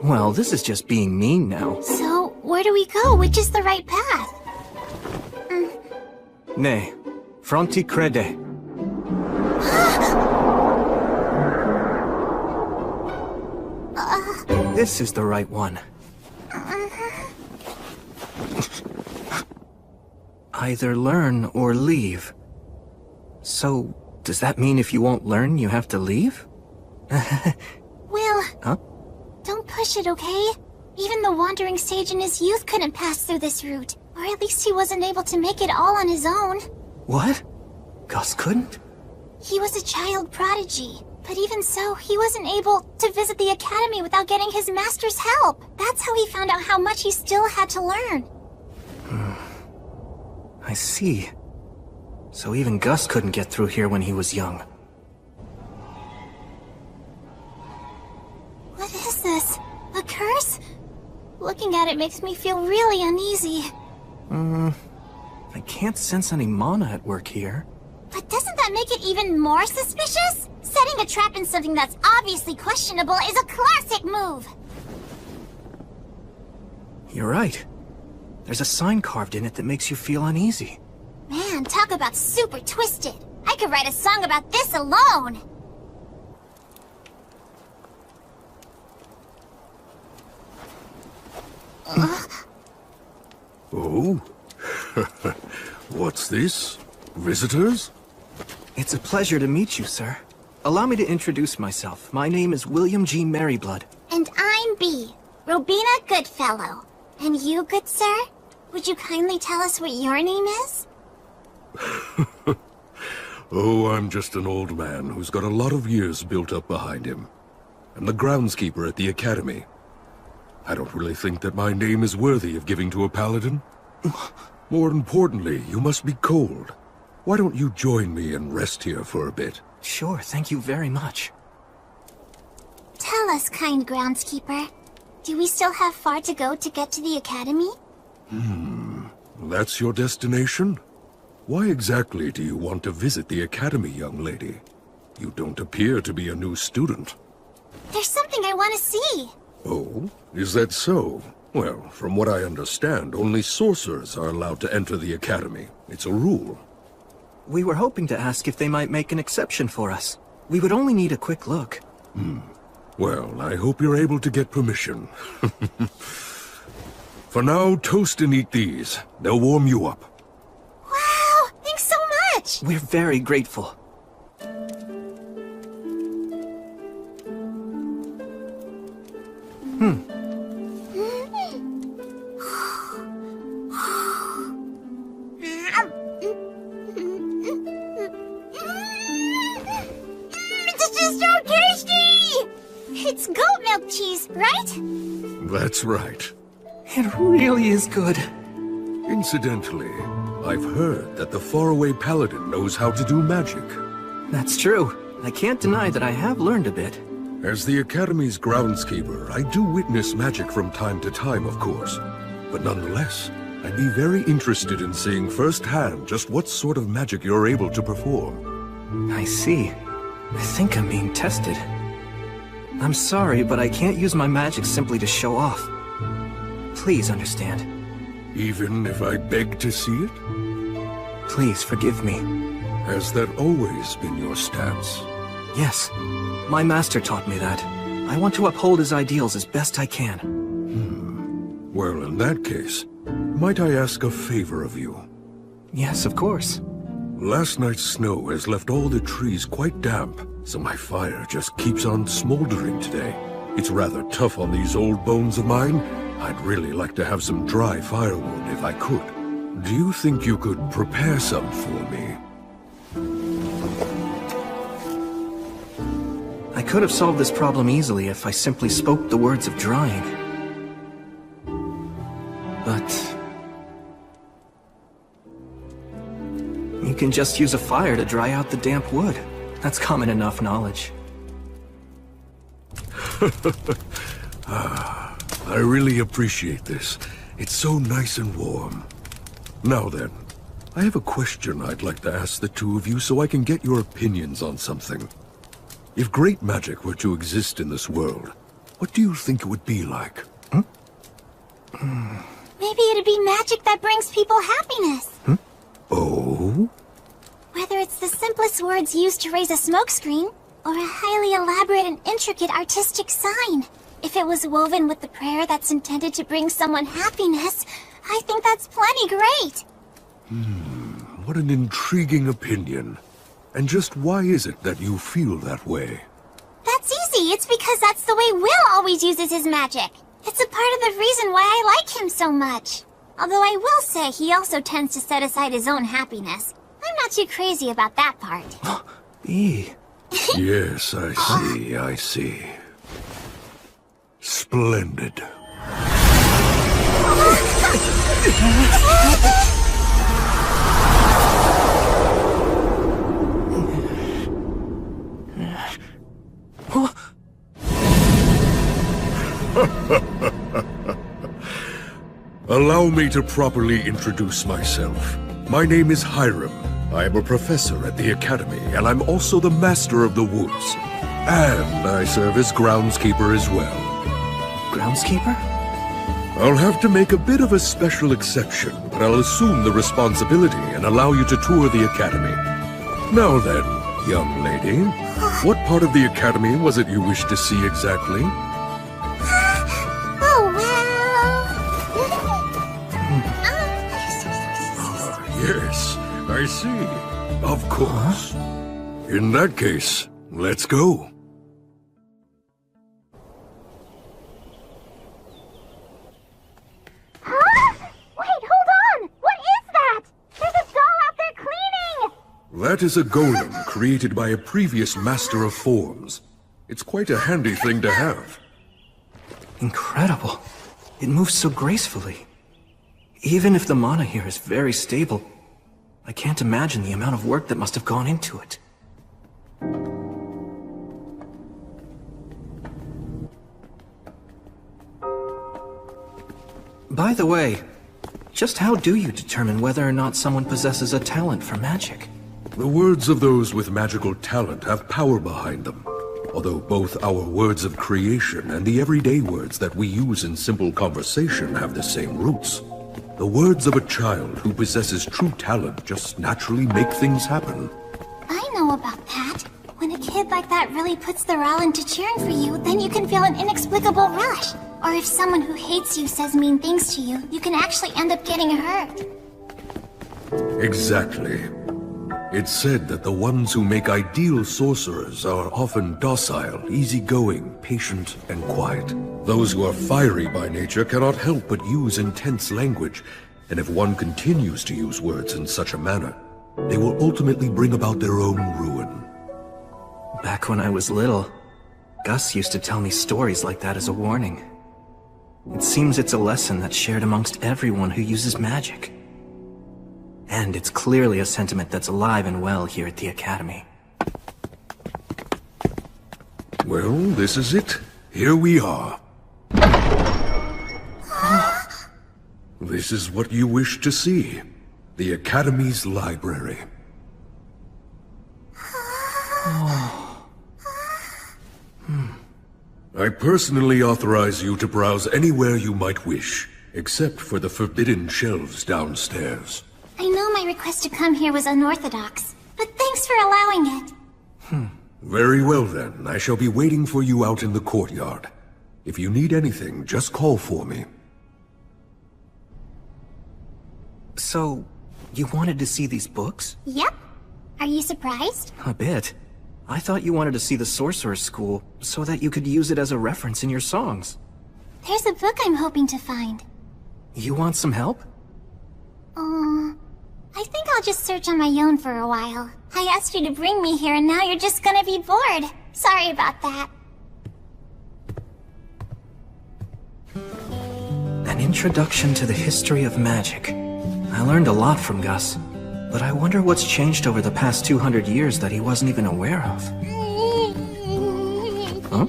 [SPEAKER 10] Well, this is just being mean now.
[SPEAKER 16] So, where do we go? Which is the right path?
[SPEAKER 10] Ne, fronti crede. This is the right one. Either learn or leave. So, does that mean if you won't learn, you have to leave?
[SPEAKER 16] Will,
[SPEAKER 10] Huh?
[SPEAKER 16] don't push it, okay? Even the wandering sage in his youth couldn't pass through this route. Or at least he wasn't able to make it all on his own.
[SPEAKER 10] What? Gus couldn't?
[SPEAKER 16] He was a child prodigy. But even so, he wasn't able to visit the academy without getting his master's help. That's how he found out how much he still had to learn.
[SPEAKER 10] I see. So even Gus couldn't get through here when he was young.
[SPEAKER 16] What is this? A curse? Looking at it makes me feel really uneasy.
[SPEAKER 10] I can't sense any mana at work here.
[SPEAKER 16] But doesn't that make it even more suspicious? Setting a trap in something that's obviously questionable is a classic move!
[SPEAKER 10] You're right. There's a sign carved in it that makes you feel uneasy.
[SPEAKER 16] Man, talk about super twisted. I could write a song about this alone!
[SPEAKER 11] Oh? What's this? Visitors?
[SPEAKER 10] It's a pleasure to meet you, sir. Allow me to introduce myself. My name is William G. Merryblood.
[SPEAKER 16] And I'm B, Robina Goodfellow. And you, good sir? Would you kindly tell us what your name is?
[SPEAKER 11] Oh, I'm just an old man who's got a lot of years built up behind him. I'm the groundskeeper at the academy. I don't really think that my name is worthy of giving to a paladin. More importantly, you must be cold. Why don't you join me and rest here for a bit?
[SPEAKER 10] Sure, thank you very much.
[SPEAKER 16] Tell us, kind groundskeeper. Do we still have far to go to get to the academy?
[SPEAKER 11] That's your destination? Why exactly do you want to visit the academy, young lady? You don't appear to be a new student.
[SPEAKER 16] There's something I want to see.
[SPEAKER 11] Oh? Is that so? Well, from what I understand, only sorcerers are allowed to enter the academy. It's a rule.
[SPEAKER 10] We were hoping to ask if they might make an exception for us. We would only need a quick look.
[SPEAKER 11] Well, I hope you're able to get permission. For now, toast and eat these. They'll warm you up.
[SPEAKER 16] Wow, thanks so much!
[SPEAKER 10] We're very grateful.
[SPEAKER 16] This is so tasty! It's goat milk cheese, right?
[SPEAKER 11] That's right.
[SPEAKER 10] It really is good.
[SPEAKER 11] Incidentally, I've heard that the faraway paladin knows how to do magic.
[SPEAKER 10] That's true. I can't deny that I have learned a bit.
[SPEAKER 11] As the Academy's groundskeeper, I do witness magic from time to time, of course. But nonetheless, I'd be very interested in seeing firsthand just what sort of magic you're able to perform.
[SPEAKER 10] I see. I think I'm being tested. I'm sorry, but I can't use my magic simply to show off. Please understand.
[SPEAKER 1] Even if I beg to see it?
[SPEAKER 10] Please forgive me.
[SPEAKER 1] Has that always been your stance?
[SPEAKER 10] Yes. My master taught me that. I want to uphold his ideals as best I can.
[SPEAKER 1] Well, in that case, might I ask a favor of you?
[SPEAKER 10] Yes, of course.
[SPEAKER 1] Last night's snow has left all the trees quite damp, so my fire just keeps on smoldering today. It's rather tough on these old bones of mine. I'd really like to have some dry firewood if I could. Do you think you could prepare some for me?
[SPEAKER 10] I could have solved this problem easily if I simply spoke the words of drying. But you can just use a fire to dry out the damp wood. That's common enough knowledge.
[SPEAKER 1] I really appreciate this. It's so nice and warm. Now then, I have a question I'd like to ask the two of you so I can get your opinions on something. If great magic were to exist in this world, what do you think it would be like?
[SPEAKER 16] Maybe it'd be magic that brings people happiness.
[SPEAKER 1] Oh?
[SPEAKER 16] Whether it's the simplest words used to raise a smokescreen, or a highly elaborate and intricate artistic sign. If it was woven with the prayer that's intended to bring someone happiness, I think that's plenty great.
[SPEAKER 1] What an intriguing opinion. And just why is it that you feel that way?
[SPEAKER 16] That's easy. It's because that's the way Will always uses his magic. It's a part of the reason why I like him so much. Although I will say he also tends to set aside his own happiness. I'm not too crazy about that part.
[SPEAKER 10] Bea.
[SPEAKER 1] Yes, I see. Splendid. Allow me to properly introduce myself. My name is Hiram. I am a professor at the Academy, and I'm also the Master of the Woods. And I serve as groundskeeper as well.
[SPEAKER 10] Groundskeeper?
[SPEAKER 1] I'll have to make a bit of a special exception, but I'll assume the responsibility and allow you to tour the Academy. Now then, young lady, what part of the Academy was it you wished to see exactly? Yes, I see. Of course. In that case, let's go.
[SPEAKER 16] Huh? Wait, hold on! What is that? There's a doll out there cleaning!
[SPEAKER 1] That is a golem created by a previous master of forms. It's quite a handy thing to have.
[SPEAKER 10] Incredible. It moves so gracefully. Even if the mana here is very stable, I can't imagine the amount of work that must have gone into it. By the way, just how do you determine whether or not someone possesses a talent for magic?
[SPEAKER 1] The words of those with magical talent have power behind them. Although both our words of creation and the everyday words that we use in simple conversation have the same roots. The words of a child who possesses true talent just naturally make things happen.
[SPEAKER 16] I know about that. When a kid like that really puts their all into cheering for you, then you can feel an inexplicable rush. Or if someone who hates you says mean things to you, you can actually end up getting hurt.
[SPEAKER 1] Exactly. It's said that the ones who make ideal sorcerers are often docile, easygoing, patient, and quiet. Those who are fiery by nature cannot help but use intense language, and if one continues to use words in such a manner, they will ultimately bring about their own ruin.
[SPEAKER 10] Back when I was little, Gus used to tell me stories like that as a warning. It seems it's a lesson that's shared amongst everyone who uses magic. And it's clearly a sentiment that's alive and well here at the Academy.
[SPEAKER 1] Well, this is it. Here we are. This is what you wish to see. The Academy's library. I personally authorize you to browse anywhere you might wish.
[SPEAKER 14] except for the forbidden shelves downstairs.
[SPEAKER 16] I know my request to come here was unorthodox, but thanks for allowing it.
[SPEAKER 14] Very well then, I shall be waiting for you out in the courtyard. If you need anything, just call for me.
[SPEAKER 10] So, you wanted to see these books?
[SPEAKER 16] Yep. Are you surprised?
[SPEAKER 10] A bit. I thought you wanted to see the Sorcerer's School, so that you could use it as a reference in your songs.
[SPEAKER 16] There's a book I'm hoping to find.
[SPEAKER 10] You want some help?
[SPEAKER 16] I think I'll just search on my own for a while. I asked you to bring me here and now you're just gonna be bored. Sorry about that.
[SPEAKER 10] An introduction to the history of magic. I learned a lot from Gus, but I wonder what's changed over the past 200 years that he wasn't even aware of. Huh?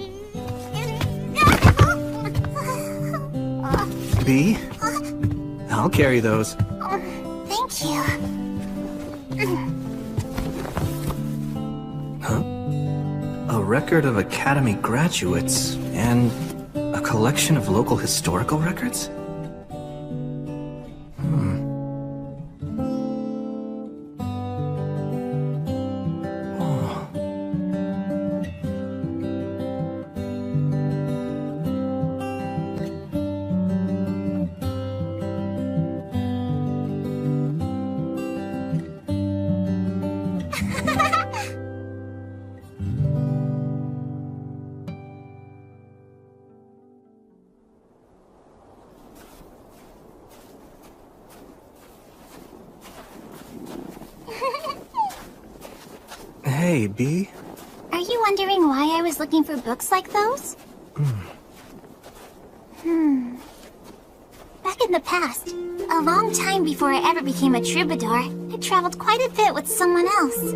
[SPEAKER 10] B? I'll carry those.
[SPEAKER 16] Thank you.
[SPEAKER 10] Huh? A record of Academy graduates, and a collection of local historical records? Hey, B.
[SPEAKER 16] Are you wondering why I was looking for books like those? Back in the past, a long time before I ever became a troubadour, I traveled quite a bit with someone else.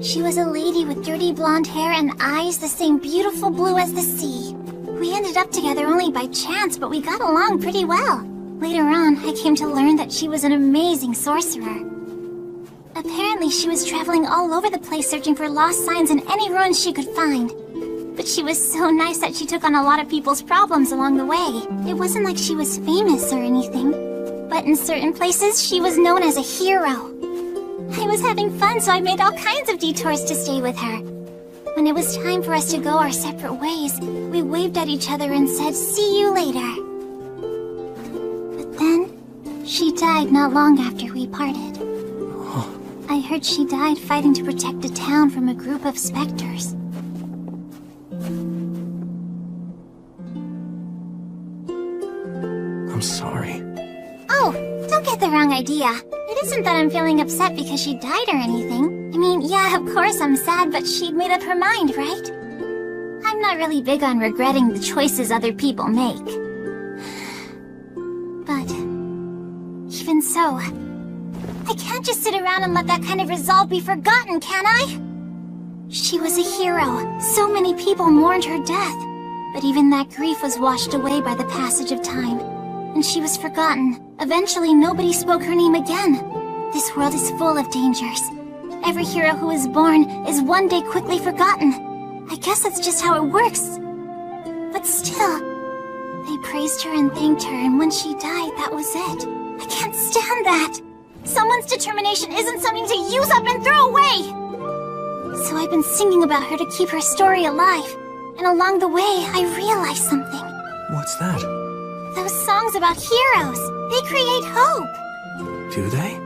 [SPEAKER 16] She was a lady with dirty blonde hair and eyes the same beautiful blue as the sea. We ended up together only by chance, but we got along pretty well. Later on, I came to learn that she was an amazing sorcerer. Apparently, she was traveling all over the place searching for lost signs in any ruins she could find. But she was so nice that she took on a lot of people's problems along the way. It wasn't like she was famous or anything, but in certain places, she was known as a hero. I was having fun, so I made all kinds of detours to stay with her. When it was time for us to go our separate ways, we waved at each other and said, "See you later." But then, she died not long after we parted. I heard she died fighting to protect a town from a group of specters.
[SPEAKER 10] I'm sorry.
[SPEAKER 16] Oh, don't get the wrong idea. It isn't that I'm feeling upset because she died or anything. I mean, yeah, of course I'm sad, but she'd made up her mind, right? I'm not really big on regretting the choices other people make. But even so, I can't just sit around and let that kind of resolve be forgotten, can I? She was a hero. So many people mourned her death. But even that grief was washed away by the passage of time. And she was forgotten. Eventually, nobody spoke her name again. This world is full of dangers. Every hero who is born is one day quickly forgotten. I guess that's just how it works. But still, they praised her and thanked her, and when she died, that was it. I can't stand that. Someone's determination isn't something to use up and throw away! So I've been singing about her to keep her story alive. And along the way, I realized something.
[SPEAKER 10] What's that?
[SPEAKER 16] Those songs about heroes, they create hope.
[SPEAKER 10] Do they?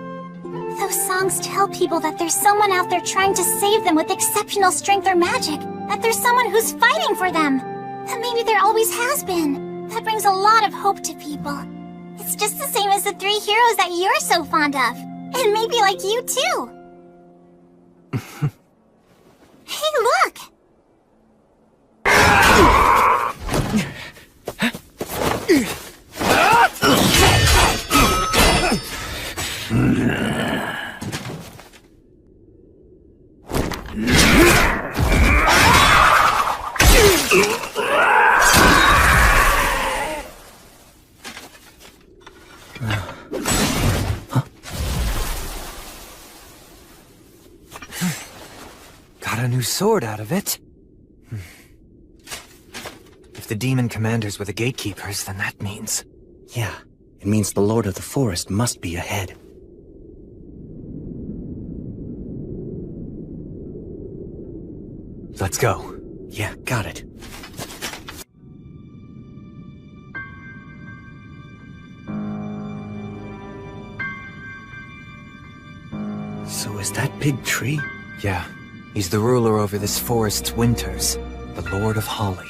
[SPEAKER 16] Those songs tell people that there's someone out there trying to save them with exceptional strength or magic. That there's someone who's fighting for them. That maybe there always has been. That brings a lot of hope to people. It's just the same as the 3 heroes that you're so fond of. And maybe like you too. Hey, look!
[SPEAKER 8] Got a new sword out of it. If the demon commanders were the gatekeepers, then that means... Yeah,
[SPEAKER 10] It means the Lord of the Forest must be ahead.
[SPEAKER 8] Let's go.
[SPEAKER 10] Yeah, got it. So is that big tree?
[SPEAKER 8] Yeah. He's the ruler over this forest's winters. The Lord of Holly.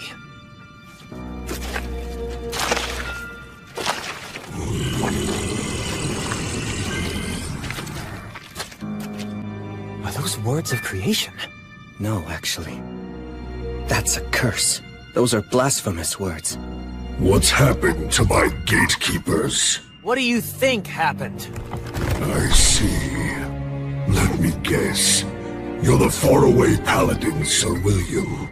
[SPEAKER 8] Are those words of creation?
[SPEAKER 10] No, actually. That's a curse. Those are blasphemous words.
[SPEAKER 14] What's happened to my gatekeepers?
[SPEAKER 8] What do you think happened?
[SPEAKER 14] I see. Let me guess. You're the faraway paladin, Sir William.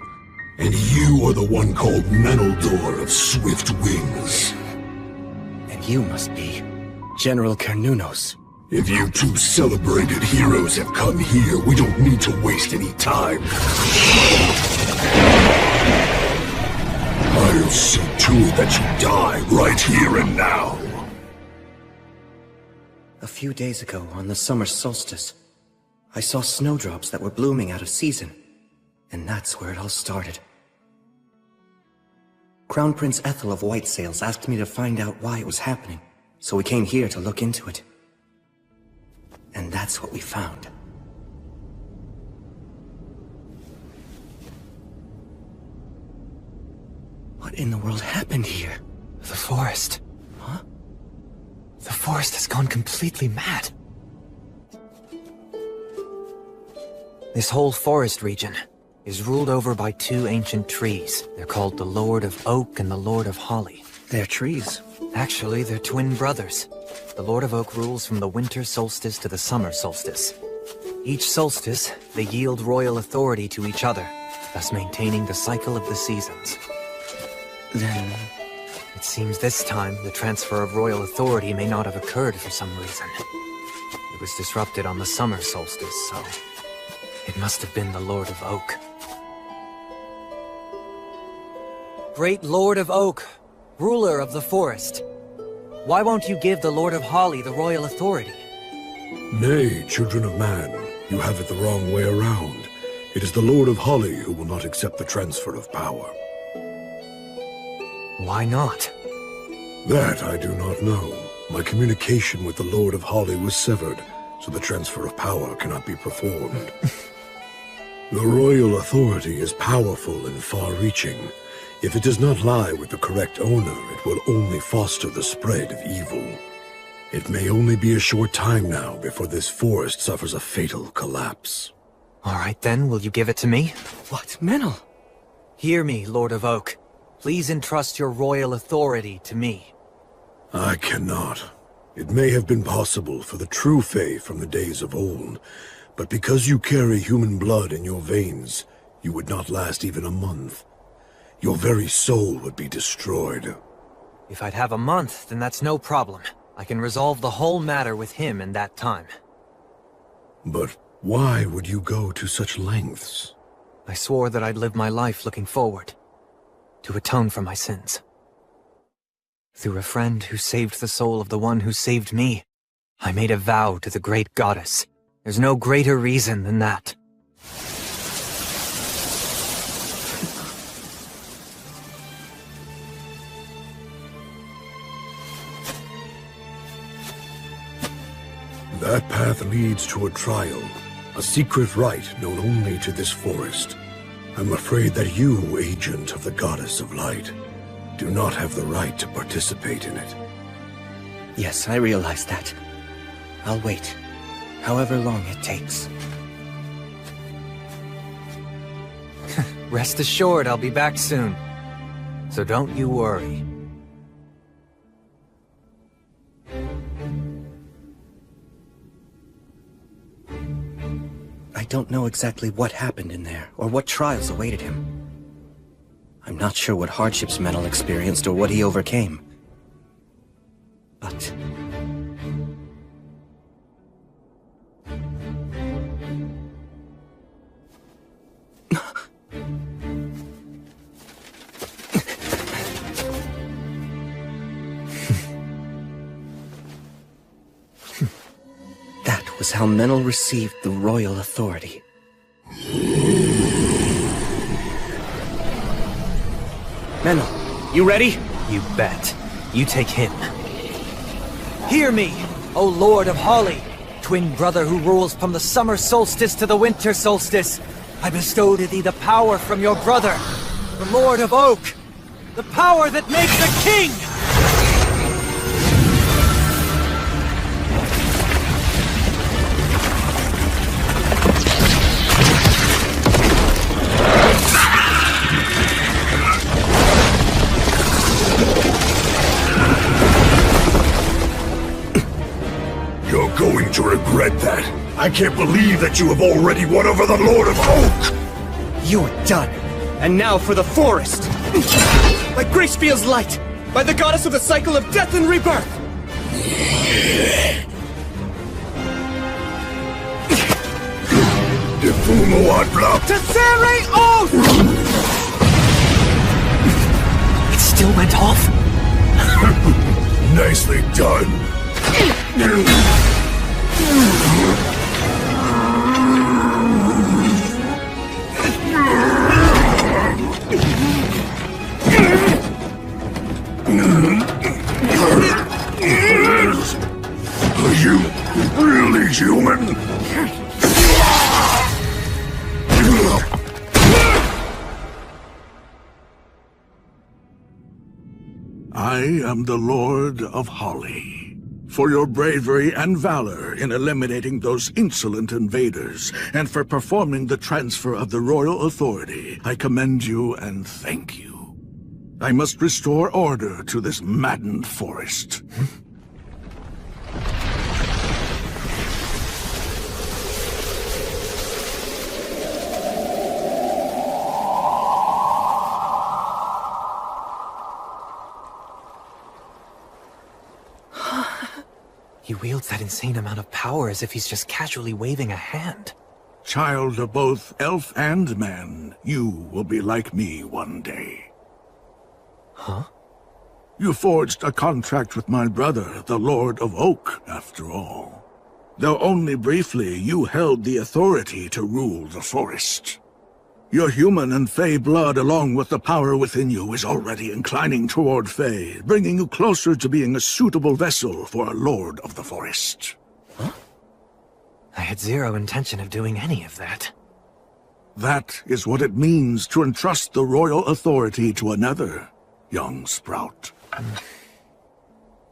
[SPEAKER 14] And you are the one called Menaldor of Swift Wings.
[SPEAKER 10] And you must be General Carnunos.
[SPEAKER 14] If you two celebrated heroes have come here, we don't need to waste any time. I'll see to it that you die right here and now.
[SPEAKER 10] A few days ago, on the summer solstice, I saw snowdrops that were blooming out of season. And that's where it all started. Crown Prince Ethel of White Sails asked me to find out why it was happening, so we came here to look into it. And that's what we found. What in the world happened here?
[SPEAKER 8] The forest. Huh? The forest has gone completely mad. This whole forest region is ruled over by two ancient trees. They're called the Lord of Oak and the Lord of Holly.
[SPEAKER 10] They're trees?
[SPEAKER 8] Actually, they're twin brothers. The Lord of Oak rules from the winter solstice to the summer solstice. Each solstice, they yield royal authority to each other, thus maintaining the cycle of the seasons.
[SPEAKER 10] Then...
[SPEAKER 8] it seems this time the transfer of royal authority may not have occurred for some reason. It was disrupted on the summer solstice, so... it must have been the Lord of Oak. Great Lord of Oak, ruler of the forest. Why won't you give the Lord of Holly the royal authority?
[SPEAKER 14] Nay, children of man, you have it the wrong way around. It is the Lord of Holly who will not accept the transfer of power.
[SPEAKER 8] Why not?
[SPEAKER 14] That I do not know. My communication with the Lord of Holly was severed, so the transfer of power cannot be performed. The royal authority is powerful and far-reaching. If it does not lie with the correct owner, it will only foster the spread of evil. It may only be a short time now before this forest suffers a fatal collapse.
[SPEAKER 8] All right then, will you give it to me?
[SPEAKER 10] What, Menel?
[SPEAKER 8] Hear me, Lord of Oak. Please entrust your royal authority to me.
[SPEAKER 14] I cannot. It may have been possible for the true Fae from the days of old, but because you carry human blood in your veins, you would not last even a month. Your very soul would be destroyed.
[SPEAKER 8] If I'd have a month, then that's no problem. I can resolve the whole matter with him in that time.
[SPEAKER 14] But why would you go to such lengths?
[SPEAKER 8] I swore that I'd live my life looking forward, to atone for my sins. Through a friend who saved the soul of the one who saved me, I made a vow to the great goddess. There's no greater reason than that.
[SPEAKER 14] That path leads to a trial, a secret rite known only to this forest. I'm afraid that you, agent of the Goddess of Light, do not have the right to participate in it.
[SPEAKER 10] Yes, I realize that. I'll wait, however long it takes.
[SPEAKER 8] Rest assured I'll be back soon. So don't you worry.
[SPEAKER 10] I don't know exactly what happened in there, or what trials awaited him. I'm not sure what hardships Menel experienced or what he overcame. But... was how Menel received the royal authority. Menel, you ready?
[SPEAKER 8] You bet. You take him. Hear me, O Lord of Holly, twin brother who rules from the summer solstice to the winter solstice. I bestow to thee the power from your brother, the Lord of Oak, the power that makes a king!
[SPEAKER 14] You're going to regret that. I can't believe that you have already won over the Lord of Oak!
[SPEAKER 10] You're done. And now for the forest! By Gracefiel's light! By the goddess of the cycle of death and rebirth!
[SPEAKER 14] Defumo Adbla!
[SPEAKER 10] Tessere Oath!
[SPEAKER 8] It still went off?
[SPEAKER 14] Nicely done. Are you really human? I am the Lord of Holly. For your bravery and valor in eliminating those insolent invaders, and for performing the transfer of the royal authority, I commend you and thank you. I must restore order to this maddened forest.
[SPEAKER 8] He wields that insane amount of power as if he's just casually waving a hand.
[SPEAKER 14] Child of both elf and man, you will be like me one day.
[SPEAKER 8] Huh?
[SPEAKER 14] You forged a contract with my brother, the Lord of Oak, after all. Though only briefly, you held the authority to rule the forest. Your human and Fey blood, along with the power within you, is already inclining toward Fey, bringing you closer to being a suitable vessel for a Lord of the Forest.
[SPEAKER 8] Huh? I had zero intention of doing any of that.
[SPEAKER 14] That is what it means to entrust the royal authority to another, young Sprout.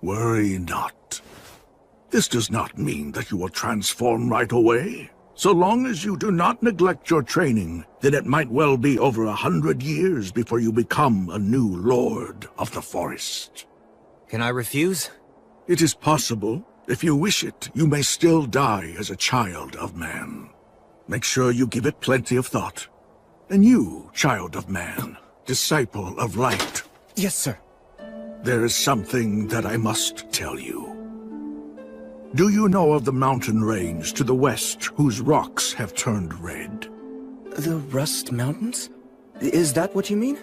[SPEAKER 14] Worry not. This does not mean that you will transform right away. So long as you do not neglect your training, then it might well be over 100 years before you become a new Lord of the Forest.
[SPEAKER 8] Can I refuse?
[SPEAKER 14] It is possible. If you wish it, you may still die as a child of man. Make sure you give it plenty of thought. And you, child of man, disciple of light.
[SPEAKER 10] Yes, sir.
[SPEAKER 14] There is something that I must tell you. Do you know of the mountain range to the west whose rocks have turned red?
[SPEAKER 10] The Rust Mountains? Is that what you mean?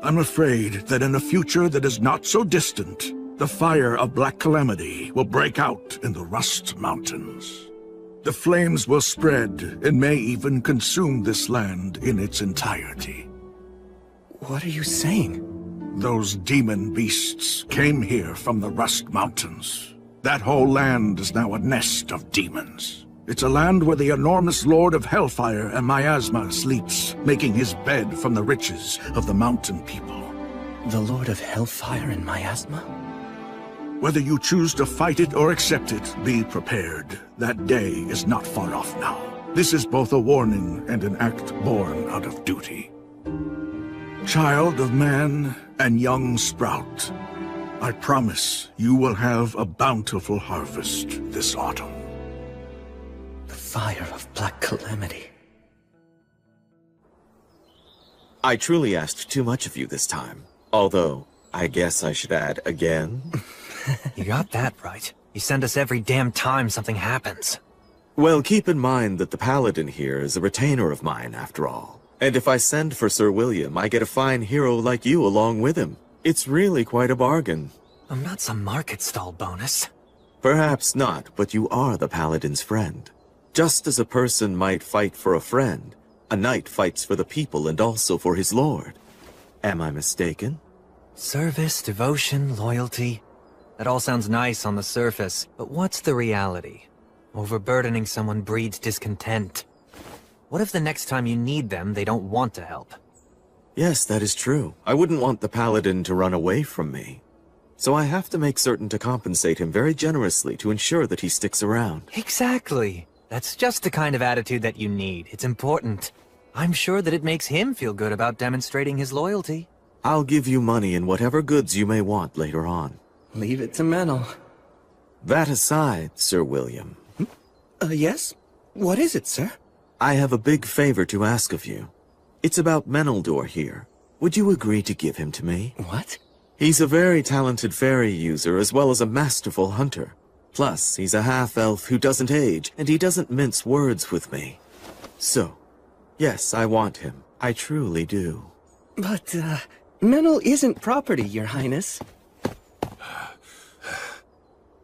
[SPEAKER 14] I'm afraid that in a future that is not so distant, the fire of Black Calamity will break out in the Rust Mountains. The flames will spread and may even consume this land in its entirety.
[SPEAKER 10] What are you saying?
[SPEAKER 14] Those demon beasts came here from the Rust Mountains. That whole land is now a nest of demons. It's a land where the enormous Lord of Hellfire and Miasma sleeps, making his bed from the riches of the mountain people.
[SPEAKER 10] The Lord of Hellfire and Miasma?
[SPEAKER 14] Whether you choose to fight it or accept it, be prepared. That day is not far off now. This is both a warning and an act born out of duty. Child of man and young Sprout, I promise you will have a bountiful harvest this autumn.
[SPEAKER 10] The fire of Black Calamity.
[SPEAKER 18] I truly asked too much of you this time. Although, I guess I should add again.
[SPEAKER 8] You got that right. You send us every damn time something happens.
[SPEAKER 18] Well, keep in mind that the paladin here is a retainer of mine, after all. And if I send for Sir William, I get a fine hero like you along with him. It's really quite a bargain.
[SPEAKER 8] I'm not some market stall bonus.
[SPEAKER 18] Perhaps not, but you are the Paladin's friend. Just as a person might fight for a friend, a knight fights for the people and also for his lord. Am I mistaken?
[SPEAKER 8] Service, devotion, loyalty. That all sounds nice on the surface, but what's the reality? Overburdening someone breeds discontent. What if the next time you need them, they don't want to help?
[SPEAKER 18] Yes, that is true. I wouldn't want the Paladin to run away from me. So I have to make certain to compensate him very generously to ensure that he sticks around.
[SPEAKER 8] Exactly. That's just the kind of attitude that you need. It's important. I'm sure that it makes him feel good about demonstrating his loyalty.
[SPEAKER 18] I'll give you money and whatever goods you may want later on.
[SPEAKER 10] Leave it to Menel.
[SPEAKER 18] That aside, Sir William.
[SPEAKER 10] Yes? What is it, sir?
[SPEAKER 18] I have a big favor to ask of you. It's about Meneldor here. Would you agree to give him to me?
[SPEAKER 10] What?
[SPEAKER 18] He's a very talented fairy user as well as a masterful hunter. Plus, he's a half-elf who doesn't age, and he doesn't mince words with me. So, yes, I want him. I truly do.
[SPEAKER 10] But, Menel isn't property, Your Highness.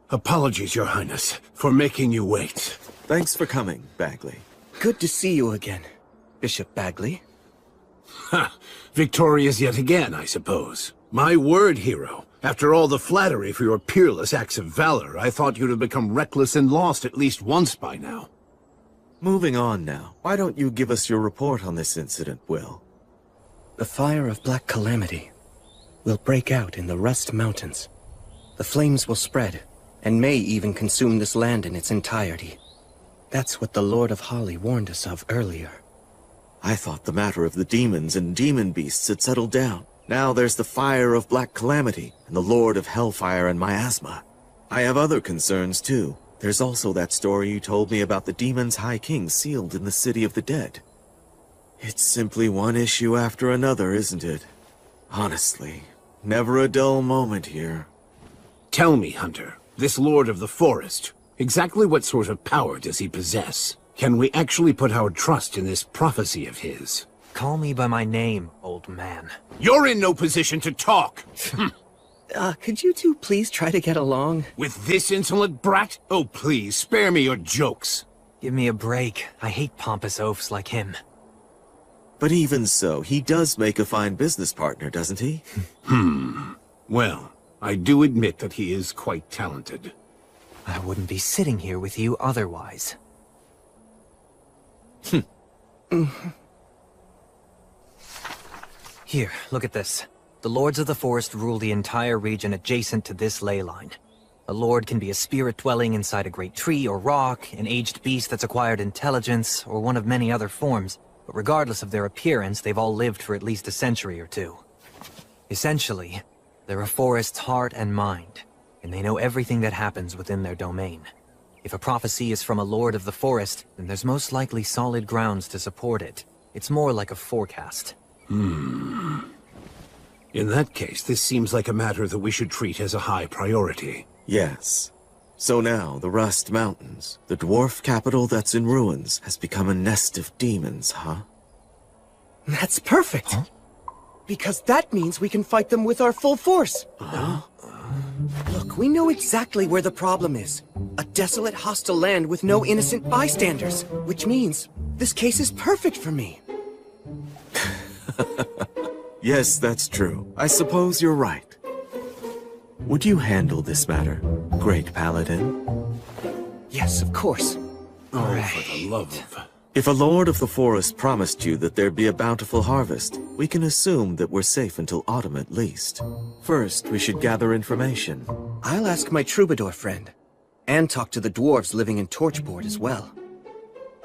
[SPEAKER 14] Apologies, Your Highness, for making you wait.
[SPEAKER 18] Thanks for coming, Bagley.
[SPEAKER 10] Good to see you again, Bishop Bagley.
[SPEAKER 14] Ha! Victorious yet again, I suppose. My word, hero. After all the flattery for your peerless acts of valor, I thought you'd have become reckless and lost at least once by now.
[SPEAKER 18] Moving on now. Why don't you give us your report on this incident, Will?
[SPEAKER 10] The fire of Black Calamity will break out in the Rust Mountains. The flames will spread, and may even consume this land in its entirety. That's what the Lord of Holly warned us of earlier.
[SPEAKER 18] I thought the matter of the demons and demon beasts had settled down. Now there's the fire of Black Calamity, and the Lord of Hellfire and Miasma. I have other concerns too. There's also that story you told me about the demon's High King sealed in the City of the Dead. It's simply one issue after another, isn't it? Honestly, never a dull moment here.
[SPEAKER 14] Tell me, Hunter, this Lord of the Forest, exactly what sort of power does he possess? Can we actually put our trust in this prophecy of his?
[SPEAKER 8] Call me by my name, old man.
[SPEAKER 14] You're in no position to talk!
[SPEAKER 10] Could you two please try to get along?
[SPEAKER 14] With this insolent brat? Oh, please, spare me your jokes.
[SPEAKER 8] Give me a break. I hate pompous oafs like him.
[SPEAKER 18] But even so, he does make a fine business partner, doesn't he?
[SPEAKER 14] Well, I do admit that he is quite talented.
[SPEAKER 8] I wouldn't be sitting here with you otherwise. Here, look at this. The Lords of the Forest rule the entire region adjacent to this ley line. A lord can be a spirit dwelling inside a great tree or rock, an aged beast that's acquired intelligence, or one of many other forms. But regardless of their appearance, they've all lived for at least a century or two. Essentially, they're a forest's heart and mind, and they know everything that happens within their domain. If a prophecy is from a Lord of the Forest, then there's most likely solid grounds to support it. It's more like a forecast.
[SPEAKER 14] In that case, this seems like a matter that we should treat as a high priority.
[SPEAKER 18] Yes. So now, the Rust Mountains, the dwarf capital that's in ruins, has become a nest of demons, huh?
[SPEAKER 10] That's perfect! Huh? Because that means we can fight them with our full force! Look, we know exactly where the problem is. A desolate, hostile land with no innocent bystanders. Which means, this case is perfect for me.
[SPEAKER 18] Yes, that's true. I suppose you're right. Would you handle this matter, Great Paladin?
[SPEAKER 10] Yes, of course.
[SPEAKER 14] Oh, for the love of...
[SPEAKER 18] If a Lord of the Forest promised you that there'd be a bountiful harvest, we can assume that we're safe until autumn at least. First, we should gather information.
[SPEAKER 10] I'll ask my troubadour friend, and talk to the dwarves living in Torchboard as well.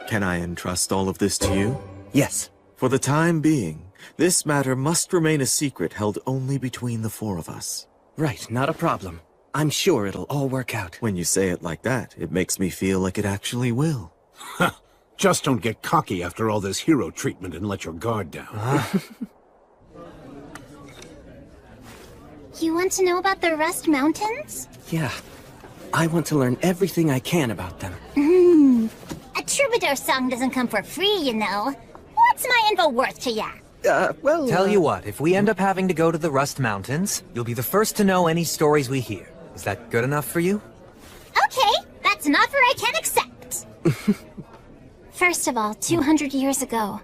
[SPEAKER 18] Can I entrust all of this to you?
[SPEAKER 10] Yes.
[SPEAKER 18] For the time being, this matter must remain a secret held only between the four of us.
[SPEAKER 10] Right, not a problem. I'm sure it'll all work out.
[SPEAKER 18] When you say it like that, it makes me feel like it actually will.
[SPEAKER 14] Just don't get cocky after all this hero treatment and let your guard down.
[SPEAKER 16] You want to know about the Rust Mountains?
[SPEAKER 10] Yeah. I want to learn everything I can about them.
[SPEAKER 16] A troubadour song doesn't come for free, you know. What's my info worth to ya?
[SPEAKER 8] Tell you what, if we end up having to go to the Rust Mountains, you'll be the first to know any stories we hear. Is that good enough for you?
[SPEAKER 16] That's an offer I can accept! First of all, 200 years ago,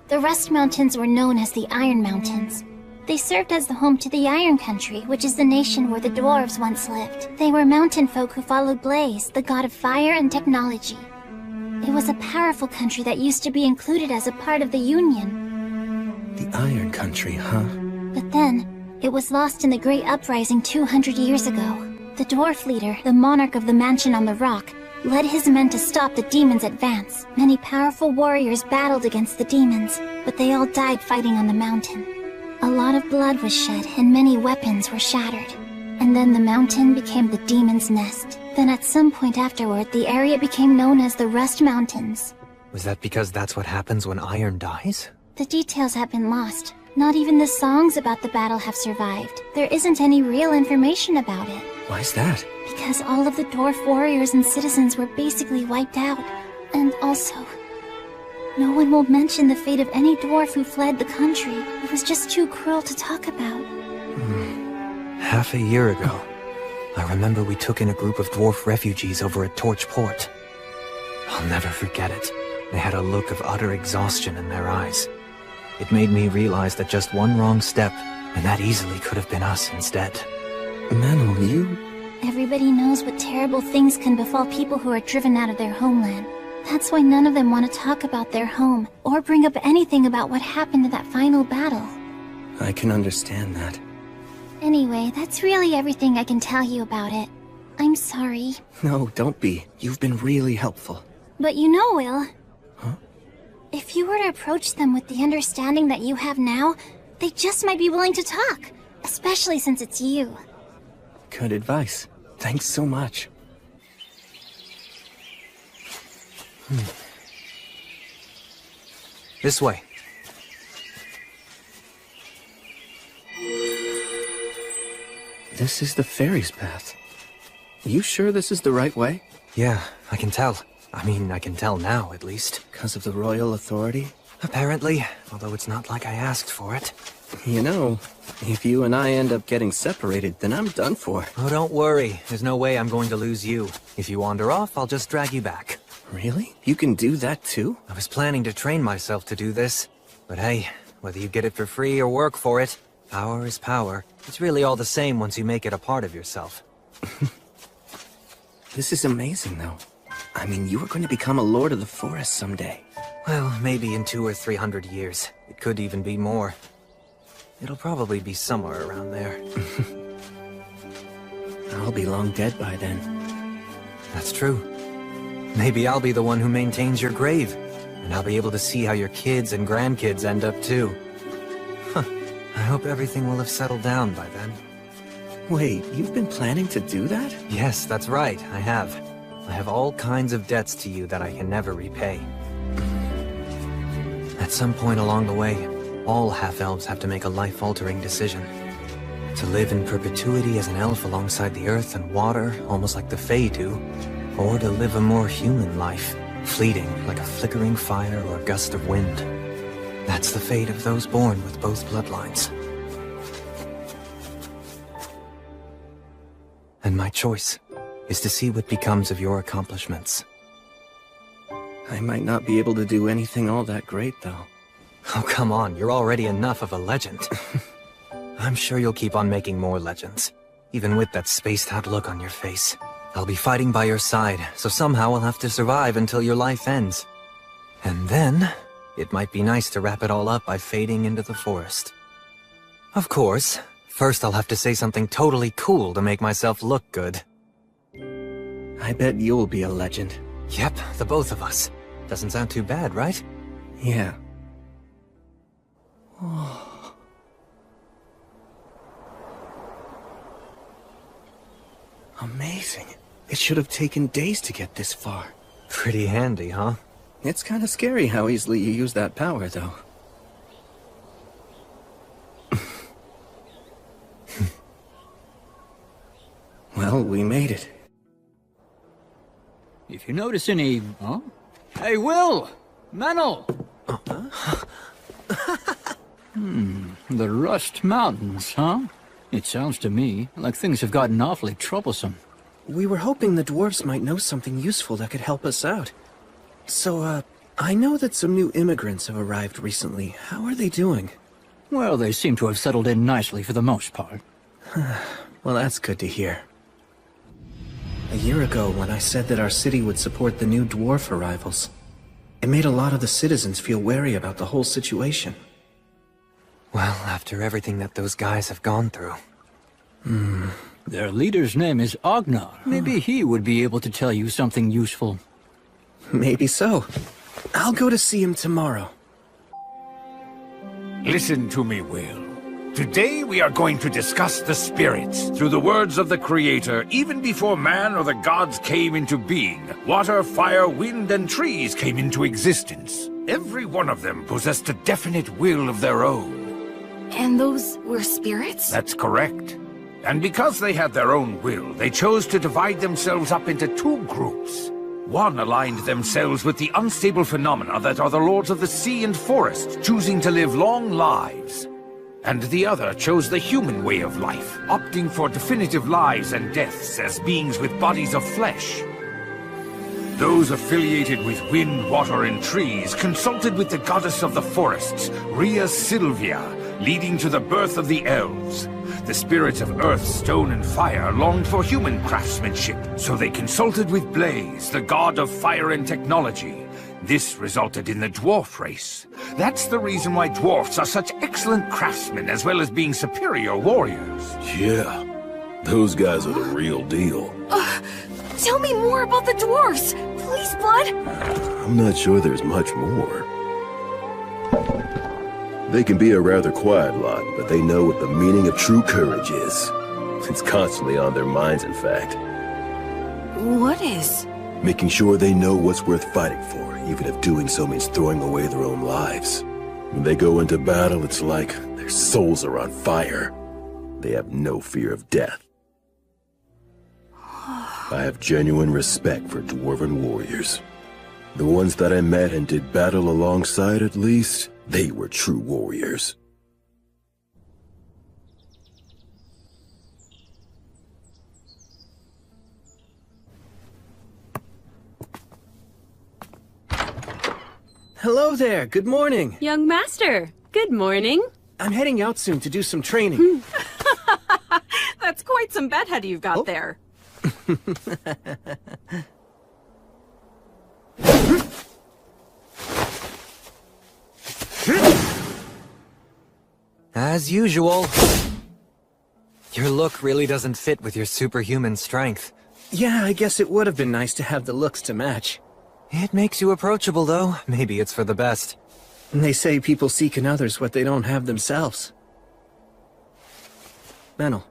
[SPEAKER 16] the Rust Mountains were known as the Iron Mountains. They served as the home to the Iron Country, which is the nation where the dwarves once lived. They were mountain folk who followed Blaze, the god of fire and technology. It was a powerful country that used to be included as a part of the Union.
[SPEAKER 10] The Iron Country, huh?
[SPEAKER 16] But then, it was lost in the Great Uprising 200 years ago. The dwarf leader, the monarch of the mansion on the rock, led his men to stop the demons' advance. Many powerful warriors battled against the demons, but they all died fighting on the mountain. A lot of blood was shed, and many weapons were shattered. And then the mountain became the demon's nest. Then at some point afterward, the area became known as the Rust Mountains.
[SPEAKER 8] Was that because that's what happens when iron dies?
[SPEAKER 16] The details have been lost. Not even the songs about the battle have survived. There isn't any real information about it.
[SPEAKER 10] Why's that?
[SPEAKER 16] Because all of the dwarf warriors and citizens were basically wiped out. And also, no one will mention the fate of any dwarf who fled the country. It was just too cruel to talk about.
[SPEAKER 8] Half a year ago, I remember we took in a group of dwarf refugees over at Torch Port. I'll never forget it. They had a look of utter exhaustion in their eyes. It made me realize that just one wrong step, and that easily could have been us instead.
[SPEAKER 10] Manel, you...
[SPEAKER 16] Everybody knows what terrible things can befall people who are driven out of their homeland. That's why none of them want to talk about their home, or bring up anything about what happened in that final battle.
[SPEAKER 10] I can understand that.
[SPEAKER 16] Anyway, that's really everything I can tell you about it. I'm sorry.
[SPEAKER 10] No, don't be. You've been really helpful.
[SPEAKER 16] But you know, Will... Huh? If you were to approach them with the understanding that you have now, they just might be willing to talk. Especially since it's you.
[SPEAKER 10] Good advice. Thanks so much.
[SPEAKER 8] This way.
[SPEAKER 10] This is the fairy's path. You sure this is the right way?
[SPEAKER 8] Yeah, I can tell. I mean, I can tell now, at least.
[SPEAKER 10] Because of the royal authority?
[SPEAKER 8] Apparently, although it's not like I asked for it.
[SPEAKER 10] You know, if you and I end up getting separated, then I'm done for.
[SPEAKER 8] Oh, don't worry. There's no way I'm going to lose you. If you wander off, I'll just drag you back.
[SPEAKER 10] Really? You can do that too?
[SPEAKER 8] I was planning to train myself to do this. But hey, whether you get it for free or work for it, power is power. It's really all the same once you make it a part of yourself.
[SPEAKER 10] This is amazing, though. I mean, you are going to become a Lord of the Forest someday.
[SPEAKER 8] Well, maybe in 200 or 300 years. It could even be more. It'll probably be somewhere around there.
[SPEAKER 10] I'll be long dead by then.
[SPEAKER 8] That's true. Maybe I'll be the one who maintains your grave, and I'll be able to see how your kids and grandkids end up too. Huh. I hope everything will have settled down by then.
[SPEAKER 10] Wait, you've been planning to do that?
[SPEAKER 8] Yes, that's right, I have. I have all kinds of debts to you that I can never repay. At some point along the way, all half-elves have to make a life-altering decision. To live in perpetuity as an elf alongside the earth and water, almost like the Fae do, or to live a more human life, fleeting like a flickering fire or a gust of wind. That's the fate of those born with both bloodlines. And my choice is to see what becomes of your accomplishments.
[SPEAKER 10] I might not be able to do anything all that great, though.
[SPEAKER 8] Oh, come on, you're already enough of a legend. I'm sure you'll keep on making more legends, even with that spaced-out look on your face. I'll be fighting by your side, so somehow I'll have to survive until your life ends. And then, it might be nice to wrap it all up by fading into the forest. Of course, first I'll have to say something totally cool to make myself look good.
[SPEAKER 10] I bet you'll be a legend.
[SPEAKER 8] Yep, the both of us. Doesn't sound too bad, right?
[SPEAKER 10] Yeah. Amazing. It should have taken days to get this far.
[SPEAKER 8] Pretty handy, huh?
[SPEAKER 10] It's kind of scary how easily you use that power, though. Well, we made it.
[SPEAKER 15] If you notice any... Huh? Hey, Will! Manel! The Rust Mountains, huh? It sounds to me like things have gotten awfully troublesome.
[SPEAKER 10] We were hoping the dwarves might know something useful that could help us out. So, I know that some new immigrants have arrived recently. How are they doing?
[SPEAKER 15] Well, they seem to have settled in nicely for the most part.
[SPEAKER 10] Well, that's good to hear. A year ago, when I said that our city would support the new dwarf arrivals, it made a lot of the citizens feel wary about the whole situation.
[SPEAKER 8] Well, after everything that those guys have gone through.
[SPEAKER 15] Their leader's name is Agnar. Maybe he would be able to tell you something useful.
[SPEAKER 10] Maybe so. I'll go to see him tomorrow.
[SPEAKER 1] Listen to me, Will. Today we are going to discuss the spirits. Through the words of the Creator, even before man or the gods came into being, water, fire, wind, and trees came into existence. Every one of them possessed a definite will of their own.
[SPEAKER 17] And those were spirits?
[SPEAKER 1] That's correct. And because they had their own will, they chose to divide themselves up into two groups. One aligned themselves with the unstable phenomena that are the lords of the sea and forest, choosing to live long lives. And the other chose the human way of life, opting for definitive lives and deaths as beings with bodies of flesh. Those affiliated with wind, water, and trees consulted with the goddess of the forests, Rhea Silvia, leading to the birth of the elves. The spirits of earth, stone, and fire longed for human craftsmanship, so they consulted with Blaze, the god of fire and technology. This resulted in the dwarf race. That's the reason why dwarfs are such excellent craftsmen as well as being superior warriors.
[SPEAKER 5] Yeah, those guys are the real deal.
[SPEAKER 17] Tell me more about the dwarves! Please, Blood!
[SPEAKER 5] I'm not sure there's much more. They can be a rather quiet lot, but they know what the meaning of true courage is. It's constantly on their minds, in fact.
[SPEAKER 17] What is?
[SPEAKER 5] Making sure they know what's worth fighting for, even if doing so means throwing away their own lives. When they go into battle, it's like their souls are on fire. They have no fear of death. I have genuine respect for dwarven warriors. The ones that I met and did battle alongside, at least, they were true warriors.
[SPEAKER 10] Hello there, good morning.
[SPEAKER 7] Young master, good morning.
[SPEAKER 10] I'm heading out soon to do some training.
[SPEAKER 7] That's quite some bedhead you've got there.
[SPEAKER 8] As usual. Your look really doesn't fit with your superhuman strength.
[SPEAKER 10] Yeah, I guess it would have been nice to have the looks to match.
[SPEAKER 8] It makes you approachable, though. Maybe it's for the best.
[SPEAKER 10] And they say people seek in others what they don't have themselves. Menel,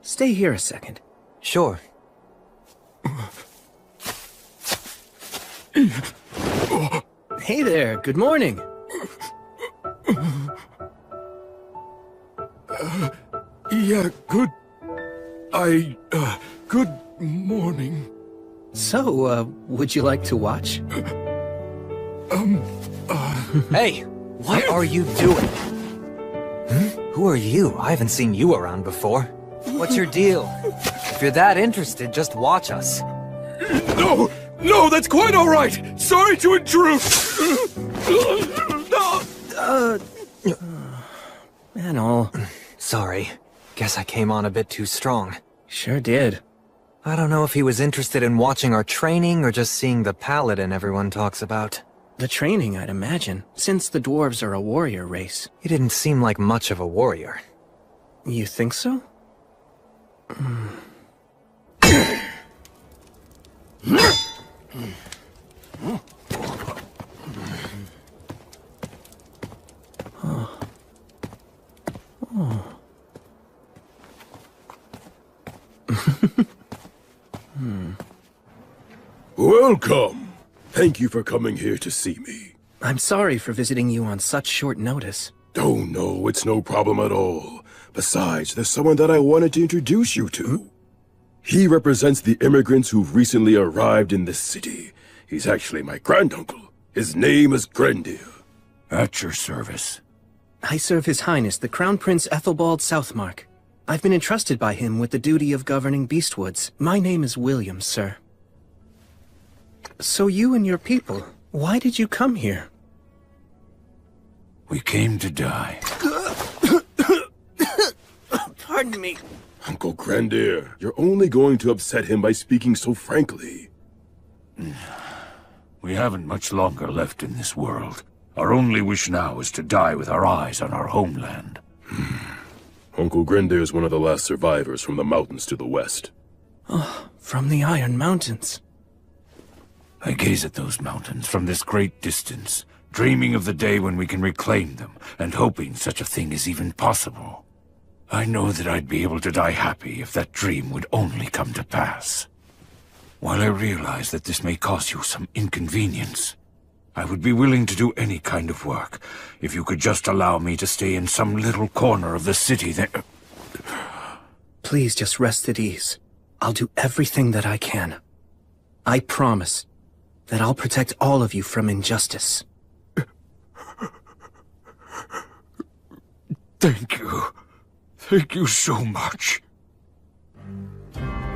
[SPEAKER 10] stay here a second.
[SPEAKER 8] Sure.
[SPEAKER 10] Hey there, good morning.
[SPEAKER 14] Yeah, good morning.
[SPEAKER 10] So, would you like to watch?
[SPEAKER 8] Hey, what are you doing? Who are you? I haven't seen you around before. What's your deal? If you're that interested, just watch us.
[SPEAKER 14] No, that's quite all right. Sorry to intrude.
[SPEAKER 10] Menel.
[SPEAKER 8] Sorry. Guess I came on a bit too strong.
[SPEAKER 10] Sure did.
[SPEAKER 8] I don't know if he was interested in watching our training or just seeing the paladin everyone talks about.
[SPEAKER 10] The training, I'd imagine, since the dwarves are a warrior race.
[SPEAKER 8] He didn't seem like much of a warrior.
[SPEAKER 10] You think so?
[SPEAKER 5] Welcome! Thank you for coming here to see me.
[SPEAKER 10] I'm sorry for visiting you on such short notice.
[SPEAKER 5] Oh no, it's no problem at all. Besides, there's someone that I wanted to introduce you to. He represents the immigrants who've recently arrived in this city. He's actually my granduncle. His name is Grendir.
[SPEAKER 1] At your service.
[SPEAKER 10] I serve His Highness, the Crown Prince Ethelbald Southmark. I've been entrusted by him with the duty of governing Beastwoods. My name is William, sir. So you and your people, why did you come here?
[SPEAKER 1] We came to die.
[SPEAKER 10] Pardon me.
[SPEAKER 5] Uncle Grandir, you're only going to upset him by speaking so frankly.
[SPEAKER 1] We haven't much longer left in this world. Our only wish now is to die with our eyes on our homeland.
[SPEAKER 5] Uncle Grandir is one of the last survivors from the mountains to the west.
[SPEAKER 10] Oh, from the Iron Mountains.
[SPEAKER 1] I gaze at those mountains from this great distance, dreaming of the day when we can reclaim them, and hoping such a thing is even possible. I know that I'd be able to die happy if that dream would only come to pass. While I realize that this may cause you some inconvenience, I would be willing to do any kind of work if you could just allow me to stay in some little corner of the city that...
[SPEAKER 10] Please just rest at ease. I'll do everything that I can. I promise that I'll protect all of you from injustice.
[SPEAKER 1] Thank you. Thank you so much.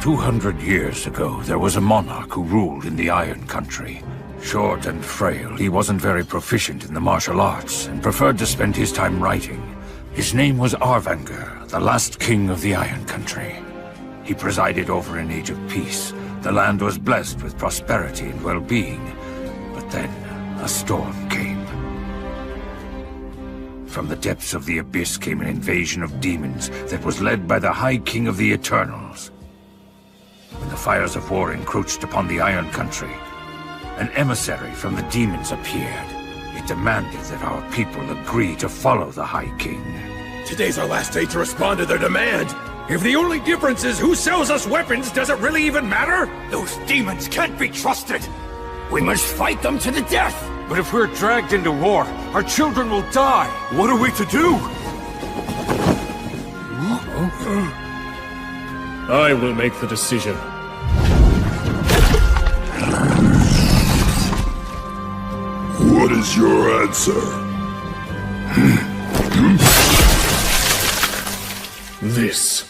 [SPEAKER 1] 200 years ago, there was a monarch who ruled in the Iron Country. Short and frail, he wasn't very proficient in the martial arts and preferred to spend his time writing. His name was Arvanger, the last king of the Iron Country. He presided over an age of peace. The land was blessed with prosperity and well-being. But then, a storm came. From the depths of the Abyss came an invasion of demons that was led by the High King of the Eternals. When the fires of war encroached upon the Iron Country, an emissary from the demons appeared. It demanded that our people agree to follow the High King.
[SPEAKER 5] Today's our last day to respond to their demand.
[SPEAKER 1] If the only difference is who sells us weapons, does it really even matter? Those demons can't be trusted! We must fight them to the death! But if we're dragged into war, our children will die! What are we to do?
[SPEAKER 9] I will make the decision.
[SPEAKER 14] What is your answer?
[SPEAKER 9] This.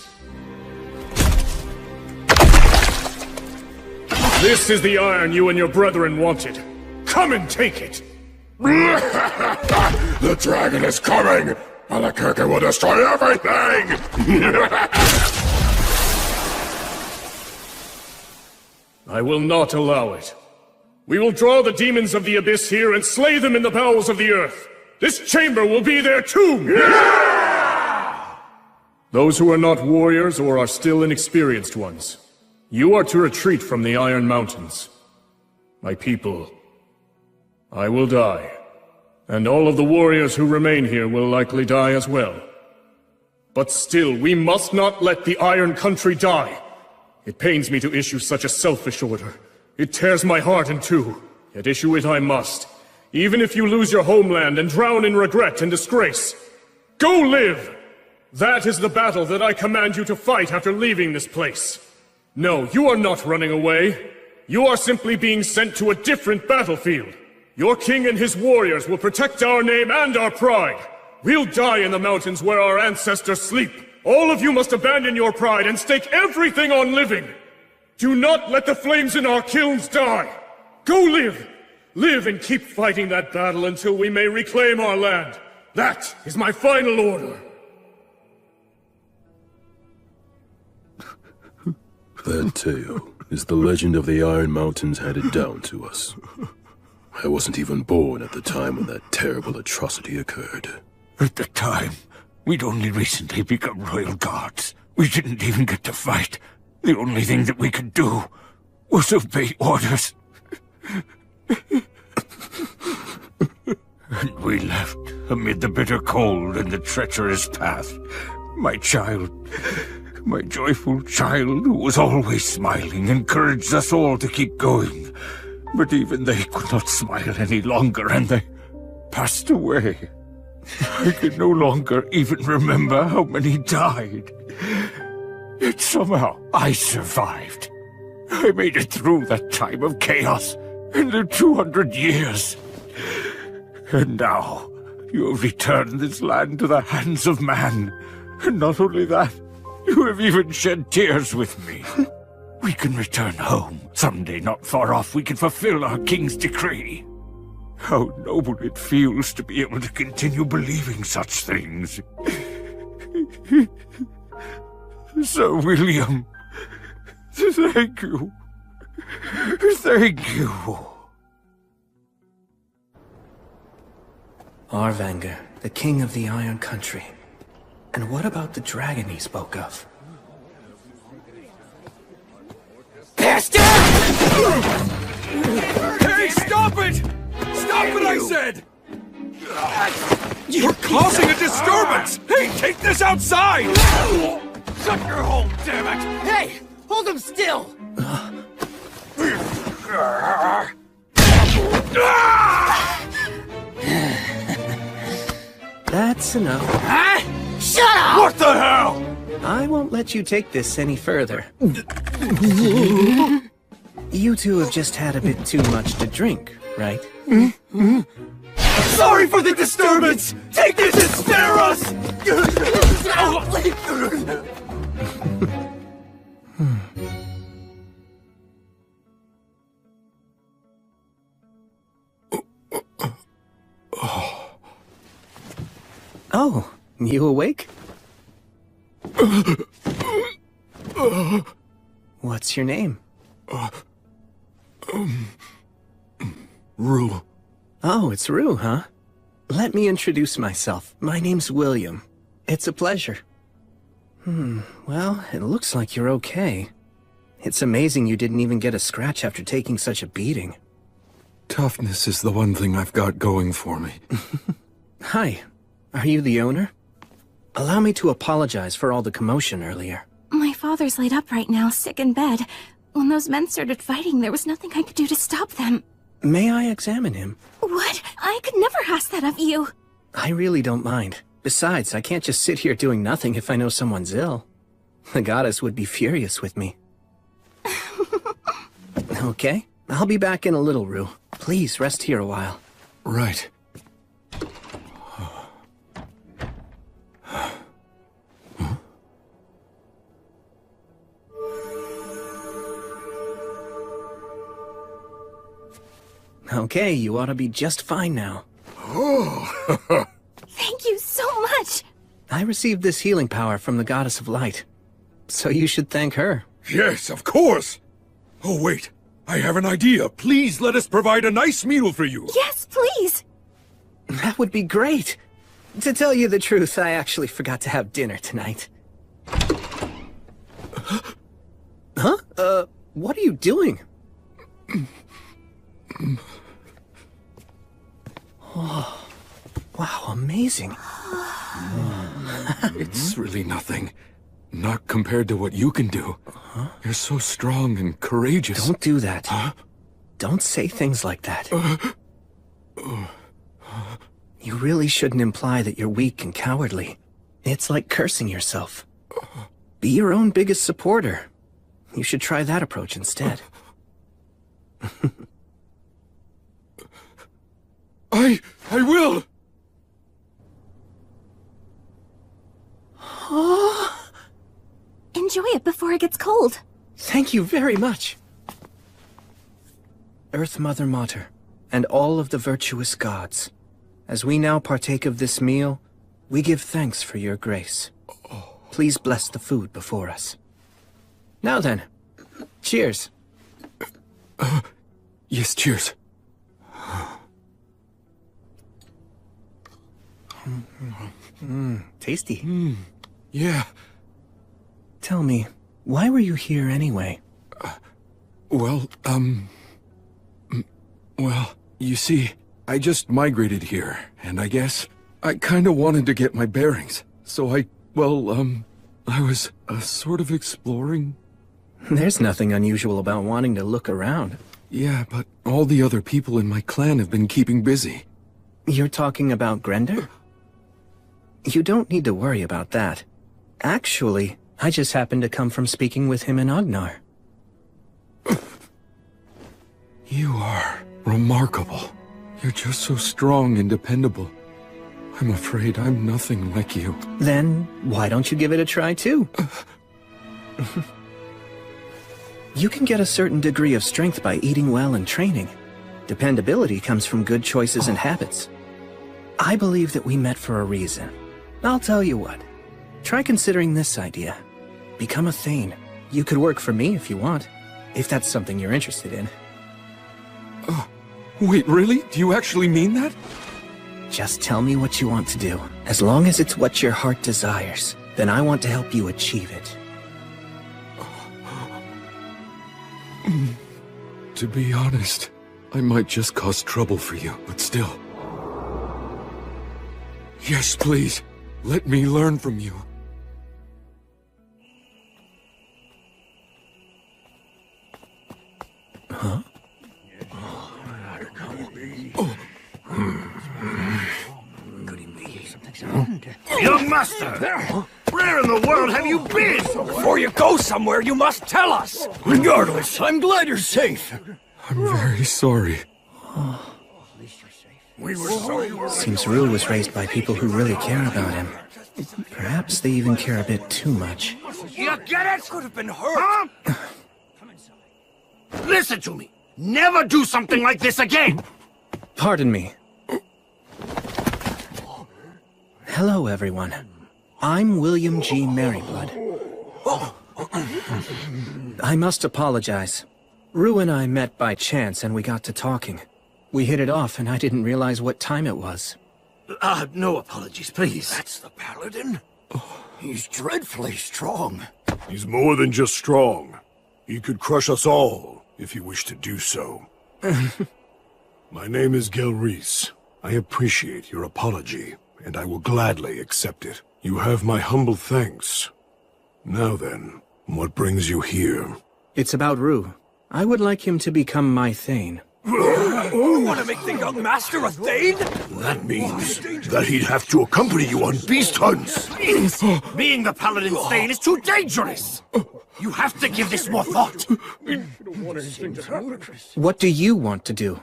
[SPEAKER 9] This is the iron you and your brethren wanted. Come and take it!
[SPEAKER 14] The dragon is coming! Malakirka will destroy everything!
[SPEAKER 9] I will not allow it. We will draw the demons of the Abyss here and slay them in the bowels of the earth. This chamber will be their tomb! Yeah! Those who are not warriors or are still inexperienced ones, you are to retreat from the Iron Mountains. My people, I will die, and all of the warriors who remain here will likely die as well. But still, we must not let the Iron Country die. It pains me to issue such a selfish order. It tears my heart in two, yet issue it I must, even if you lose your homeland and drown in regret and disgrace. Go live! That is the battle that I command you to fight after leaving this place. No, you are not running away. You are simply being sent to a different battlefield. Your king and his warriors will protect our name and our pride. We'll die in the mountains where our ancestors sleep. All of you must abandon your pride and stake everything on living. Do not let the flames in our kilns die. Go live. Live and keep fighting that battle until we may reclaim our land. That is my final order.
[SPEAKER 5] That tale is the legend of the Iron Mountains handed down to us. I wasn't even born at the time when that terrible atrocity occurred.
[SPEAKER 1] At the time, we'd only recently become royal guards. We didn't even get to fight. The only thing that we could do was obey orders. And we left amid the bitter cold and the treacherous path. My child, my joyful child who was always smiling, encouraged us all to keep going. But even they could not smile any longer, and they passed away. I can no longer even remember how many died. Yet somehow I survived. I made it through that time of chaos and the 200 years. And now you have returned this land to the hands of man. And not only that, You have even shed tears with me. We can return home. Someday not far off we can fulfill our king's decree. How noble it feels to be able to continue believing such things. Sir William, thank you. Thank you.
[SPEAKER 10] Arvanger, the king of the Iron Country. And what about the dragon he spoke of?
[SPEAKER 11] Bastard! Hey, stop it! Stop it, I said! You're causing a disturbance! Hey, take this outside! Shut your hole, damn it!
[SPEAKER 6] Hey! Hold him still!
[SPEAKER 10] That's enough.
[SPEAKER 6] Huh? Shut up!
[SPEAKER 11] What the hell?
[SPEAKER 10] I won't let you take this any further. You two have just had a bit too much to drink, right?
[SPEAKER 11] Sorry for the disturbance! Take this and spare us!
[SPEAKER 10] Oh, you awake? What's your name?
[SPEAKER 11] Rue.
[SPEAKER 10] Oh, it's Rue, huh? Let me introduce myself. My name's William. It's a pleasure. Well, it looks like you're okay. It's amazing you didn't even get a scratch after taking such a beating.
[SPEAKER 11] Toughness is the one thing I've got going for me.
[SPEAKER 10] Hi. Are you the owner? Allow me to apologize for all the commotion earlier.
[SPEAKER 4] My father's laid up right now, sick in bed. When those men started fighting, there was nothing I could do to stop them.
[SPEAKER 10] May I examine him?
[SPEAKER 4] What? I could never ask that of you.
[SPEAKER 10] I really don't mind. Besides, I can't just sit here doing nothing if I know someone's ill. The goddess would be furious with me. Okay, I'll be back in a little, Rue. Please rest here a while.
[SPEAKER 11] Right.
[SPEAKER 10] Okay, you ought to be just fine now.
[SPEAKER 4] Thank you so much.
[SPEAKER 10] I received this healing power from the Goddess of Light, so you should thank her.
[SPEAKER 11] Yes, of course! Oh, wait. I have an idea. Please let us provide a nice meal for you.
[SPEAKER 4] Yes, please.
[SPEAKER 10] That would be great. To tell you the truth, I actually forgot to have dinner tonight. Huh? What are you doing? Oh, wow, amazing.
[SPEAKER 11] It's really nothing. Not compared to what you can do. You're so strong and courageous.
[SPEAKER 10] Don't do that. Don't say things like that. You really shouldn't imply that you're weak and cowardly. It's like cursing yourself. Be your own biggest supporter. You should try that approach instead.
[SPEAKER 11] I will!
[SPEAKER 4] Enjoy it before it gets cold.
[SPEAKER 10] Thank you very much. Earth Mother Mater, and all of the virtuous gods, as we now partake of this meal, we give thanks for your grace. Please bless the food before us. Now then, cheers.
[SPEAKER 11] Yes, cheers.
[SPEAKER 10] Tasty.
[SPEAKER 11] Yeah.
[SPEAKER 10] Tell me, why were you here anyway?
[SPEAKER 11] Well, you see, I just migrated here, and I guess I kinda wanted to get my bearings. So I was sort of exploring.
[SPEAKER 10] There's nothing unusual about wanting to look around.
[SPEAKER 11] Yeah, but all the other people in my clan have been keeping busy.
[SPEAKER 10] You're talking about Grendr? You don't need to worry about that. Actually, I just happened to come from speaking with him in Agnar.
[SPEAKER 11] You are remarkable. You're just so strong and dependable. I'm afraid I'm nothing like you.
[SPEAKER 10] Then, why don't you give it a try too? You can get a certain degree of strength by eating well and training. Dependability comes from good choices and habits. I believe that we met for a reason. I'll tell you what. Try considering this idea. Become a Thane. You could work for me if you want, if that's something you're interested in.
[SPEAKER 13] Wait, really? Do you actually mean that?
[SPEAKER 10] Just tell me what you want to do. As long as it's what your heart desires, then I want to help you achieve it.
[SPEAKER 13] To be honest, I might just cause trouble for you, but still. Yes, please. Let me learn from you.
[SPEAKER 10] Huh?
[SPEAKER 1] Young master! Where in the world have you been? Before you go somewhere, you must tell us! Regardless, I'm glad you're safe.
[SPEAKER 13] I'm very sorry.
[SPEAKER 1] We were sorry.
[SPEAKER 10] Seems Rue was raised by people who really care about him. Perhaps they even care a bit too much.
[SPEAKER 1] You get it? Could have been hurt. Huh? Listen to me. Never do something like this again.
[SPEAKER 10] Pardon me. Hello, everyone. I'm William G. Merryblood. I must apologize. Rue and I met by chance and we got to talking. We hit it off and I didn't realize what time it was.
[SPEAKER 1] No apologies, please. That's the paladin? He's dreadfully strong.
[SPEAKER 14] He's more than just strong. He could crush us all, if he wished to do so. My name is Gelreese. I appreciate your apology, and I will gladly accept it. You have my humble thanks. Now then, what brings you here?
[SPEAKER 10] It's about Rue. I would like him to become my Thane.
[SPEAKER 1] You want to make the young master a Thane? That means that he'd have to accompany you on beast hunts. Being the paladin's Thane is too dangerous. You have to give this more thought.
[SPEAKER 10] What do you want to do?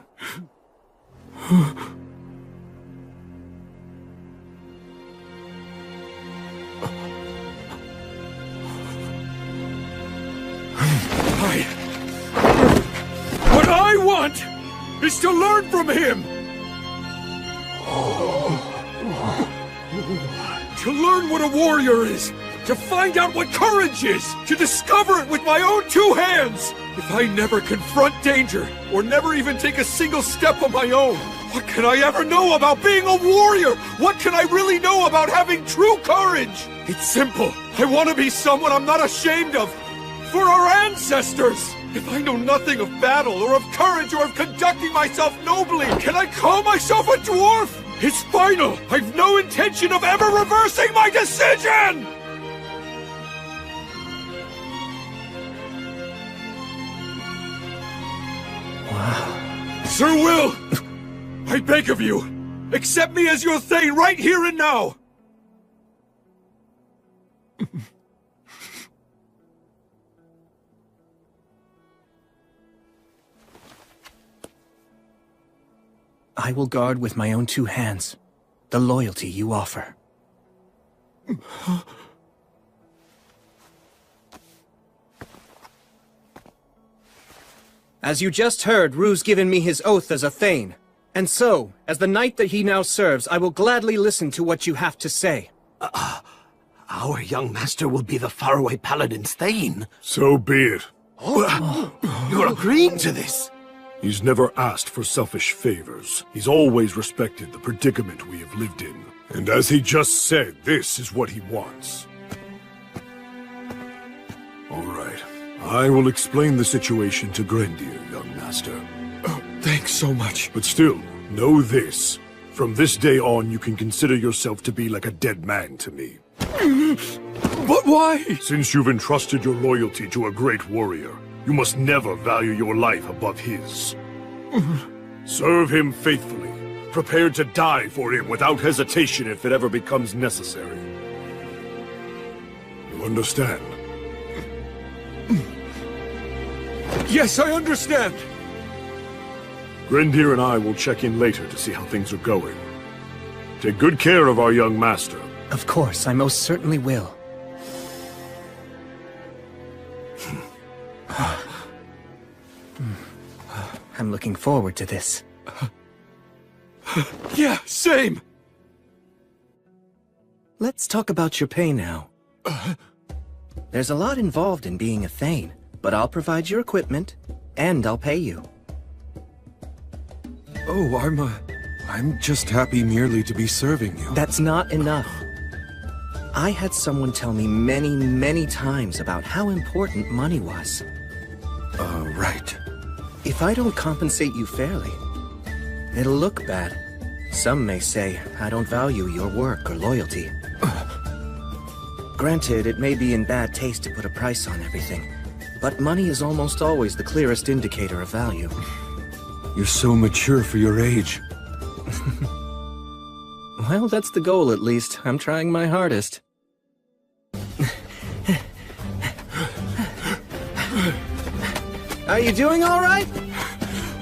[SPEAKER 13] What I want is to learn from him! To learn what a warrior is! To find out what courage is! To discover it with my own two hands! If I never confront danger, or never even take a single step on my own, what can I ever know about being a warrior? What can I really know about having true courage? It's simple. I want to be someone I'm not ashamed of. For our ancestors! If I know nothing of battle, or of courage, or of conducting myself nobly, can I call myself a dwarf? It's final! I've no intention of ever reversing my decision!
[SPEAKER 10] Wow.
[SPEAKER 13] Sir Will! I beg of you, accept me as your Thane right here and now!
[SPEAKER 10] I will guard with my own two hands the loyalty you offer. As you just heard, Rue's given me his oath as a Thane. And so, as the knight that he now serves, I will gladly listen to what you have to say.
[SPEAKER 1] Our young master will be the faraway paladin's Thane.
[SPEAKER 14] So be it.
[SPEAKER 1] You're agreeing to this?
[SPEAKER 14] He's never asked for selfish favors. He's always respected the predicament we have lived in. And as he just said, this is what he wants. All right. I will explain the situation to Grendir, young master.
[SPEAKER 13] Oh, thanks so much.
[SPEAKER 14] But still, know this. From this day on, you can consider yourself to be like a dead man to me.
[SPEAKER 13] But why?
[SPEAKER 14] Since you've entrusted your loyalty to a great warrior, you must never value your life above his. Serve him faithfully, prepared to die for him without hesitation if it ever becomes necessary. You understand?
[SPEAKER 13] Yes, I understand!
[SPEAKER 14] Grendir and I will check in later to see how things are going. Take good care of our young master.
[SPEAKER 10] Of course, I most certainly will. I'm looking forward to this.
[SPEAKER 13] Yeah, same!
[SPEAKER 10] Let's talk about your pay now. There's a lot involved in being a Thane, but I'll provide your equipment, and I'll pay you.
[SPEAKER 13] Oh, I'm just happy merely to be serving you.
[SPEAKER 10] That's not enough. I had someone tell me many, many times about how important money was.
[SPEAKER 13] Right.
[SPEAKER 10] If I don't compensate you fairly, it'll look bad. Some may say I don't value your work or loyalty. Granted, it may be in bad taste to put a price on everything, but money is almost always the clearest indicator of value.
[SPEAKER 13] You're so mature for your age.
[SPEAKER 10] Well, that's the goal at least. I'm trying my hardest. Are you doing all right?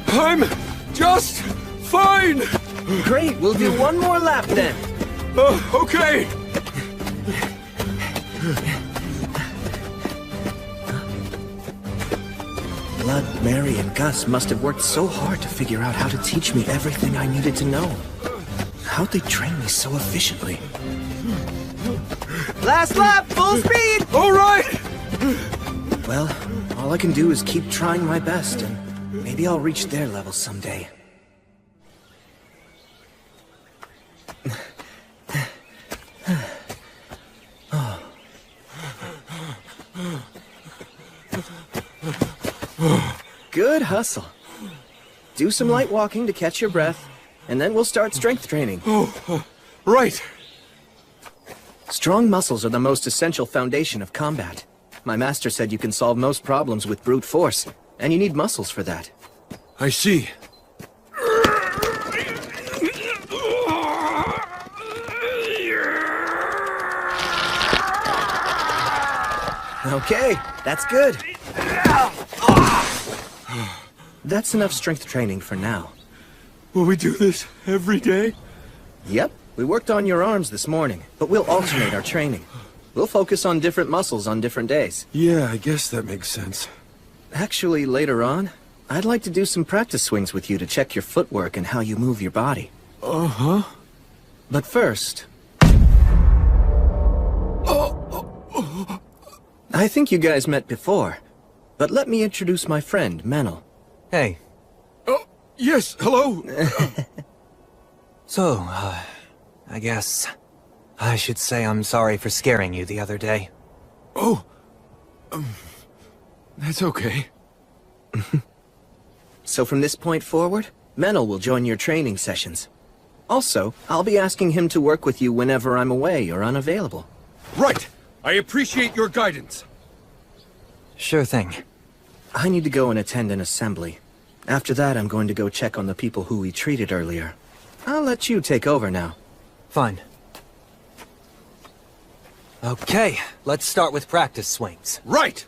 [SPEAKER 13] I'm just fine!
[SPEAKER 10] Great, we'll do one more lap then.
[SPEAKER 13] Okay!
[SPEAKER 10] Blood, Mary, and Gus must have worked so hard to figure out how to teach me everything I needed to know. How'd they train me so efficiently? Last lap, full speed!
[SPEAKER 13] All right!
[SPEAKER 10] Well, all I can do is keep trying my best, and maybe I'll reach their level someday. Good hustle. Do some light walking to catch your breath, and then we'll start strength training.
[SPEAKER 13] Right.
[SPEAKER 10] Strong muscles are the most essential foundation of combat. My master said you can solve most problems with brute force, and you need muscles for that.
[SPEAKER 13] I see.
[SPEAKER 10] Okay, that's good. That's enough strength training for now.
[SPEAKER 13] Will we do this every day?
[SPEAKER 10] Yep, we worked on your arms this morning, but we'll alternate our training. We'll focus on different muscles on different days.
[SPEAKER 13] Yeah, I guess that makes sense.
[SPEAKER 10] Actually, later on, I'd like to do some practice swings with you to check your footwork and how you move your body.
[SPEAKER 13] Uh-huh.
[SPEAKER 10] But first... I think you guys met before, but let me introduce my friend, Menel.
[SPEAKER 8] Hey.
[SPEAKER 13] Oh, yes, hello.
[SPEAKER 8] So, I guess I should say I'm sorry for scaring you the other day.
[SPEAKER 13] Oh, that's okay.
[SPEAKER 10] So from this point forward, Menel will join your training sessions. Also, I'll be asking him to work with you whenever I'm away or unavailable.
[SPEAKER 13] Right! I appreciate your guidance.
[SPEAKER 8] Sure thing.
[SPEAKER 10] I need to go and attend an assembly. After that, I'm going to go check on the people who we treated earlier. I'll let you take over now.
[SPEAKER 8] Fine. Okay, let's start with practice swings.
[SPEAKER 13] Right!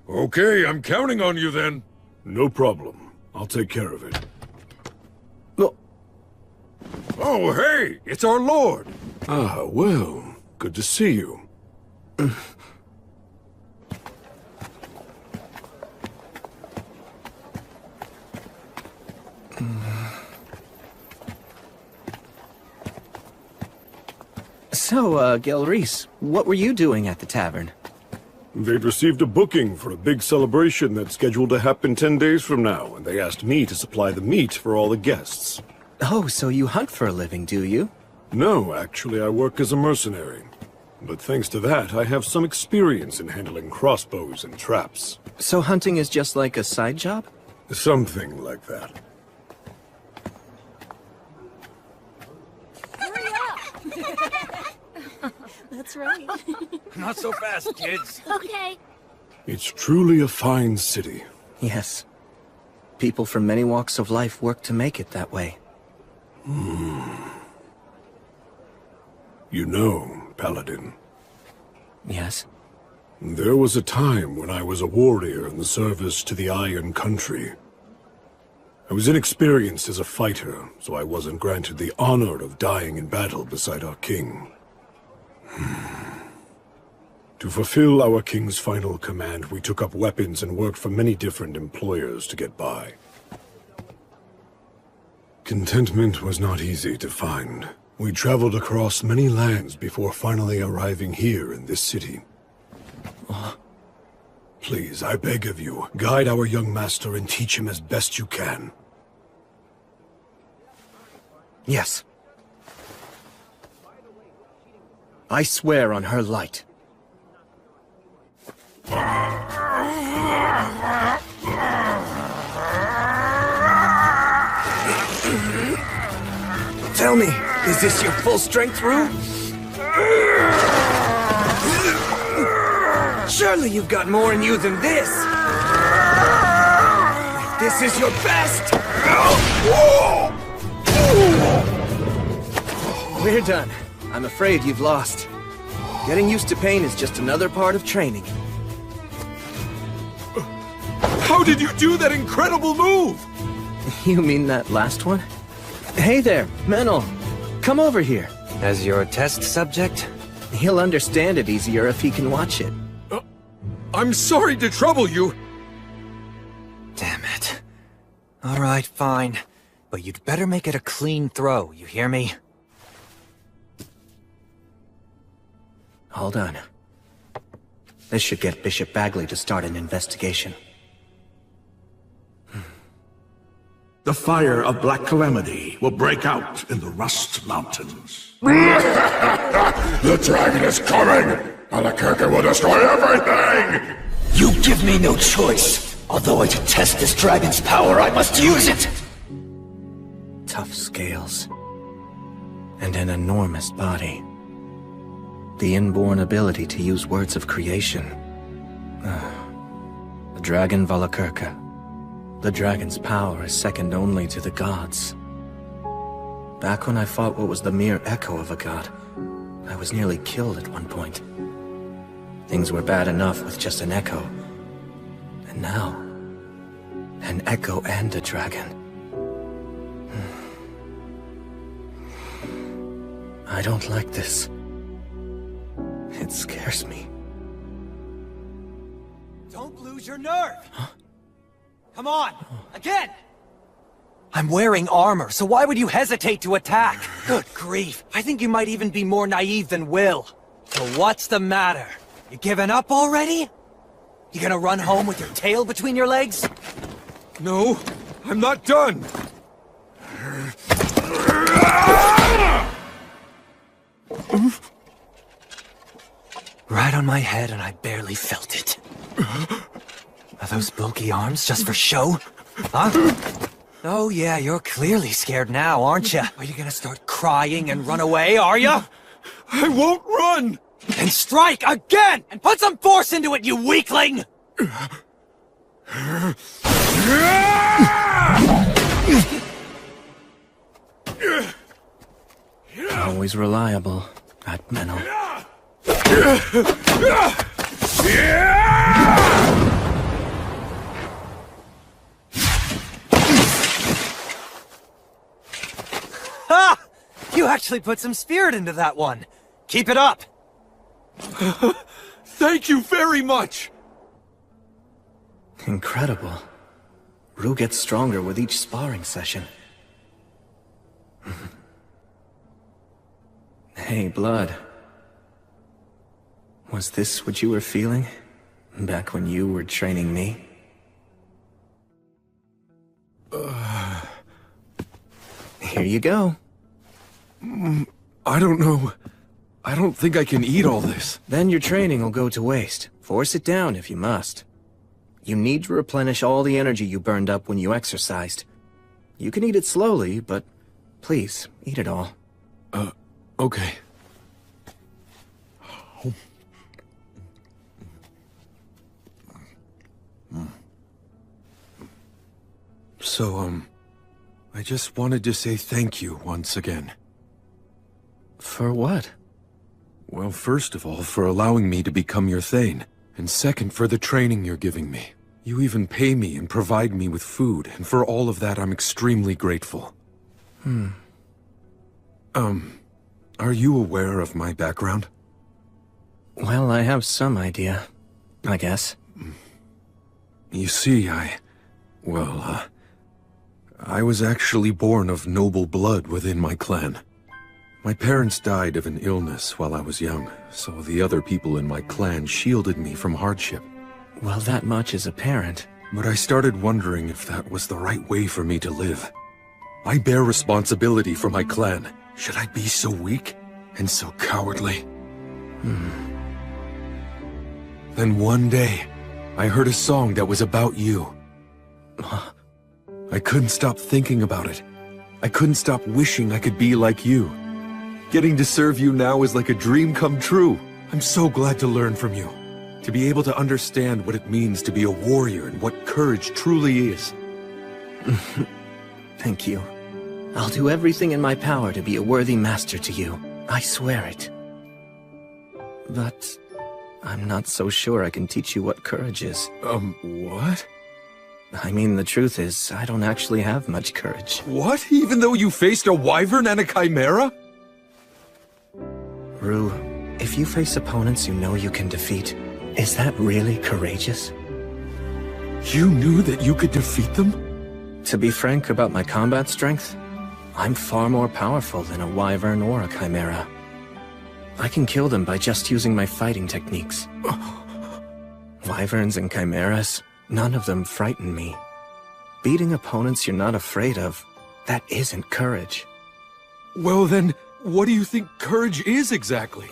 [SPEAKER 13] Okay, I'm counting on you then.
[SPEAKER 14] No problem. I'll take care of it.
[SPEAKER 13] Oh, hey! It's our lord!
[SPEAKER 14] Ah, well, good to see you.
[SPEAKER 10] So, Gelreese, what were you doing at the tavern?
[SPEAKER 14] They'd received a booking for a big celebration that's scheduled to happen 10 days from now, and they asked me to supply the meat for all the guests.
[SPEAKER 10] Oh, so you hunt for a living, do you?
[SPEAKER 14] No, actually, I work as a mercenary. But thanks to that, I have some experience in handling crossbows and traps.
[SPEAKER 10] So hunting is just like a side job?
[SPEAKER 14] Something like that.
[SPEAKER 7] Hurry up! That's right.
[SPEAKER 15] Not so fast, kids.
[SPEAKER 16] Okay.
[SPEAKER 14] It's truly a fine city.
[SPEAKER 10] Yes. People from many walks of life work to make it that way.
[SPEAKER 14] You know, Paladin.
[SPEAKER 10] Yes?
[SPEAKER 14] There was a time when I was a warrior in the service to the Iron Country. I was inexperienced as a fighter, so I wasn't granted the honor of dying in battle beside our king. To fulfill our king's final command, we took up weapons and worked for many different employers to get by. Contentment was not easy to find. We traveled across many lands before finally arriving here in this city. Please, I beg of you, guide our young master and teach him as best you can.
[SPEAKER 10] Yes. I swear on her light. Tell me, is this your full strength, Rue? Surely you've got more in you than this! This is your best! We're done. I'm afraid you've lost. Getting used to pain is just another part of training.
[SPEAKER 13] How did you do that incredible move?
[SPEAKER 10] You mean that last one? Hey there, Menel. Come over here.
[SPEAKER 8] As your test subject?
[SPEAKER 10] He'll understand it easier if he can watch it.
[SPEAKER 13] I'm sorry to trouble you.
[SPEAKER 8] Damn it. All right, fine. But you'd better make it a clean throw, you hear me?
[SPEAKER 10] Hold on. This should get Bishop Bagley to start an investigation.
[SPEAKER 21] The fire of Black Calamity will break out in the Rust Mountains.
[SPEAKER 20] The dragon is coming! Albuquerque will destroy everything!
[SPEAKER 6] You give me no choice. Although I detest this dragon's power, I must use it!
[SPEAKER 10] Tough scales. And an enormous body. The inborn ability to use words of creation. The dragon Valakirka. The dragon's power is second only to the gods. Back when I fought what was the mere echo of a god, I was nearly killed at one point. Things were bad enough with just an echo. And now, an echo and a dragon. I don't like this. It scares me.
[SPEAKER 8] Don't lose your nerve! Huh? Come on! Again! I'm wearing armor, so why would you hesitate to attack? Good grief, I think you might even be more naive than Will. So what's the matter? You giving up already? You gonna run home with your tail between your legs?
[SPEAKER 13] No, I'm not done!
[SPEAKER 8] Right on my head and I barely felt it. Are those bulky arms just for show? Huh? Oh yeah, you're clearly scared now, aren't you? Are you gonna start crying and run away, are you?
[SPEAKER 13] I won't run!
[SPEAKER 8] Then strike again! And put some force into it, you weakling!
[SPEAKER 10] Always reliable, that Menel.
[SPEAKER 8] Ha! You actually put some spirit into that one. Keep it up.
[SPEAKER 13] Thank you very much.
[SPEAKER 10] Incredible. Rue gets stronger with each sparring session. Hey, Blood. Was this what you were feeling? Back when you were training me? Here you go.
[SPEAKER 13] I don't know. I don't think I can eat all this.
[SPEAKER 10] Then your training will go to waste. Force it down if you must. You need to replenish all the energy you burned up when you exercised. You can eat it slowly, but please, eat it all.
[SPEAKER 13] Okay. So, I just wanted to say thank you once again.
[SPEAKER 10] For what?
[SPEAKER 13] Well, first of all, for allowing me to become your Thane, and second, for the training you're giving me. You even pay me and provide me with food, and for all of that, I'm extremely grateful. Are you aware of my background?
[SPEAKER 10] Well, I have some idea, I guess.
[SPEAKER 13] You see, I was actually born of noble blood within my clan. My parents died of an illness while I was young, so the other people in my clan shielded me from hardship.
[SPEAKER 10] Well, that much is apparent.
[SPEAKER 13] But I started wondering if that was the right way for me to live. I bear responsibility for my clan. Should I be so weak and so cowardly? Then one day, I heard a song that was about you. I couldn't stop thinking about it. I couldn't stop wishing I could be like you. Getting to serve you now is like a dream come true. I'm so glad to learn from you. To be able to understand what it means to be a warrior and what courage truly is.
[SPEAKER 10] Thank you. I'll do everything in my power to be a worthy master to you. I swear it. But I'm not so sure I can teach you what courage is.
[SPEAKER 13] What?
[SPEAKER 10] I mean, the truth is, I don't actually have much courage.
[SPEAKER 13] What? Even though you faced a wyvern and a chimera?
[SPEAKER 10] Rue, if you face opponents you know you can defeat, is that really courageous?
[SPEAKER 13] You knew that you could defeat them?
[SPEAKER 10] To be frank about my combat strength, I'm far more powerful than a wyvern or a chimera. I can kill them by just using my fighting techniques. Wyverns and chimeras, none of them frighten me. Beating opponents you're not afraid of, that isn't courage.
[SPEAKER 13] Well then, what do you think courage is exactly?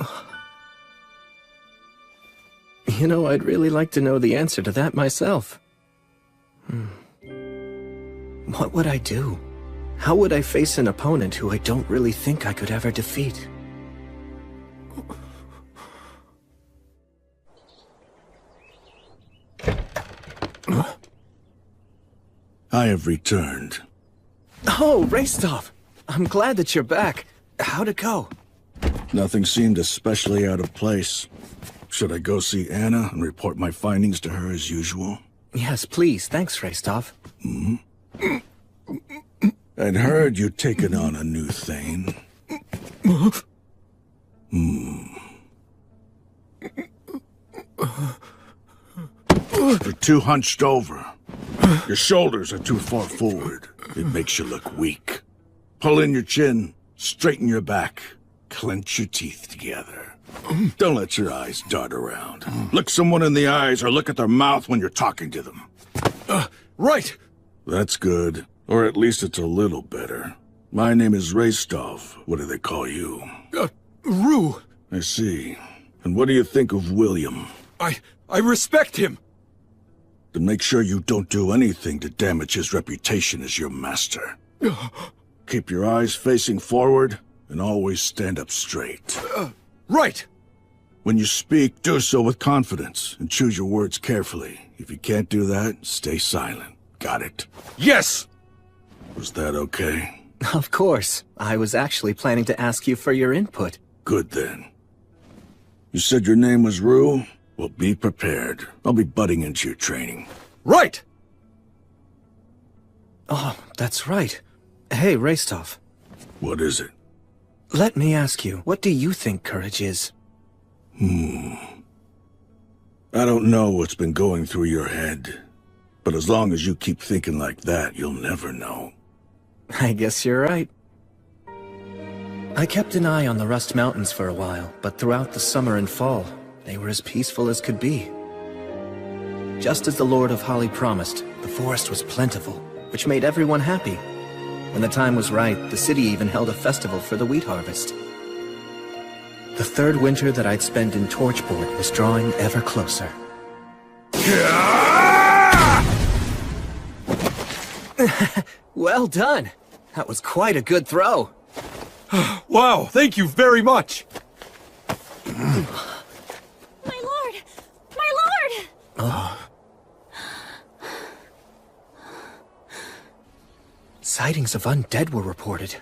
[SPEAKER 10] You know, I'd really like to know the answer to that myself. What would I do? How would I face an opponent who I don't really think I could ever defeat?
[SPEAKER 21] I have returned.
[SPEAKER 10] Oh, Restov! I'm glad that you're back. How'd it go?
[SPEAKER 21] Nothing seemed especially out of place. Should I go see Anna and report my findings to her as usual?
[SPEAKER 10] Yes, please. Thanks, Restov.
[SPEAKER 21] I'd heard you'd taken on a new thing. You're too hunched over. Your shoulders are too far forward. It makes you look weak. Pull in your chin, straighten your back, clench your teeth together. Don't let your eyes dart around. Look someone in the eyes or look at their mouth when you're talking to them.
[SPEAKER 13] Right!
[SPEAKER 21] That's good. Or at least it's a little better. My name is Restov. What do they call you?
[SPEAKER 13] Rue.
[SPEAKER 21] I see. And what do you think of William?
[SPEAKER 13] I respect him.
[SPEAKER 21] Then make sure you don't do anything to damage his reputation as your master. Keep your eyes facing forward and always stand up straight.
[SPEAKER 13] Right!
[SPEAKER 21] When you speak, do so with confidence and choose your words carefully. If you can't do that, stay silent. Got it?
[SPEAKER 13] Yes!
[SPEAKER 21] Was that okay?
[SPEAKER 10] Of course. I was actually planning to ask you for your input.
[SPEAKER 21] Good then. You said your name was Rue? Well, be prepared. I'll be butting into your training.
[SPEAKER 13] Right!
[SPEAKER 10] Oh, that's right. Hey, Restov.
[SPEAKER 21] What is it?
[SPEAKER 10] Let me ask you, what do you think courage is?
[SPEAKER 21] I don't know what's been going through your head, but as long as you keep thinking like that, you'll never know.
[SPEAKER 10] I guess you're right. I kept an eye on the Rust Mountains for a while, but throughout the summer and fall, they were as peaceful as could be. Just as the Lord of Holly promised, the forest was plentiful, which made everyone happy. When the time was right, the city even held a festival for the wheat harvest. The third winter that I'd spent in Torchboard was drawing ever closer. Well done! That was quite a good throw.
[SPEAKER 13] Wow, thank you very much!
[SPEAKER 16] My lord! My lord!
[SPEAKER 10] Oh. Sightings of undead were reported.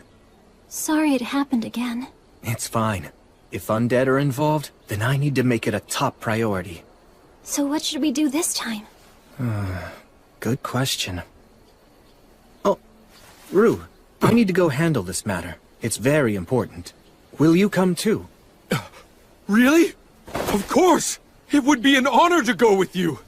[SPEAKER 16] Sorry it happened again.
[SPEAKER 10] It's fine. If undead are involved, then I need to make it a top priority.
[SPEAKER 16] So what should we do this time?
[SPEAKER 10] Good question. Oh, Rue, I need to go handle this matter. It's very important. Will you come too?
[SPEAKER 13] Really? Of course! It would be an honor to go with you!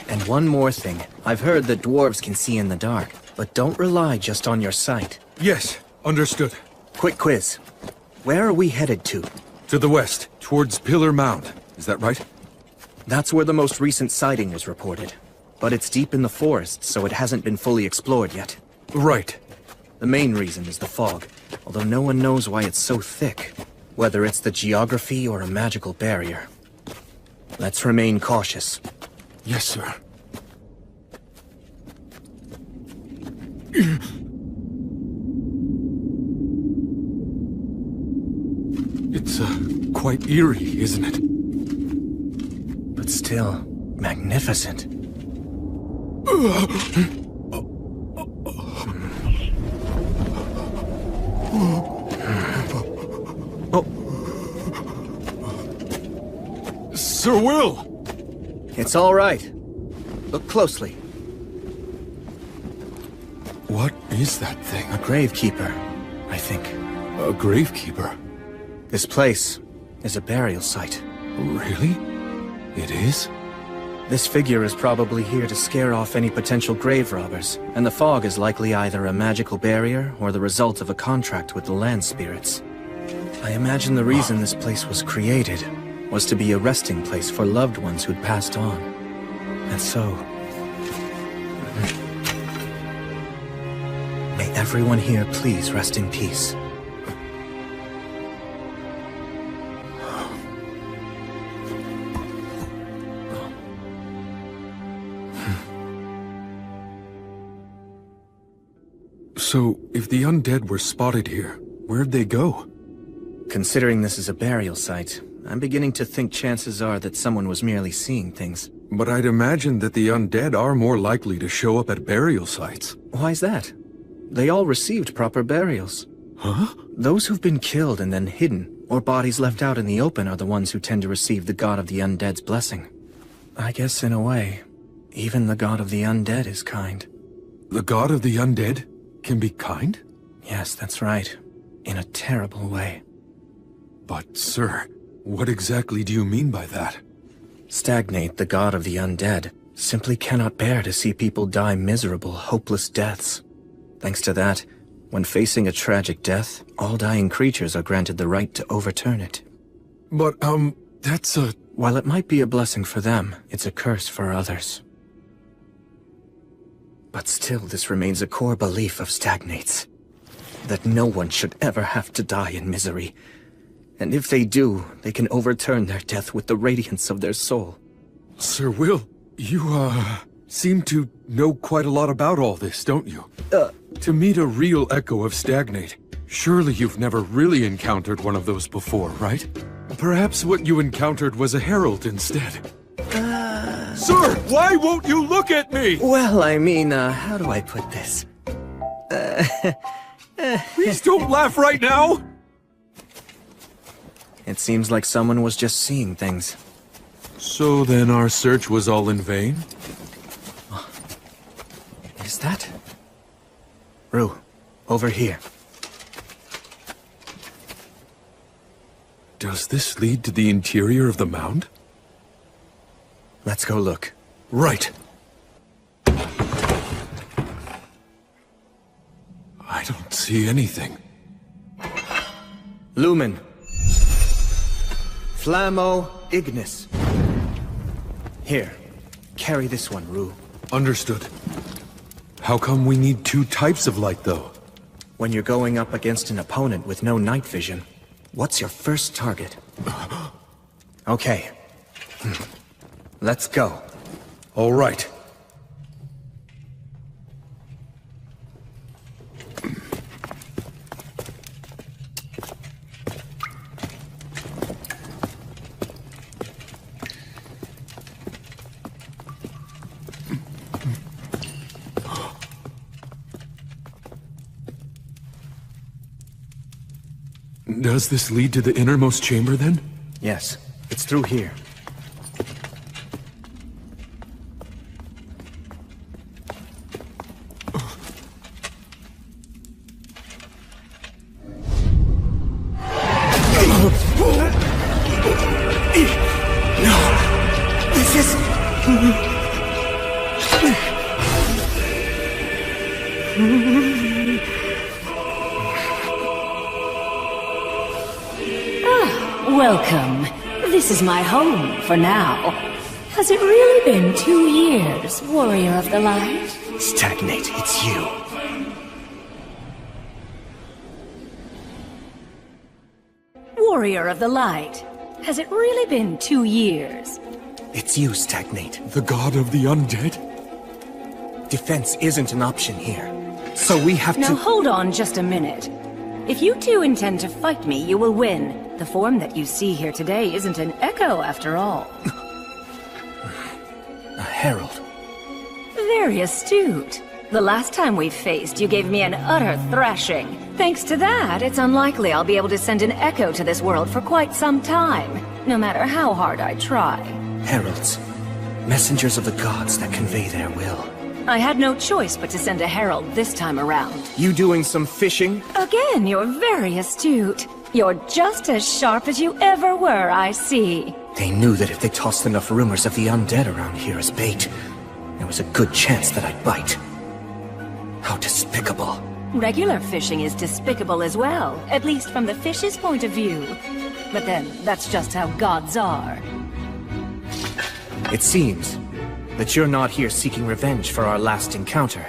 [SPEAKER 10] And one more thing. I've heard that dwarves can see in the dark, but don't rely just on your sight.
[SPEAKER 13] Yes, understood.
[SPEAKER 10] Quick quiz. Where are we headed to?
[SPEAKER 13] To the west, towards Pillar Mound. Is that right?
[SPEAKER 10] That's where the most recent sighting was reported. But it's deep in the forest, so it hasn't been fully explored yet.
[SPEAKER 13] Right.
[SPEAKER 10] The main reason is the fog, although no one knows why it's so thick. Whether it's the geography or a magical barrier. Let's remain cautious.
[SPEAKER 13] Yes, sir. It's, quite eerie, isn't it?
[SPEAKER 10] But still, magnificent.
[SPEAKER 13] Sir Will!
[SPEAKER 10] It's all right. Look closely.
[SPEAKER 13] What is that thing?
[SPEAKER 10] A gravekeeper, I think.
[SPEAKER 13] A gravekeeper?
[SPEAKER 10] This place is a burial site.
[SPEAKER 13] Really? It is?
[SPEAKER 10] This figure is probably here to scare off any potential grave robbers, and the fog is likely either a magical barrier or the result of a contract with the land spirits. I imagine the reason this place was created was to be a resting place for loved ones who'd passed on. And so... may everyone here please rest in peace.
[SPEAKER 13] So, if the undead were spotted here, where'd they go?
[SPEAKER 10] Considering this is a burial site, I'm beginning to think chances are that someone was merely seeing things.
[SPEAKER 13] But I'd imagine that the undead are more likely to show up at burial sites.
[SPEAKER 10] Why's that? They all received proper burials.
[SPEAKER 13] Huh?
[SPEAKER 10] Those who've been killed and then hidden, or bodies left out in the open are the ones who tend to receive the god of the undead's blessing. I guess in a way, even the god of the undead is kind.
[SPEAKER 13] The god of the undead can be kind?
[SPEAKER 10] Yes, that's right. In a terrible way.
[SPEAKER 13] But, sir, what exactly do you mean by that?
[SPEAKER 10] Stagnate, the god of the undead, simply cannot bear to see people die miserable, hopeless deaths. Thanks to that, when facing a tragic death, all dying creatures are granted the right to overturn it.
[SPEAKER 13] But, that's a...
[SPEAKER 10] While it might be a blessing for them, it's a curse for others. But still, this remains a core belief of Stagnate's. That no one should ever have to die in misery. And if they do, they can overturn their death with the radiance of their soul.
[SPEAKER 13] Sir Will, you, seem to know quite a lot about all this, don't you? To meet a real echo of Stagnate, surely you've never really encountered one of those before, right? Perhaps what you encountered was a herald instead. Sir, why won't you look at me?
[SPEAKER 10] Well, I mean, how do I put this?
[SPEAKER 13] Please don't laugh right now!
[SPEAKER 10] It seems like someone was just seeing things.
[SPEAKER 13] So then our search was all in vain?
[SPEAKER 10] Is that? Rue, over here.
[SPEAKER 13] Does this lead to the interior of the mound?
[SPEAKER 10] Let's go look.
[SPEAKER 13] Right. I don't see anything.
[SPEAKER 10] Lumen. Flammo Ignis. Here, carry this one, Rue.
[SPEAKER 13] Understood. How come we need two types of light, though?
[SPEAKER 10] When you're going up against an opponent with no night vision, what's your first target? Okay. Let's go.
[SPEAKER 13] All right. Does this lead to the innermost chamber, then?
[SPEAKER 10] Yes, it's through here.
[SPEAKER 2] Welcome. This is my home for now. Has it really been 2 years, Warrior of the Light?
[SPEAKER 10] Stagnate, it's you.
[SPEAKER 2] Warrior of the Light. Has it really been 2 years?
[SPEAKER 10] It's you, Stagnate.
[SPEAKER 13] The god of the undead?
[SPEAKER 10] Defense isn't an option here. So we have
[SPEAKER 2] Now
[SPEAKER 10] to—
[SPEAKER 2] hold on just a minute. If you two intend to fight me, you will win. The form that you see here today isn't an echo after all.
[SPEAKER 10] A herald.
[SPEAKER 2] Very astute. The last time we faced, you gave me an utter thrashing. Thanks to that, it's unlikely I'll be able to send an echo to this world for quite some time, no matter how hard I try.
[SPEAKER 10] Heralds. Messengers of the gods that convey their will.
[SPEAKER 2] I had no choice but to send a herald this time around.
[SPEAKER 10] You doing some fishing?
[SPEAKER 2] Again, you're very astute. You're just as sharp as you ever were, I see.
[SPEAKER 10] They knew that if they tossed enough rumors of the undead around here as bait, there was a good chance that I'd bite. How despicable.
[SPEAKER 2] Regular fishing is despicable as well, at least from the fish's point of view. But then, that's just how gods are.
[SPEAKER 10] It seems that you're not here seeking revenge for our last encounter.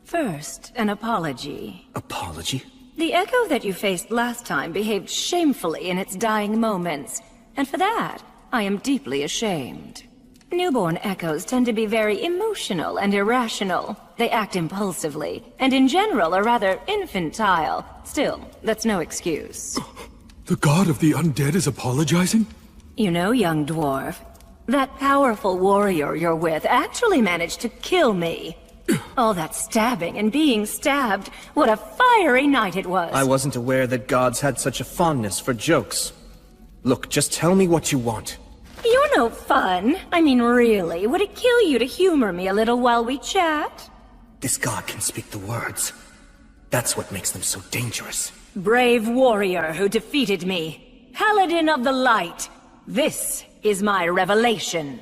[SPEAKER 2] First, an apology.
[SPEAKER 10] Apology?
[SPEAKER 2] The echo that you faced last time behaved shamefully in its dying moments, and for that, I am deeply ashamed. Newborn echoes tend to be very emotional and irrational. They act impulsively, and in general are rather infantile. Still, that's no excuse.
[SPEAKER 13] The god of the undead is apologizing?
[SPEAKER 2] You know, young dwarf, that powerful warrior you're with actually managed to kill me. All that stabbing and being stabbed, what a fiery night it was.
[SPEAKER 10] I wasn't aware that gods had such a fondness for jokes. Look, just tell me what you want.
[SPEAKER 2] You're no fun. I mean, really, would it kill you to humor me a little while we chat?
[SPEAKER 10] This god can speak the words. That's what makes them so dangerous.
[SPEAKER 2] Brave warrior who defeated me. Paladin of the Light. This is my revelation.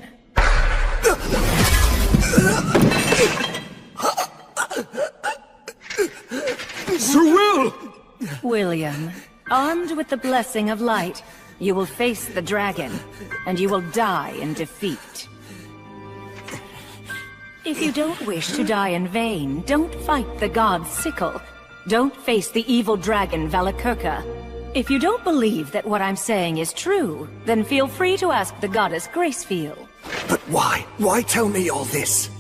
[SPEAKER 13] Sir Will!
[SPEAKER 2] William, armed with the blessing of light, you will face the dragon, and you will die in defeat. If you don't wish to die in vain, don't fight the god's sickle. Don't face the evil dragon Valakirka. If you don't believe that what I'm saying is true, then feel free to ask the goddess Gracefield.
[SPEAKER 10] But why? Why tell me all this?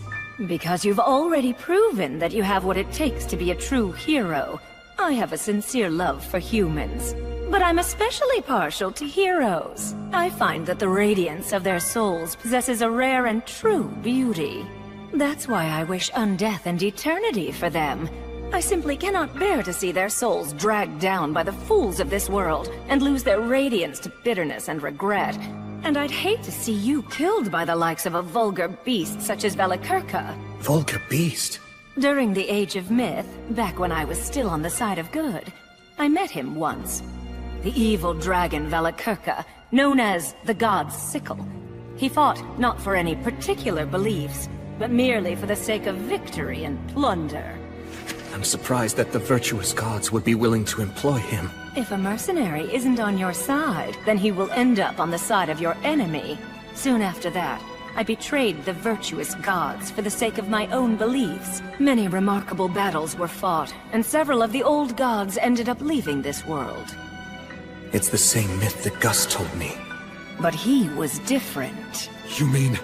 [SPEAKER 2] Because you've already proven that you have what it takes to be a true hero. I have a sincere love for humans, but I'm especially partial to heroes. I find that the radiance of their souls possesses a rare and true beauty. That's why I wish undeath and eternity for them. I simply cannot bear to see their souls dragged down by the fools of this world and lose their radiance to bitterness and regret. And I'd hate to see you killed by the likes of a vulgar beast such as Valakirka.
[SPEAKER 10] Vulgar beast?
[SPEAKER 2] During the Age of Myth, back when I was still on the side of good, I met him once. The evil dragon Valakirka, known as the God's Sickle. He fought not for any particular beliefs, but merely for the sake of victory and plunder.
[SPEAKER 10] I'm surprised that the virtuous gods would be willing to employ him.
[SPEAKER 2] If a mercenary isn't on your side, then he will end up on the side of your enemy. Soon after that, I betrayed the virtuous gods for the sake of my own beliefs. Many remarkable battles were fought, and several of the old gods ended up leaving this world.
[SPEAKER 10] It's the same myth that Gus told me.
[SPEAKER 2] But he was different.
[SPEAKER 13] You mean...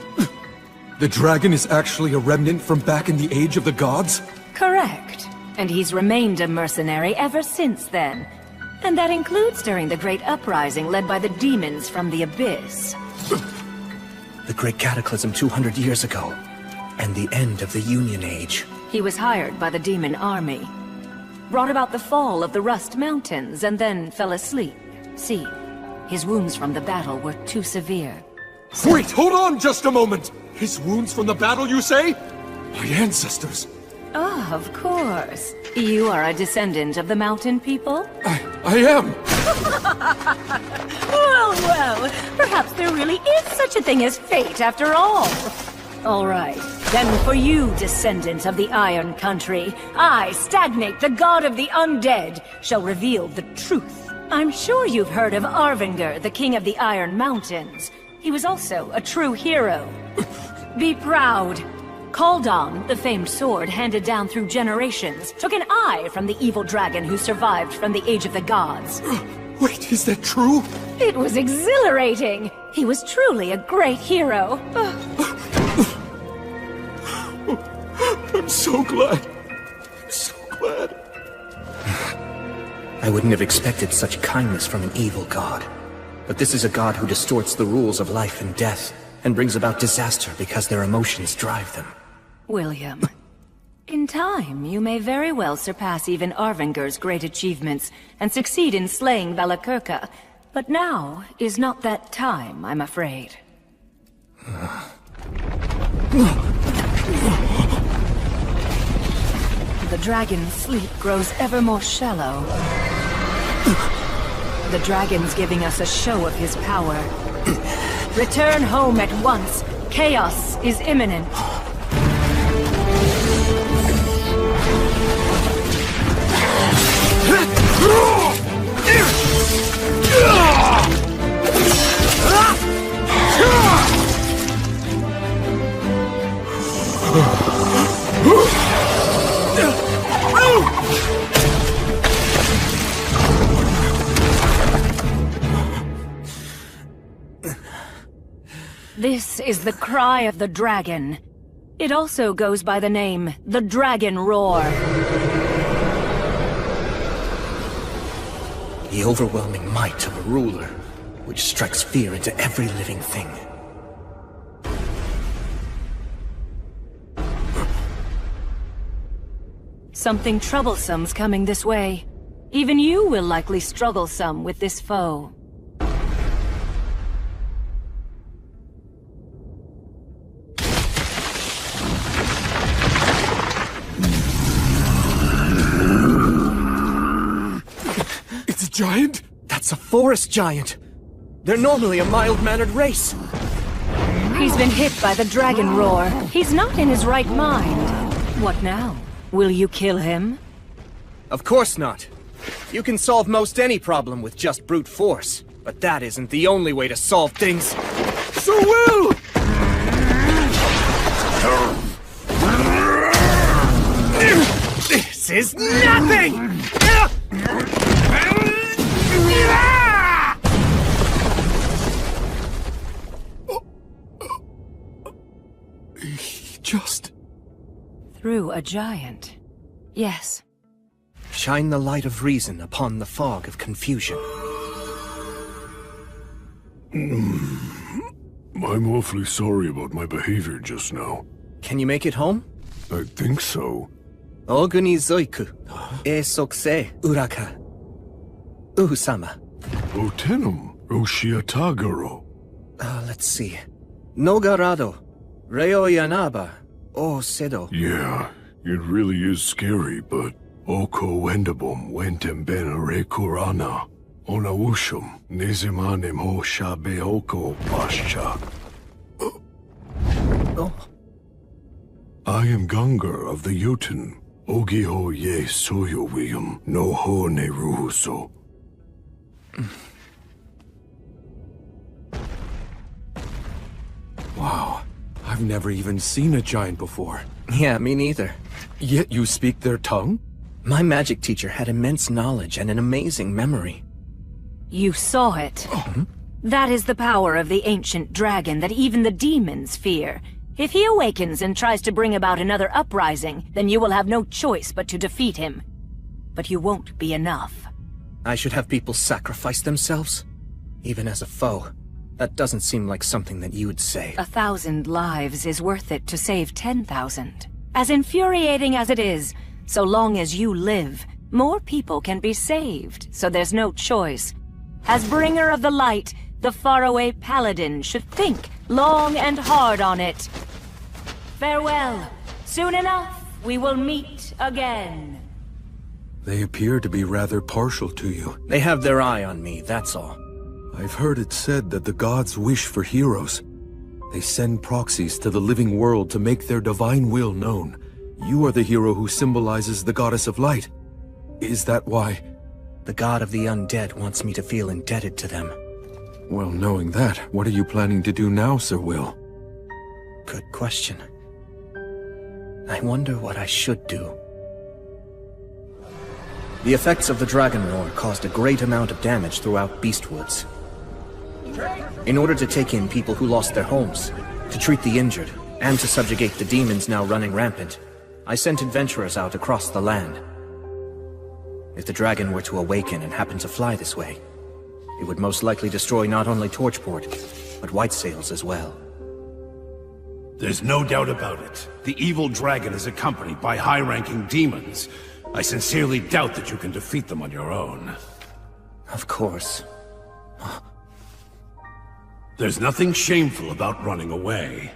[SPEAKER 13] the dragon is actually a remnant from back in the Age of the Gods?
[SPEAKER 2] Correct. And he's remained a mercenary ever since then. And that includes during the Great Uprising led by the demons from the Abyss.
[SPEAKER 10] The Great Cataclysm 200 years ago, and the end of the Union Age.
[SPEAKER 2] He was hired by the demon army, brought about the fall of the Rust Mountains, and then fell asleep. See, his wounds from the battle were too severe.
[SPEAKER 13] Wait, hold on just a moment! His wounds from the battle, you say? My ancestors.
[SPEAKER 2] Ah, of course. You are a descendant of the mountain people?
[SPEAKER 13] I am!
[SPEAKER 2] Well, well, perhaps there really is such a thing as fate after all. All right. Then for you, descendants of the Iron Country, I, Stagnate, the god of the undead, shall reveal the truth. I'm sure you've heard of Arvinger, the king of the Iron Mountains. He was also a true hero. Be proud. Kaldon, the famed sword handed down through generations, took an eye from the evil dragon who survived from the Age of the Gods.
[SPEAKER 13] Wait, is that true?
[SPEAKER 2] It was exhilarating! He was truly a great hero.
[SPEAKER 13] I'm so glad. I'm so glad.
[SPEAKER 10] I wouldn't have expected such kindness from an evil god. But this is a god who distorts the rules of life and death, and brings about disaster because their emotions drive them.
[SPEAKER 2] William, in time, you may very well surpass even Arvinger's great achievements and succeed in slaying Valakirka. But now is not that time, I'm afraid. The dragon's sleep grows ever more shallow. The dragon's giving us a show of his power. Return home at once. Chaos is imminent. This is the cry of the dragon. It also goes by the name, the Dragon Roar.
[SPEAKER 10] The overwhelming might of a ruler, which strikes fear into every living thing.
[SPEAKER 2] Something troublesome's coming this way. Even you will likely struggle some with this foe.
[SPEAKER 13] It's a giant?
[SPEAKER 10] That's a forest giant! They're normally a mild-mannered race!
[SPEAKER 2] He's been hit by the Dragon Roar. He's not in his right mind. What now? Will you kill him?
[SPEAKER 10] Of course not. You can solve most any problem with just brute force, but that isn't the only way to solve things.
[SPEAKER 13] So will!
[SPEAKER 10] This is nothing!
[SPEAKER 13] Just...
[SPEAKER 2] Through a giant. Yes.
[SPEAKER 10] Shine the light of reason upon the fog of confusion.
[SPEAKER 14] I'm awfully sorry about my behavior just now.
[SPEAKER 10] Can you make it home?
[SPEAKER 14] I think so.
[SPEAKER 10] Oguni Zoiku, e sokse uraka. Uhusama.
[SPEAKER 14] Otenum, Roshiatagaro.
[SPEAKER 10] Let's see. Nogarado, Reo Yanaba, O Sedo.
[SPEAKER 14] Yeah, it really is scary, but Oko Wendabum wentem benare kurana. Onawushum, Nizimanim ho shabe oko pascha.
[SPEAKER 10] Oh.
[SPEAKER 14] I am Gungar of the Jotun. Ogiho ye soyo William, no ho ne ruhuso.
[SPEAKER 13] Wow, I've never even seen a giant before.
[SPEAKER 10] Yeah, me neither.
[SPEAKER 13] Yet you speak their tongue?
[SPEAKER 10] My magic teacher had immense knowledge and an amazing memory.
[SPEAKER 2] You saw it. That is the power of the ancient dragon that even the demons fear. If he awakens and tries to bring about another uprising, then you will have no choice but to defeat him. But you won't be enough.
[SPEAKER 10] I should have people sacrifice themselves? Even as a foe. That doesn't seem like something that you would say.
[SPEAKER 2] 1,000 lives is worth it to save 10,000. As infuriating as it is, so long as you live, more people can be saved, so there's no choice. As bringer of the light, the faraway paladin should think long and hard on it. Farewell. Soon enough, we will meet again.
[SPEAKER 13] They appear to be rather partial to you.
[SPEAKER 10] They have their eye on me, that's all.
[SPEAKER 13] I've heard it said that the gods wish for heroes.
[SPEAKER 19] They send proxies to the living world to make their divine will known. You are the hero who symbolizes the goddess of light. Is that why?
[SPEAKER 10] The god of the undead wants me to feel indebted to them.
[SPEAKER 19] Well, knowing that, what are you planning to do now, Sir Will?
[SPEAKER 10] Good question. I wonder what I should do. The effects of the Dragon Roar caused a great amount of damage throughout Beastwoods. In order to take in people who lost their homes, to treat the injured, and to subjugate the demons now running rampant, I sent adventurers out across the land. If the dragon were to awaken and happen to fly this way, it would most likely destroy not only Torchport, but Whitesails as well.
[SPEAKER 22] There's no doubt about it. The evil dragon is accompanied by high-ranking demons. I sincerely doubt that you can defeat them on your own.
[SPEAKER 10] Of course.
[SPEAKER 22] There's nothing shameful about running away.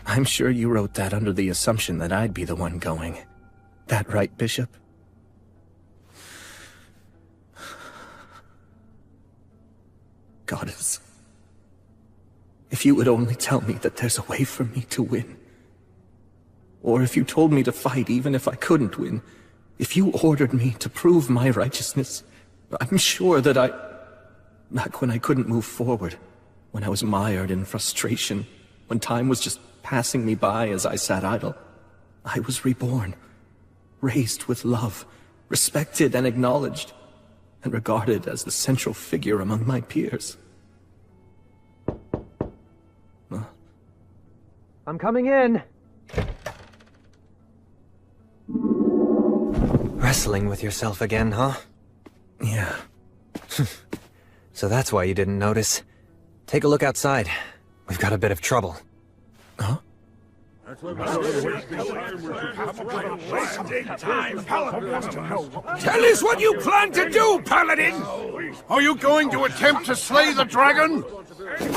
[SPEAKER 10] I'm sure you wrote that under the assumption that I'd be the one going. That right, Bishop? Goddess, if you would only tell me that there's a way for me to win. Or if you told me to fight even if I couldn't win. If you ordered me to prove my righteousness, I'm sure that back when I couldn't move forward, when I was mired in frustration, when time was just passing me by as I sat idle, I was reborn, raised with love, respected and acknowledged, and regarded as the central figure among my peers.
[SPEAKER 8] I'm coming in. Wrestling with yourself again, huh?
[SPEAKER 10] Yeah.
[SPEAKER 8] So that's why you didn't notice. Take a look outside. We've got a bit of trouble.
[SPEAKER 10] Huh?
[SPEAKER 1] Tell us what you plan to do, Paladin! Are you going to attempt to slay the dragon?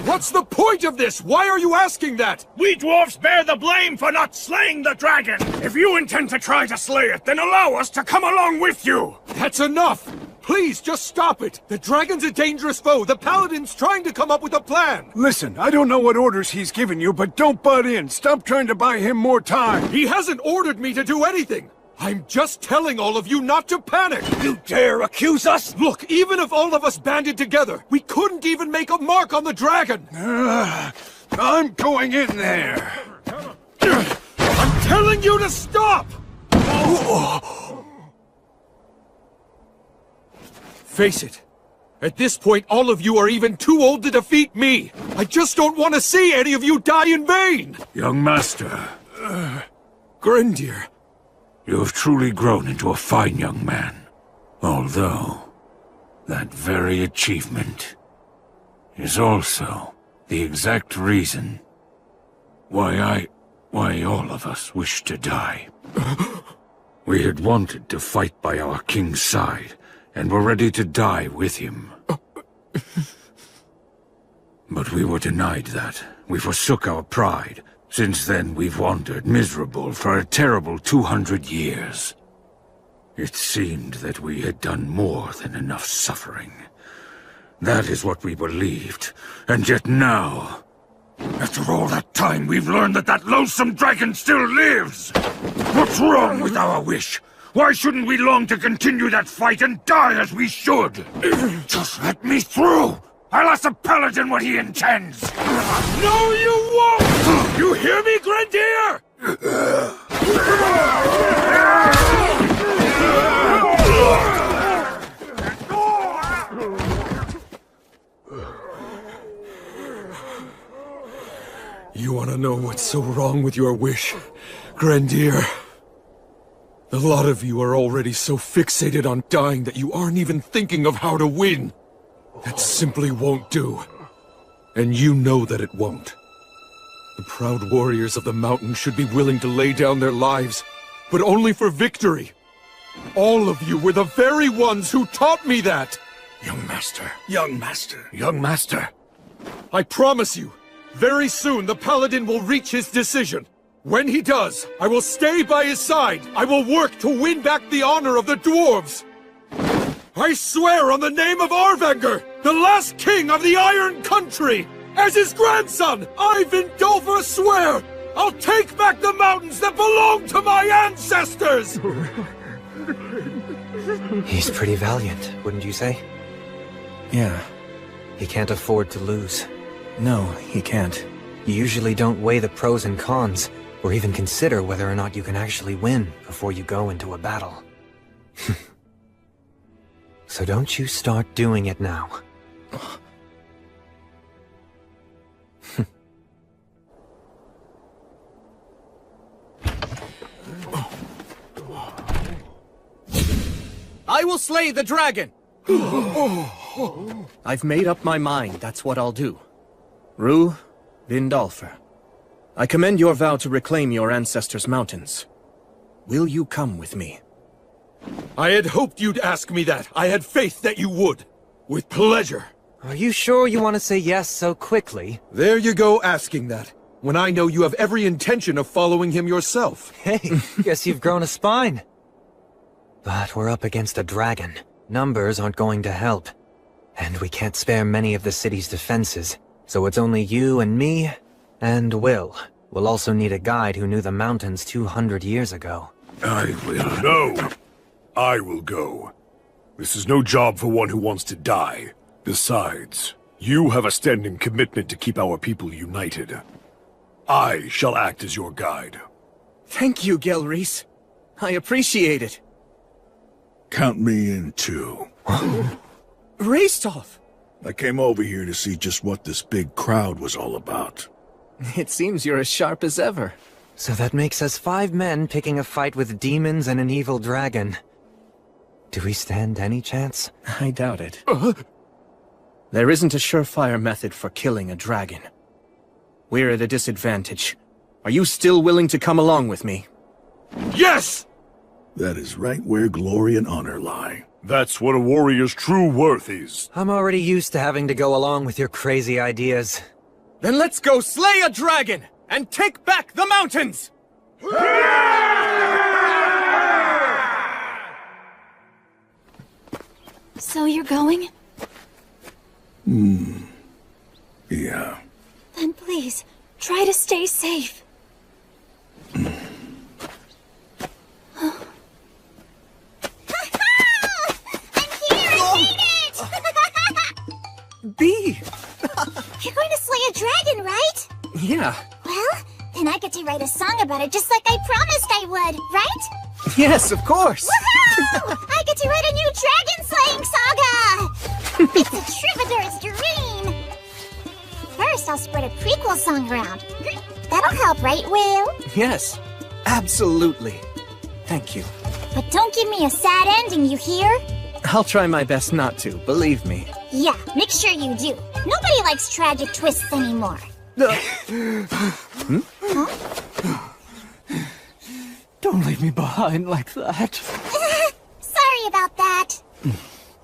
[SPEAKER 13] What's the point of this? Why are you asking that?
[SPEAKER 1] We dwarfs bear the blame for not slaying the dragon! If you intend to try to slay it, then allow us to come along with you!
[SPEAKER 13] That's enough! Please, just stop it! The dragon's a dangerous foe! The Paladin's trying to come up with a plan!
[SPEAKER 1] Listen, I don't know what orders he's given you, but don't butt in. Stop trying to buy him more time.
[SPEAKER 13] He hasn't ordered me to do anything! I'm just telling all of you not to panic!
[SPEAKER 1] You dare accuse us?
[SPEAKER 13] Look, even if all of us banded together, we couldn't even make a mark on the dragon!
[SPEAKER 1] I'm going in there!
[SPEAKER 13] I'm telling you to stop! Face it. At this point, all of you are even too old to defeat me! I just don't want to see any of you die in vain!
[SPEAKER 1] Young master.
[SPEAKER 13] Grendir.
[SPEAKER 1] You have truly grown into a fine young man. Although, that very achievement is also the exact reason why all of us wish to die. We had wanted to fight by our king's side, and were ready to die with him. But we were denied that. We forsook our pride. Since then, we've wandered miserable for a terrible 200 years. It seemed that we had done more than enough suffering. That is what we believed. And yet now, after all that time, we've learned that that loathsome dragon still lives! What's wrong with our wish? Why shouldn't we long to continue that fight and die as we should? Just let me through! I'll ask the Paladin what he intends!
[SPEAKER 13] No, you won't! You hear me, Grendir? You want to know what's so wrong with your wish, Grendir? A lot of you are already so fixated on dying that you aren't even thinking of how to win. That simply won't do. And you know that it won't. The proud warriors of the mountain should be willing to lay down their lives, but only for victory. All of you were the very ones who taught me that!
[SPEAKER 1] Young master, young master, young master.
[SPEAKER 13] I promise you, very soon the Paladin will reach his decision. When he does, I will stay by his side. I will work to win back the honor of the dwarves. I swear on the name of Arvenger, the last king of the Iron Country, as his grandson, I, Vindolfur, swear, I'll take back the mountains that belong to my ancestors!
[SPEAKER 8] He's pretty valiant, wouldn't you say?
[SPEAKER 10] Yeah.
[SPEAKER 8] He can't afford to lose.
[SPEAKER 10] No, he can't.
[SPEAKER 8] You usually don't weigh the pros and cons, or even consider whether or not you can actually win before you go into a battle. So don't you start doing it now.
[SPEAKER 9] I will slay the dragon! I've made up my mind, that's what I'll do. Rue Vindolfur, I commend your vow to reclaim your ancestors' mountains. Will you come with me?
[SPEAKER 13] I had hoped you'd ask me that. I had faith that you would. With pleasure.
[SPEAKER 8] Are you sure you want to say yes so quickly?
[SPEAKER 13] There you go asking that, when I know you have every intention of following him yourself.
[SPEAKER 8] Hey, guess you've grown a spine. But we're up against a dragon. Numbers aren't going to help. And we can't spare many of the city's defenses, so it's only you and me, and Will. We'll also need a guide who knew the mountains 200 years ago.
[SPEAKER 20] I will. No! I will go. This is no job for one who wants to die. Besides, you have a standing commitment to keep our people united. I shall act as your guide.
[SPEAKER 9] Thank you, Gelreese. I appreciate it.
[SPEAKER 21] Count me in too.
[SPEAKER 9] Raistolf!
[SPEAKER 21] I came over here to see just what this big crowd was all about.
[SPEAKER 9] It seems you're as sharp as ever.
[SPEAKER 8] So that makes us 5 men picking a fight with demons and an evil dragon. Do we stand any chance?
[SPEAKER 9] I doubt it. There isn't a surefire method for killing a dragon. We're at a disadvantage. Are you still willing to come along with me?
[SPEAKER 13] Yes!
[SPEAKER 21] That is right where glory and honor lie.
[SPEAKER 20] That's what a warrior's true worth is.
[SPEAKER 8] I'm already used to having to go along with your crazy ideas.
[SPEAKER 9] Then let's go slay a dragon and take back the mountains!
[SPEAKER 16] So you're going?
[SPEAKER 21] Yeah.
[SPEAKER 16] Then please, try to stay safe.
[SPEAKER 9] Bee!
[SPEAKER 16] You're going to slay a dragon, right?
[SPEAKER 9] Yeah.
[SPEAKER 16] Well, then I get to write a song about it just like I promised I would, right?
[SPEAKER 9] Yes, of course!
[SPEAKER 16] Woohoo! I get to write a new dragon-slaying saga! It's a troubadour's dream! First, I'll spread a prequel song around. That'll help, right, Will?
[SPEAKER 9] Yes, absolutely. Thank you.
[SPEAKER 16] But don't give me a sad ending, you hear?
[SPEAKER 9] I'll try my best not to, believe me.
[SPEAKER 16] Yeah, make sure you do. Nobody likes tragic twists anymore.
[SPEAKER 15] Don't leave me behind like that.
[SPEAKER 16] Sorry about that.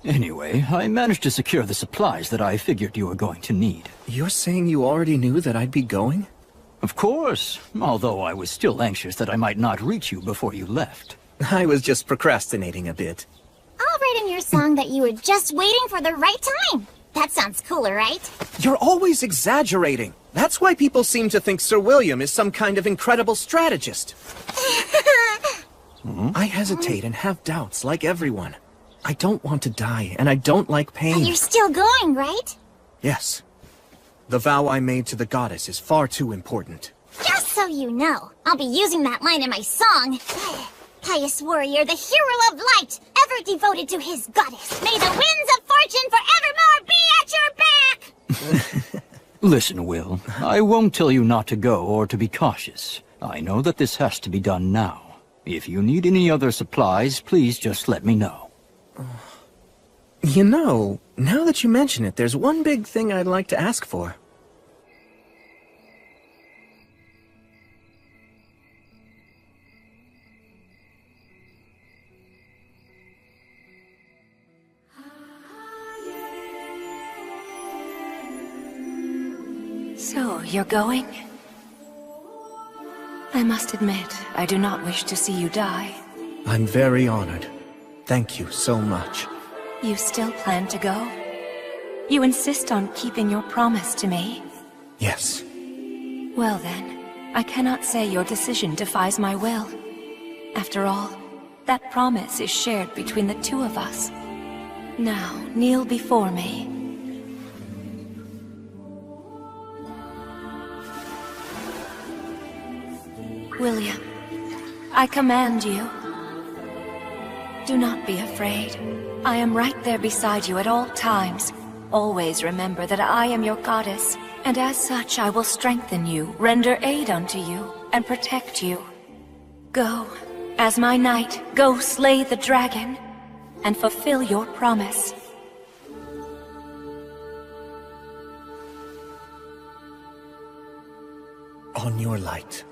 [SPEAKER 15] Anyway, I managed to secure the supplies that I figured you were going to need.
[SPEAKER 9] You're saying you already knew that I'd be going?
[SPEAKER 15] Of course, although I was still anxious that I might not reach you before you left.
[SPEAKER 9] I was just procrastinating a bit.
[SPEAKER 16] I'll write in your song that you were just waiting for the right time. That sounds cooler, right?
[SPEAKER 9] You're always exaggerating. That's why people seem to think Sir William is some kind of incredible strategist. I hesitate and have doubts, like everyone. I don't want to die, and I don't like pain.
[SPEAKER 16] But you're still going, right?
[SPEAKER 9] Yes. The vow I made to the goddess is far too important.
[SPEAKER 16] Just so you know, I'll be using that line in my song. Pious warrior, the hero of light, ever devoted to his goddess. May the winds of fortune forevermore be at your back!
[SPEAKER 15] Listen, Will, I won't tell you not to go or to be cautious. I know that this has to be done now. If you need any other supplies, please just let me know.
[SPEAKER 9] You know, now that you mention it, there's one big thing I'd like to ask for.
[SPEAKER 2] So, you're going? I must admit, I do not wish to see you die.
[SPEAKER 9] I'm very honored. Thank you so much.
[SPEAKER 4] You still plan to go? You insist on keeping your promise to me?
[SPEAKER 10] Yes.
[SPEAKER 4] Well then, I cannot say your decision defies my will. After all, that promise is shared between the two of us. Now, kneel before me. William, I command you. Do not be afraid. I am right there beside you at all times. Always remember that I am your goddess, and as such I will strengthen you, render aid unto you, and protect you. Go, as my knight, go slay the dragon, and fulfill your promise.
[SPEAKER 10] On your light.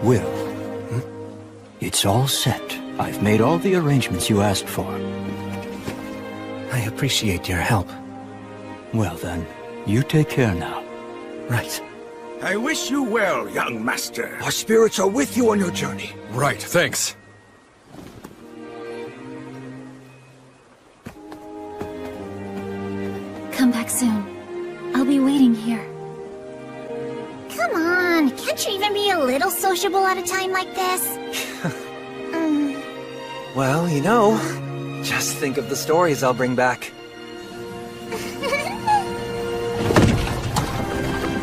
[SPEAKER 15] Will, it's all set. I've made all the arrangements you asked for.
[SPEAKER 10] I appreciate your help.
[SPEAKER 15] Well then, you take care now.
[SPEAKER 10] Right.
[SPEAKER 3] I wish you well, young master.
[SPEAKER 13] Our spirits are with you on your journey.
[SPEAKER 19] Right, thanks.
[SPEAKER 16] Come back soon. I'll be waiting here. Come on, can't you even be a little sociable at a time like this?
[SPEAKER 8] Well, you know, just think of the stories I'll bring back.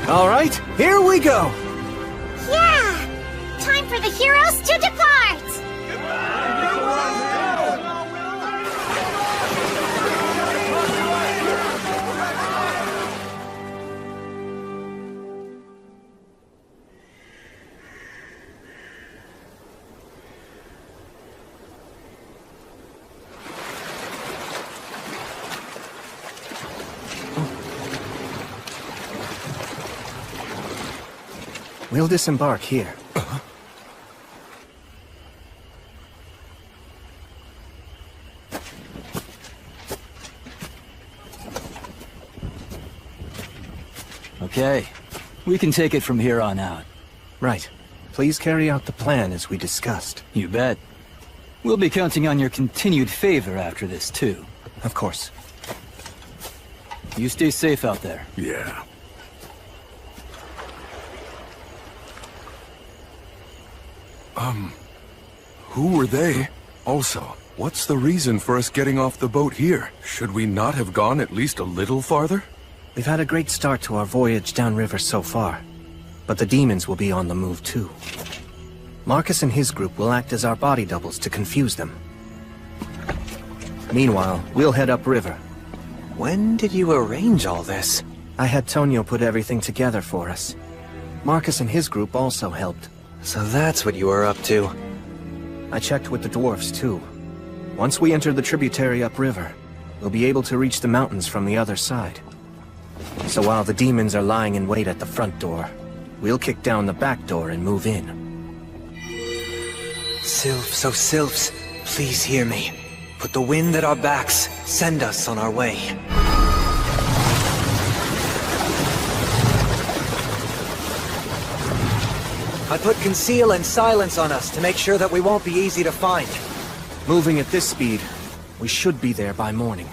[SPEAKER 10] All right, here we go!
[SPEAKER 16] Yeah! Time for the heroes to depart!
[SPEAKER 10] We'll disembark here.
[SPEAKER 15] Okay, we can take it from here on out.
[SPEAKER 10] Right. Please carry out the plan as we discussed.
[SPEAKER 15] You bet. We'll be counting on your continued favor after this, too.
[SPEAKER 10] Of course.
[SPEAKER 15] You stay safe out there.
[SPEAKER 21] Yeah.
[SPEAKER 19] Who were they? Also, what's the reason for us getting off the boat here? Should we not have gone at least a little farther?
[SPEAKER 10] We've had a great start to our voyage downriver so far, but the demons will be on the move too. Marcus and his group will act as our body doubles to confuse them. Meanwhile, we'll head upriver.
[SPEAKER 8] When did you arrange all this?
[SPEAKER 10] I had Tonio put everything together for us. Marcus and his group also helped.
[SPEAKER 8] So that's what you were up to.
[SPEAKER 10] I checked with the dwarves too. Once we enter the tributary upriver, we'll be able to reach the mountains from the other side. So while the demons are lying in wait at the front door, we'll kick down the back door and move in.
[SPEAKER 8] Sylphs, oh Sylphs, please hear me. Put the wind at our backs. Send us on our way. I put conceal and silence on us to make sure that we won't be easy to find.
[SPEAKER 10] Moving at this speed, we should be there by morning.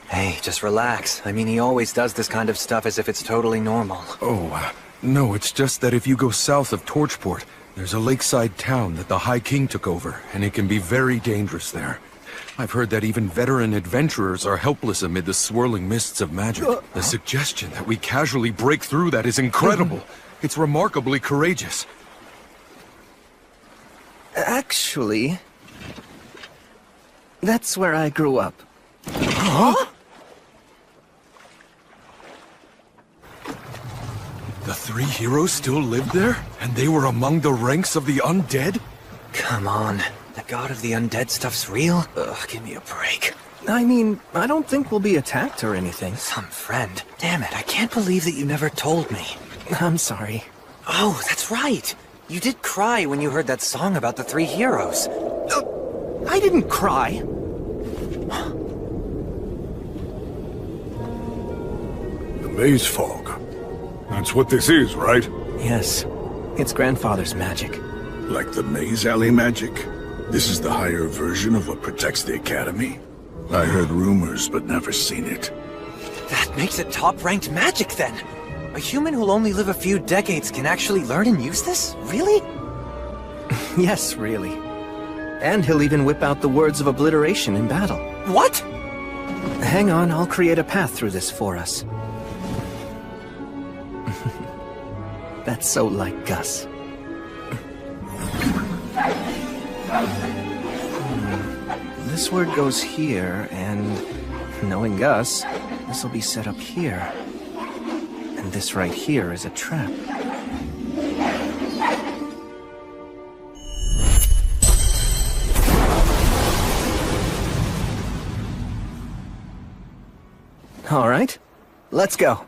[SPEAKER 8] Hey, just relax. I mean, he always does this kind of stuff as if it's totally normal.
[SPEAKER 19] Oh, no, it's just that if you go south of Torchport, there's a lakeside town that the High King took over, and it can be very dangerous there. I've heard that even veteran adventurers are helpless amid the swirling mists of magic. The suggestion that we casually break through that is incredible. It's remarkably courageous.
[SPEAKER 10] Actually, that's where I grew up.
[SPEAKER 19] Huh? The three heroes still lived there? And they were among the ranks of the undead?
[SPEAKER 8] Come on. The god of the undead stuff's real? Ugh, give me a break.
[SPEAKER 10] I mean, I don't think we'll be attacked or anything.
[SPEAKER 8] Some friend. Damn it, I can't believe that you never told me.
[SPEAKER 10] I'm sorry.
[SPEAKER 8] Oh, that's right. You did cry when you heard that song about the three heroes.
[SPEAKER 10] I didn't cry.
[SPEAKER 20] The maze fog. That's what this is, right?
[SPEAKER 10] Yes. It's grandfather's magic.
[SPEAKER 21] Like the maze alley magic? This is the higher version of what protects the academy? I heard rumors, but never seen it.
[SPEAKER 8] That makes it top-ranked magic, then. A human who'll only live a few decades can actually learn and use this? Really?
[SPEAKER 10] Yes, really. And he'll even whip out the words of obliteration in battle.
[SPEAKER 8] What?
[SPEAKER 10] Hang on, I'll create a path through this for us. That's so like Gus. This word goes here, and knowing Gus, this'll be set up here. And this right here is a trap. All right, let's go.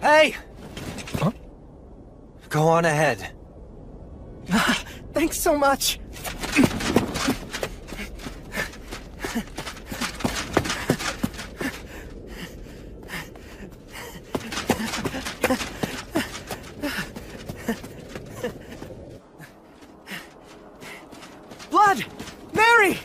[SPEAKER 8] Hey! Huh? Go on ahead.
[SPEAKER 10] Thanks so much. Blood! Mary!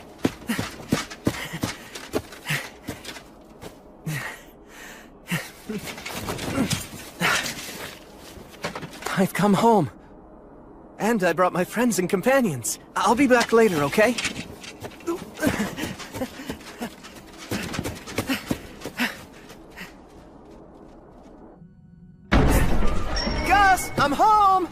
[SPEAKER 10] I've come home. And I brought my friends and companions. I'll be back later, okay? Gus, I'm home!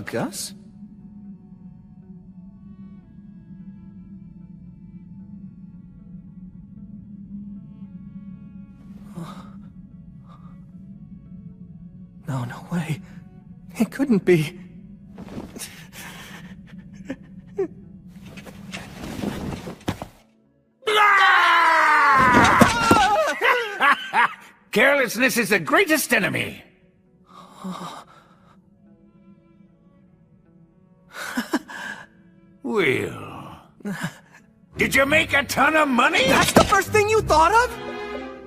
[SPEAKER 10] Gus? No way. It couldn't be.
[SPEAKER 1] Carelessness is the greatest enemy. Well, did you make a ton of money?
[SPEAKER 10] That's the first thing you thought of?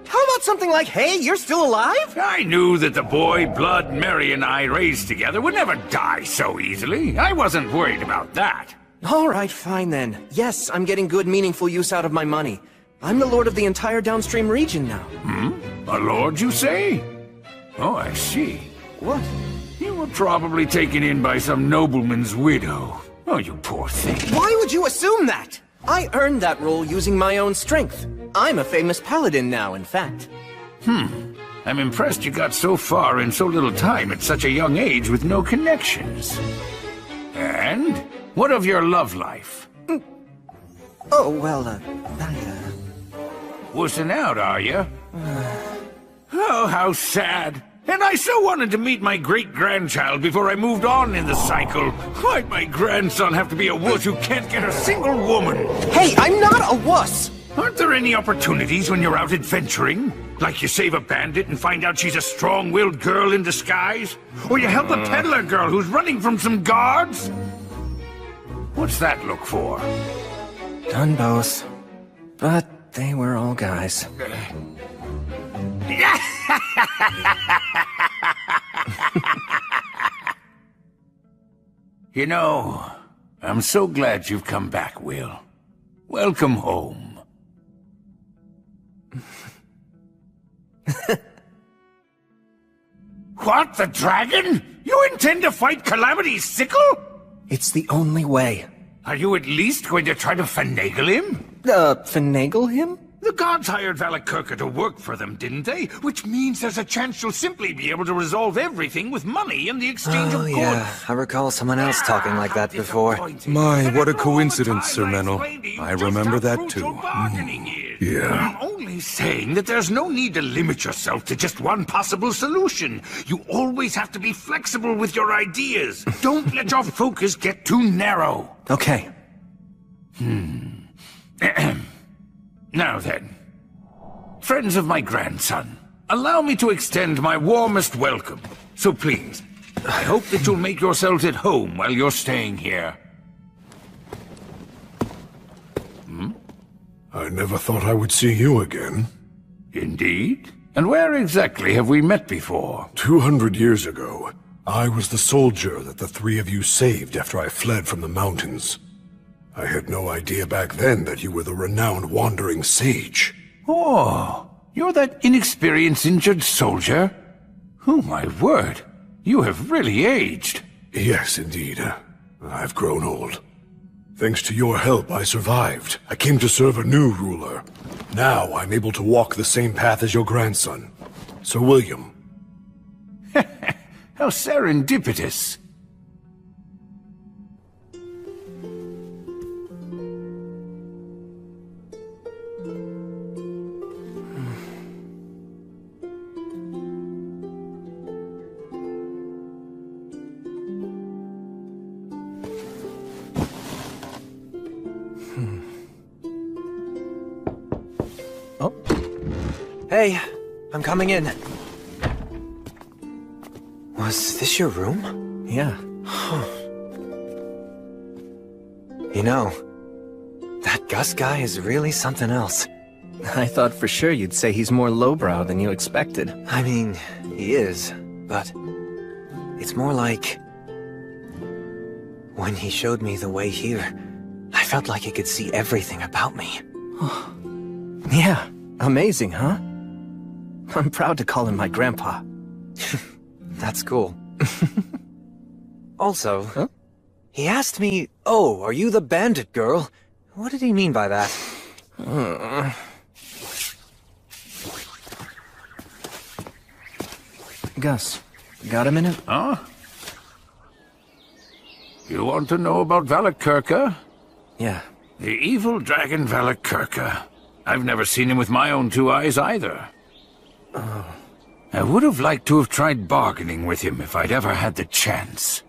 [SPEAKER 10] How about something like, hey, you're still alive?
[SPEAKER 1] I knew that the boy Blood Mary and I raised together would never die so easily. I wasn't worried about that.
[SPEAKER 10] All right, fine then. Yes, I'm getting good, meaningful use out of my money. I'm the lord of the entire downstream region now.
[SPEAKER 1] A lord, you say? Oh, I see.
[SPEAKER 10] What?
[SPEAKER 1] You were probably taken in by some nobleman's widow. Oh, you poor thing.
[SPEAKER 10] Why would you assume that? I earned that role using my own strength. I'm a famous paladin now, in fact.
[SPEAKER 1] I'm impressed you got so far in so little time at such a young age with no connections. And? What of your love life?
[SPEAKER 10] Oh, well,
[SPEAKER 1] Wussing out, are you? Oh, how sad. And I so wanted to meet my great-grandchild before I moved on in the cycle. Why'd my grandson have to be a wuss who can't get a single woman?
[SPEAKER 10] Hey, I'm not a wuss!
[SPEAKER 1] Aren't there any opportunities when you're out adventuring? Like you save a bandit and find out she's a strong-willed girl in disguise? Or you help a peddler girl who's running from some guards? What's that look for?
[SPEAKER 8] Done both. But they were all guys.
[SPEAKER 1] You know, I'm so glad you've come back, Will. Welcome home. What? The dragon? You intend to fight Calamity's sickle?
[SPEAKER 8] It's the only way.
[SPEAKER 1] Are you at least going to try to finagle him?
[SPEAKER 8] Finagle him?
[SPEAKER 1] The gods hired Valakirka to work for them, didn't they? Which means there's a chance you'll simply be able to resolve everything with money in the exchange of goods.
[SPEAKER 8] Yeah, I recall someone else talking like that before.
[SPEAKER 19] My, what a coincidence, Sir Menel. I remember that too.
[SPEAKER 1] I'm only saying that there's no need to limit yourself to just one possible solution. You always have to be flexible with your ideas. Don't let your focus get too narrow.
[SPEAKER 8] Okay.
[SPEAKER 1] Now then, friends of my grandson, allow me to extend my warmest welcome. So please, I hope that you'll make yourselves at home while you're staying here.
[SPEAKER 14] I never thought I would see you again.
[SPEAKER 1] Indeed? And where exactly have we met before?
[SPEAKER 14] 200 years ago, I was the soldier that the three of you saved after I fled from the mountains. I had no idea back then that you were the renowned wandering sage.
[SPEAKER 1] Oh, you're that inexperienced injured soldier? Oh my word, you have really aged.
[SPEAKER 14] Yes, indeed. I've grown old. Thanks to your help, I survived. I came to serve a new ruler. Now I'm able to walk the same path as your grandson, Sir William.
[SPEAKER 1] How serendipitous.
[SPEAKER 8] Hey, I'm coming in. Was this your room?
[SPEAKER 9] Yeah.
[SPEAKER 8] You know, that Gus guy is really something else.
[SPEAKER 9] I thought for sure you'd say he's more lowbrow than you expected.
[SPEAKER 8] I mean, he is, but it's more like... when he showed me the way here, I felt like he could see everything about me.
[SPEAKER 9] Yeah, amazing, huh? I'm proud to call him my grandpa.
[SPEAKER 8] That's cool. Also, he asked me, "Oh, are you the bandit girl?" What did he mean by that?
[SPEAKER 9] Gus, got a minute?
[SPEAKER 1] Huh? You want to know about Valakirka?
[SPEAKER 9] Yeah.
[SPEAKER 1] The evil dragon Valakirka. I've never seen him with my own two eyes either. I would have liked to have tried bargaining with him if I'd ever had the chance.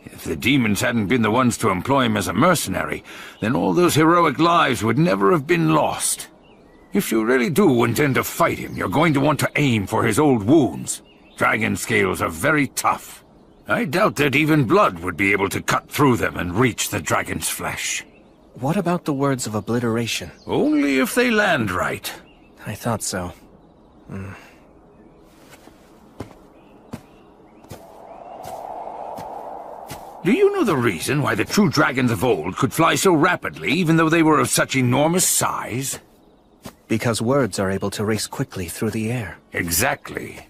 [SPEAKER 1] If the demons hadn't been the ones to employ him as a mercenary, then all those heroic lives would never have been lost. If you really do intend to fight him, you're going to want to aim for his old wounds. Dragon scales are very tough. I doubt that even blood would be able to cut through them and reach the dragon's flesh.
[SPEAKER 9] What about the words of obliteration?
[SPEAKER 1] Only if they land right.
[SPEAKER 9] I thought so.
[SPEAKER 1] Do you know the reason why the true dragons of old could fly so rapidly, even though they were of such enormous size?
[SPEAKER 9] Because words are able to race quickly through the air.
[SPEAKER 1] Exactly.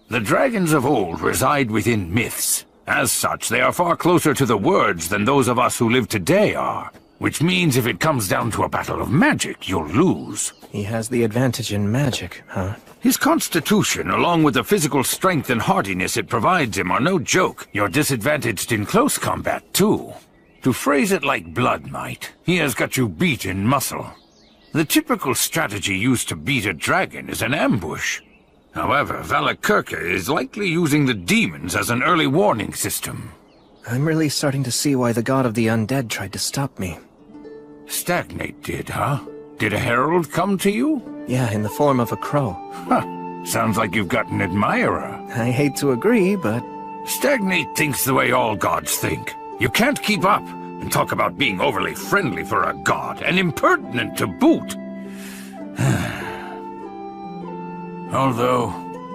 [SPEAKER 1] The dragons of old reside within myths. As such, they are far closer to the words than those of us who live today are. Which means if it comes down to a battle of magic, you'll lose.
[SPEAKER 9] He has the advantage in magic, huh?
[SPEAKER 1] His constitution, along with the physical strength and hardiness it provides him, are no joke. You're disadvantaged in close combat, too. To phrase it like Blood might, he has got you beat in muscle. The typical strategy used to beat a dragon is an ambush. However, Valakirka is likely using the demons as an early warning system.
[SPEAKER 9] I'm really starting to see why the god of the undead tried to stop me.
[SPEAKER 1] Stagnate did, huh? Did a herald come to you?
[SPEAKER 10] Yeah, in the form of a crow.
[SPEAKER 1] Huh. Sounds like you've got an admirer.
[SPEAKER 10] I hate to agree, but...
[SPEAKER 1] Stagnate thinks the way all gods think. You can't keep up, and talk about being overly friendly for a god, and impertinent to boot. Although,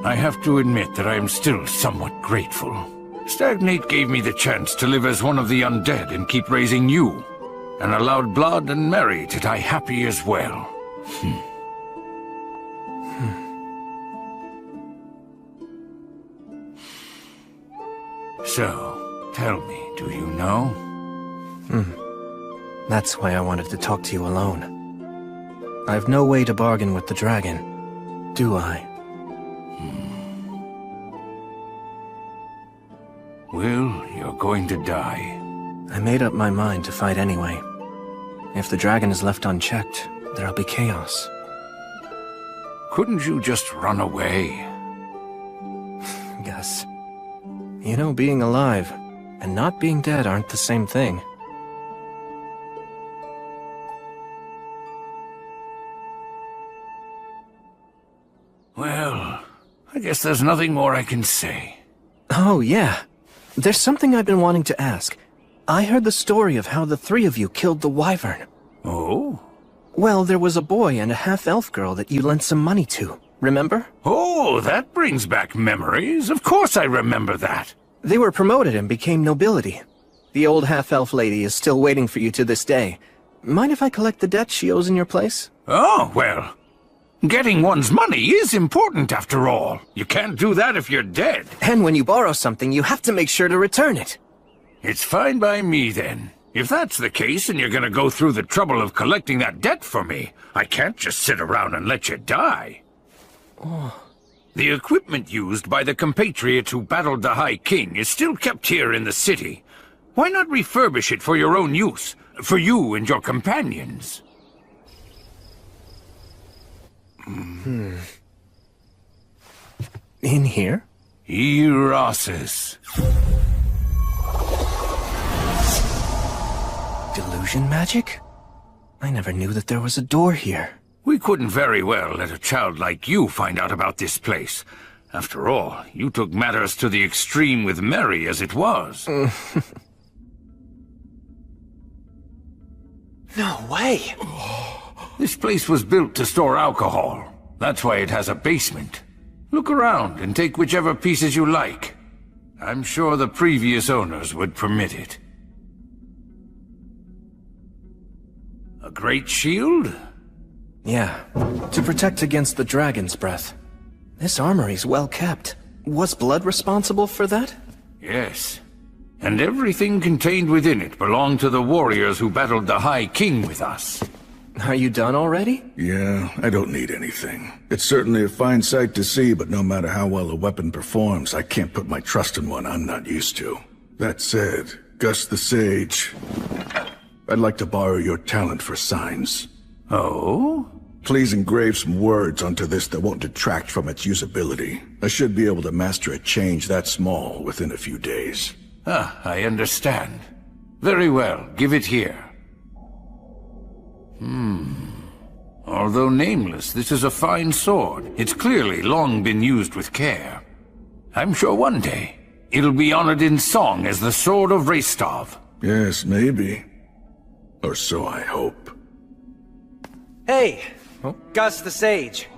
[SPEAKER 1] I have to admit that I am still somewhat grateful. Stagnate gave me the chance to live as one of the undead and keep raising you, and allowed Blood and Mary to die happy as well. So, tell me, do you know?
[SPEAKER 10] That's why I wanted to talk to you alone. I've no way to bargain with the dragon, do I?
[SPEAKER 1] Well, you're going to die.
[SPEAKER 10] I made up my mind to fight anyway. If the dragon is left unchecked, there'll be chaos.
[SPEAKER 1] Couldn't you just run away?
[SPEAKER 10] Gus. You know, being alive and not being dead aren't the same thing.
[SPEAKER 1] Well, I guess there's nothing more I can say.
[SPEAKER 10] Oh, yeah. There's something I've been wanting to ask. I heard the story of how the three of you killed the wyvern.
[SPEAKER 1] Oh?
[SPEAKER 10] Well, there was a boy and a half-elf girl that you lent some money to, remember?
[SPEAKER 1] Oh, that brings back memories. Of course I remember that.
[SPEAKER 10] They were promoted and became nobility. The old half-elf lady is still waiting for you to this day. Mind if I collect the debt she owes in your place?
[SPEAKER 1] Oh, well, getting one's money is important after all. You can't do that if you're dead.
[SPEAKER 10] And when you borrow something, you have to make sure to return it.
[SPEAKER 1] It's fine by me, then. If that's the case and you're gonna go through the trouble of collecting that debt for me, I can't just sit around and let you die.
[SPEAKER 10] Oh.
[SPEAKER 1] The equipment used by the compatriots who battled the High King is still kept here in the city. Why not refurbish it for your own use, for you and your companions?
[SPEAKER 10] In here?
[SPEAKER 1] Erosis.
[SPEAKER 10] Delusion magic? I never knew that there was a door here.
[SPEAKER 1] We couldn't very well let a child like you find out about this place. After all, you took matters to the extreme with Mary as it was.
[SPEAKER 10] No way!
[SPEAKER 1] This place was built to store alcohol. That's why it has a basement. Look around and take whichever pieces you like. I'm sure the previous owners would permit it. A great shield?
[SPEAKER 10] Yeah, to protect against the dragon's breath. This armory's well kept. Was Blood responsible for that?
[SPEAKER 1] Yes. And everything contained within it belonged to the warriors who battled the High King with us.
[SPEAKER 10] Are you done already?
[SPEAKER 21] Yeah, I don't need anything. It's certainly a fine sight to see, but no matter how well a weapon performs, I can't put my trust in one I'm not used to. That said, Gus the Sage, I'd like to borrow your talent for signs.
[SPEAKER 1] Oh?
[SPEAKER 21] Please engrave some words onto this that won't detract from its usability. I should be able to master a change that small within a few days.
[SPEAKER 1] Ah, I understand. Very well, give it here. Although nameless, this is a fine sword. It's clearly long been used with care. I'm sure one day, it'll be honored in song as the Sword of Rastov.
[SPEAKER 21] Yes, maybe. Or so I hope.
[SPEAKER 8] Hey! Gus the Sage.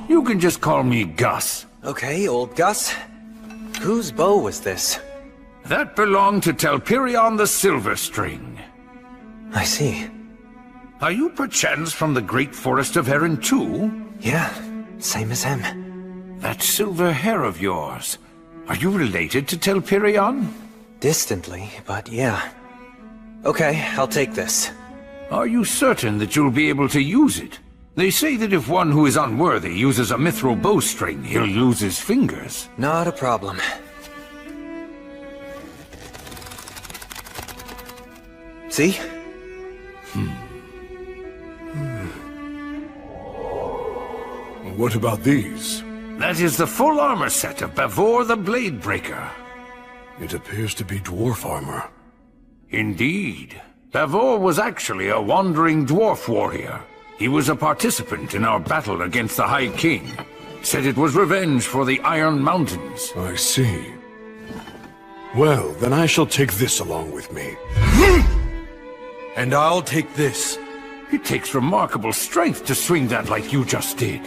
[SPEAKER 1] You can just call me Gus.
[SPEAKER 8] Okay, old Gus. Whose bow was this?
[SPEAKER 1] That belonged to Telperion the Silver String.
[SPEAKER 10] I see.
[SPEAKER 1] Are you perchance from the great forest of Erin too?
[SPEAKER 10] Yeah, same as him.
[SPEAKER 1] That silver hair of yours. Are you related to Telperion?
[SPEAKER 10] Distantly, but yeah. Okay, I'll take this.
[SPEAKER 1] Are you certain that you'll be able to use it? They say that if one who is unworthy uses a mithril bowstring, he'll lose his fingers.
[SPEAKER 8] Not a problem.
[SPEAKER 10] See?
[SPEAKER 20] What about these?
[SPEAKER 1] That is the full armor set of Bavor the Bladebreaker.
[SPEAKER 20] It appears to be dwarf armor.
[SPEAKER 1] Indeed. Bavor was actually a wandering dwarf warrior. He was a participant in our battle against the High King. Said it was revenge for the Iron Mountains.
[SPEAKER 14] I see. Well, then I shall take this along with me.
[SPEAKER 19] And I'll take this.
[SPEAKER 1] It takes remarkable strength to swing that like you just did.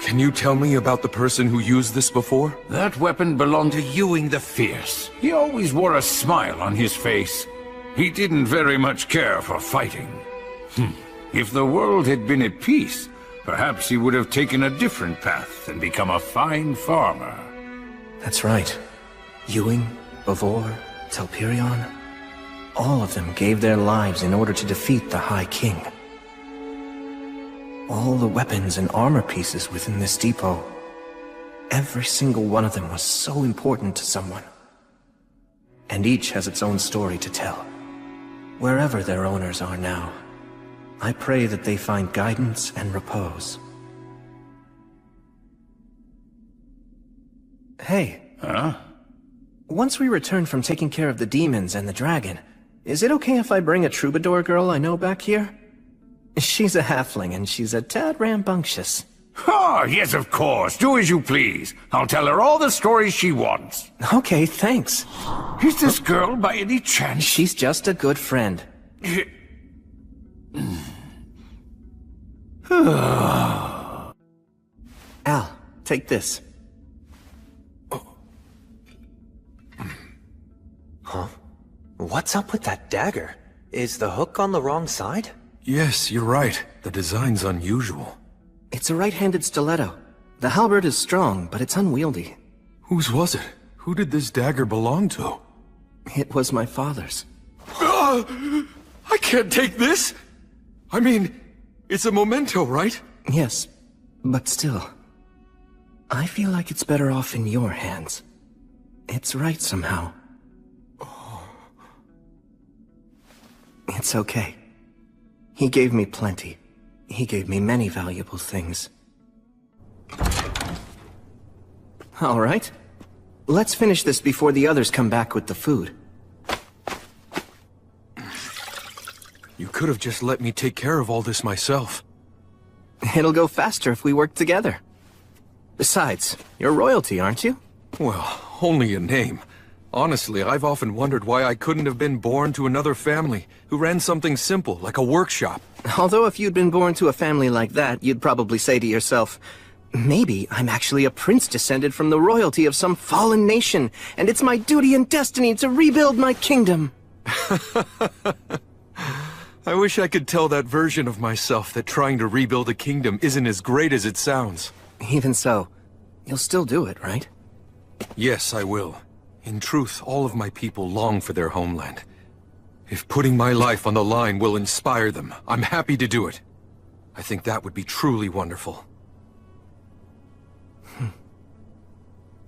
[SPEAKER 19] Can you tell me about the person who used this before?
[SPEAKER 1] That weapon belonged to Ewing the Fierce. He always wore a smile on his face. He didn't very much care for fighting. If the world had been at peace, perhaps he would have taken a different path and become a fine farmer.
[SPEAKER 10] That's right. Ewing, Bavor, Telperion, all of them gave their lives in order to defeat the High King. All the weapons and armor pieces within this depot, every single one of them was so important to someone. And each has its own story to tell. Wherever their owners are now, I pray that they find guidance and repose. Hey.
[SPEAKER 1] Huh?
[SPEAKER 10] Once we return from taking care of the demons and the dragon, is it okay if I bring a troubadour girl I know back here? She's a halfling and she's a tad rambunctious.
[SPEAKER 1] Oh, yes, of course. Do as you please. I'll tell her all the stories she wants.
[SPEAKER 10] Okay, thanks.
[SPEAKER 1] Is this girl by any chance?
[SPEAKER 10] She's just a good friend. Al, take this. Huh? What's up with that dagger? Is the hook on the wrong side?
[SPEAKER 19] Yes, you're right. The design's unusual.
[SPEAKER 10] It's a right-handed stiletto. The halberd is strong, but it's unwieldy.
[SPEAKER 19] Whose was it? Who did this dagger belong to?
[SPEAKER 10] It was my father's.
[SPEAKER 19] I can't take this! I mean, it's a memento, right?
[SPEAKER 10] Yes, but still. I feel like it's better off in your hands. It's right somehow. It's okay. He gave me plenty. He gave me many valuable things. All right. Let's finish this before the others come back with the food.
[SPEAKER 19] You could have just let me take care of all this myself.
[SPEAKER 10] It'll go faster if we work together. Besides, you're royalty, aren't you?
[SPEAKER 19] Well, only a name. Honestly, I've often wondered why I couldn't have been born to another family who ran something simple, like a workshop.
[SPEAKER 10] Although if you'd been born to a family like that, you'd probably say to yourself, maybe I'm actually a prince descended from the royalty of some fallen nation, and it's my duty and destiny to rebuild my kingdom.
[SPEAKER 19] I wish I could tell that version of myself that trying to rebuild a kingdom isn't as great as it sounds.
[SPEAKER 10] Even so, you'll still do it, right?
[SPEAKER 19] Yes, I will. In truth, all of my people long for their homeland. If putting my life on the line will inspire them, I'm happy to do it. I think that would be truly wonderful.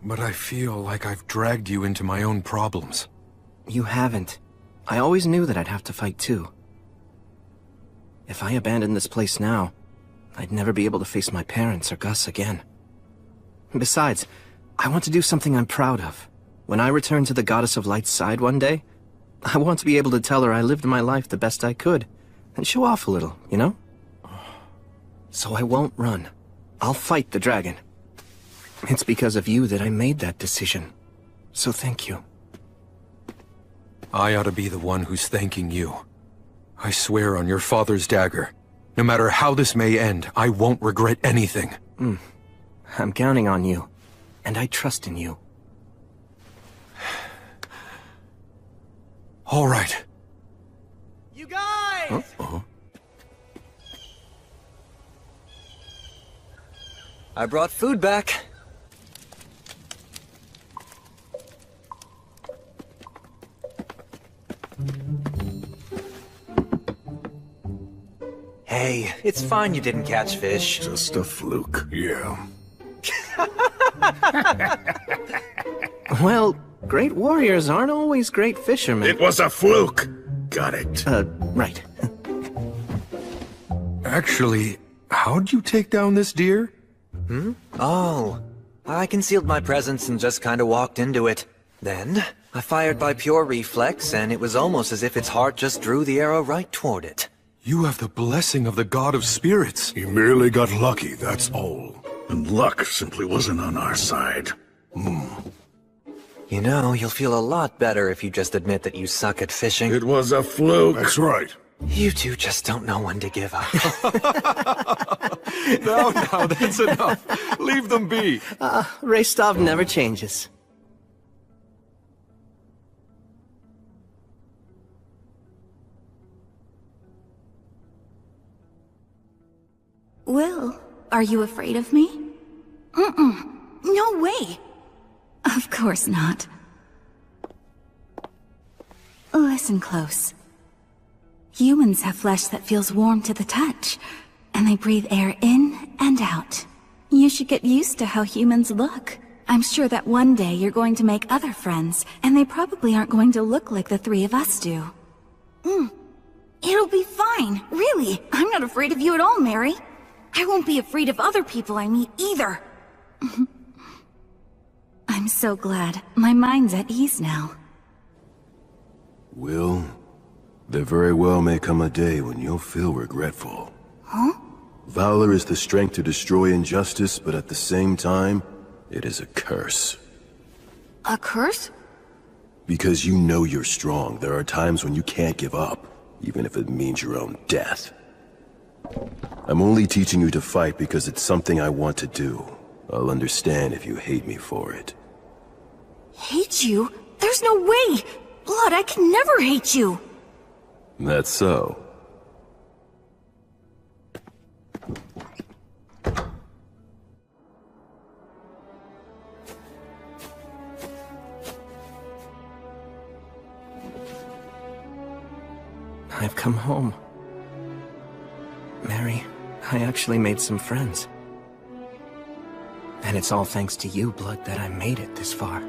[SPEAKER 19] But I feel like I've dragged you into my own problems.
[SPEAKER 10] You haven't. I always knew that I'd have to fight too. If I abandoned this place now, I'd never be able to face my parents or Gus again. Besides, I want to do something I'm proud of. When I return to the Goddess of Light's side one day, I want to be able to tell her I lived my life the best I could, and show off a little, you know? So I won't run. I'll fight the dragon. It's because of you that I made that decision. So thank you.
[SPEAKER 19] I ought to be the one who's thanking you. I swear on your father's dagger, no matter how this may end, I won't regret anything.
[SPEAKER 10] I'm counting on you, and I trust in you.
[SPEAKER 19] All right.
[SPEAKER 8] You guys! I brought food back. Hey, it's fine you didn't catch fish.
[SPEAKER 21] Just a fluke.
[SPEAKER 14] Yeah.
[SPEAKER 10] Well, great warriors aren't always great fishermen.
[SPEAKER 21] It was a fluke! Got it.
[SPEAKER 10] Right.
[SPEAKER 19] Actually, how'd you take down this deer?
[SPEAKER 8] Oh, I concealed my presence and just kinda walked into it. Then, I fired by pure reflex, and it was almost as if its heart just drew the arrow right toward it.
[SPEAKER 19] You have the blessing of the God of Spirits.
[SPEAKER 14] He merely got lucky, that's all.
[SPEAKER 21] And luck simply wasn't on our side.
[SPEAKER 8] You know, you'll feel a lot better if you just admit that you suck at fishing.
[SPEAKER 21] It was a fluke.
[SPEAKER 14] That's right.
[SPEAKER 8] You two just don't know when to give up.
[SPEAKER 19] No, that's enough. Leave them be.
[SPEAKER 12] Restov never changes.
[SPEAKER 17] Will, are you afraid of me? No way! Of course not. Listen close. Humans have flesh that feels warm to the touch, and they breathe air in and out. You should get used to how humans look. I'm sure that one day you're going to make other friends, and they probably aren't going to look like the three of us do. It'll be fine, really. I'm not afraid of you at all, Mary. I won't be afraid of other people I meet either. I'm so glad. My mind's at ease now.
[SPEAKER 5] Will, there very well may come a day when you'll feel regretful.
[SPEAKER 17] Huh?
[SPEAKER 5] Valor is the strength to destroy injustice, but at the same time, it is a curse.
[SPEAKER 17] A curse?
[SPEAKER 5] Because you know you're strong, there are times when you can't give up, even if it means your own death. I'm only teaching you to fight because it's something I want to do. I'll understand if you hate me for it.
[SPEAKER 17] Hate you? There's no way! Blood, I can never hate you!
[SPEAKER 5] That's so.
[SPEAKER 10] I've come home. Mary, I actually made some friends. And it's all thanks to you, Blood, that I made it this far.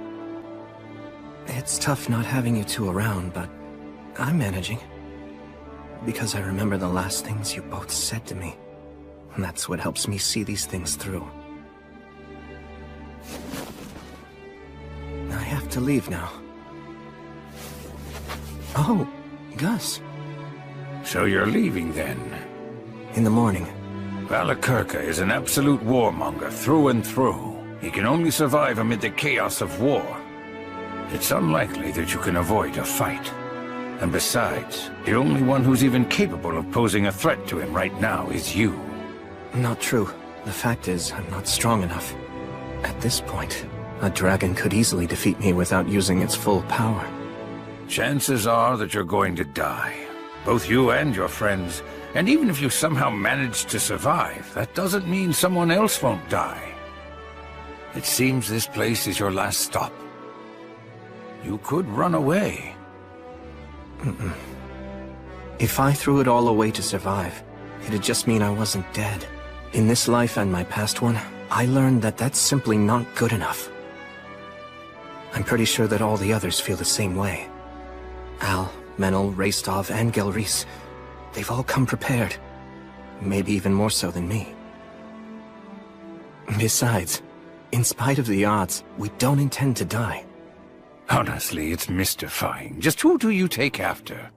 [SPEAKER 10] It's tough not having you two around, but I'm managing. Because I remember the last things you both said to me. And that's what helps me see these things through. I have to leave now. Oh, Gus.
[SPEAKER 1] So you're leaving then?
[SPEAKER 10] In the morning.
[SPEAKER 1] Valakirka is an absolute warmonger through and through. He can only survive amid the chaos of war. It's unlikely that you can avoid a fight. And besides, the only one who's even capable of posing a threat to him right now is you.
[SPEAKER 10] Not true. The fact is, I'm not strong enough. At this point, a dragon could easily defeat me without using its full power.
[SPEAKER 1] Chances are that you're going to die. Both you and your friends. And even if you somehow manage to survive, that doesn't mean someone else won't die. It seems this place is your last stop. You could run away.
[SPEAKER 10] If I threw it all away to survive, it'd just mean I wasn't dead. In this life and my past one, I learned that that's simply not good enough. I'm pretty sure that all the others feel the same way. Al, Menel, Restov, and Gelreese, they've all come prepared. Maybe even more so than me. Besides, in spite of the odds, we don't intend to die.
[SPEAKER 1] Honestly, it's mystifying. Just who do you take after?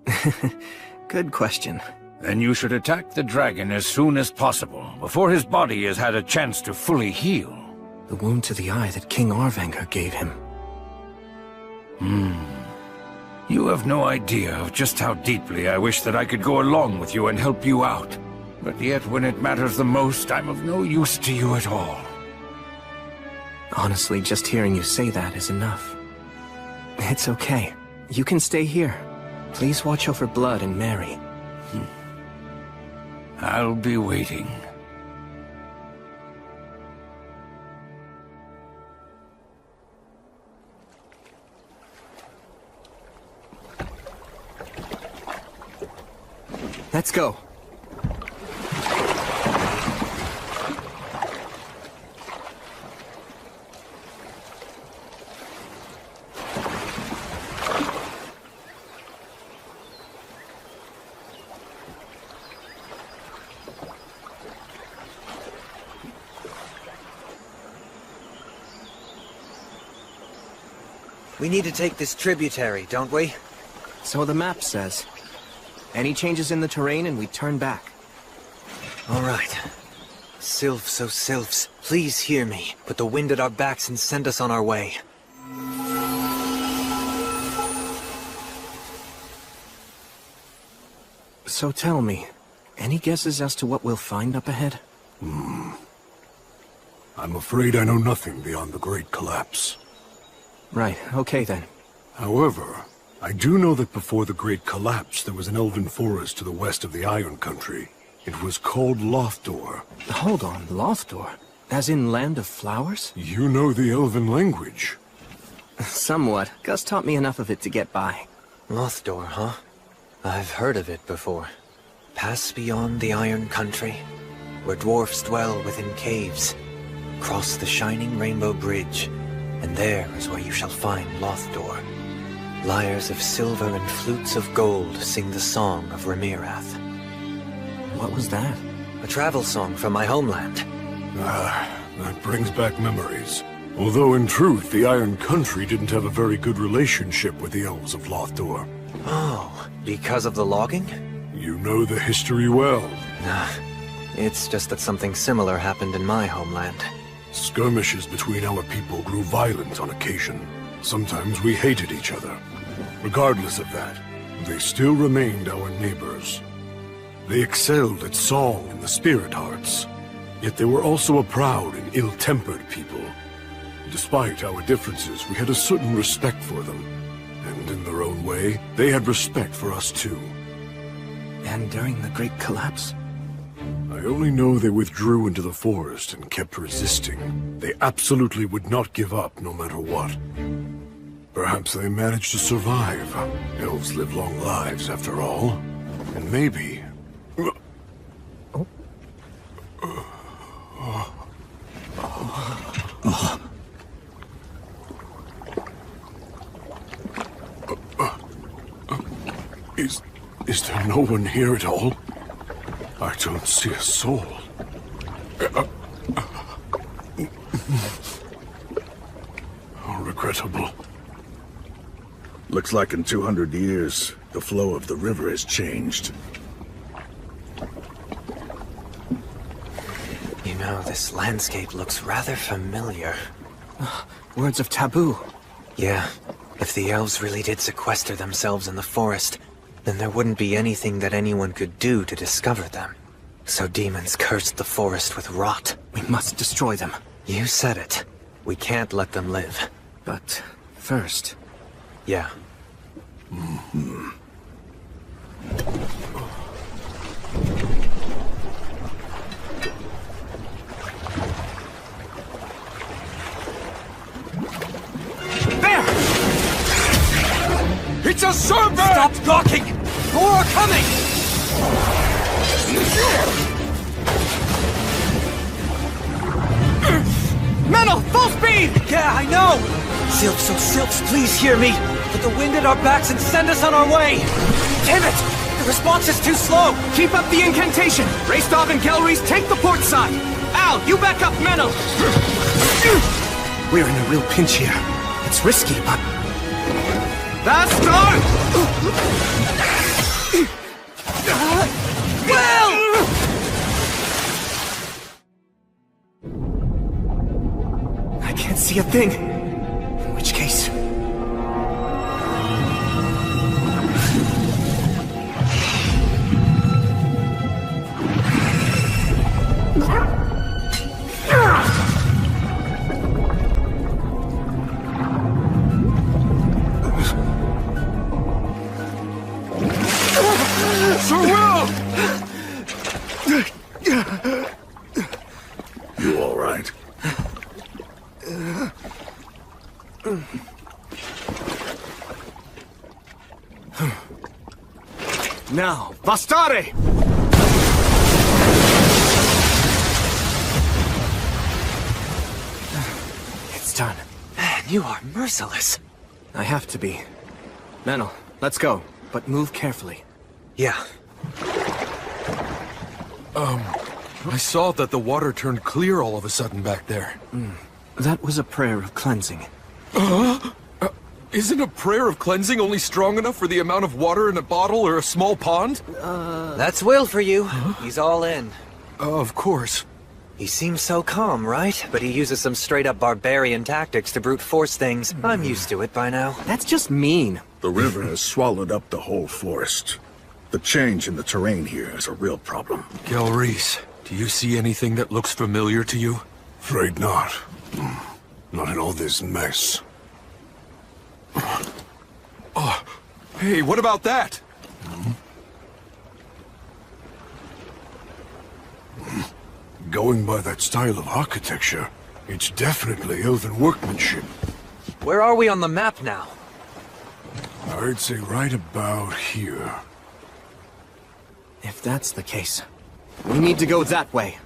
[SPEAKER 10] Good question.
[SPEAKER 1] Then you should attack the dragon as soon as possible, before his body has had a chance to fully heal.
[SPEAKER 10] The wound to the eye that King Arvanger gave him.
[SPEAKER 1] You have no idea of just how deeply I wish that I could go along with you and help you out. But yet, when it matters the most, I'm of no use to you at all.
[SPEAKER 10] Honestly, just hearing you say that is enough. It's okay. You can stay here. Please watch over Blood and Mary.
[SPEAKER 1] I'll be waiting.
[SPEAKER 10] Let's go.
[SPEAKER 8] We need to take this tributary, don't we?
[SPEAKER 10] So the map says.
[SPEAKER 12] Any changes in the terrain and we turn back.
[SPEAKER 8] All right. Sylphs, oh Sylphs, please hear me. Put the wind at our backs and send us on our way.
[SPEAKER 12] So tell me, any guesses as to what we'll find up ahead?
[SPEAKER 14] I'm afraid I know nothing beyond the Great Collapse.
[SPEAKER 12] Right, okay then.
[SPEAKER 14] However, I do know that before the Great Collapse there was an elven forest to the west of the Iron Country. It was called Lothdor.
[SPEAKER 12] Hold on, Lothdor? As in Land of Flowers?
[SPEAKER 14] You know the elven language.
[SPEAKER 12] Somewhat. Gus taught me enough of it to get by.
[SPEAKER 8] Lothdor, huh? I've heard of it before. Pass beyond the Iron Country, where dwarfs dwell within caves. Cross the shining Rainbow Bridge, and there is where you shall find Lothdor. Lyres of silver and flutes of gold sing the song of Remirath.
[SPEAKER 12] What was that?
[SPEAKER 8] A travel song from my homeland.
[SPEAKER 14] That brings back memories. Although in truth, the Iron Country didn't have a very good relationship with the elves of Lothdor.
[SPEAKER 8] Oh, because of the logging?
[SPEAKER 14] You know the history well.
[SPEAKER 8] It's just that something similar happened in my homeland.
[SPEAKER 14] Skirmishes between our people grew violent on occasion. Sometimes we hated each other. Regardless of that, they still remained our neighbors. They excelled at song and the spirit arts, yet they were also a proud and ill-tempered people. Despite our differences, we had a certain respect for them, and in their own way, they had respect for us too.
[SPEAKER 12] And during the Great Collapse?
[SPEAKER 14] I only know they withdrew into the forest and kept resisting. They absolutely would not give up no matter what. Perhaps they managed to survive. Elves live long lives after all. And maybe... Is there no one here at all? I don't see a soul. How regrettable.
[SPEAKER 21] Looks like in 200 years, the flow of the river has changed.
[SPEAKER 8] You know, this landscape looks rather familiar.
[SPEAKER 12] Words of taboo.
[SPEAKER 8] Yeah, if the elves really did sequester themselves in the forest, then there wouldn't be anything that anyone could do to discover them. So demons cursed the forest with rot.
[SPEAKER 12] We must destroy them.
[SPEAKER 8] You said it. We can't let them live.
[SPEAKER 12] But first...
[SPEAKER 8] Yeah.
[SPEAKER 13] There! It's a serpent!
[SPEAKER 8] Stop gawking! More are coming!
[SPEAKER 12] Metal, full speed!
[SPEAKER 8] Yeah, I know! Sylphs, oh Sylphs, please hear me! Put the wind at our backs and send us on our way! Damn it! The response is too slow!
[SPEAKER 12] Keep up the incantation! Raystov and Gelreese, take the port side! Al, you back up Metal! We're in a real pinch here. It's risky, but... Vastar! Will! I can't see a thing. In which case...
[SPEAKER 13] Sir Will!
[SPEAKER 21] You all right?
[SPEAKER 12] Now, Vastare! It's done.
[SPEAKER 8] Man, you are merciless.
[SPEAKER 12] I have to be. Menel, let's go, but move carefully.
[SPEAKER 8] Yeah.
[SPEAKER 19] I saw that the water turned clear all of a sudden back there.
[SPEAKER 12] That was a prayer of cleansing.
[SPEAKER 19] Isn't a prayer of cleansing only strong enough for the amount of water in a bottle or a small pond?
[SPEAKER 8] That's Will for you. He's all in.
[SPEAKER 19] Of course.
[SPEAKER 8] He seems so calm, right? But he uses some straight-up barbarian tactics to brute force things. I'm used to it by now.
[SPEAKER 9] That's just mean.
[SPEAKER 21] The river has swallowed up the whole forest. The change in the terrain here is a real problem.
[SPEAKER 19] Gelreese, do you see anything that looks familiar to you?
[SPEAKER 14] Afraid not. Not in all this mess.
[SPEAKER 19] Oh, hey, what about that?
[SPEAKER 14] Going by that style of architecture, it's definitely elven workmanship.
[SPEAKER 8] Where are we on the map now?
[SPEAKER 14] I'd say right about here.
[SPEAKER 9] If that's the case, we need to go that way.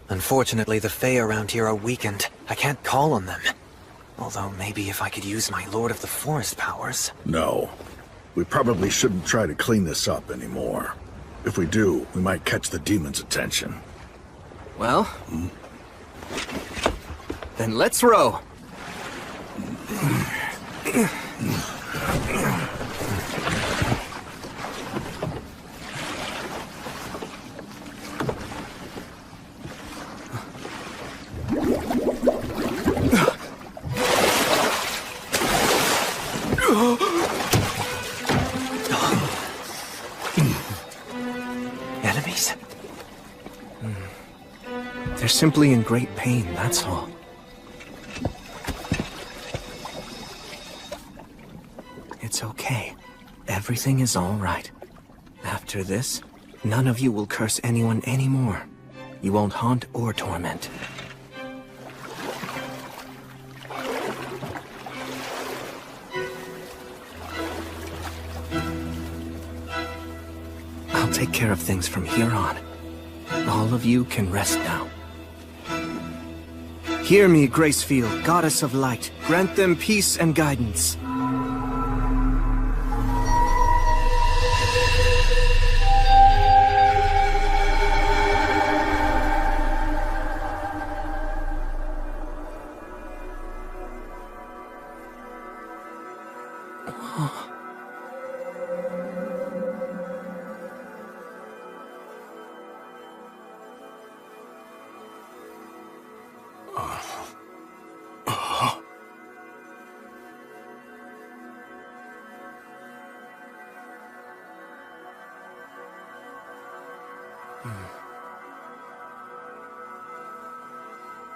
[SPEAKER 8] Unfortunately, the Fae around here are weakened. I can't call on them. Although maybe if I could use my Lord of the Forest powers.
[SPEAKER 21] No. We probably shouldn't try to clean this up anymore. If we do, we might catch the demon's attention.
[SPEAKER 9] Well, then let's row.
[SPEAKER 8] Enemies?
[SPEAKER 9] They're simply in great pain, that's all. It's okay. Everything is all right. After this, none of you will curse anyone anymore. You won't haunt or torment. I'll take care of things from here on. All of you can rest now. Hear me, Gracefield, goddess of light. Grant them peace and guidance.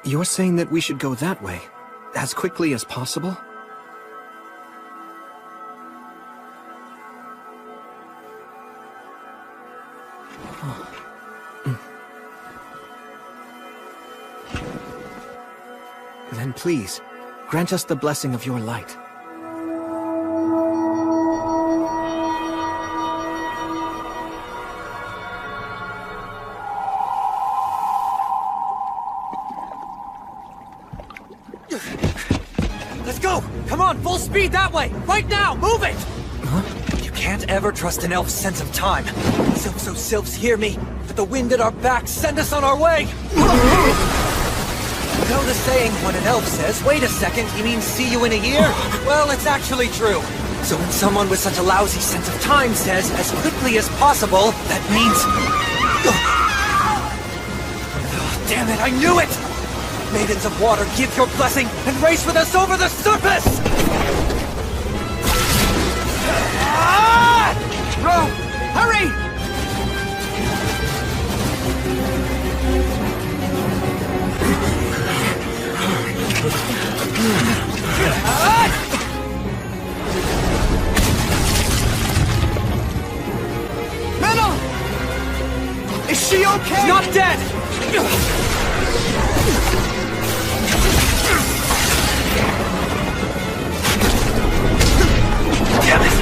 [SPEAKER 9] You're saying that we should go that way, as quickly as possible? Then please, grant us the blessing of your light.
[SPEAKER 8] Let's go! Come on, full speed that way! Right now! Move it! Huh? You can't ever trust an elf's sense of time. Sylphs, hear me! With the wind at our backs, send us on our way! You know the saying, when an elf says, wait a second, he means see you in a year? Well, it's actually true. So when someone with such a lousy sense of time says, as quickly as possible, that means... Oh, damn it, I knew it! Maidens of water, give your blessing and race with us over the surface!
[SPEAKER 12] Row! Hurry! Metal! Is she okay?
[SPEAKER 8] She's not dead! Damn it!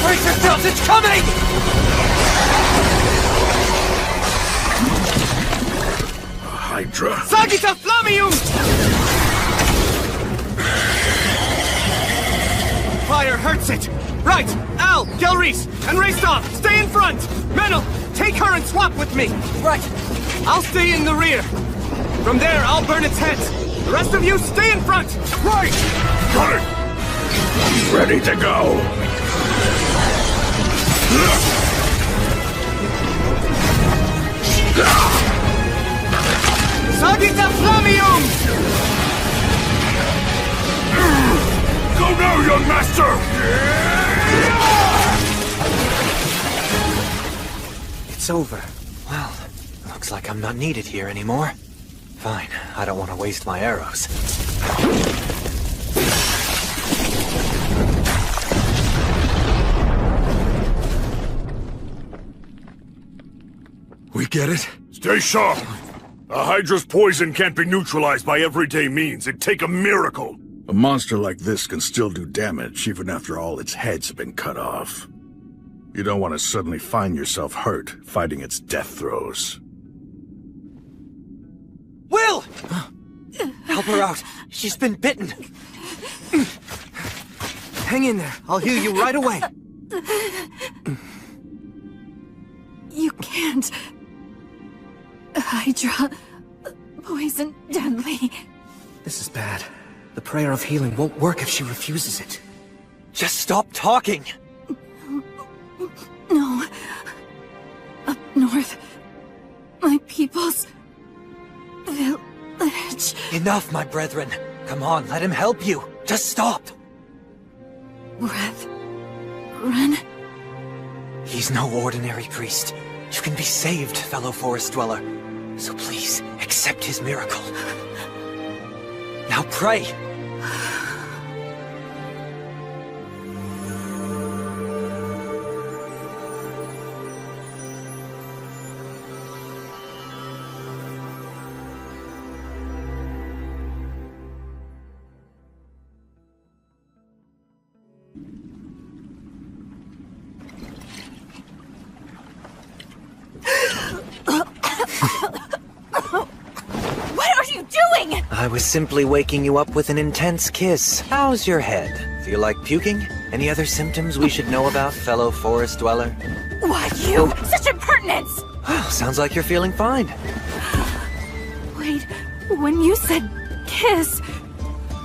[SPEAKER 8] Brace yourselves, it's coming!
[SPEAKER 21] Hydra.
[SPEAKER 12] Sagita Flamium! Fire hurts it! Right! Al, Gelreese, and Raystov, stay in front! Menel, take her and swap with me!
[SPEAKER 8] Right!
[SPEAKER 12] I'll stay in the rear! From there, I'll burn its heads. The rest of you, stay in front!
[SPEAKER 13] Right! Got it!
[SPEAKER 21] Ready to go!
[SPEAKER 12] Sagita Flamium!
[SPEAKER 21] Go now, young master!
[SPEAKER 8] It's over. Well, looks like I'm not needed here anymore. Fine, I don't want to waste my arrows.
[SPEAKER 20] We get it?
[SPEAKER 21] Stay sharp! A Hydra's poison can't be neutralized by everyday means. It'd take a miracle. A monster like this can still do damage even after all its heads have been cut off. You don't want to suddenly find yourself hurt fighting its death throes.
[SPEAKER 8] Will! Help her out. She's been bitten. Hang in there. I'll heal you right away.
[SPEAKER 17] You can't. Hydra. Poison deadly.
[SPEAKER 8] This is bad. The prayer of healing won't work if she refuses it. Just stop talking!
[SPEAKER 17] No. Up north. My people's village.
[SPEAKER 8] Enough, my brethren. Come on, let him help you. Just stop.
[SPEAKER 17] Breath. Run.
[SPEAKER 8] He's no ordinary priest. You can be saved, fellow forest dweller. So please, accept his miracle. Now pray! I was simply waking you up with an intense kiss. How's your head? Feel like puking? Any other symptoms we should know about, fellow forest dweller?
[SPEAKER 17] Why you? Such impertinence!
[SPEAKER 8] Sounds like you're feeling fine.
[SPEAKER 17] Wait, when you said kiss,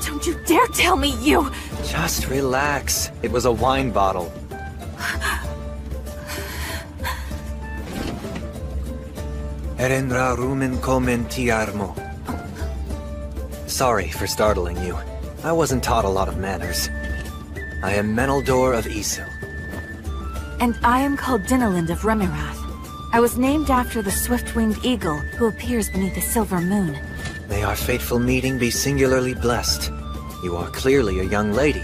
[SPEAKER 17] don't you dare tell me you...
[SPEAKER 8] Just relax. It was a wine bottle. Erendra rumen komen tiarmo. Sorry for startling you. I wasn't taught a lot of manners. I am Meneldor of Isil.
[SPEAKER 17] And I am called Dinalind of Remirath. I was named after the swift-winged eagle who appears beneath the silver moon.
[SPEAKER 8] May our fateful meeting be singularly blessed. You are clearly a young lady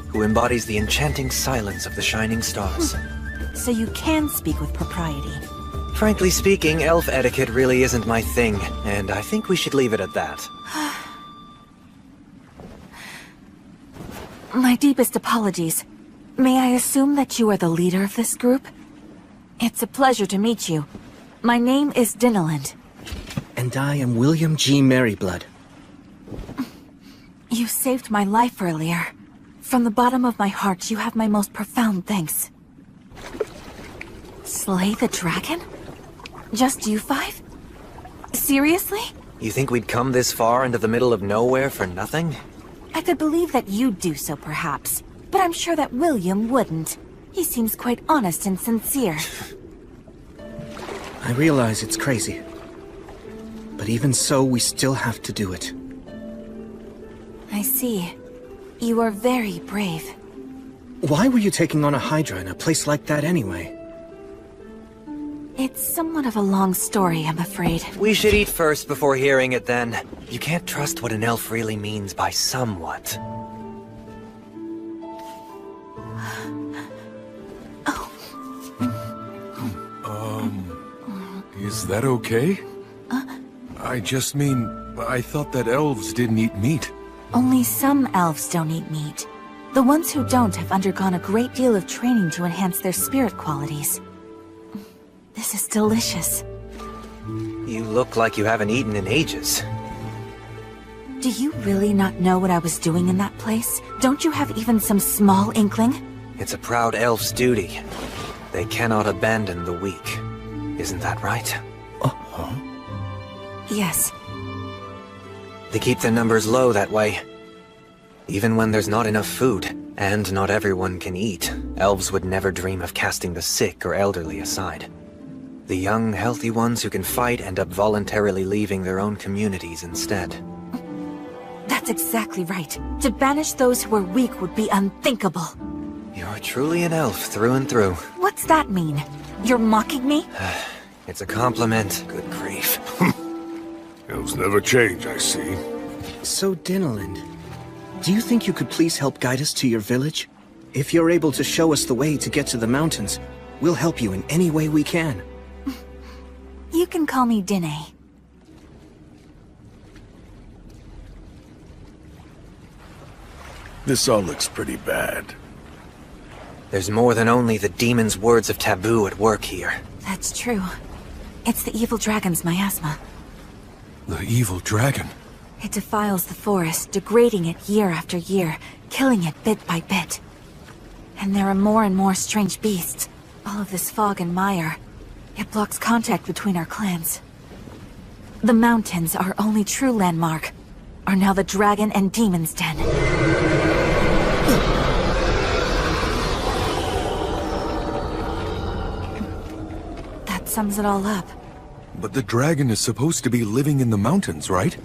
[SPEAKER 8] who embodies the enchanting silence of the shining stars.
[SPEAKER 17] So you can speak with propriety.
[SPEAKER 8] Frankly speaking, elf etiquette really isn't my thing, and I think we should leave it at that.
[SPEAKER 17] My deepest apologies. May I assume that you are the leader of this group? It's a pleasure to meet you. My name is Dinalind.
[SPEAKER 11] And I am William G. Merryblood.
[SPEAKER 17] You saved my life earlier. From the bottom of my heart, you have my most profound thanks. Slay the dragon? Just you five? Seriously?
[SPEAKER 8] You think we'd come this far into the middle of nowhere for nothing?
[SPEAKER 17] I could believe that you'd do so, perhaps. But I'm sure that William wouldn't. He seems quite honest and sincere.
[SPEAKER 11] I realize it's crazy. But even so, we still have to do it.
[SPEAKER 17] I see. You are very brave.
[SPEAKER 11] Why were you taking on a Hydra in a place like that anyway?
[SPEAKER 17] It's somewhat of a long story, I'm afraid.
[SPEAKER 8] We should eat first before hearing it then. You can't trust what an elf really means by somewhat.
[SPEAKER 19] Is that okay? I just mean, I thought that elves didn't eat meat.
[SPEAKER 17] Only some elves don't eat meat. The ones who don't have undergone a great deal of training to enhance their spirit qualities. This is delicious.
[SPEAKER 8] You look like you haven't eaten in ages.
[SPEAKER 17] Do you really not know what I was doing in that place? Don't you have even some small inkling?
[SPEAKER 8] It's a proud elf's duty. They cannot abandon the weak. Isn't that right?
[SPEAKER 17] Yes.
[SPEAKER 8] They keep their numbers low that way. Even when there's not enough food, and not everyone can eat, elves would never dream of casting the sick or elderly aside. The young, healthy ones who can fight end up voluntarily leaving their own communities instead.
[SPEAKER 7] That's exactly right. To banish those who are weak would be unthinkable.
[SPEAKER 8] You're truly an elf through and through.
[SPEAKER 7] What's that mean? You're mocking me?
[SPEAKER 8] It's a compliment. Good grief.
[SPEAKER 14] Elves never change, I see.
[SPEAKER 11] So, Dinnerland, do you think you could please help guide us to your village? If you're able to show us the way to get to the mountains, we'll help you in any way we can.
[SPEAKER 7] You can call me Dinne.
[SPEAKER 21] This all looks pretty bad.
[SPEAKER 8] There's more than only the demon's words of taboo at work here.
[SPEAKER 7] That's true. It's the evil dragon's miasma.
[SPEAKER 19] The evil dragon?
[SPEAKER 7] It defiles the forest, degrading it year after year, killing it bit by bit. And there are more and more strange beasts. All of this fog and mire. It blocks contact between our clans. The mountains, our only true landmark, are now the dragon and demon's den. That sums it all up.
[SPEAKER 19] But the dragon is supposed to be living in the mountains, right?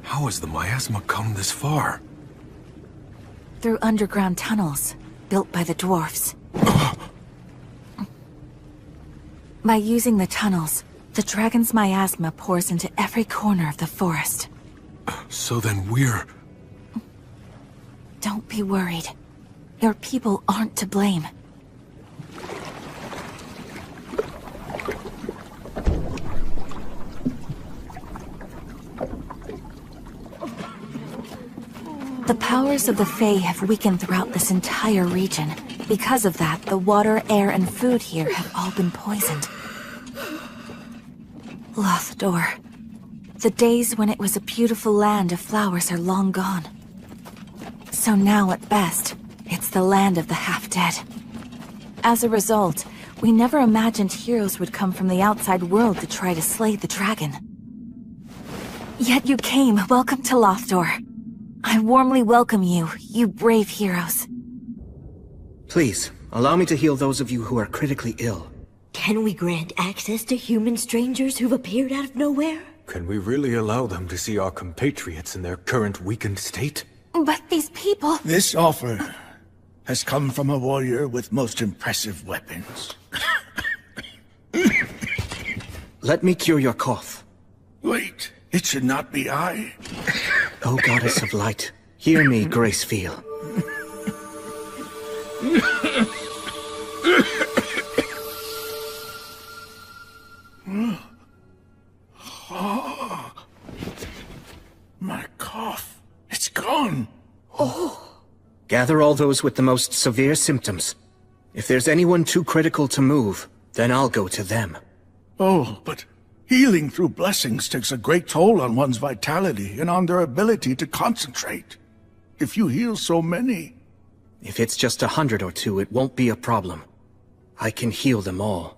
[SPEAKER 19] How has the miasma come this far?
[SPEAKER 7] Through underground tunnels, built by the dwarfs. By using the tunnels, the dragon's miasma pours into every corner of the forest.
[SPEAKER 19] So then we're...
[SPEAKER 7] Don't be worried. Your people aren't to blame. The powers of the Fae have weakened throughout this entire region. Because of that, the water, air, and food here have all been poisoned. Lothdor. The days when it was a beautiful land of flowers are long gone. So now, at best, it's the land of the half-dead. As a result, we never imagined heroes would come from the outside world to try to slay the dragon. Yet you came. Welcome to Lothdor. I warmly welcome you, you brave heroes.
[SPEAKER 11] Please, allow me to heal those of you who are critically ill.
[SPEAKER 18] Can we grant access to human strangers who've appeared out of nowhere?
[SPEAKER 23] Can we really allow them to see our compatriots in their current weakened state?
[SPEAKER 7] But these people...
[SPEAKER 3] This offer has come from a warrior with most impressive weapons.
[SPEAKER 11] Let me cure your cough.
[SPEAKER 3] Wait, it should not be I.
[SPEAKER 11] O Goddess of Light, hear me, Gracefeel.
[SPEAKER 3] Oh, my cough. It's gone.
[SPEAKER 11] Oh. Gather all those with the most severe symptoms. If there's anyone too critical to move, then I'll go to them.
[SPEAKER 3] Oh, but healing through blessings takes a great toll on one's vitality and on their ability to concentrate. If you heal so many...
[SPEAKER 11] If it's just 100 or 2, it won't be a problem. I can heal them all.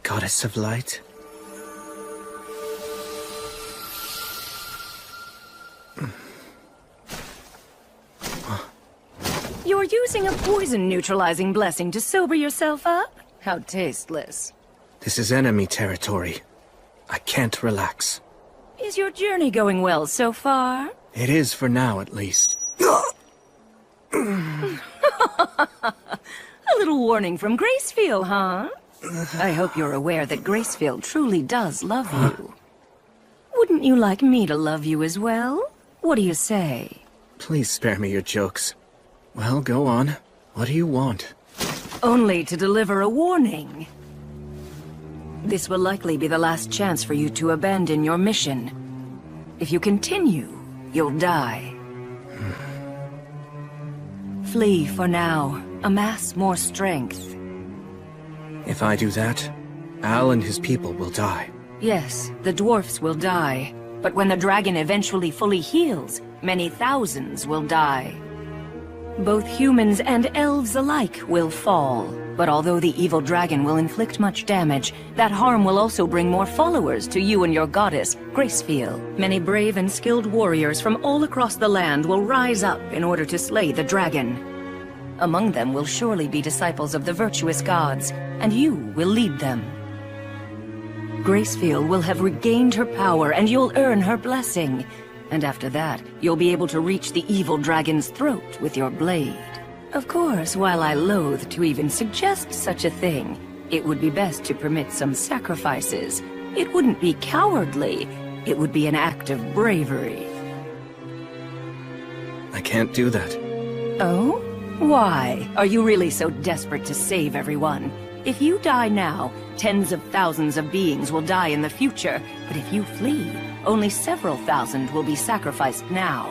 [SPEAKER 11] Goddess of Light.
[SPEAKER 2] You're using a poison-neutralizing blessing to sober yourself up? How tasteless.
[SPEAKER 11] This is enemy territory. I can't relax.
[SPEAKER 2] Is your journey going well so far?
[SPEAKER 11] It is for now, at least.
[SPEAKER 2] A little warning from Gracefield, huh? I hope you're aware that Gracefield truly does love you. Wouldn't you like me to love you as well? What do you say?
[SPEAKER 11] Please spare me your jokes. Well, go on. What do you want?
[SPEAKER 2] Only to deliver a warning. This will likely be the last chance for you to abandon your mission. If you continue, you'll die. Flee for now. Amass more strength.
[SPEAKER 10] If I do that, Al and his people will die.
[SPEAKER 2] Yes, the dwarfs will die. But when the dragon eventually fully heals, many thousands will die. Both humans and elves alike will fall. But although the evil dragon will inflict much damage, that harm will also bring more followers to you and your goddess, Gracefiel. Many brave and skilled warriors from all across the land will rise up in order to slay the dragon. Among them will surely be disciples of the virtuous gods, and you will lead them. Gracefiel will have regained her power, and you'll earn her blessing. And after that, you'll be able to reach the evil dragon's throat with your blade. Of course, while I loathe to even suggest such a thing, it would be best to permit some sacrifices. It wouldn't be cowardly. It would be an act of bravery.
[SPEAKER 10] I can't do that.
[SPEAKER 2] Oh? Why? Are you really so desperate to save everyone? If you die now, tens of thousands of beings will die in the future. But if you flee, only several thousand will be sacrificed now.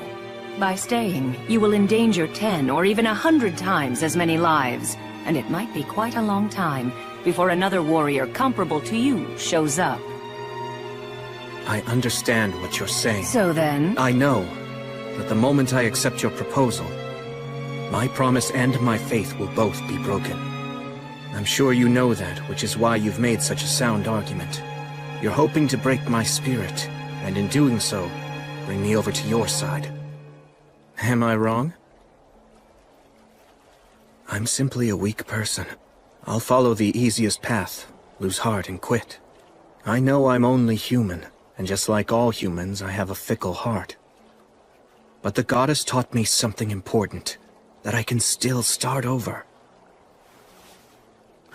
[SPEAKER 2] By staying, you will endanger 10 or even 100 times as many lives. And it might be quite a long time before another warrior comparable to you shows up.
[SPEAKER 10] I understand what you're saying.
[SPEAKER 2] So then?
[SPEAKER 10] I know that the moment I accept your proposal, my promise and my faith will both be broken. I'm sure you know that, which is why you've made such a sound argument. You're hoping to break my spirit, and in doing so, bring me over to your side. Am I wrong? I'm simply a weak person. I'll follow the easiest path, lose heart and quit. I know I'm only human, and just like all humans, I have a fickle heart. But the goddess taught me something important, that I can still start over.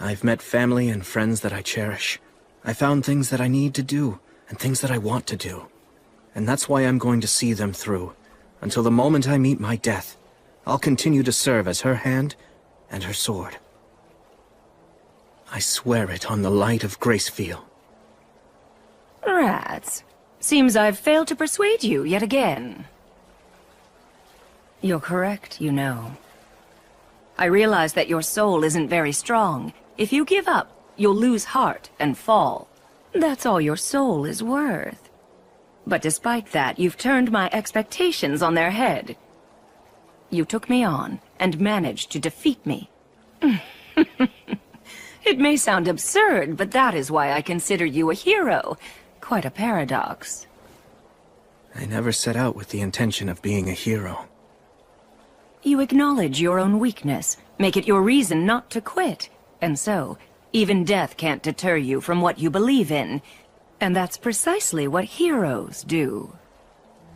[SPEAKER 10] I've met family and friends that I cherish. I found things that I need to do, and things that I want to do. And that's why I'm going to see them through. Until the moment I meet my death, I'll continue to serve as her hand and her sword. I swear it on the light of Gracefiel.
[SPEAKER 2] Rats. Seems I've failed to persuade you yet again. You're correct, you know. I realize that your soul isn't very strong. If you give up, you'll lose heart and fall. That's all your soul is worth. But despite that, you've turned my expectations on their head. You took me on, and managed to defeat me. It may sound absurd, but that is why I consider you a hero. Quite a paradox.
[SPEAKER 10] I never set out with the intention of being a hero.
[SPEAKER 2] You acknowledge your own weakness, make it your reason not to quit. And so, even death can't deter you from what you believe in. And that's precisely what heroes do.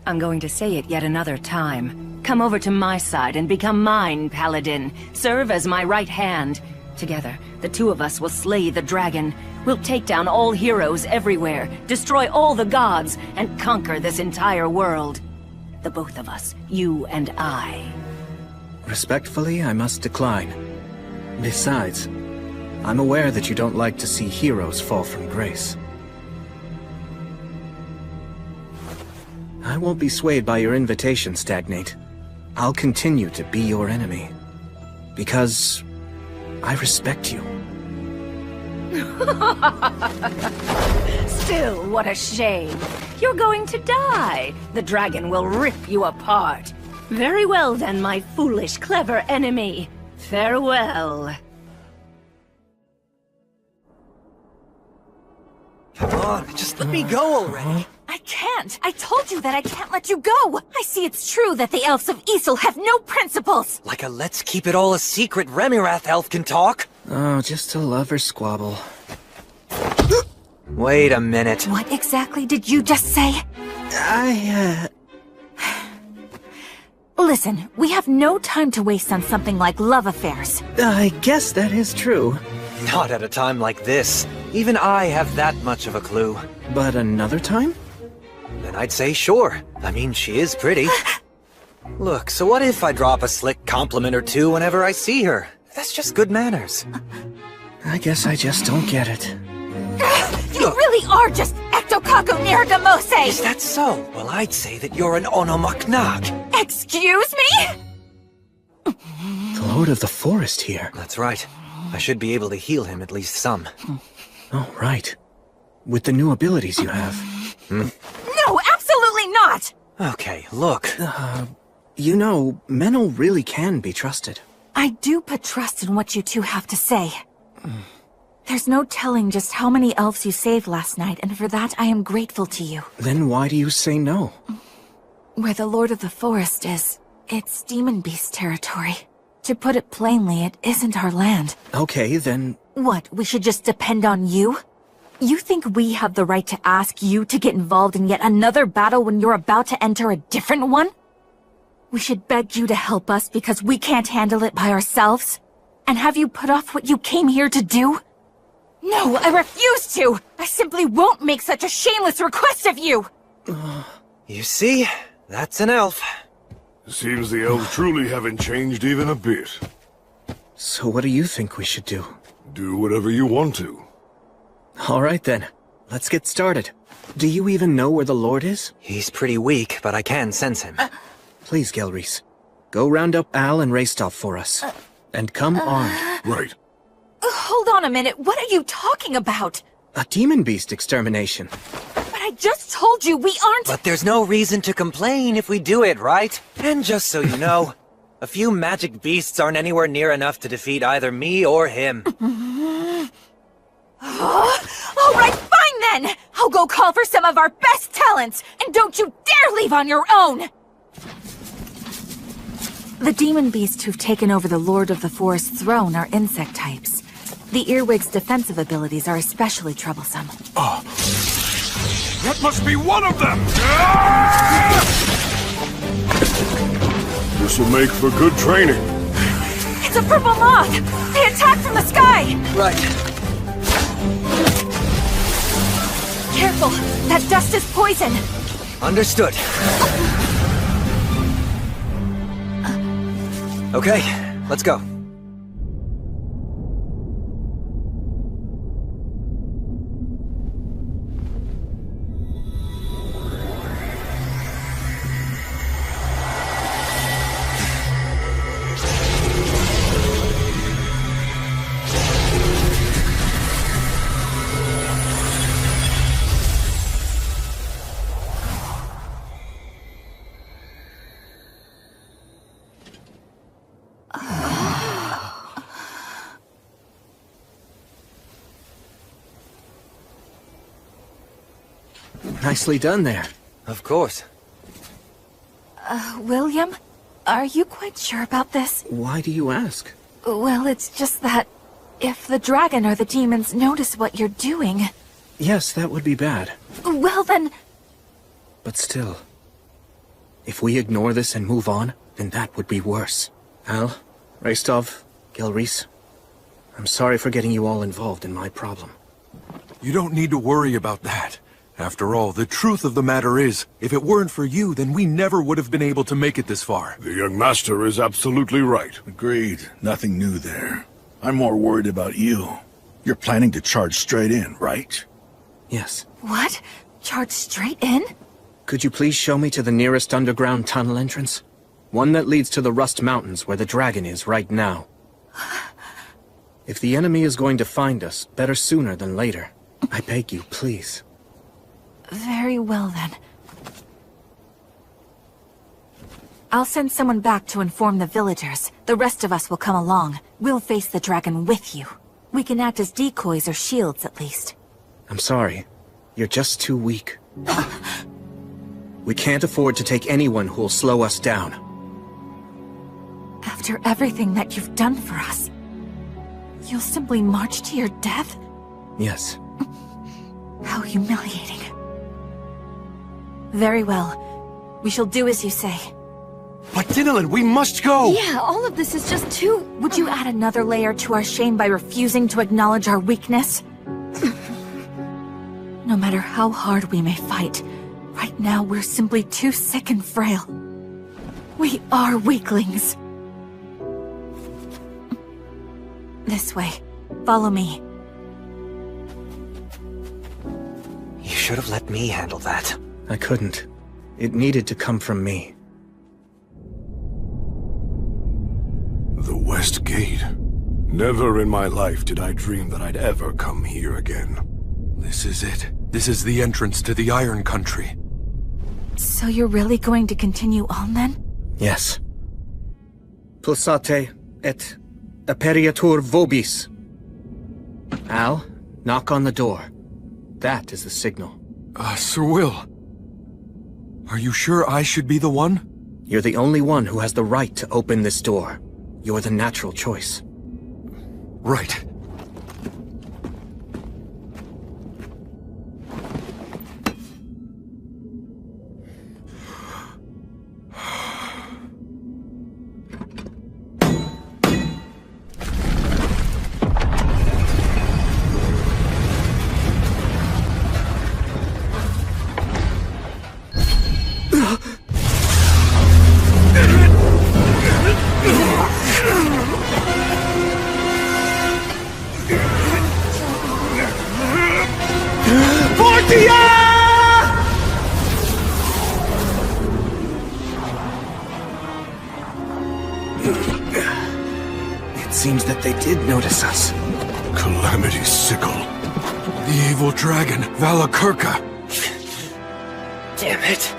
[SPEAKER 2] I'm going to say it yet another time. Come over to my side and become mine, Paladin. Serve as my right hand. Together, the two of us will slay the dragon. We'll take down all heroes everywhere, destroy all the gods, and conquer this entire world. The both of us, you and I.
[SPEAKER 10] Respectfully, I must decline. Besides, I'm aware that you don't like to see heroes fall from grace. I won't be swayed by your invitation, Stagnate. I'll continue to be your enemy. Because I respect you.
[SPEAKER 2] Still, what a shame. You're going to die. The dragon will rip you apart. Very well then, my foolish, clever enemy. Farewell.
[SPEAKER 8] Come on, just let me go already.
[SPEAKER 7] I can't! I told you that I can't let you go! I see it's true that the elves of Ysel have no principles!
[SPEAKER 8] Like a let's keep it all a secret Remirath elf can talk?
[SPEAKER 10] Oh, just a lover squabble.
[SPEAKER 8] Wait a minute.
[SPEAKER 7] What exactly did you just say? Listen, we have no time to waste on something like love affairs.
[SPEAKER 10] I guess that is true.
[SPEAKER 8] Not at a time like this. Even I have that much of a clue.
[SPEAKER 10] But another time?
[SPEAKER 8] Then I'd say sure. I mean, she is pretty. Look, so what if I drop a slick compliment or two whenever I see her? That's just good manners.
[SPEAKER 10] I guess I just don't get it.
[SPEAKER 7] You really are just Ectokaku Niragamose!
[SPEAKER 8] Is that so? Well, I'd say that you're an Onomaknak.
[SPEAKER 7] Excuse me?
[SPEAKER 11] The Lord of the Forest here.
[SPEAKER 8] That's right. I should be able to heal him at least some.
[SPEAKER 11] Oh, right. With the new abilities you have.
[SPEAKER 7] No, absolutely not!
[SPEAKER 8] Okay, look.
[SPEAKER 11] You know, Menel really can be trusted.
[SPEAKER 7] I do put trust in what you two have to say. There's no telling just how many elves you saved last night, and for that I am grateful to you.
[SPEAKER 11] Then why do you say no?
[SPEAKER 7] Where the Lord of the Forest is, it's Demon Beast territory. To put it plainly, it isn't our land.
[SPEAKER 11] Okay, then...
[SPEAKER 7] What, we should just depend on you? You think we have the right to ask you to get involved in yet another battle when you're about to enter a different one? We should beg you to help us because we can't handle it by ourselves? And have you put off what you came here to do? No, I refuse to! I simply won't make such a shameless request of you!
[SPEAKER 8] You see? That's an elf.
[SPEAKER 20] Seems the elves truly haven't changed even a bit.
[SPEAKER 11] So what do you think we should do?
[SPEAKER 20] Do whatever you want to.
[SPEAKER 11] All right then. Let's get started. Do you even know where the Lord is?
[SPEAKER 8] He's pretty weak, but I can sense him.
[SPEAKER 11] Please, Gelreese. Go round up Al and Raystov for us. And come armed.
[SPEAKER 20] Right.
[SPEAKER 7] Hold on a minute, what are you talking about?
[SPEAKER 11] A demon beast extermination.
[SPEAKER 7] But I just told you we aren't—
[SPEAKER 8] But there's no reason to complain if we do it, right? And just so you know, a few magic beasts aren't anywhere near enough to defeat either me or him.
[SPEAKER 7] Alright, fine then! I'll go call for some of our best talents, and don't you dare leave on your own! The demon beasts who've taken over the Lord of the Forest's throne are insect types. The Earwig's defensive abilities are especially troublesome.
[SPEAKER 13] Oh. That must be one of them!
[SPEAKER 20] This will make for good training.
[SPEAKER 7] It's a purple moth! They attack from the sky!
[SPEAKER 8] Right.
[SPEAKER 7] Careful! That dust is poison!
[SPEAKER 8] Understood. Okay, let's go.
[SPEAKER 11] Nicely done there.
[SPEAKER 8] Of course.
[SPEAKER 7] William? Are you quite sure about this?
[SPEAKER 11] Why do you ask?
[SPEAKER 7] Well, it's just that if the dragon or the demons notice what you're doing...
[SPEAKER 11] Yes, that would be bad.
[SPEAKER 7] Well then...
[SPEAKER 11] But still, if we ignore this and move on, then that would be worse. Al, Raystov, Gelreese, I'm sorry for getting you all involved in my problem.
[SPEAKER 19] You don't need to worry about that. After all, the truth of the matter is, if it weren't for you, then we never would have been able to make it this far.
[SPEAKER 20] The young master is absolutely right.
[SPEAKER 3] Agreed. Nothing new there. I'm more worried about you. You're planning to charge straight in, right?
[SPEAKER 11] Yes.
[SPEAKER 7] What? Charge straight in?
[SPEAKER 11] Could you please show me to the nearest underground tunnel entrance? One that leads to the Rust Mountains where the dragon is right now. If the enemy is going to find us, better sooner than later. I beg you, please.
[SPEAKER 7] Very well, then. I'll send someone back to inform the villagers. The rest of us will come along. We'll face the dragon with you. We can act as decoys or shields, at least.
[SPEAKER 11] I'm sorry. You're just too weak. We can't afford to take anyone who'll slow us down.
[SPEAKER 7] After everything that you've done for us, you'll simply march to your death?
[SPEAKER 11] Yes.
[SPEAKER 7] How humiliating. Very well. We shall do as you say.
[SPEAKER 23] But Dinalin, we must go!
[SPEAKER 7] Yeah, all of this is just too... Would you add another layer to our shame by refusing to acknowledge our weakness? No matter how hard we may fight, right now we're simply too sick and frail. We are weaklings. This way. Follow me.
[SPEAKER 8] should have let me handle that.
[SPEAKER 11] I couldn't. It needed to come from me.
[SPEAKER 20] The West Gate. Never in my life did I dream that I'd ever come here again.
[SPEAKER 19] This is it. This is the entrance to the Iron Country.
[SPEAKER 7] So you're really going to continue on then?
[SPEAKER 11] Yes. Pulsate et aperiatur vobis. Al, knock on the door. That is the signal.
[SPEAKER 19] Sir Will. Are you sure I should be the one?
[SPEAKER 11] You're the only one who has the right to open this door. You're the natural choice.
[SPEAKER 19] Right.
[SPEAKER 11] It seems that they did notice us.
[SPEAKER 20] Calamity's sickle.
[SPEAKER 19] The evil dragon, Valakirka.
[SPEAKER 8] Damn it.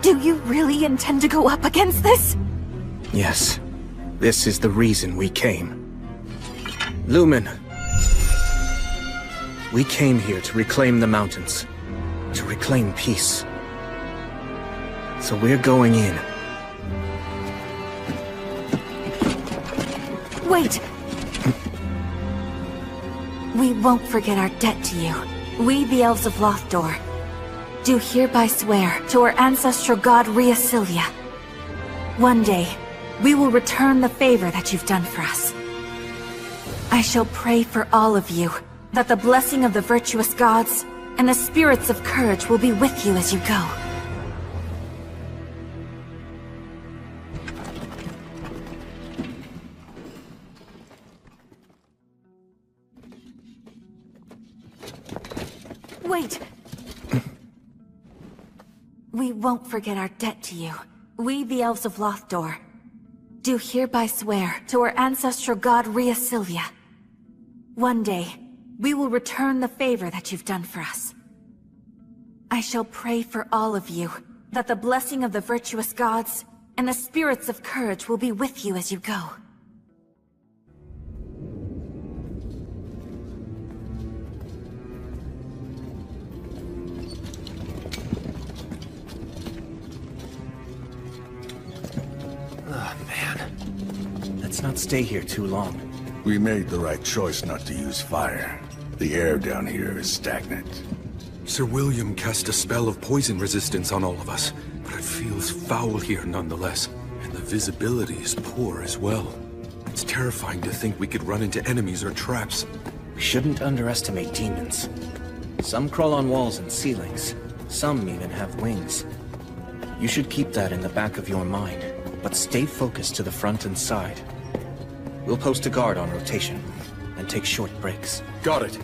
[SPEAKER 7] Do you really intend to go up against this?
[SPEAKER 11] Yes. This is the reason we came. Lumen. We came here to reclaim the mountains. To reclaim peace. So we're going in.
[SPEAKER 7] Wait! We won't forget our debt to you. We, the Elves of Lothdor, do hereby swear to our ancestral god Riasilia. One day, we will return the favor that you've done for us. I shall pray for all of you, that the blessing of the virtuous gods and the spirits of courage will be with you as you go. Wait! We won't forget our debt to you. We, the Elves of Lothdor, do hereby swear to our ancestral god Riasilia. One day, we will return the favor that you've done for us. I shall pray for all of you, that the blessing of the virtuous gods and the spirits of courage will be with you as you go.
[SPEAKER 11] Oh, man. Let's not stay here too long.
[SPEAKER 21] We made the right choice not to use fire. The air down here is stagnant.
[SPEAKER 19] Sir William cast a spell of poison resistance on all of us, but it feels foul here nonetheless. And the visibility is poor as well. It's terrifying to think we could run into enemies or traps.
[SPEAKER 11] We shouldn't underestimate demons. Some crawl on walls and ceilings. Some even have wings. You should keep that in the back of your mind, but stay focused to the front and side. We'll post a guard on rotation, and take short breaks.
[SPEAKER 19] Got it.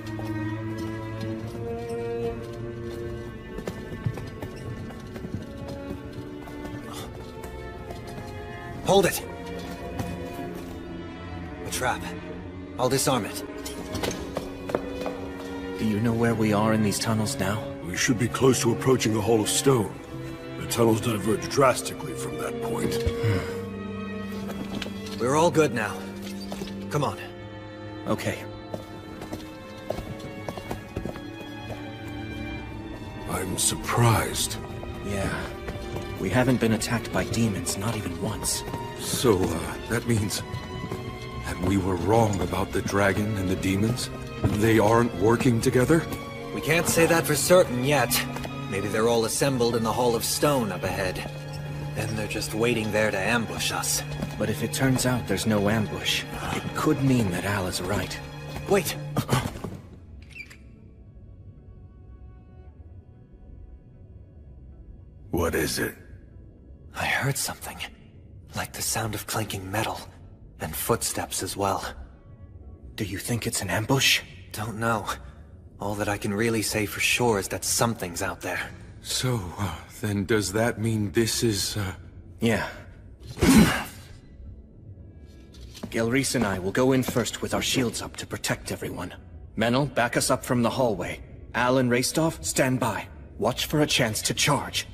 [SPEAKER 8] Hold it! A trap. I'll disarm it.
[SPEAKER 11] Do you know where we are in these tunnels now?
[SPEAKER 20] We should be close to approaching a Hall of Stone. The tunnels diverge drastically from that point.
[SPEAKER 8] We're all good now. Come on.
[SPEAKER 11] Okay.
[SPEAKER 20] I'm surprised.
[SPEAKER 11] Yeah. We haven't been attacked by demons, not even once.
[SPEAKER 19] So, that means that we were wrong about the dragon and the demons? They aren't working together?
[SPEAKER 8] We can't say that for certain yet. Maybe they're all assembled in the Hall of Stone up ahead. Then they're just waiting there to ambush us.
[SPEAKER 11] But if it turns out there's no ambush, it could mean that Al is right.
[SPEAKER 8] Wait!
[SPEAKER 21] What is it?
[SPEAKER 8] I heard something. Like the sound of clanking metal. And footsteps as well.
[SPEAKER 11] Do you think it's an ambush?
[SPEAKER 8] Don't know. All that I can really say for sure is that something's out there.
[SPEAKER 19] So, then does that mean this is,
[SPEAKER 11] Yeah. Gelreese and I will go in first with our shields up to protect everyone. Menel, back us up from the hallway. Al and Rastov, stand by. Watch for a chance to charge.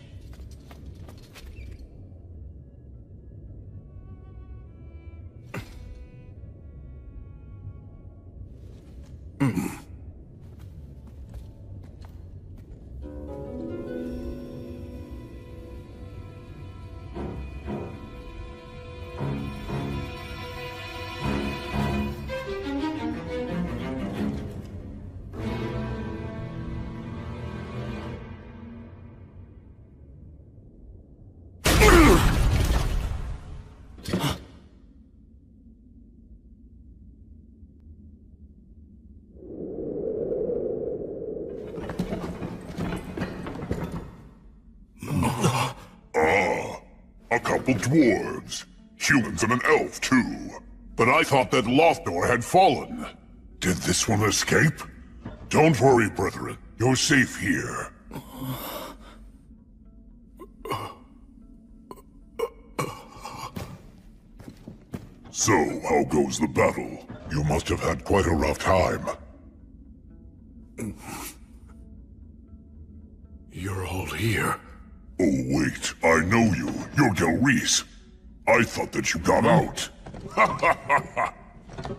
[SPEAKER 4] A couple dwarves. Humans and an elf, too. But I thought that Lothar had fallen. Did this one escape? Don't worry, brethren. You're safe here. So, how goes the battle? You must have had quite a rough time.
[SPEAKER 14] You're all here.
[SPEAKER 4] Oh, wait. I know you. You're Gelreese. I thought that you got out.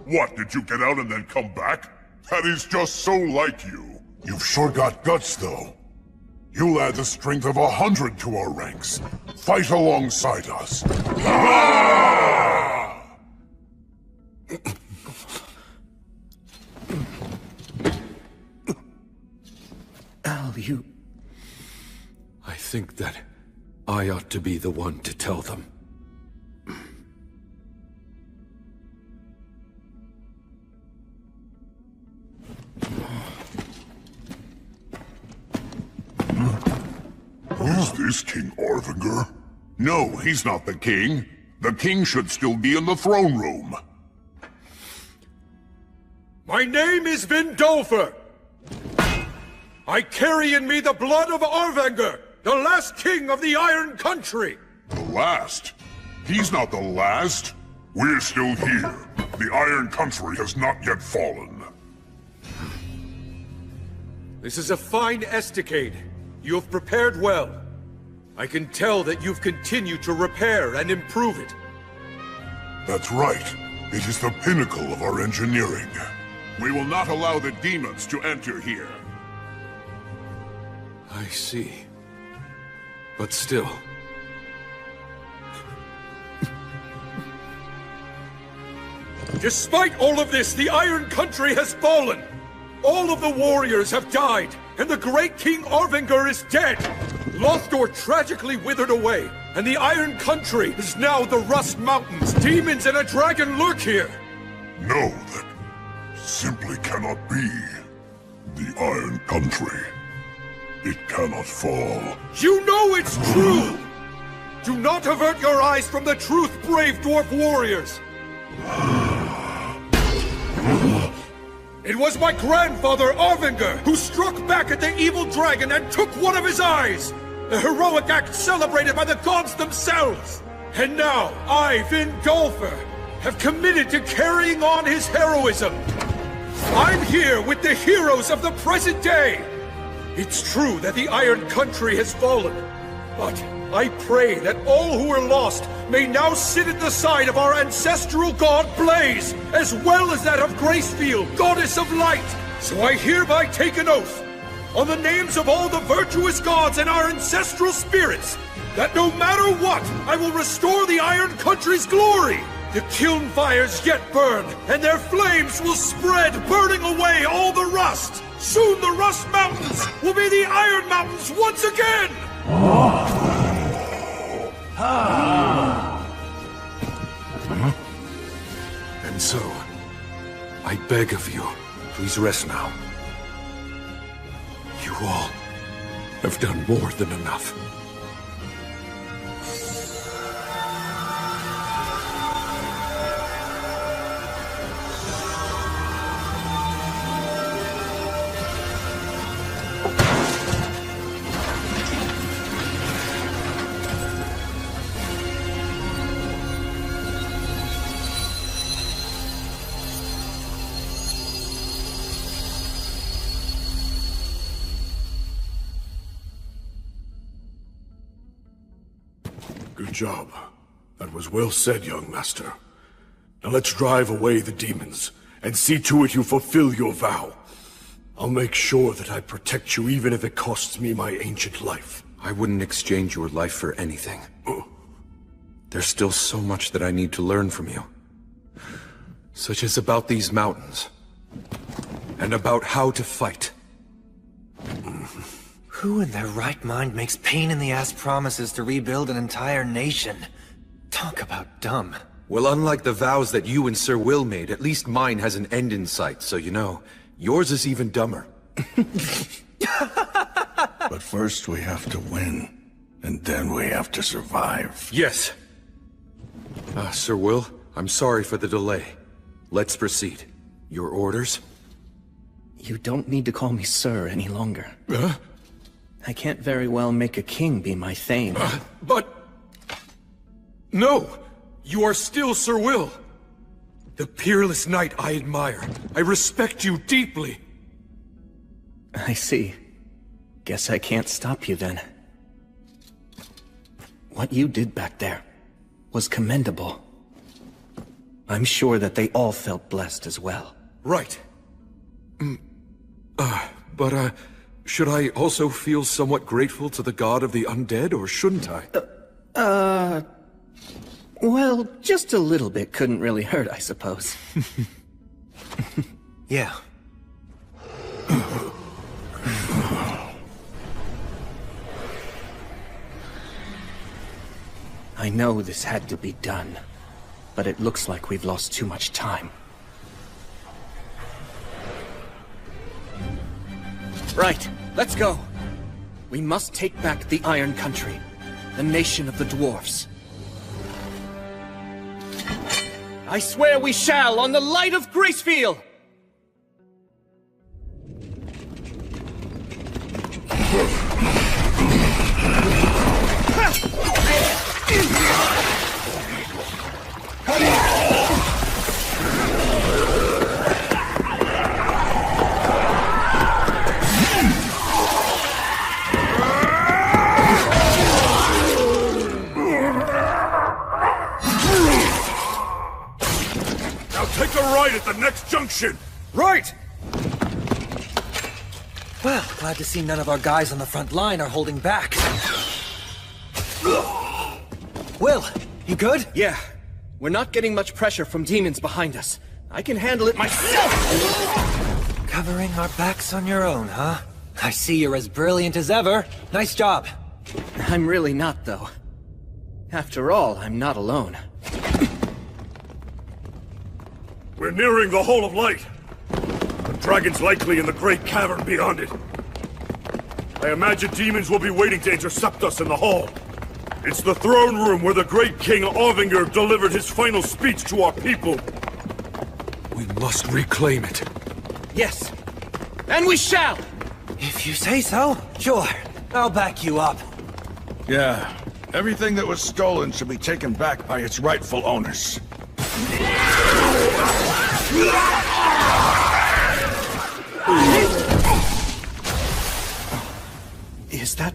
[SPEAKER 4] What, did you get out and then come back? That is just so like you. You've sure got guts, though. You'll add the strength of 100 to our ranks. Fight alongside us.
[SPEAKER 11] Al, you...
[SPEAKER 19] I think that I ought to be the one to tell them.
[SPEAKER 4] Is this King Arvinger? No, he's not the king. The king should still be in the throne room.
[SPEAKER 13] My name is Vindolfer. I carry in me the blood of Arvinger, the last king of the Iron Country.
[SPEAKER 4] The last? He's not the last. We're still here. The Iron Country has not yet fallen.
[SPEAKER 13] This is a fine escapade. You have prepared well. I can tell that you've continued to repair and improve it.
[SPEAKER 4] That's right. It is the pinnacle of our engineering. We will not allow the demons to enter here.
[SPEAKER 19] I see. But still...
[SPEAKER 13] Despite all of this, the Iron Country has fallen! All of the warriors have died, and the great King Arvinger is dead! Lothar tragically withered away, and the Iron Country is now the Rust Mountains. Demons and a dragon lurk here!
[SPEAKER 4] No, that simply cannot be. The Iron Country. It cannot fall.
[SPEAKER 13] You know it's true! Do not avert your eyes from the truth, brave dwarf warriors! It was my grandfather, Arvinger, who struck back at the evil dragon and took one of his eyes! A heroic act celebrated by the gods themselves! And now, I, Vindolfer, have committed to carrying on his heroism! I'm here with the heroes of the present day! It's true that the Iron Country has fallen, but I pray that all who were lost may now sit at the side of our ancestral god Blaze, as well as that of Gracefield, goddess of light. So I hereby take an oath, on the names of all the virtuous gods and our ancestral spirits, that no matter what, I will restore the Iron Country's glory. The kiln fires yet burn, and their flames will spread, burning away all the rust. Soon the Rust Mountains will be the Iron Mountains once again!
[SPEAKER 19] And so, I beg of you, please rest now. You all have done more than enough.
[SPEAKER 20] Good job. That was well said, young master. Now let's drive away the demons, and see to it you fulfill your vow. I'll make sure that I protect you even if it costs me my ancient life.
[SPEAKER 19] I wouldn't exchange your life for anything. There's still so much that I need to learn from you. Such as about these mountains. And about how to fight.
[SPEAKER 8] Who in their right mind makes pain-in-the-ass promises to rebuild an entire nation? Talk about dumb.
[SPEAKER 19] Well, unlike the vows that you and Sir Will made, at least mine has an end in sight, so you know, yours is even dumber.
[SPEAKER 3] But first we have to win, and then we have to survive.
[SPEAKER 19] Yes. Sir Will, I'm sorry for the delay. Let's proceed. Your orders?
[SPEAKER 10] You don't need to call me sir any longer. I can't very well make a king be my thane.
[SPEAKER 19] But... No! You are still Sir Will! The peerless knight I admire. I respect you deeply.
[SPEAKER 10] I see. Guess I can't stop you then. What you did back there was commendable. I'm sure that they all felt blessed as well.
[SPEAKER 19] Right. But should I also feel somewhat grateful to the god of the undead, or shouldn't I?
[SPEAKER 10] Well, just a little bit couldn't really hurt, I suppose.
[SPEAKER 8] Yeah.
[SPEAKER 10] I know this had to be done, but it looks like we've lost too much time. Right, let's go. We must take back the Iron Country, the nation of the dwarfs. I swear we shall, on the light of Gracefield!
[SPEAKER 20] Take a right at the next junction!
[SPEAKER 8] Right! Well, glad to see none of our guys on the front line are holding back. Will, you good?
[SPEAKER 10] Yeah. We're not getting much pressure from demons behind us. I can handle it myself!
[SPEAKER 8] Covering our backs on your own, huh? I see you're as brilliant as ever. Nice job.
[SPEAKER 10] I'm really not, though. After all, I'm not alone.
[SPEAKER 20] We're nearing the Hall of Light. The dragon's likely in the great cavern beyond it. I imagine demons will be waiting to intercept us in the hall. It's the throne room where the great King Ovinger delivered his final speech to our people.
[SPEAKER 19] We must reclaim it.
[SPEAKER 10] Yes. And we shall!
[SPEAKER 8] If you say so, sure. I'll back you up.
[SPEAKER 3] Yeah. Everything that was stolen should be taken back by its rightful owners.
[SPEAKER 10] Is that...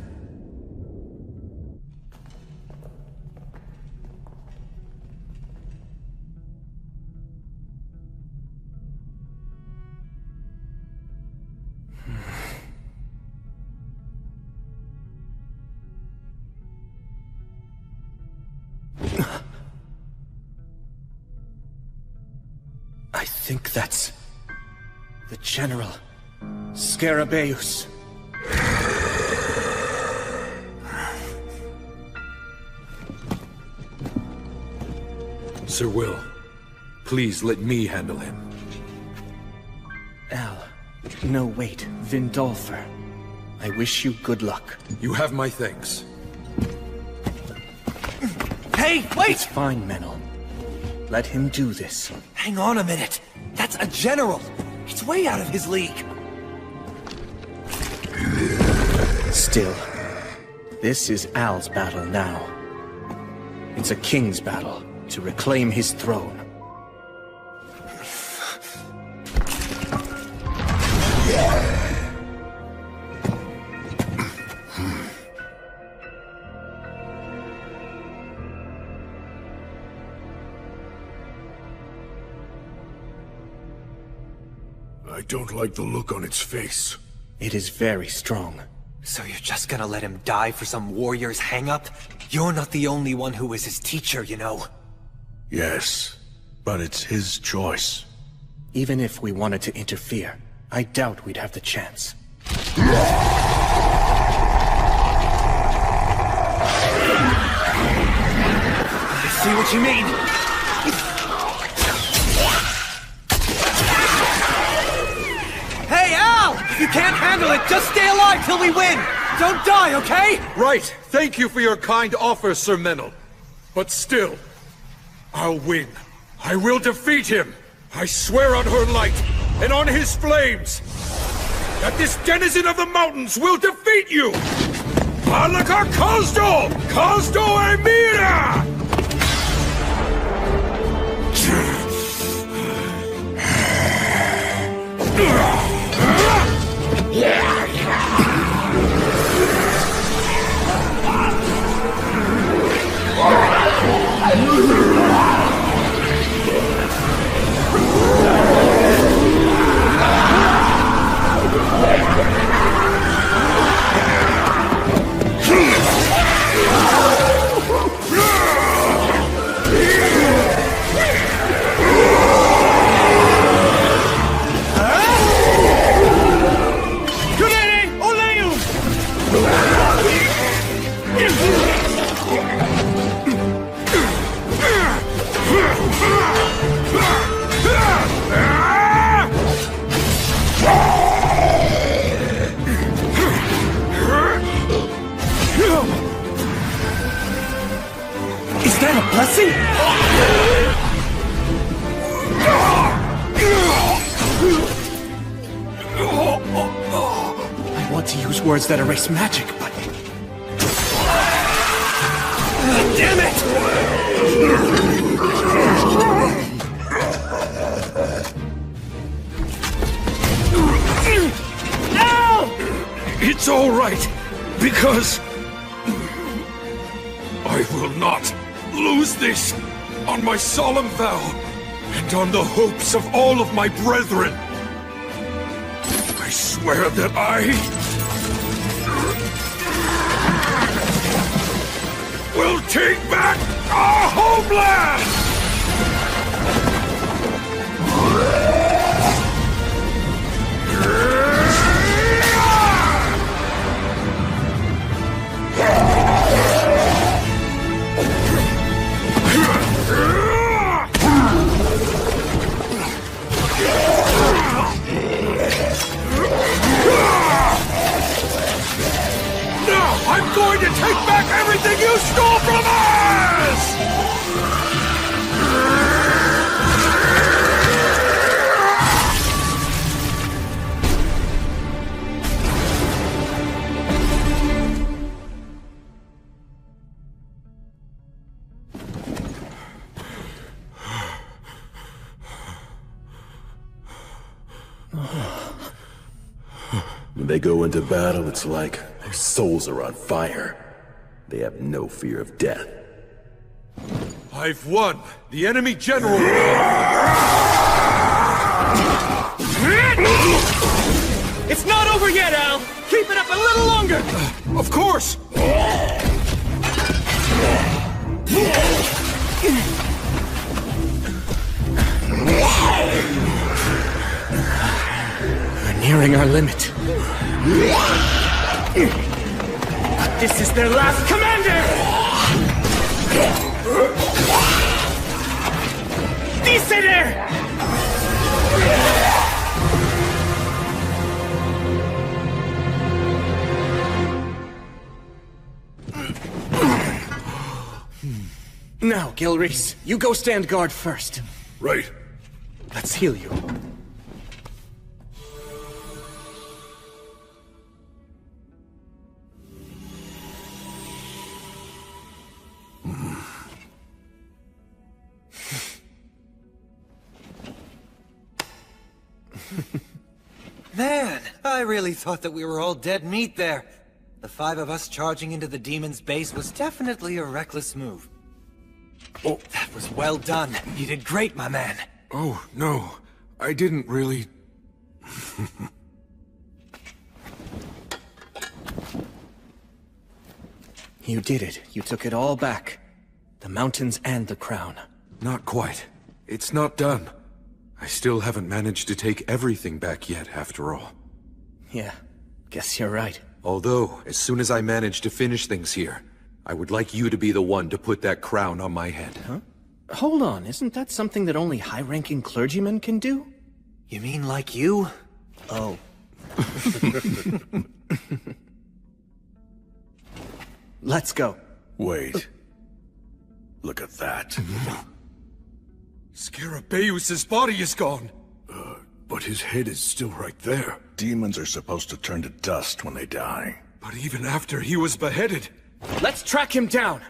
[SPEAKER 10] I think that's... the General Scarabaeus.
[SPEAKER 19] Sir Will, please let me handle him.
[SPEAKER 10] Al. No, wait. Vindolfer. I wish you good luck.
[SPEAKER 19] You have my thanks.
[SPEAKER 8] Hey, wait!
[SPEAKER 10] It's fine, Menel. Let him do this.
[SPEAKER 8] Hang on a minute. That's a general. It's way out of his league.
[SPEAKER 10] Still, this is Al's battle now. It's a king's battle to reclaim his throne.
[SPEAKER 20] I don't like the look on its face.
[SPEAKER 11] It is very strong.
[SPEAKER 8] So you're just gonna let him die for some warrior's hang-up? You're not the only one who is his teacher, you know.
[SPEAKER 3] Yes, but it's his choice.
[SPEAKER 11] Even if we wanted to interfere, I doubt we'd have the chance.
[SPEAKER 12] I see what you mean. Hey, Al! If you can't handle it, just stay alive till we win! Don't die, okay?
[SPEAKER 13] Right. Thank you for your kind offer, Sir Menel. But still, I'll win. I will defeat him. I swear on her light, and on his flames, that this denizen of the mountains will defeat you! Alaka Kazdo! Kazdo Emira!
[SPEAKER 12] Is that a blessing?
[SPEAKER 11] I want to use words that erase magic, but...
[SPEAKER 12] Damn it! No!
[SPEAKER 13] It's all right, because I will not lose this on my solemn vow and on the hopes of all of my brethren. I swear that I will take back our homeland! I'm going to take back everything you stole from us!
[SPEAKER 5] When they go into battle, it's like their souls are on fire. They have no fear of death.
[SPEAKER 13] I've won! The enemy general...
[SPEAKER 12] It's not over yet, Al! Keep it up a little longer!
[SPEAKER 13] Of course!
[SPEAKER 11] We're nearing our limit.
[SPEAKER 12] But this is their last commander! Descender!
[SPEAKER 11] Now, Gilreese, you go stand guard first.
[SPEAKER 20] Right.
[SPEAKER 11] Let's heal you.
[SPEAKER 8] Man, I really thought that we were all dead meat there. The 5 of us charging into the demon's base was definitely a reckless move. Oh, that was well done. You did great, my man.
[SPEAKER 19] Oh, no. I didn't really...
[SPEAKER 11] You did it. You took it all back. The mountains and the crown.
[SPEAKER 19] Not quite. It's not done. I still haven't managed to take everything back yet, after all.
[SPEAKER 11] Yeah, guess you're right.
[SPEAKER 19] Although, as soon as I manage to finish things here, I would like you to be the one to put that crown on my head.
[SPEAKER 11] Huh? Hold on, isn't that something that only high-ranking clergymen can do?
[SPEAKER 8] You mean like you?
[SPEAKER 11] Oh. Let's go.
[SPEAKER 3] Wait. Look at that.
[SPEAKER 13] Scarabaeus' body is gone.
[SPEAKER 3] But his head is still right there. Demons are supposed to turn to dust when they die.
[SPEAKER 13] But even after he was beheaded...
[SPEAKER 11] Let's track him down!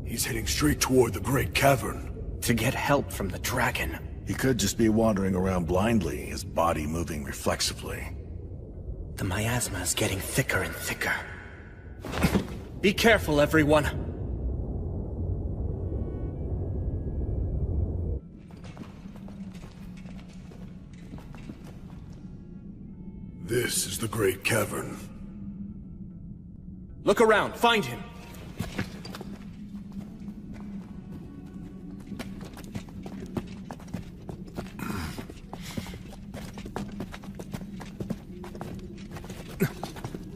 [SPEAKER 3] He's heading straight toward the Great Cavern.
[SPEAKER 11] To get help from the dragon.
[SPEAKER 3] He could just be wandering around blindly, his body moving reflexively.
[SPEAKER 11] The miasma is getting thicker and thicker. Be careful, everyone!
[SPEAKER 3] This is the Great Cavern.
[SPEAKER 11] Look around, find him!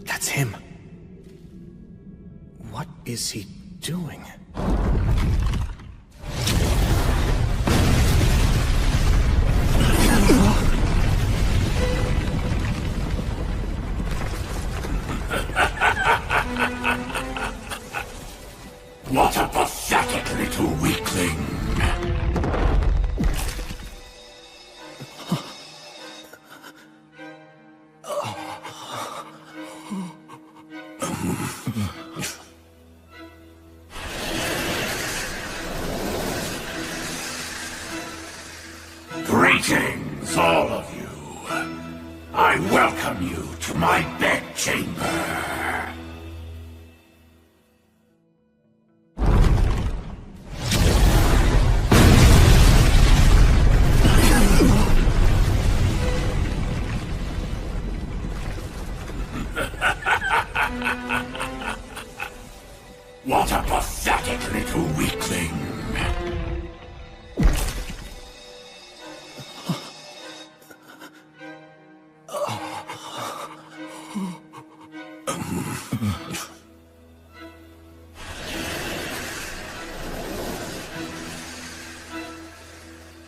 [SPEAKER 11] That's him. What is he doing?
[SPEAKER 1] What a pathetic little weakling! Greetings, all of you. I welcome you to my bedchamber. What a pathetic little weakling.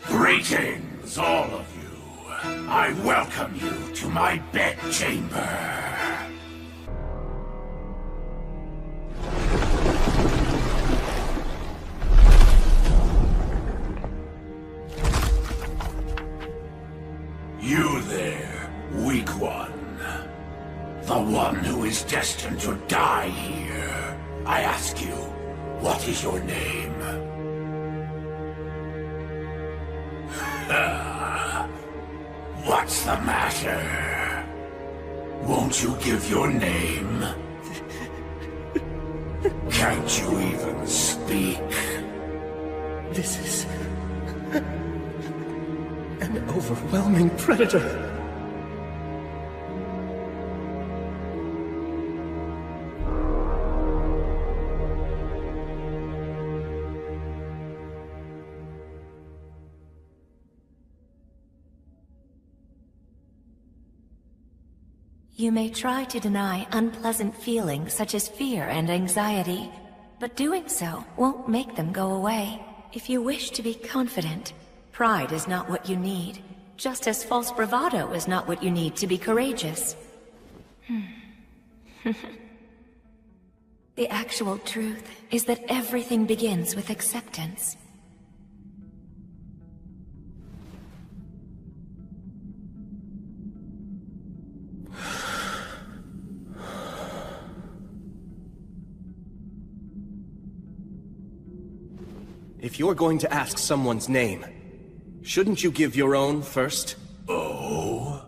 [SPEAKER 1] Greetings, all of you. I welcome you to my bedchamber. You there, weak one. The one who is destined to die here. I ask you, what is your name? What's the matter? Won't you give your name? Can't you even speak?
[SPEAKER 11] This is... an overwhelming predator.
[SPEAKER 2] You may try to deny unpleasant feelings such as fear and anxiety, but doing so won't make them go away. If you wish to be confident, pride is not what you need, just as false bravado is not what you need to be courageous. The actual truth is that everything begins with acceptance.
[SPEAKER 11] If you're going to ask someone's name, shouldn't you give your own first?
[SPEAKER 1] Oh?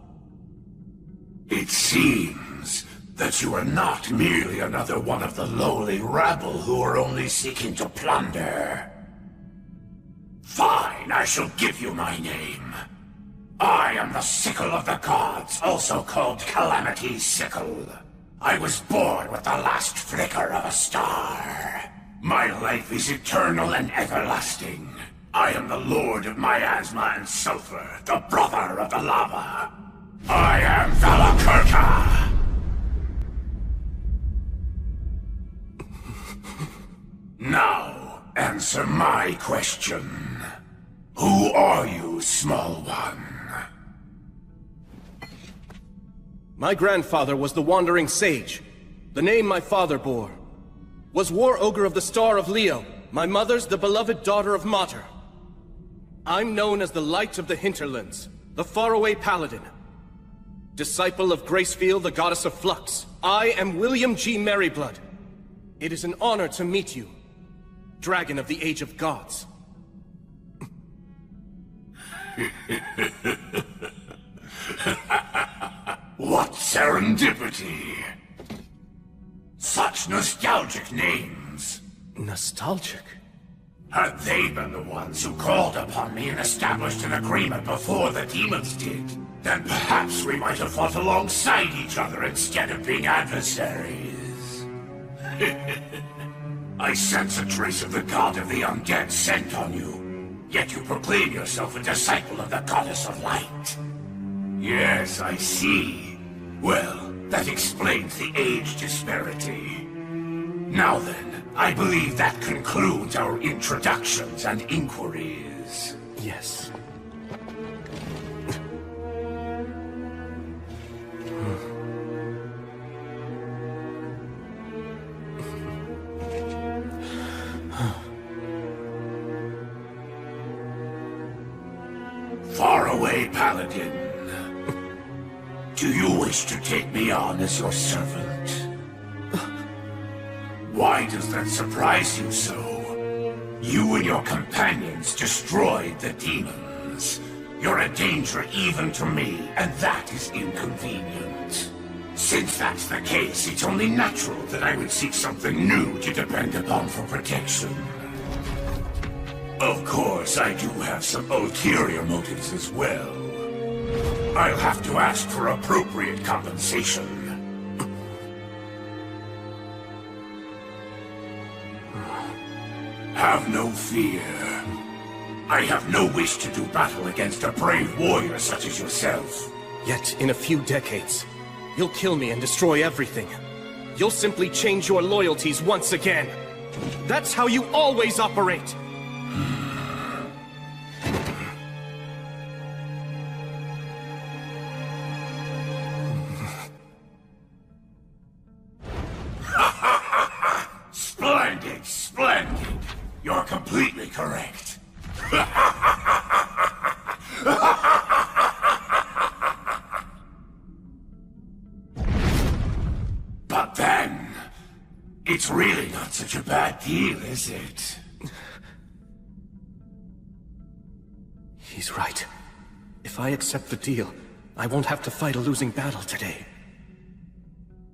[SPEAKER 1] It seems that you are not merely another one of the lowly rabble who are only seeking to plunder. Fine, I shall give you my name. I am the Sickle of the Gods, also called Calamity's Sickle. I was born with the last flicker of a star. My life is eternal and everlasting. I am the Lord of Miasma and Sulfur, the brother of the lava. I am Valakirka! Now, answer my question. Who are you, small one?
[SPEAKER 6] My grandfather was the Wandering Sage. The name my father bore was War Ogre of the Star of Leo. My mother's the beloved daughter of Mater. I'm known as the Light of the Hinterlands, the faraway paladin. Disciple of Gracefield, the goddess of Flux. I am William G. Merryblood. It is an honor to meet you, Dragon of the Age of Gods.
[SPEAKER 1] What serendipity! Such nostalgic names.
[SPEAKER 6] Nostalgic?
[SPEAKER 1] Had they been the ones who called upon me and established an agreement before the demons did, then perhaps we might have fought alongside each other instead of being adversaries. I sense a trace of the god of the undead scent on you, yet you proclaim yourself a disciple of the goddess of light. Yes, I see. Well, that explains the age disparity. Now then, I believe that concludes our introductions and inquiries.
[SPEAKER 6] Yes.
[SPEAKER 1] Faraway Paladin. Do you wish to take me on as your servant? Why does that surprise you so? You and your companions destroyed the demons. You're a danger even to me, and that is inconvenient. Since that's the case, it's only natural that I would seek something new to depend upon for protection. Of course, I do have some ulterior motives as well. I'll have to ask for appropriate compensation. Have no fear. I have no wish to do battle against a brave warrior such as yourself.
[SPEAKER 6] Yet, in a few decades, you'll kill me and destroy everything. You'll simply change your loyalties once again. That's how you always operate!
[SPEAKER 1] Splendid, splendid. You're completely correct. But then, it's really not such a bad deal, is it?
[SPEAKER 6] He's right. If I accept the deal, I won't have to fight a losing battle today.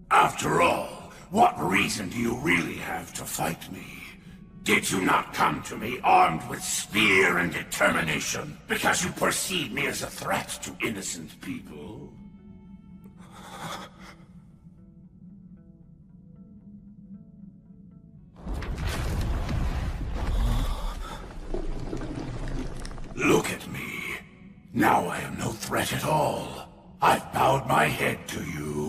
[SPEAKER 1] After all, what reason do you really have to fight me? Did you not come to me armed with spear and determination because you perceive me as a threat to innocent people? Look at me. Now I am no threat at all. I've bowed my head to you.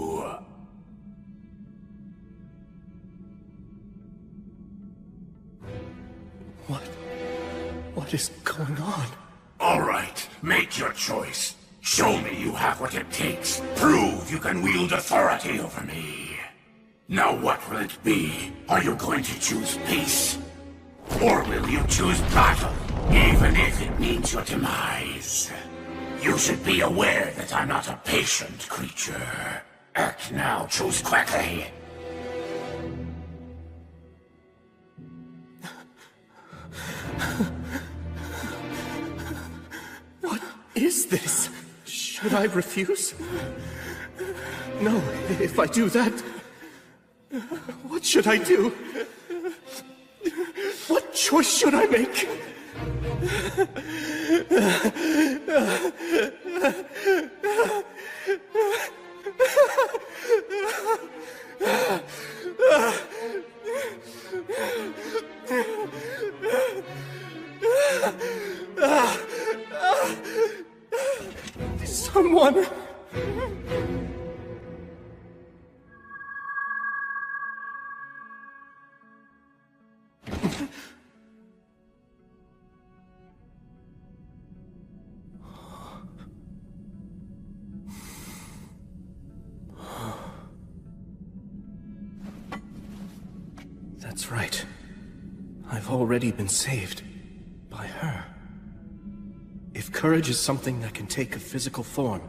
[SPEAKER 6] What is going on?
[SPEAKER 1] All right, make your choice. Show me you have what it takes. Prove you can wield authority over me. Now what will it be? Are you going to choose peace? Or will you choose battle, even if it means your demise? You should be aware that I'm not a patient creature. Act now, choose quickly.
[SPEAKER 6] What is this? Should I refuse? No, if I do that, what should I do? What choice should I make? Someone... That's right. I've already been saved. By her. If courage is something that can take a physical form,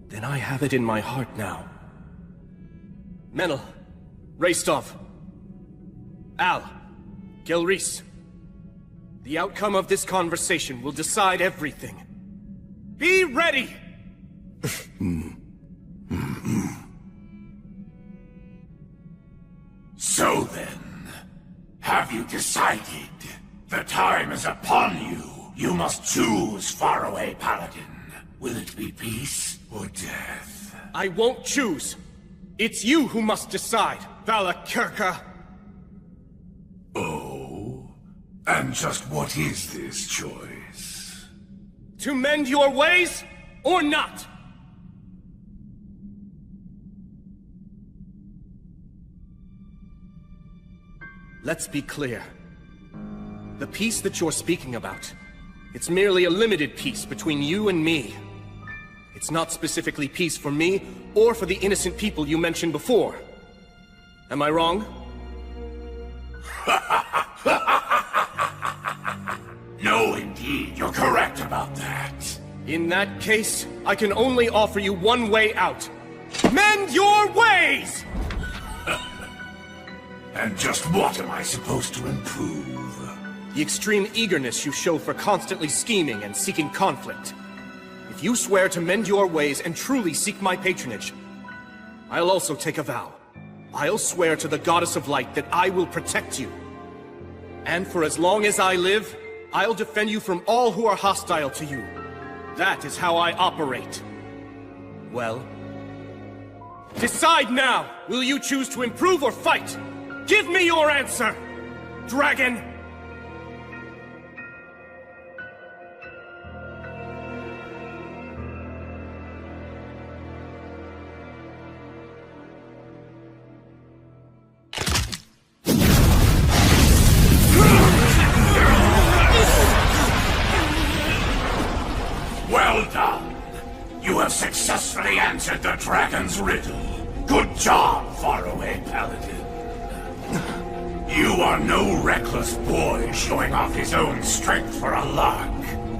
[SPEAKER 6] then I have it in my heart now. Menel, Raistov, Al, Gelreese. The outcome of this conversation will decide everything. Be ready!
[SPEAKER 1] So then, have you decided? The time is upon you. You must choose, faraway Paladin. Will it be peace or death?
[SPEAKER 6] I won't choose. It's you who must decide, Valakirka.
[SPEAKER 1] Oh? And just what is this choice?
[SPEAKER 6] To mend your ways, or not? Let's be clear. The peace that you're speaking about, it's merely a limited peace between you and me. It's not specifically peace for me, or for the innocent people you mentioned before. Am I wrong?
[SPEAKER 1] No, indeed, you're correct about that.
[SPEAKER 6] In that case, I can only offer you one way out. Mend your ways!
[SPEAKER 1] And just what am I supposed to improve?
[SPEAKER 6] The extreme eagerness you show for constantly scheming and seeking conflict. If you swear to mend your ways and truly seek my patronage, I'll also take a vow. I'll swear to the Goddess of Light that I will protect you. And for as long as I live, I'll defend you from all who are hostile to you. That is how I operate. Well, decide now! Will you choose to improve or fight? Give me your answer, dragon!
[SPEAKER 1] Well done. You have successfully answered the dragon's riddle. Good job, faraway Paladin. You are no reckless boy showing off his own strength for a lark.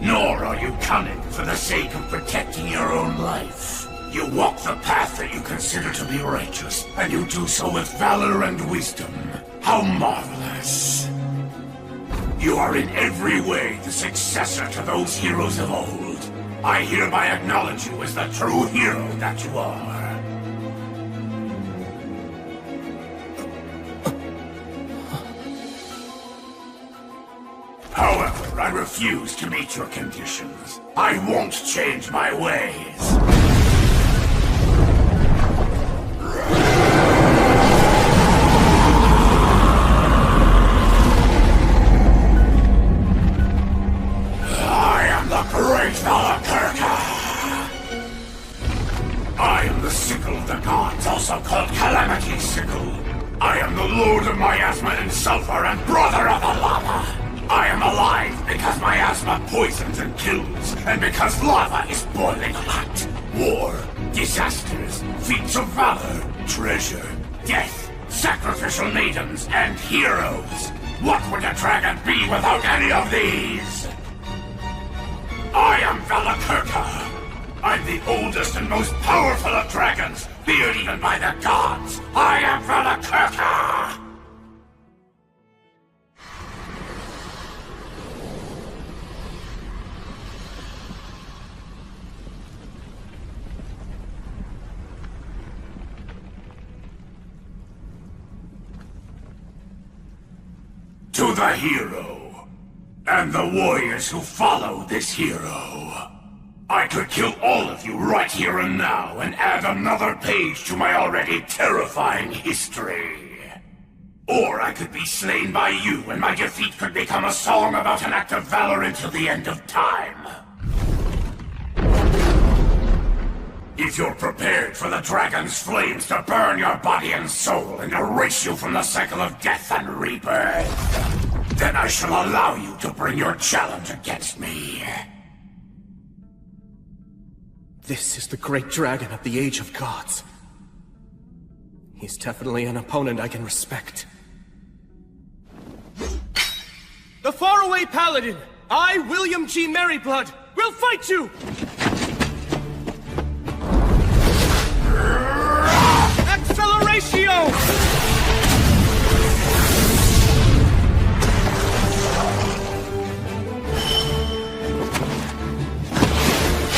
[SPEAKER 1] Nor are you cunning for the sake of protecting your own life. You walk the path that you consider to be righteous, and you do so with valor and wisdom. How marvelous. You are in every way the successor to those heroes of old. I hereby acknowledge you as the true hero that you are. However, I refuse to meet your conditions. I won't change my ways. I am the great Valakirka. I am the sickle of the gods, also called Calamity's sickle. I am the lord of miasma and sulfur and brother of the lava. I am alive because miasma poisons and kills, and because lava is boiling hot. War, disasters, feats of valor, treasure, death, sacrificial maidens, and heroes. What would a dragon be without any of these? I am Valakirka. I'm the oldest and most powerful of dragons, feared even by the gods. I am Valakirka! To the hero. and the warriors who follow this hero. I could kill all of you right here and now and add another page to my already terrifying history. Or I could be slain by you and my defeat could become a song about an act of valor until the end of time. If you're prepared for the dragon's flames to burn your body and soul and erase you from the cycle of death and rebirth, then I shall allow you to bring your challenge against me.
[SPEAKER 6] This is the great dragon of the Age of Gods. He's definitely an opponent I can respect. The faraway paladin, I, William G. Merryblood, will fight you! Acceleratio!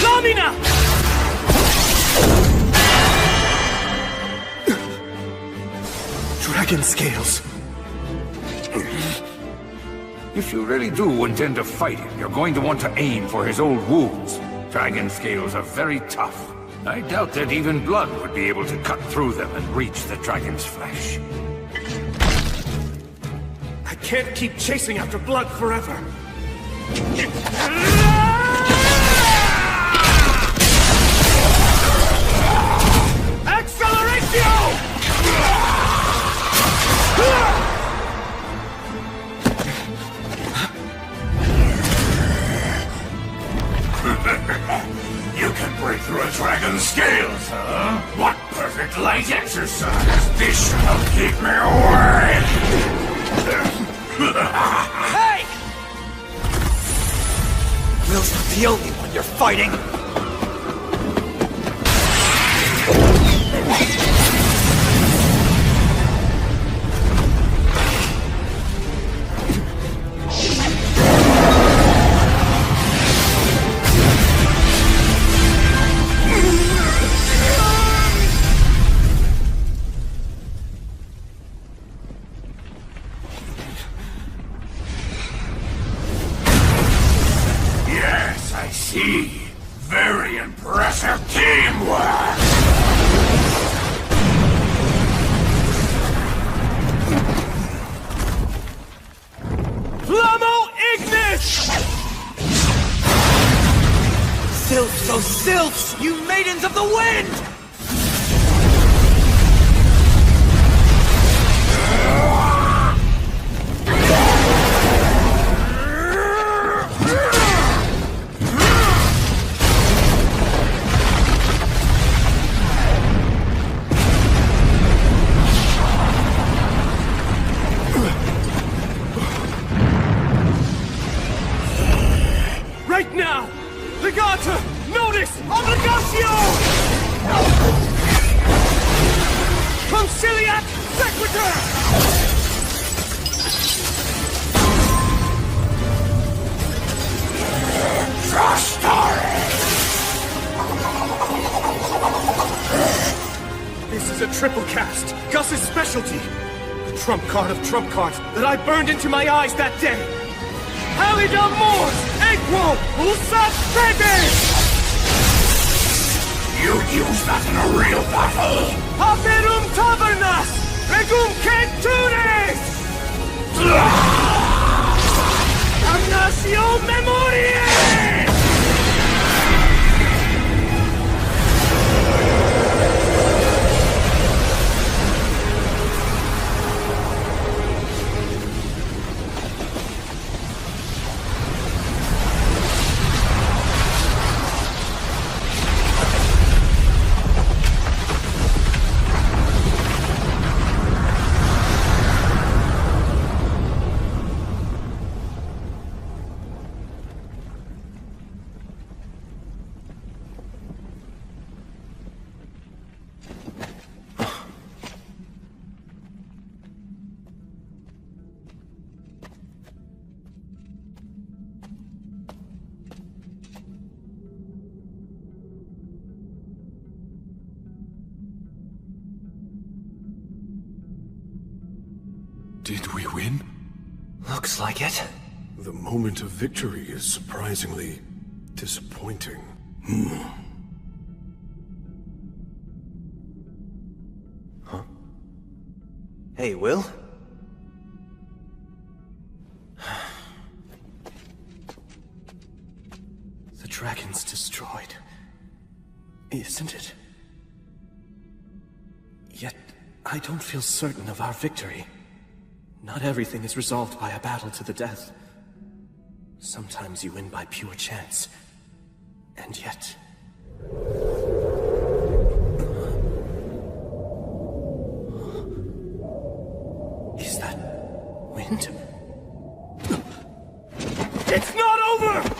[SPEAKER 6] Lamina! Dragon scales.
[SPEAKER 1] If you really do intend to fight him, you're going to want to aim for his old wounds. Dragon scales are very tough. I doubt that even blood would be able to cut through them and reach the dragon's flesh.
[SPEAKER 6] I can't keep chasing after blood forever. Acceleratio!
[SPEAKER 1] You can break through a dragon's scales, huh? What perfect light exercise! This shall keep me away!
[SPEAKER 12] Hey! Will's not the only one you're fighting!
[SPEAKER 1] Very impressive teamwork!
[SPEAKER 6] Flammo Ignis!
[SPEAKER 12] Sylphs, oh sylphs, you maidens of the wind!
[SPEAKER 6] Right now! Legata! Notice! Obligatio! Conciliat Sequitur! This is a triple cast, Gus's specialty. The trump card of trump cards that I burned into my eyes that day. Halida Mors! Equo! Usat Fede!
[SPEAKER 1] You'd use that in a real battle!
[SPEAKER 6] Aperum Tavernas! Regum Centures! Damnatio Memoriae!
[SPEAKER 19] Did we win?
[SPEAKER 10] Looks like it.
[SPEAKER 14] The moment of victory is surprisingly disappointing.
[SPEAKER 10] Huh? Hey, Will?
[SPEAKER 11] The dragon's destroyed, isn't it? Yet, I don't feel certain of our victory. Not everything is resolved by a battle to the death. Sometimes you win by pure chance. And yet... Is that wind?
[SPEAKER 12] It's not over!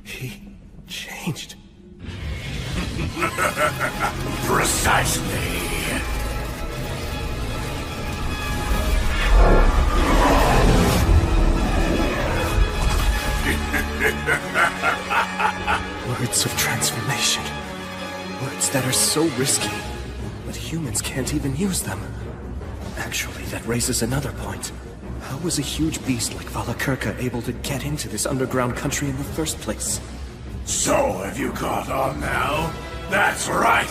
[SPEAKER 11] He changed.
[SPEAKER 1] Precisely.
[SPEAKER 11] Words of transformation. Words that are so risky, but humans can't even use them. Actually, that raises another point. How was a huge beast like Valakirka able to get into this underground country in the first place?
[SPEAKER 1] So, have you caught on now? That's right!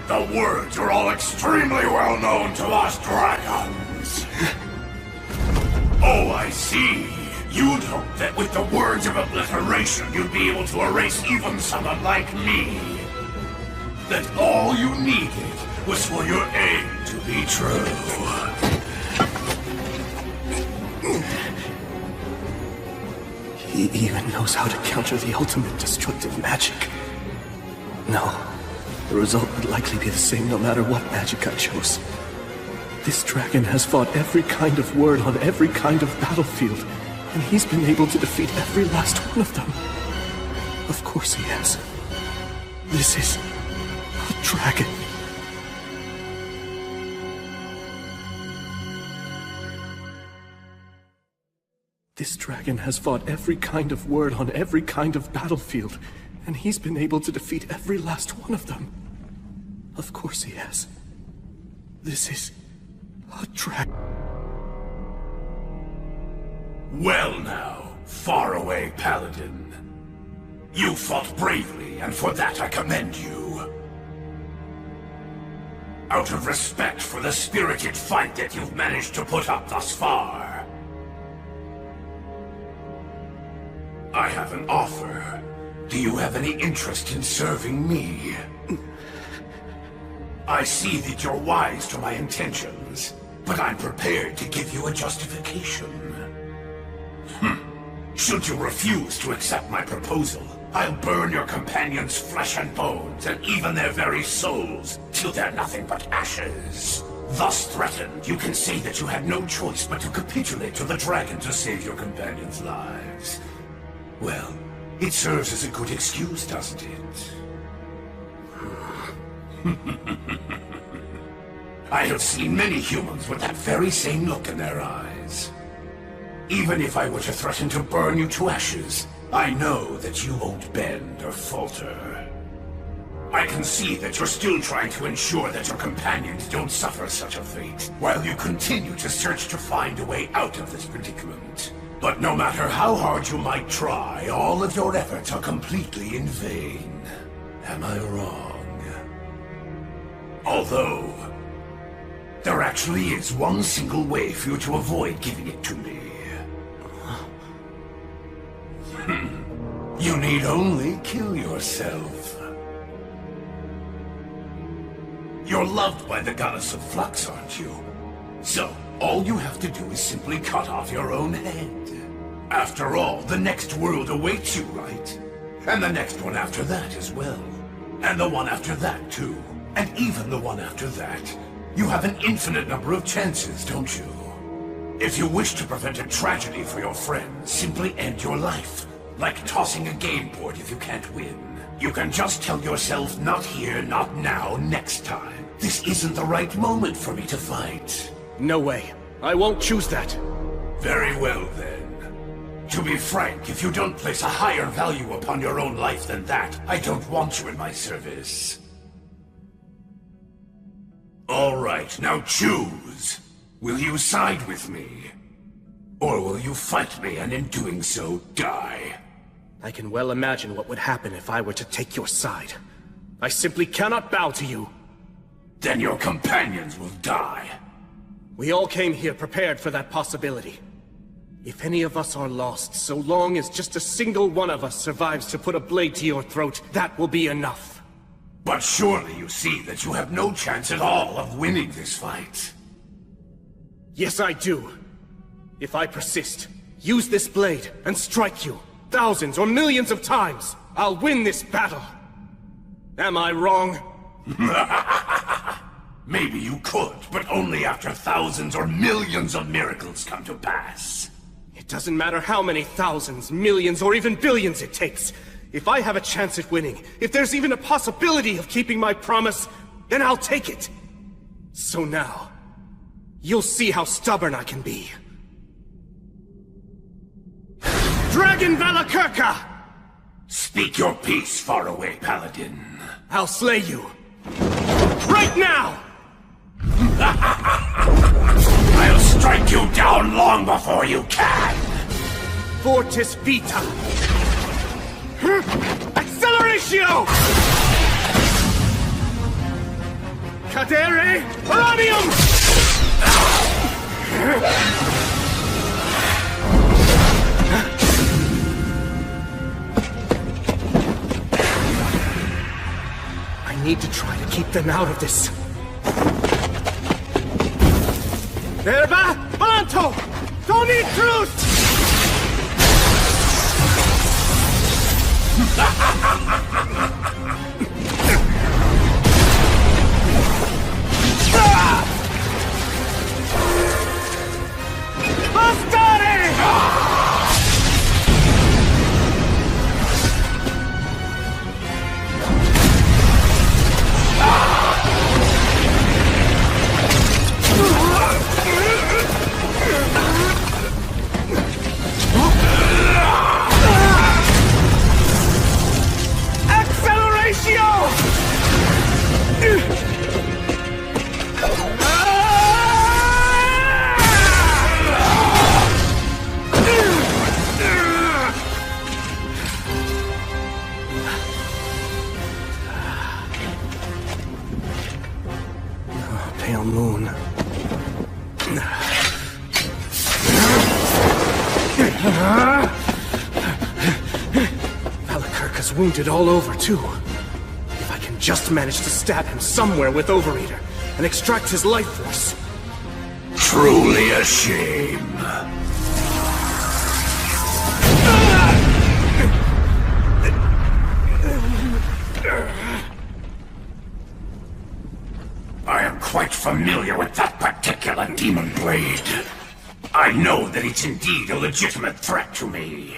[SPEAKER 1] The words are all extremely well known to us dragons. Oh, I see. You'd hope that with the words of obliteration, you'd be able to erase even someone like me. That all you needed was for your aim to be true.
[SPEAKER 11] He even knows how to counter the ultimate destructive magic. No, the result would likely be the same no matter what magic I chose. This dragon has fought every kind of word on every kind of battlefield, and he's been able to defeat every last one of them. Of course he has. This is a dragon. This dragon has fought every kind of word on every kind of battlefield, and he's been able to defeat every last one of them. Of course he has. This is a dragon.
[SPEAKER 1] Well now, faraway paladin. You fought bravely, and for that I commend you. Out of respect for the spirited fight that you've managed to put up thus far, I have an offer. Do you have any interest in serving me? I see that you're wise to my intentions, but I'm prepared to give you a justification. Should you refuse to accept my proposal, I'll burn your companions' flesh and bones, and even their very souls, till they're nothing but ashes. Thus threatened, you can say that you had no choice but to capitulate to the dragon to save your companions' lives. Well, it serves as a good excuse, doesn't it? I have seen many humans with that very same look in their eyes. Even if I were to threaten to burn you to ashes, I know that you won't bend or falter. I can see that you're still trying to ensure that your companions don't suffer such a fate, while you continue to search to find a way out of this predicament. But no matter how hard you might try, all of your efforts are completely in vain. Am I wrong? Although, there actually is one single way for you to avoid giving it to me. You need only kill yourself. You're loved by the goddess of flux, aren't you? So, all you have to do is simply cut off your own head. After all, the next world awaits you, right? And the next one after that as well. And the one after that, too. And even the one after that. You have an infinite number of chances, don't you? If you wish to prevent a tragedy for your friends, simply end your life. Like tossing a game board if you can't win. You can just tell yourself, not here, not now, next time. This isn't the right moment for me to fight.
[SPEAKER 6] No way. I won't choose that.
[SPEAKER 1] Very well, then. To be frank, if you don't place a higher value upon your own life than that, I don't want you in my service. All right, now choose. Will you side with me? Or will you fight me and in doing so, die?
[SPEAKER 6] I can well imagine what would happen if I were to take your side. I simply cannot bow to you.
[SPEAKER 1] Then your companions will die.
[SPEAKER 6] We all came here prepared for that possibility. If any of us are lost, so long as just a single one of us survives to put a blade to your throat, that will be enough.
[SPEAKER 1] But surely you see that you have no chance at all of winning this fight.
[SPEAKER 6] Yes, I do. If I persist, use this blade, and strike you, thousands or millions of times, I'll win this battle. Am I wrong?
[SPEAKER 1] Maybe you could, but only after thousands or millions of miracles come to pass.
[SPEAKER 6] It doesn't matter how many thousands, millions, or even billions it takes. If I have a chance at winning, if there's even a possibility of keeping my promise, then I'll take it. So now, you'll see how stubborn I can be. Dragon Valakirka!
[SPEAKER 1] Speak your peace, faraway paladin.
[SPEAKER 6] I'll slay you. Right now!
[SPEAKER 1] I'll strike you down long before you can!
[SPEAKER 6] Fortis Vita! Acceleratio! Cadere Radium! I need to try to keep them out of this. Verba Balanto! Tony Truth! Pale moon. Valakirka's wounded all over, too. If I can just manage to stab him somewhere with Overeater and extract his life force.
[SPEAKER 1] Truly a shame. I am quite familiar with that particular demon blade. I know that it's indeed a legitimate threat to me.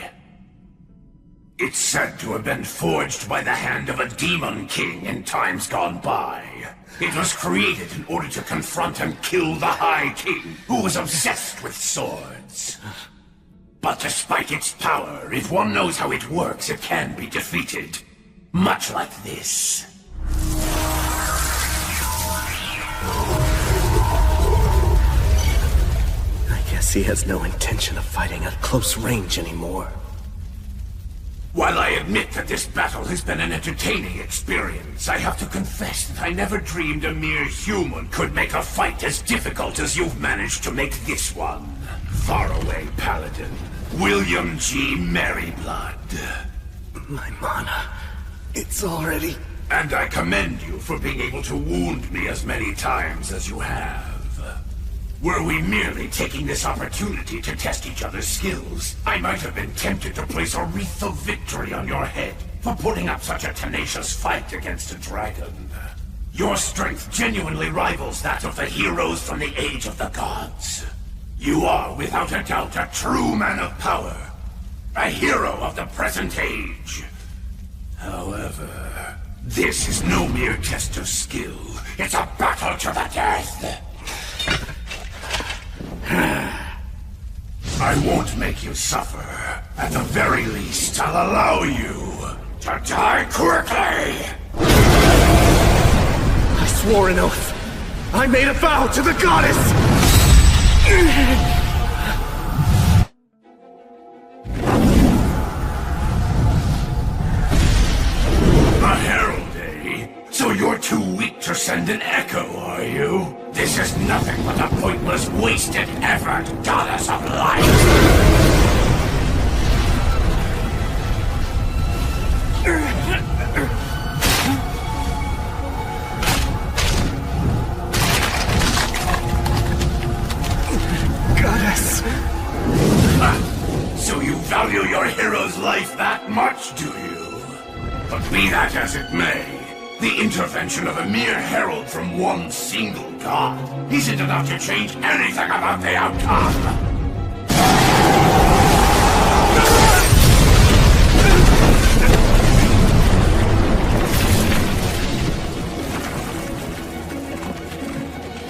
[SPEAKER 1] It's said to have been forged by the hand of a demon king in times gone by. It was created in order to confront and kill the High King, who was obsessed with swords. But despite its power, if one knows how it works, it can be defeated. Much like this.
[SPEAKER 6] I guess he has no intention of fighting at close range anymore.
[SPEAKER 1] While I admit that this battle has been an entertaining experience, I have to confess that I never dreamed a mere human could make a fight as difficult as you've managed to make this one. Faraway Paladin, William G. Merryblood.
[SPEAKER 6] My mana, it's already...
[SPEAKER 1] And I commend you for being able to wound me as many times as you have. Were we merely taking this opportunity to test each other's skills, I might have been tempted to place a wreath of victory on your head for putting up such a tenacious fight against a dragon. Your strength genuinely rivals that of the heroes from the Age of the Gods. You are, without a doubt, a true man of power. A hero of the present age. However, this is no mere test of skill. It's a battle to the death. I won't make you suffer. At the very least, I'll allow you to die quickly!
[SPEAKER 12] I swore an oath. I made a vow to the goddess!
[SPEAKER 1] A herald, eh? So you're too weak to send an echo, are you? This is nothing but a pointless, wasted effort, goddess of light!
[SPEAKER 12] Goddess!
[SPEAKER 1] So you value your hero's life that much, do you? But be that as it may, the intervention of a mere herald from one single god isn't enough to change anything about the outcome.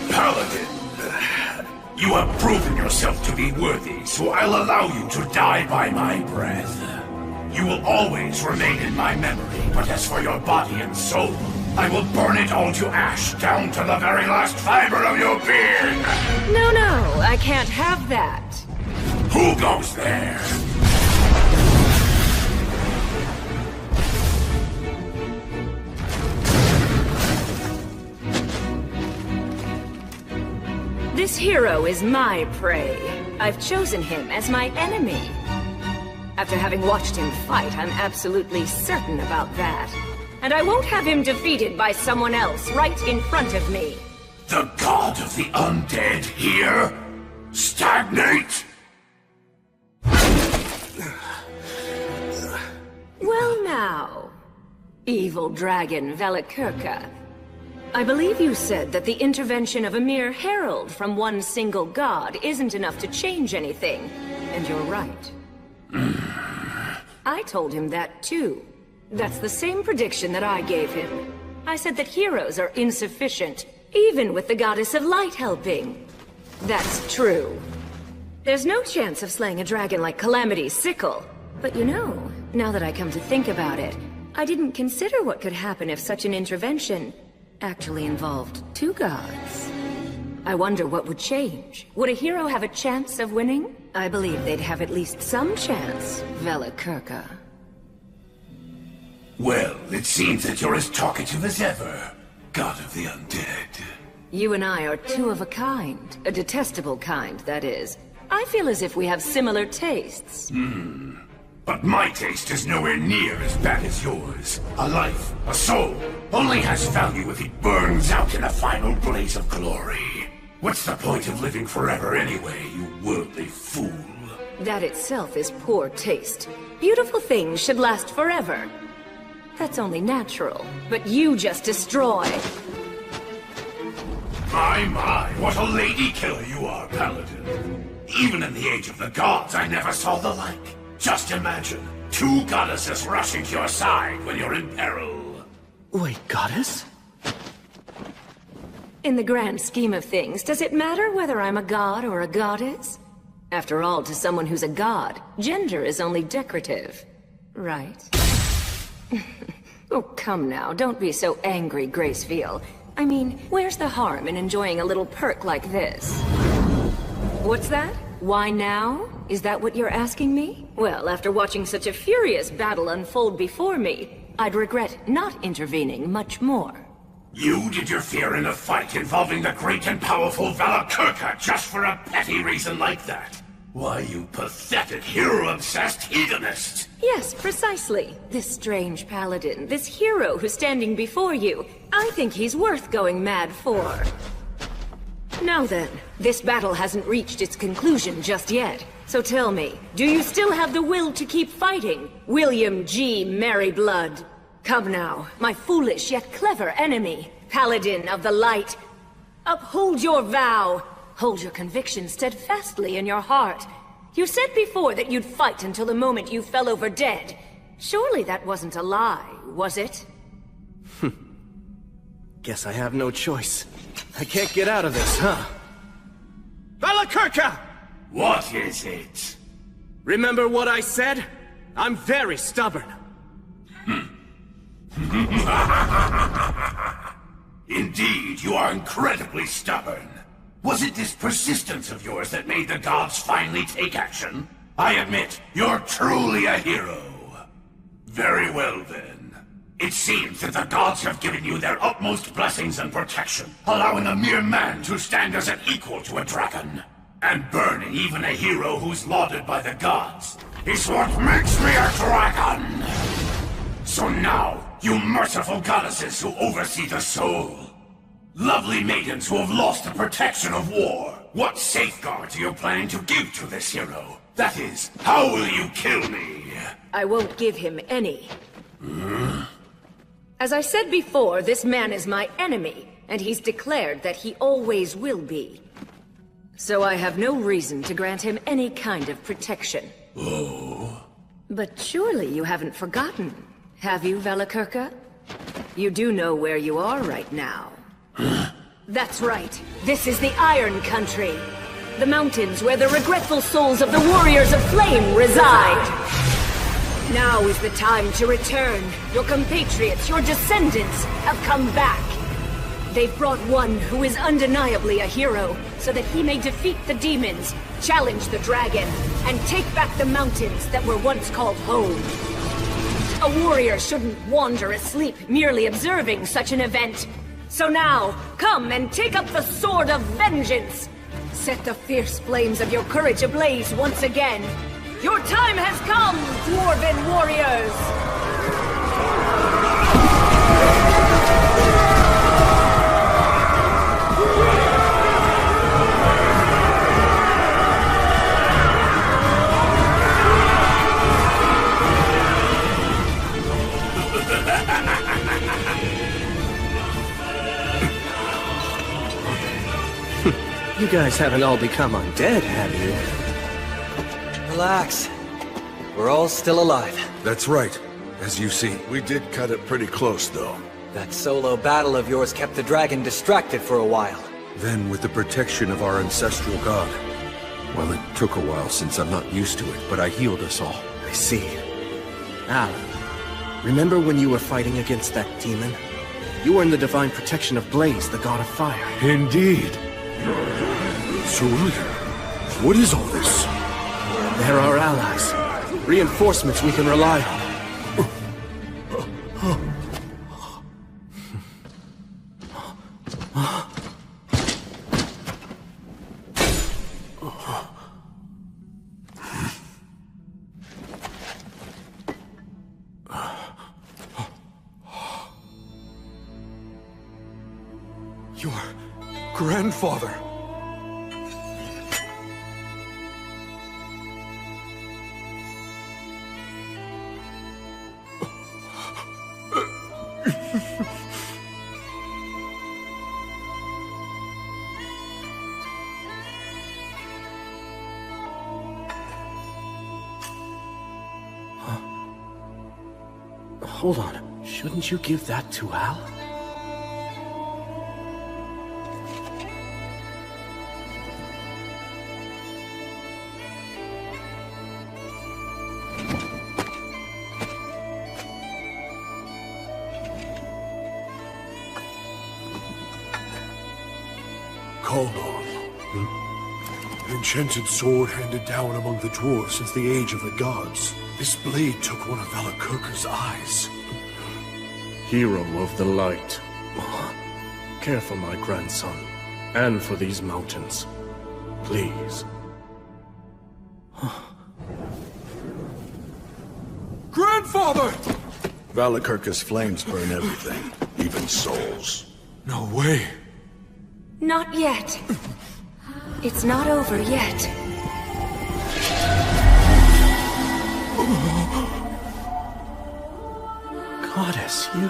[SPEAKER 1] Paladin, you have proven yourself to be worthy, so I'll allow you to die by my breath. You will always remain in my memory, but as for your body and soul, I will burn it all to ash, down to the very last fiber of your being!
[SPEAKER 2] No, I can't have that.
[SPEAKER 1] Who goes there?
[SPEAKER 2] This hero is my prey. I've chosen him as my enemy. After having watched him fight, I'm absolutely certain about that. And I won't have him defeated by someone else right in front of me.
[SPEAKER 1] The god of the undead here? Stagnate?
[SPEAKER 2] Well now, evil dragon Valakirka. I believe you said that the intervention of a mere herald from one single god isn't enough to change anything. And you're right. I told him that too. That's the same prediction that I gave him. I said that heroes are insufficient, even with the goddess of light helping. That's true. There's no chance of slaying a dragon like Calamity's sickle. But you know, now that I come to think about it, I didn't consider what could happen if such an intervention actually involved two gods. I wonder what would change. Would a hero have a chance of winning? I believe they'd have at least some chance, Valakirka.
[SPEAKER 1] Well, it seems that you're as talkative as ever, god of the undead.
[SPEAKER 2] You and I are two of a kind. A detestable kind, that is. I feel as if we have similar tastes.
[SPEAKER 1] But my taste is nowhere near as bad as yours. A life, a soul, only has value if it burns out in a final blaze of glory. What's the point of living forever anyway, you worldly fool?
[SPEAKER 2] That itself is poor taste. Beautiful things should last forever. That's only natural. But you just destroy.
[SPEAKER 1] My, what a lady killer you are, Paladin. Even in the Age of the Gods, I never saw the like. Just imagine, two goddesses rushing to your side when you're in peril.
[SPEAKER 12] Wait, goddess?
[SPEAKER 2] In the grand scheme of things, does it matter whether I'm a god or a goddess? After all, to someone who's a god, gender is only decorative. Right? Oh, come now, don't be so angry, Gracefield. I mean, where's the harm in enjoying a little perk like this? What's that? Why now? Is that what you're asking me? Well, after watching such a furious battle unfold before me, I'd regret not intervening much more.
[SPEAKER 1] You did your fear in a fight involving the great and powerful Valakirka just for a petty reason like that? Why, you pathetic, hero-obsessed hedonist!
[SPEAKER 2] Yes, precisely. This strange paladin, this hero who's standing before you, I think he's worth going mad for. Now then, this battle hasn't reached its conclusion just yet. So tell me, do you still have the will to keep fighting, William G. Merryblood? Come now, my foolish yet clever enemy. Paladin of the Light. Uphold your vow. Hold your conviction steadfastly in your heart. You said before that you'd fight until the moment you fell over dead. Surely that wasn't a lie, was it?
[SPEAKER 6] Guess I have no choice. I can't get out of this, huh? Valakirka!
[SPEAKER 1] What is it?
[SPEAKER 6] Remember what I said? I'm very stubborn.
[SPEAKER 1] Indeed, you are incredibly stubborn. Was it this persistence of yours that made the gods finally take action? I admit, you're truly a hero. Very well then. It seems that the gods have given you their utmost blessings and protection, allowing a mere man to stand as an equal to a dragon. And burning even a hero who's lauded by the gods is what makes me a dragon! So now, you merciful goddesses who oversee the soul, lovely maidens who have lost the protection of war, what safeguards are you planning to give to this hero? That is, how will you kill me?
[SPEAKER 2] I won't give him any. As I said before, this man is my enemy, and he's declared that he always will be. So I have no reason to grant him any kind of protection.
[SPEAKER 1] Oh.
[SPEAKER 2] But surely you haven't forgotten, have you, Valakirka? You do know where you are right now. That's right. This is the Iron Country. The mountains where the regretful souls of the Warriors of Flame reside. Now is the time to return. Your compatriots, your descendants, have come back. They've brought one who is undeniably a hero, so that he may defeat the demons, challenge the dragon, and take back the mountains that were once called home. A warrior shouldn't wander asleep merely observing such an event. So now, come and take up the sword of vengeance! Set the fierce flames of your courage ablaze once again. Your time has come, Dwarven warriors!
[SPEAKER 6] You guys haven't all become undead, have you?
[SPEAKER 8] Relax. We're all still alive.
[SPEAKER 19] That's right. As you see.
[SPEAKER 21] We did cut it pretty close, though.
[SPEAKER 8] That solo battle of yours kept the dragon distracted for a while.
[SPEAKER 19] Then, with the protection of our ancestral god. Well, it took a while since I'm not used to it, but I healed us all.
[SPEAKER 6] I see. Al, remember when you were fighting against that demon? You were in the divine protection of Blaze, the god of fire.
[SPEAKER 20] Indeed. So, what is all this?
[SPEAKER 6] They're our allies. Reinforcements we can rely on.
[SPEAKER 19] Your grandfather.
[SPEAKER 6] Hold on. Shouldn't you give that to Al?
[SPEAKER 20] Kaldon. An enchanted sword handed down among the dwarves since the age of the gods. This blade took one of Valakirka's eyes.
[SPEAKER 9] Hero of the light. Care for my grandson, and for these mountains. Please.
[SPEAKER 20] Grandfather!
[SPEAKER 21] Valakirka's flames burn everything, even souls.
[SPEAKER 20] No way.
[SPEAKER 2] Not yet. It's not over yet.
[SPEAKER 6] Goddess, you...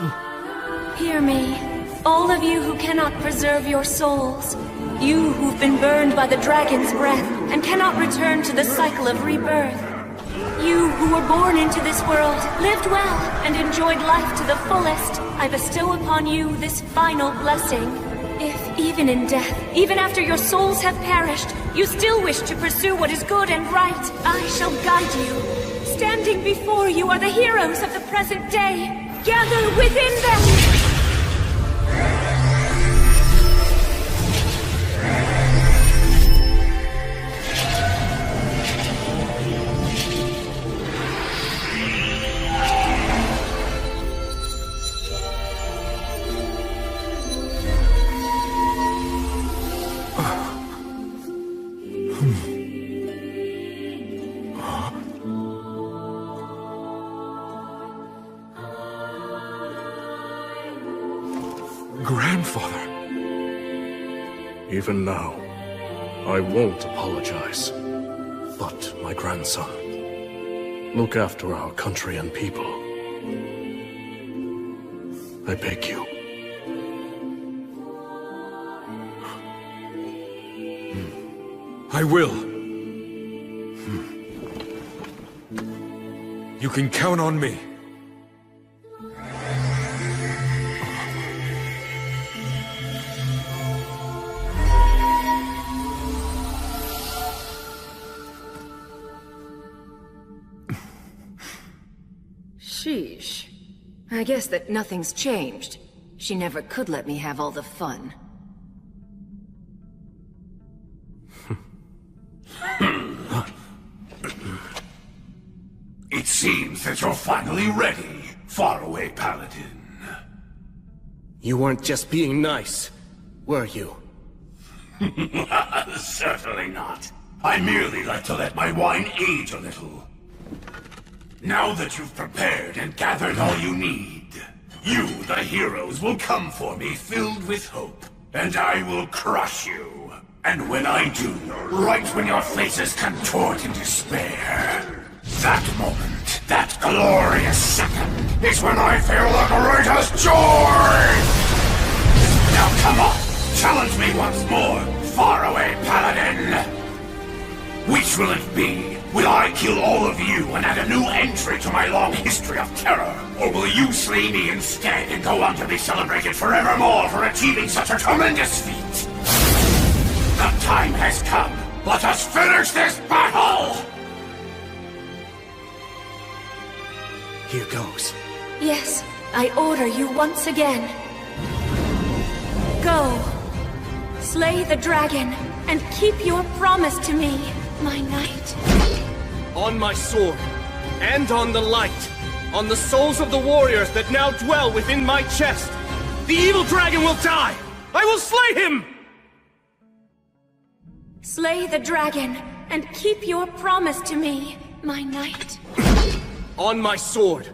[SPEAKER 2] Hear me. all of you who cannot preserve your souls. You who've been burned by the dragon's breath and cannot return to the cycle of rebirth. You who were born into this world, lived well, and enjoyed life to the fullest, I bestow upon you this final blessing. If, even in death, even after your souls have perished, you still wish to pursue what is good and right, I shall guide you. Standing before you are the heroes of the present day. Gather within them!
[SPEAKER 13] Grandfather.
[SPEAKER 9] Even now, I won't apologize. But, my grandson, look after our country and people. I beg you.
[SPEAKER 19] I will. You can count on me.
[SPEAKER 2] Sheesh. I guess that nothing's changed. She never could let me have all the fun.
[SPEAKER 1] It seems that you're finally ready, faraway paladin.
[SPEAKER 6] You weren't just being nice, were you?
[SPEAKER 1] Certainly not. I merely like to let my wine age a little. Now that you've prepared and gathered all you need, you, the heroes, will come for me filled with hope, and I will crush you. And when I do, right when your faces contort in despair, that moment, that glorious second, is when I feel the greatest joy! Now come on, challenge me once more, faraway paladin! Which will it be? Will I kill all of you and add a new entry to my long history of terror? Or will you slay me instead and go on to be celebrated forevermore for achieving such a tremendous feat? The time has come. Let us finish this battle!
[SPEAKER 6] Here goes.
[SPEAKER 2] Yes, I order you once again. Go. Slay the dragon, and keep your promise to me, my knight.
[SPEAKER 6] On my sword, and on the light, on the souls of the warriors that now dwell within my chest, the evil dragon will die! I will slay him!
[SPEAKER 2] Slay the dragon, and keep your promise to me, my knight.
[SPEAKER 6] On my sword,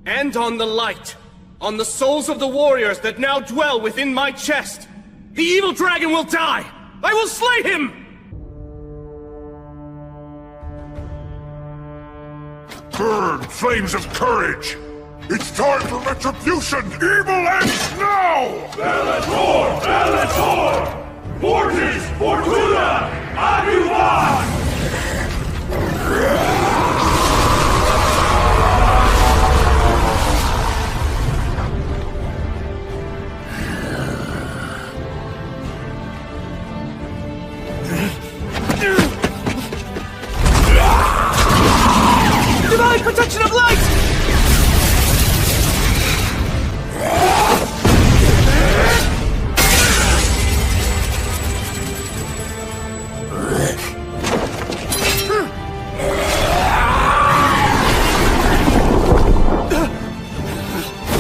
[SPEAKER 6] and on the light, on the souls of the warriors that now dwell within my chest, the evil dragon will die! I will slay him!
[SPEAKER 4] Burn, flames of courage! It's time for retribution! Evil ends now!
[SPEAKER 15] Bellator! Bellator! Mortis! Fortuna! Adiuvan!
[SPEAKER 12] Divine protection of light!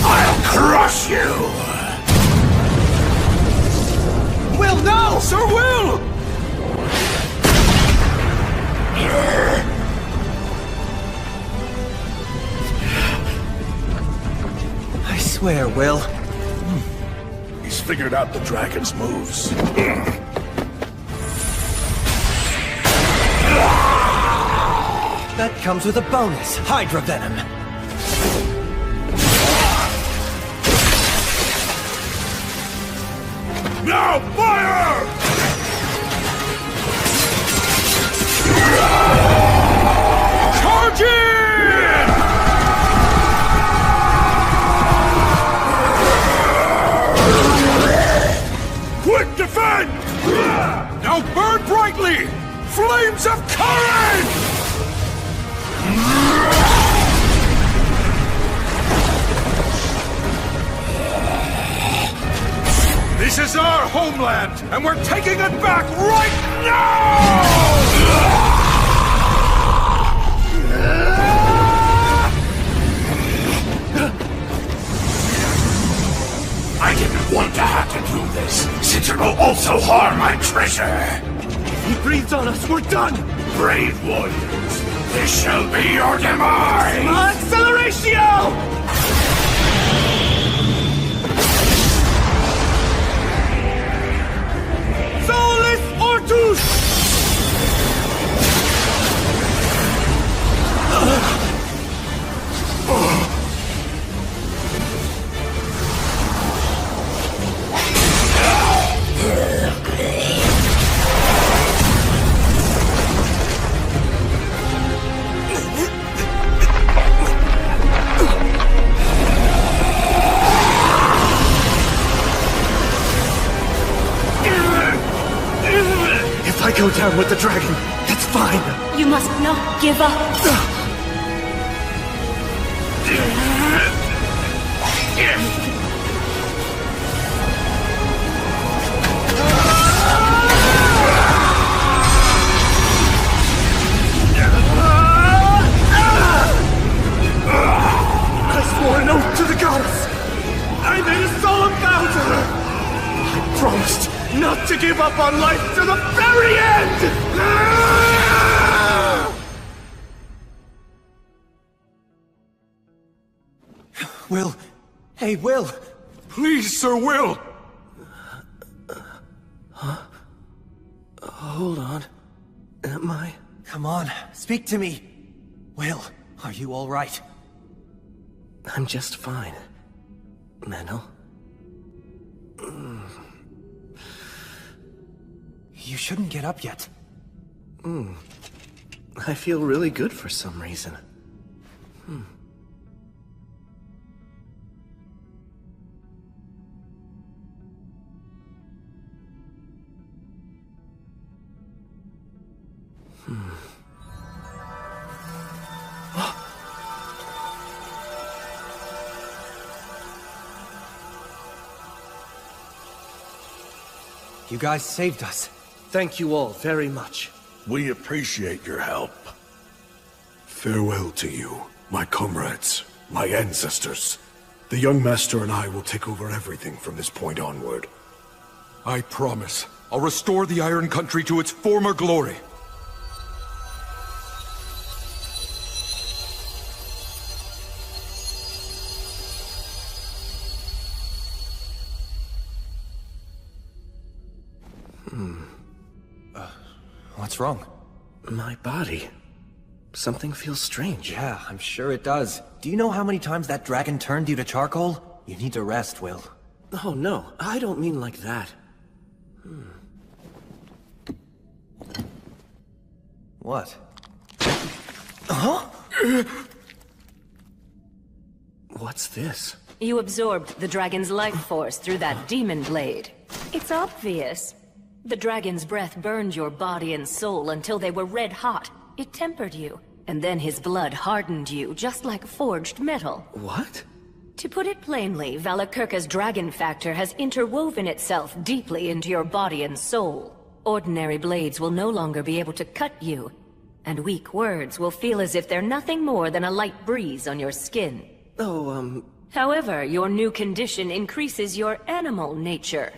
[SPEAKER 1] I'll crush you!
[SPEAKER 12] Will, no! Sir Will! I swear, Will.
[SPEAKER 3] He's figured out the dragon's moves.
[SPEAKER 12] That comes with a bonus, Hydra Venom.
[SPEAKER 15] Now fire!
[SPEAKER 13] Charge in!
[SPEAKER 15] Quick defend!
[SPEAKER 13] Now burn brightly! Flames of courage! This is our homeland, and we're taking it back right now!
[SPEAKER 1] I didn't want to have to do this, since it will also harm my treasure.
[SPEAKER 12] If he breathes on us, we're done!
[SPEAKER 1] Brave warriors, this shall be your demise!
[SPEAKER 12] Acceleratio! Solus Ortus! If I go down with the dragon, that's fine.
[SPEAKER 2] You must not give up.
[SPEAKER 12] I swore an oath to the goddess. I made a solemn vow to her. I promised not to give up on life to the very end! Will. Hey, Will.
[SPEAKER 13] Please, Sir Will.
[SPEAKER 10] Huh? Hold on. Am I?
[SPEAKER 12] Come on, speak to me. Will, are you all right?
[SPEAKER 10] I'm just fine. Menel.
[SPEAKER 12] You shouldn't get up yet.
[SPEAKER 10] I feel really good for some reason.
[SPEAKER 12] You guys saved us. Thank you all very much.
[SPEAKER 3] We appreciate your help.
[SPEAKER 14] Farewell to you, my comrades, my ancestors. The young master and I will take over everything from this point onward.
[SPEAKER 13] I promise. I'll restore the Iron Country to its former glory.
[SPEAKER 12] What's wrong?
[SPEAKER 10] My body. Something feels strange.
[SPEAKER 12] Yeah, I'm sure it does. Do you know how many times that dragon turned you to charcoal? You need to rest, Will.
[SPEAKER 10] Oh, no. I don't mean like that.
[SPEAKER 12] What? Huh?
[SPEAKER 10] What's this?
[SPEAKER 2] You absorbed the dragon's life force through that demon blade. It's obvious. The dragon's breath burned your body and soul until they were red hot. It tempered you, and then his blood hardened you, just like forged metal.
[SPEAKER 10] What?
[SPEAKER 2] To put it plainly, Valakirka's dragon factor has interwoven itself deeply into your body and soul. Ordinary blades will no longer be able to cut you, and weak words will feel as if they're nothing more than a light breeze on your skin.
[SPEAKER 10] Oh,
[SPEAKER 2] However, your new condition increases your animal nature.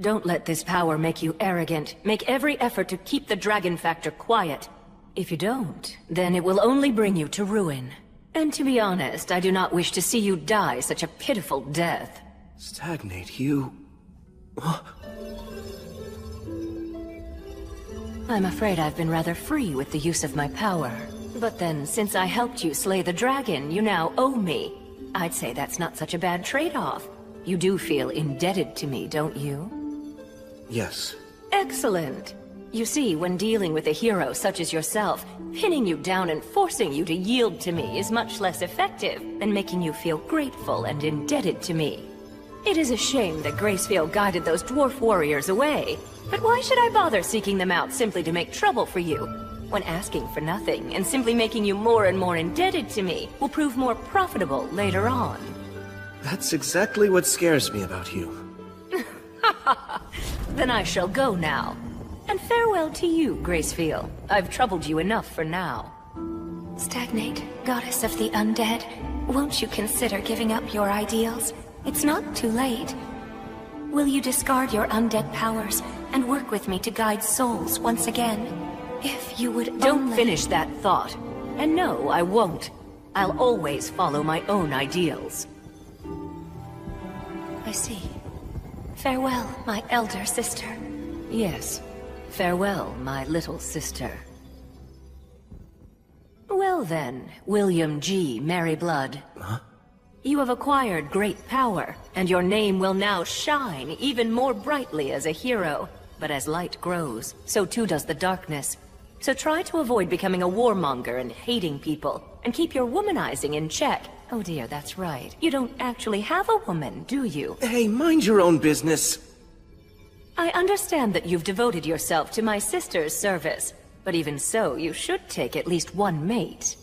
[SPEAKER 2] Don't let this power make you arrogant. Make every effort to keep the dragon factor quiet. If you don't, then it will only bring you to ruin. And to be honest, I do not wish to see you die such a pitiful death.
[SPEAKER 10] Stagnate, you...
[SPEAKER 2] I'm afraid I've been rather free with the use of my power. But then, since I helped you slay the dragon, you now owe me. I'd say that's not such a bad trade-off. You do feel indebted to me, don't you?
[SPEAKER 6] Yes.
[SPEAKER 2] Excellent. You see, when dealing with a hero such as yourself, pinning you down and forcing you to yield to me is much less effective than making you feel grateful and indebted to me. It is a shame that Gracefield guided those dwarf warriors away, but why should I bother seeking them out simply to make trouble for you, when asking for nothing and simply making you more and more indebted to me will prove more profitable later on?
[SPEAKER 6] That's exactly what scares me about you.
[SPEAKER 2] Then I shall go now. And farewell to you, Gracefield. I've troubled you enough for now. Stagnate, goddess of the undead, won't you consider giving up your ideals? It's not too late. Will you discard your undead powers and work with me to guide souls once again? If you would Don't finish that thought. And no, I won't. I'll always follow my own ideals. I see. Farewell, my elder sister. Yes. Farewell, my little sister. Well then, William G. Merryblood.
[SPEAKER 6] Huh?
[SPEAKER 2] You have acquired great power, and your name will now shine even more brightly as a hero. But as light grows, so too does the darkness. So try to avoid becoming a warmonger and hating people, and keep your womanizing in check. Oh dear, that's right. You don't actually have a woman, do you?
[SPEAKER 6] Hey, mind your own business.
[SPEAKER 2] I understand that you've devoted yourself to my sister's service, but even so, you should take at least one mate.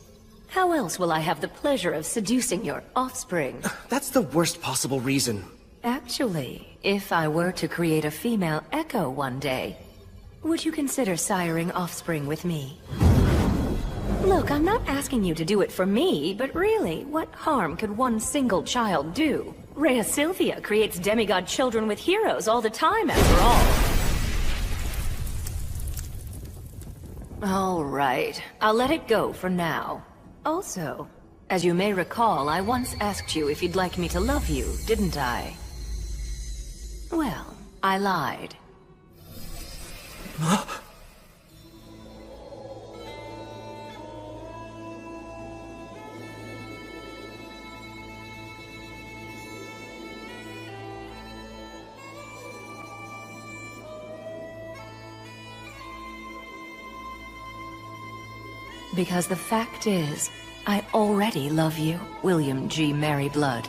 [SPEAKER 2] How else will I have the pleasure of seducing your offspring?
[SPEAKER 6] That's the worst possible reason.
[SPEAKER 2] Actually, if I were to create a female Echo one day, would you consider siring offspring with me? Look, I'm not asking you to do it for me, but really, what harm could one single child do? Rhea Sylvia creates demigod children with heroes all the time, after all. All right, I'll let it go for now. Also, as you may recall, I once asked you if you'd like me to love you, didn't I? Well, I lied. Because the fact is, I already love you, William G. Merryblood.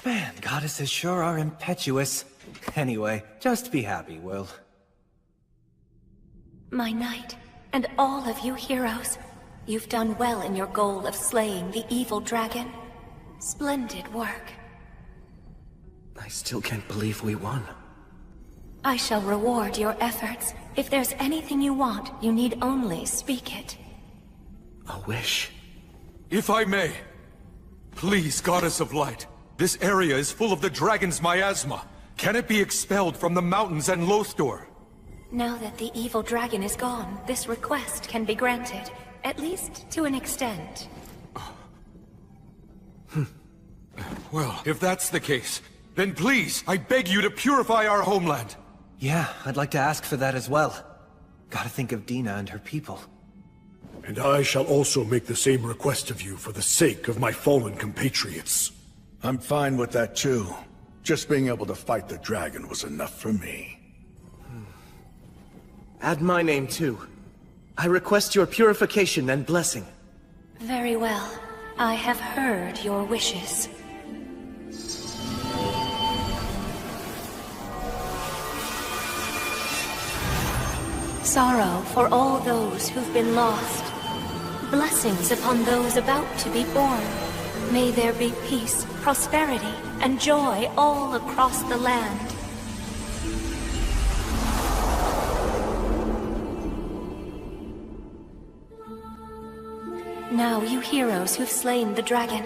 [SPEAKER 8] Man, goddesses sure are impetuous. Anyway, just be happy, Will.
[SPEAKER 2] My knight, and all of you heroes, you've done well in your goal of slaying the evil dragon. Splendid work.
[SPEAKER 10] I still can't believe we won.
[SPEAKER 2] I shall reward your efforts. If there's anything you want, you need only speak it.
[SPEAKER 10] A wish?
[SPEAKER 13] If I may, please, Goddess of Light. This area is full of the dragon's miasma. Can it be expelled from the mountains and Lothor?
[SPEAKER 2] Now that the evil dragon is gone, this request can be granted, at least to an extent.
[SPEAKER 13] Well, if that's the case, then please, I beg you to purify our homeland.
[SPEAKER 8] Yeah, I'd like to ask for that as well. Gotta think of Dina and her people.
[SPEAKER 20] And I shall also make the same request of you for the sake of my fallen compatriots.
[SPEAKER 3] I'm fine with that too. Just being able to fight the dragon was enough for me.
[SPEAKER 6] Add my name too. I request your purification and blessing.
[SPEAKER 2] Very well. I have heard your wishes. Sorrow for all those who've been lost. Blessings upon those about to be born. May there be peace, prosperity, and joy all across the land. Now, you heroes who've slain the dragon,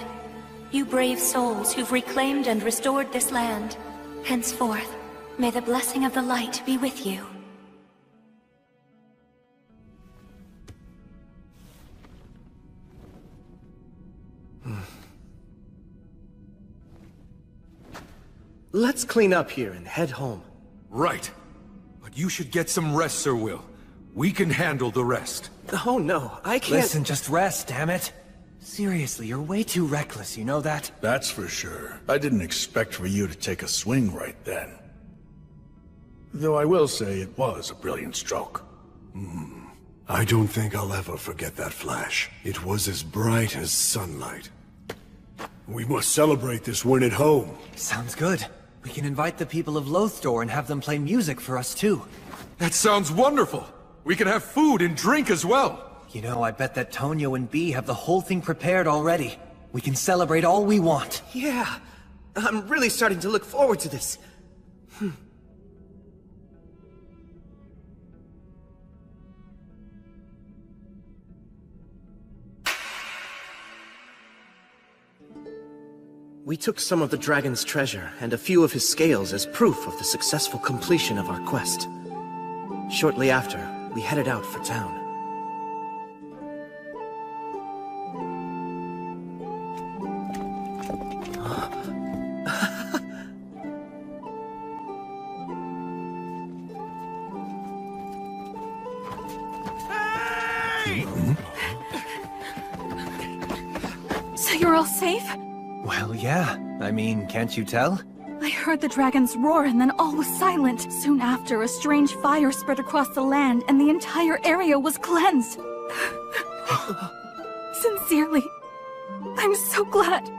[SPEAKER 2] you brave souls who've reclaimed and restored this land, henceforth, may the blessing of the light be with you.
[SPEAKER 6] Let's clean up here and head home.
[SPEAKER 13] Right. But you should get some rest, Sir Will.
[SPEAKER 19] We can handle the rest.
[SPEAKER 6] Oh no, I can't—
[SPEAKER 8] Listen, just rest, damn it. Seriously, you're way too reckless, you know that?
[SPEAKER 3] That's for sure. I didn't expect for you to take a swing right then. Though I will say it was a brilliant stroke.
[SPEAKER 14] I don't think I'll ever forget that flash. It was as bright as sunlight. We must celebrate this win at home.
[SPEAKER 8] Sounds good. We can invite the people of Lothstor and have them play music for us too.
[SPEAKER 19] That sounds wonderful! We can have food and drink as well!
[SPEAKER 8] You know, I bet that Tonio and Bee have the whole thing prepared already. We can celebrate all we want.
[SPEAKER 6] Yeah, I'm really starting to look forward to this. We took some of the dragon's treasure and a few of his scales as proof of the successful completion of our quest. Shortly after, we headed out for town.
[SPEAKER 7] So you're all safe?
[SPEAKER 8] Well, yeah. I mean, can't you tell?
[SPEAKER 7] I heard the dragons roar and then all was silent. Soon after, a strange fire spread across the land and the entire area was cleansed. Sincerely, I'm so glad.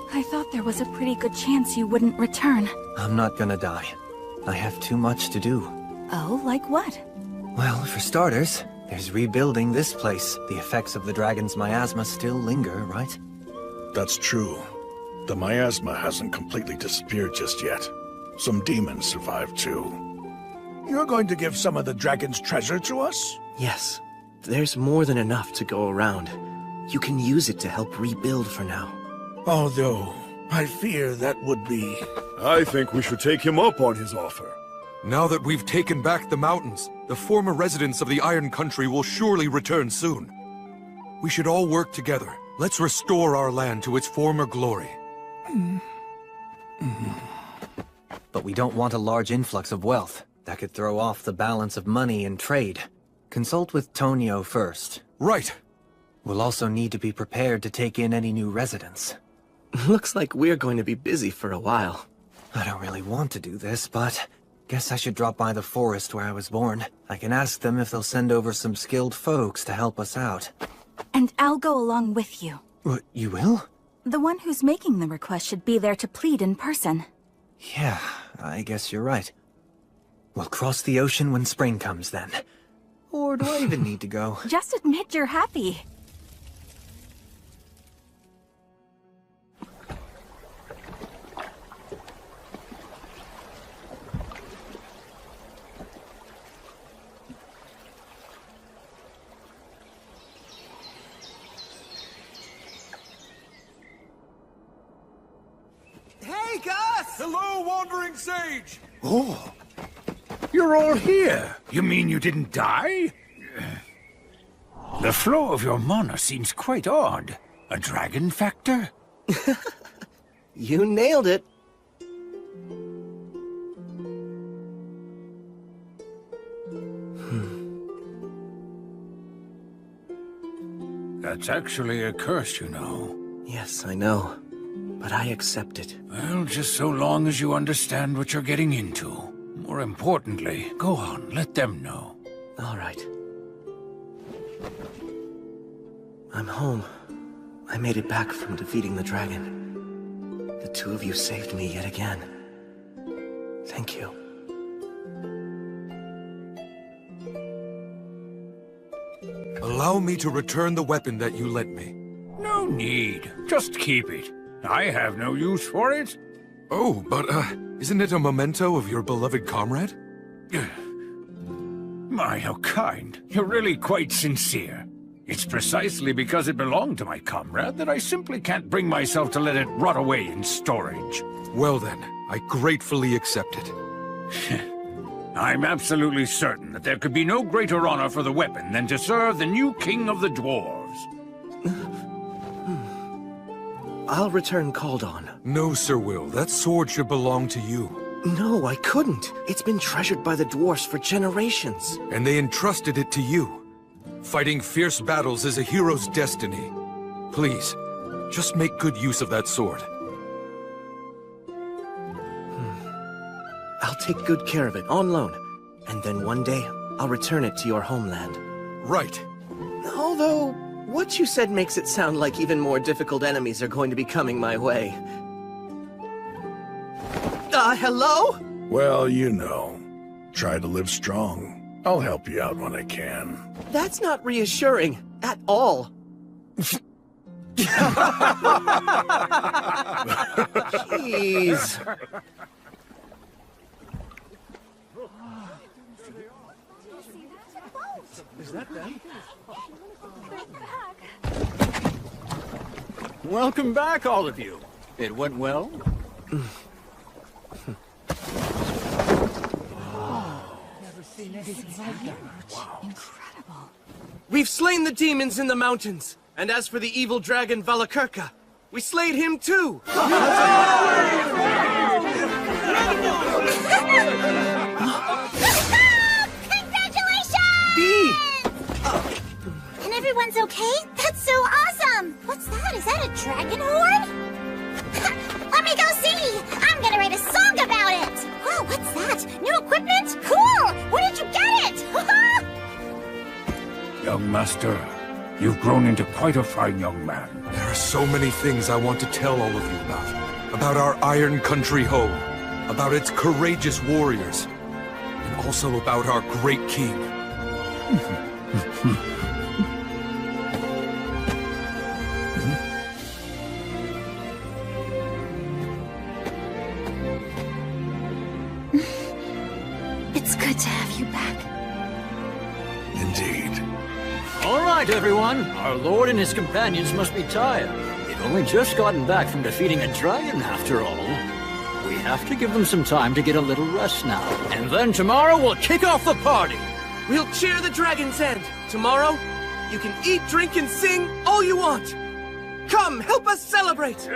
[SPEAKER 7] I thought there was a pretty good chance you wouldn't return.
[SPEAKER 8] I'm not gonna die. I have too much to do.
[SPEAKER 7] Oh, like what?
[SPEAKER 8] Well, for starters, there's rebuilding this place. The effects of the dragon's miasma still linger, right?
[SPEAKER 3] That's true. The miasma hasn't completely disappeared just yet. Some demons survived too. You're going to give some of the dragon's treasure to us?
[SPEAKER 6] Yes, there's more than enough to go around. You can use it to help rebuild for now.
[SPEAKER 3] Although, I fear that would be...
[SPEAKER 20] I think we should take him up on his offer.
[SPEAKER 19] Now that we've taken back the mountains, the former residents of the Iron Country will surely return soon. We should all work together. Let's restore our land to its former glory.
[SPEAKER 8] But we don't want a large influx of wealth. That could throw off the balance of money and trade. Consult with Tonio first.
[SPEAKER 19] Right.
[SPEAKER 8] We'll also need to be prepared to take in any new residents.
[SPEAKER 6] Looks like we're going to be busy for a while.
[SPEAKER 8] I don't really want to do this, but guess I should drop by the forest where I was born. I can ask them if they'll send over some skilled folks to help us out.
[SPEAKER 7] And I'll go along with you.
[SPEAKER 8] What, you will?
[SPEAKER 7] The one who's making the request should be there to plead in person.
[SPEAKER 8] Yeah, I guess you're right. We'll cross the ocean when spring comes then. Or do I even need to go?
[SPEAKER 7] Just admit you're happy.
[SPEAKER 6] Hey, Gus!
[SPEAKER 13] Hello, Wandering Sage!
[SPEAKER 1] Oh, you're all here. You mean you didn't die? The flow of your mana seems quite odd. A dragon factor?
[SPEAKER 6] You nailed it.
[SPEAKER 1] That's actually a curse, you know.
[SPEAKER 6] Yes, I know. But I accept it.
[SPEAKER 1] Well, just so long as you understand what you're getting into. More importantly, go on, let them know.
[SPEAKER 6] All right. I'm home. I made it back from defeating the dragon. The two of you saved me yet again. Thank you.
[SPEAKER 19] Allow me to return the weapon that you lent me.
[SPEAKER 1] No need. Just keep it. I have no use for it.
[SPEAKER 19] Oh, but, isn't it a memento of your beloved comrade?
[SPEAKER 1] My, how kind. You're really quite sincere. It's precisely because it belonged to my comrade that I simply can't bring myself to let it rot away in storage.
[SPEAKER 19] Well then, I gratefully accept it.
[SPEAKER 1] I'm absolutely certain that there could be no greater honor for the weapon than to serve the new king of the dwarves.
[SPEAKER 11] I'll return called on.
[SPEAKER 19] No, Sir Will. That sword should belong to you.
[SPEAKER 11] No, I couldn't. It's been treasured by the dwarfs for generations.
[SPEAKER 19] And they entrusted it to you. Fighting fierce battles is a hero's destiny. Please, just make good use of that sword.
[SPEAKER 11] I'll take good care of it, on loan. And then one day, I'll return it to your homeland.
[SPEAKER 19] Right.
[SPEAKER 11] Although, what you said makes it sound like even more difficult enemies are going to be coming my way. Hello?
[SPEAKER 3] Well, you know. Try to live strong. I'll help you out when I can.
[SPEAKER 11] That's not reassuring, at all. Jeez.
[SPEAKER 16] Is that them? Welcome back, all of you. It went well? Never seen anything like that.
[SPEAKER 7] Wow. Incredible.
[SPEAKER 11] We've slain the demons in the mountains. And as for the evil dragon Valakirka, we slayed him too!
[SPEAKER 17] Congratulations!
[SPEAKER 11] Bee!
[SPEAKER 17] And everyone's okay? That's so awesome! What's that? Is that a dragon horn? Let me go see! I'm gonna write a song about it! Oh, what's that? New equipment? Cool! Where did you get it?
[SPEAKER 1] Young master, you've grown into quite a fine young man.
[SPEAKER 19] There are so many things I want to tell all of you about. About our Iron Country home. About its courageous warriors. And also about our great king.
[SPEAKER 7] It's good to have you back.
[SPEAKER 3] Indeed.
[SPEAKER 16] All right, everyone. Our lord and his companions must be tired. They've only just gotten back from defeating a dragon, after all. We have to give them some time to get a little rest now. And then tomorrow we'll kick off the party.
[SPEAKER 11] We'll cheer the dragon's end. Tomorrow, you can eat, drink, and sing all you want. Come, help us celebrate!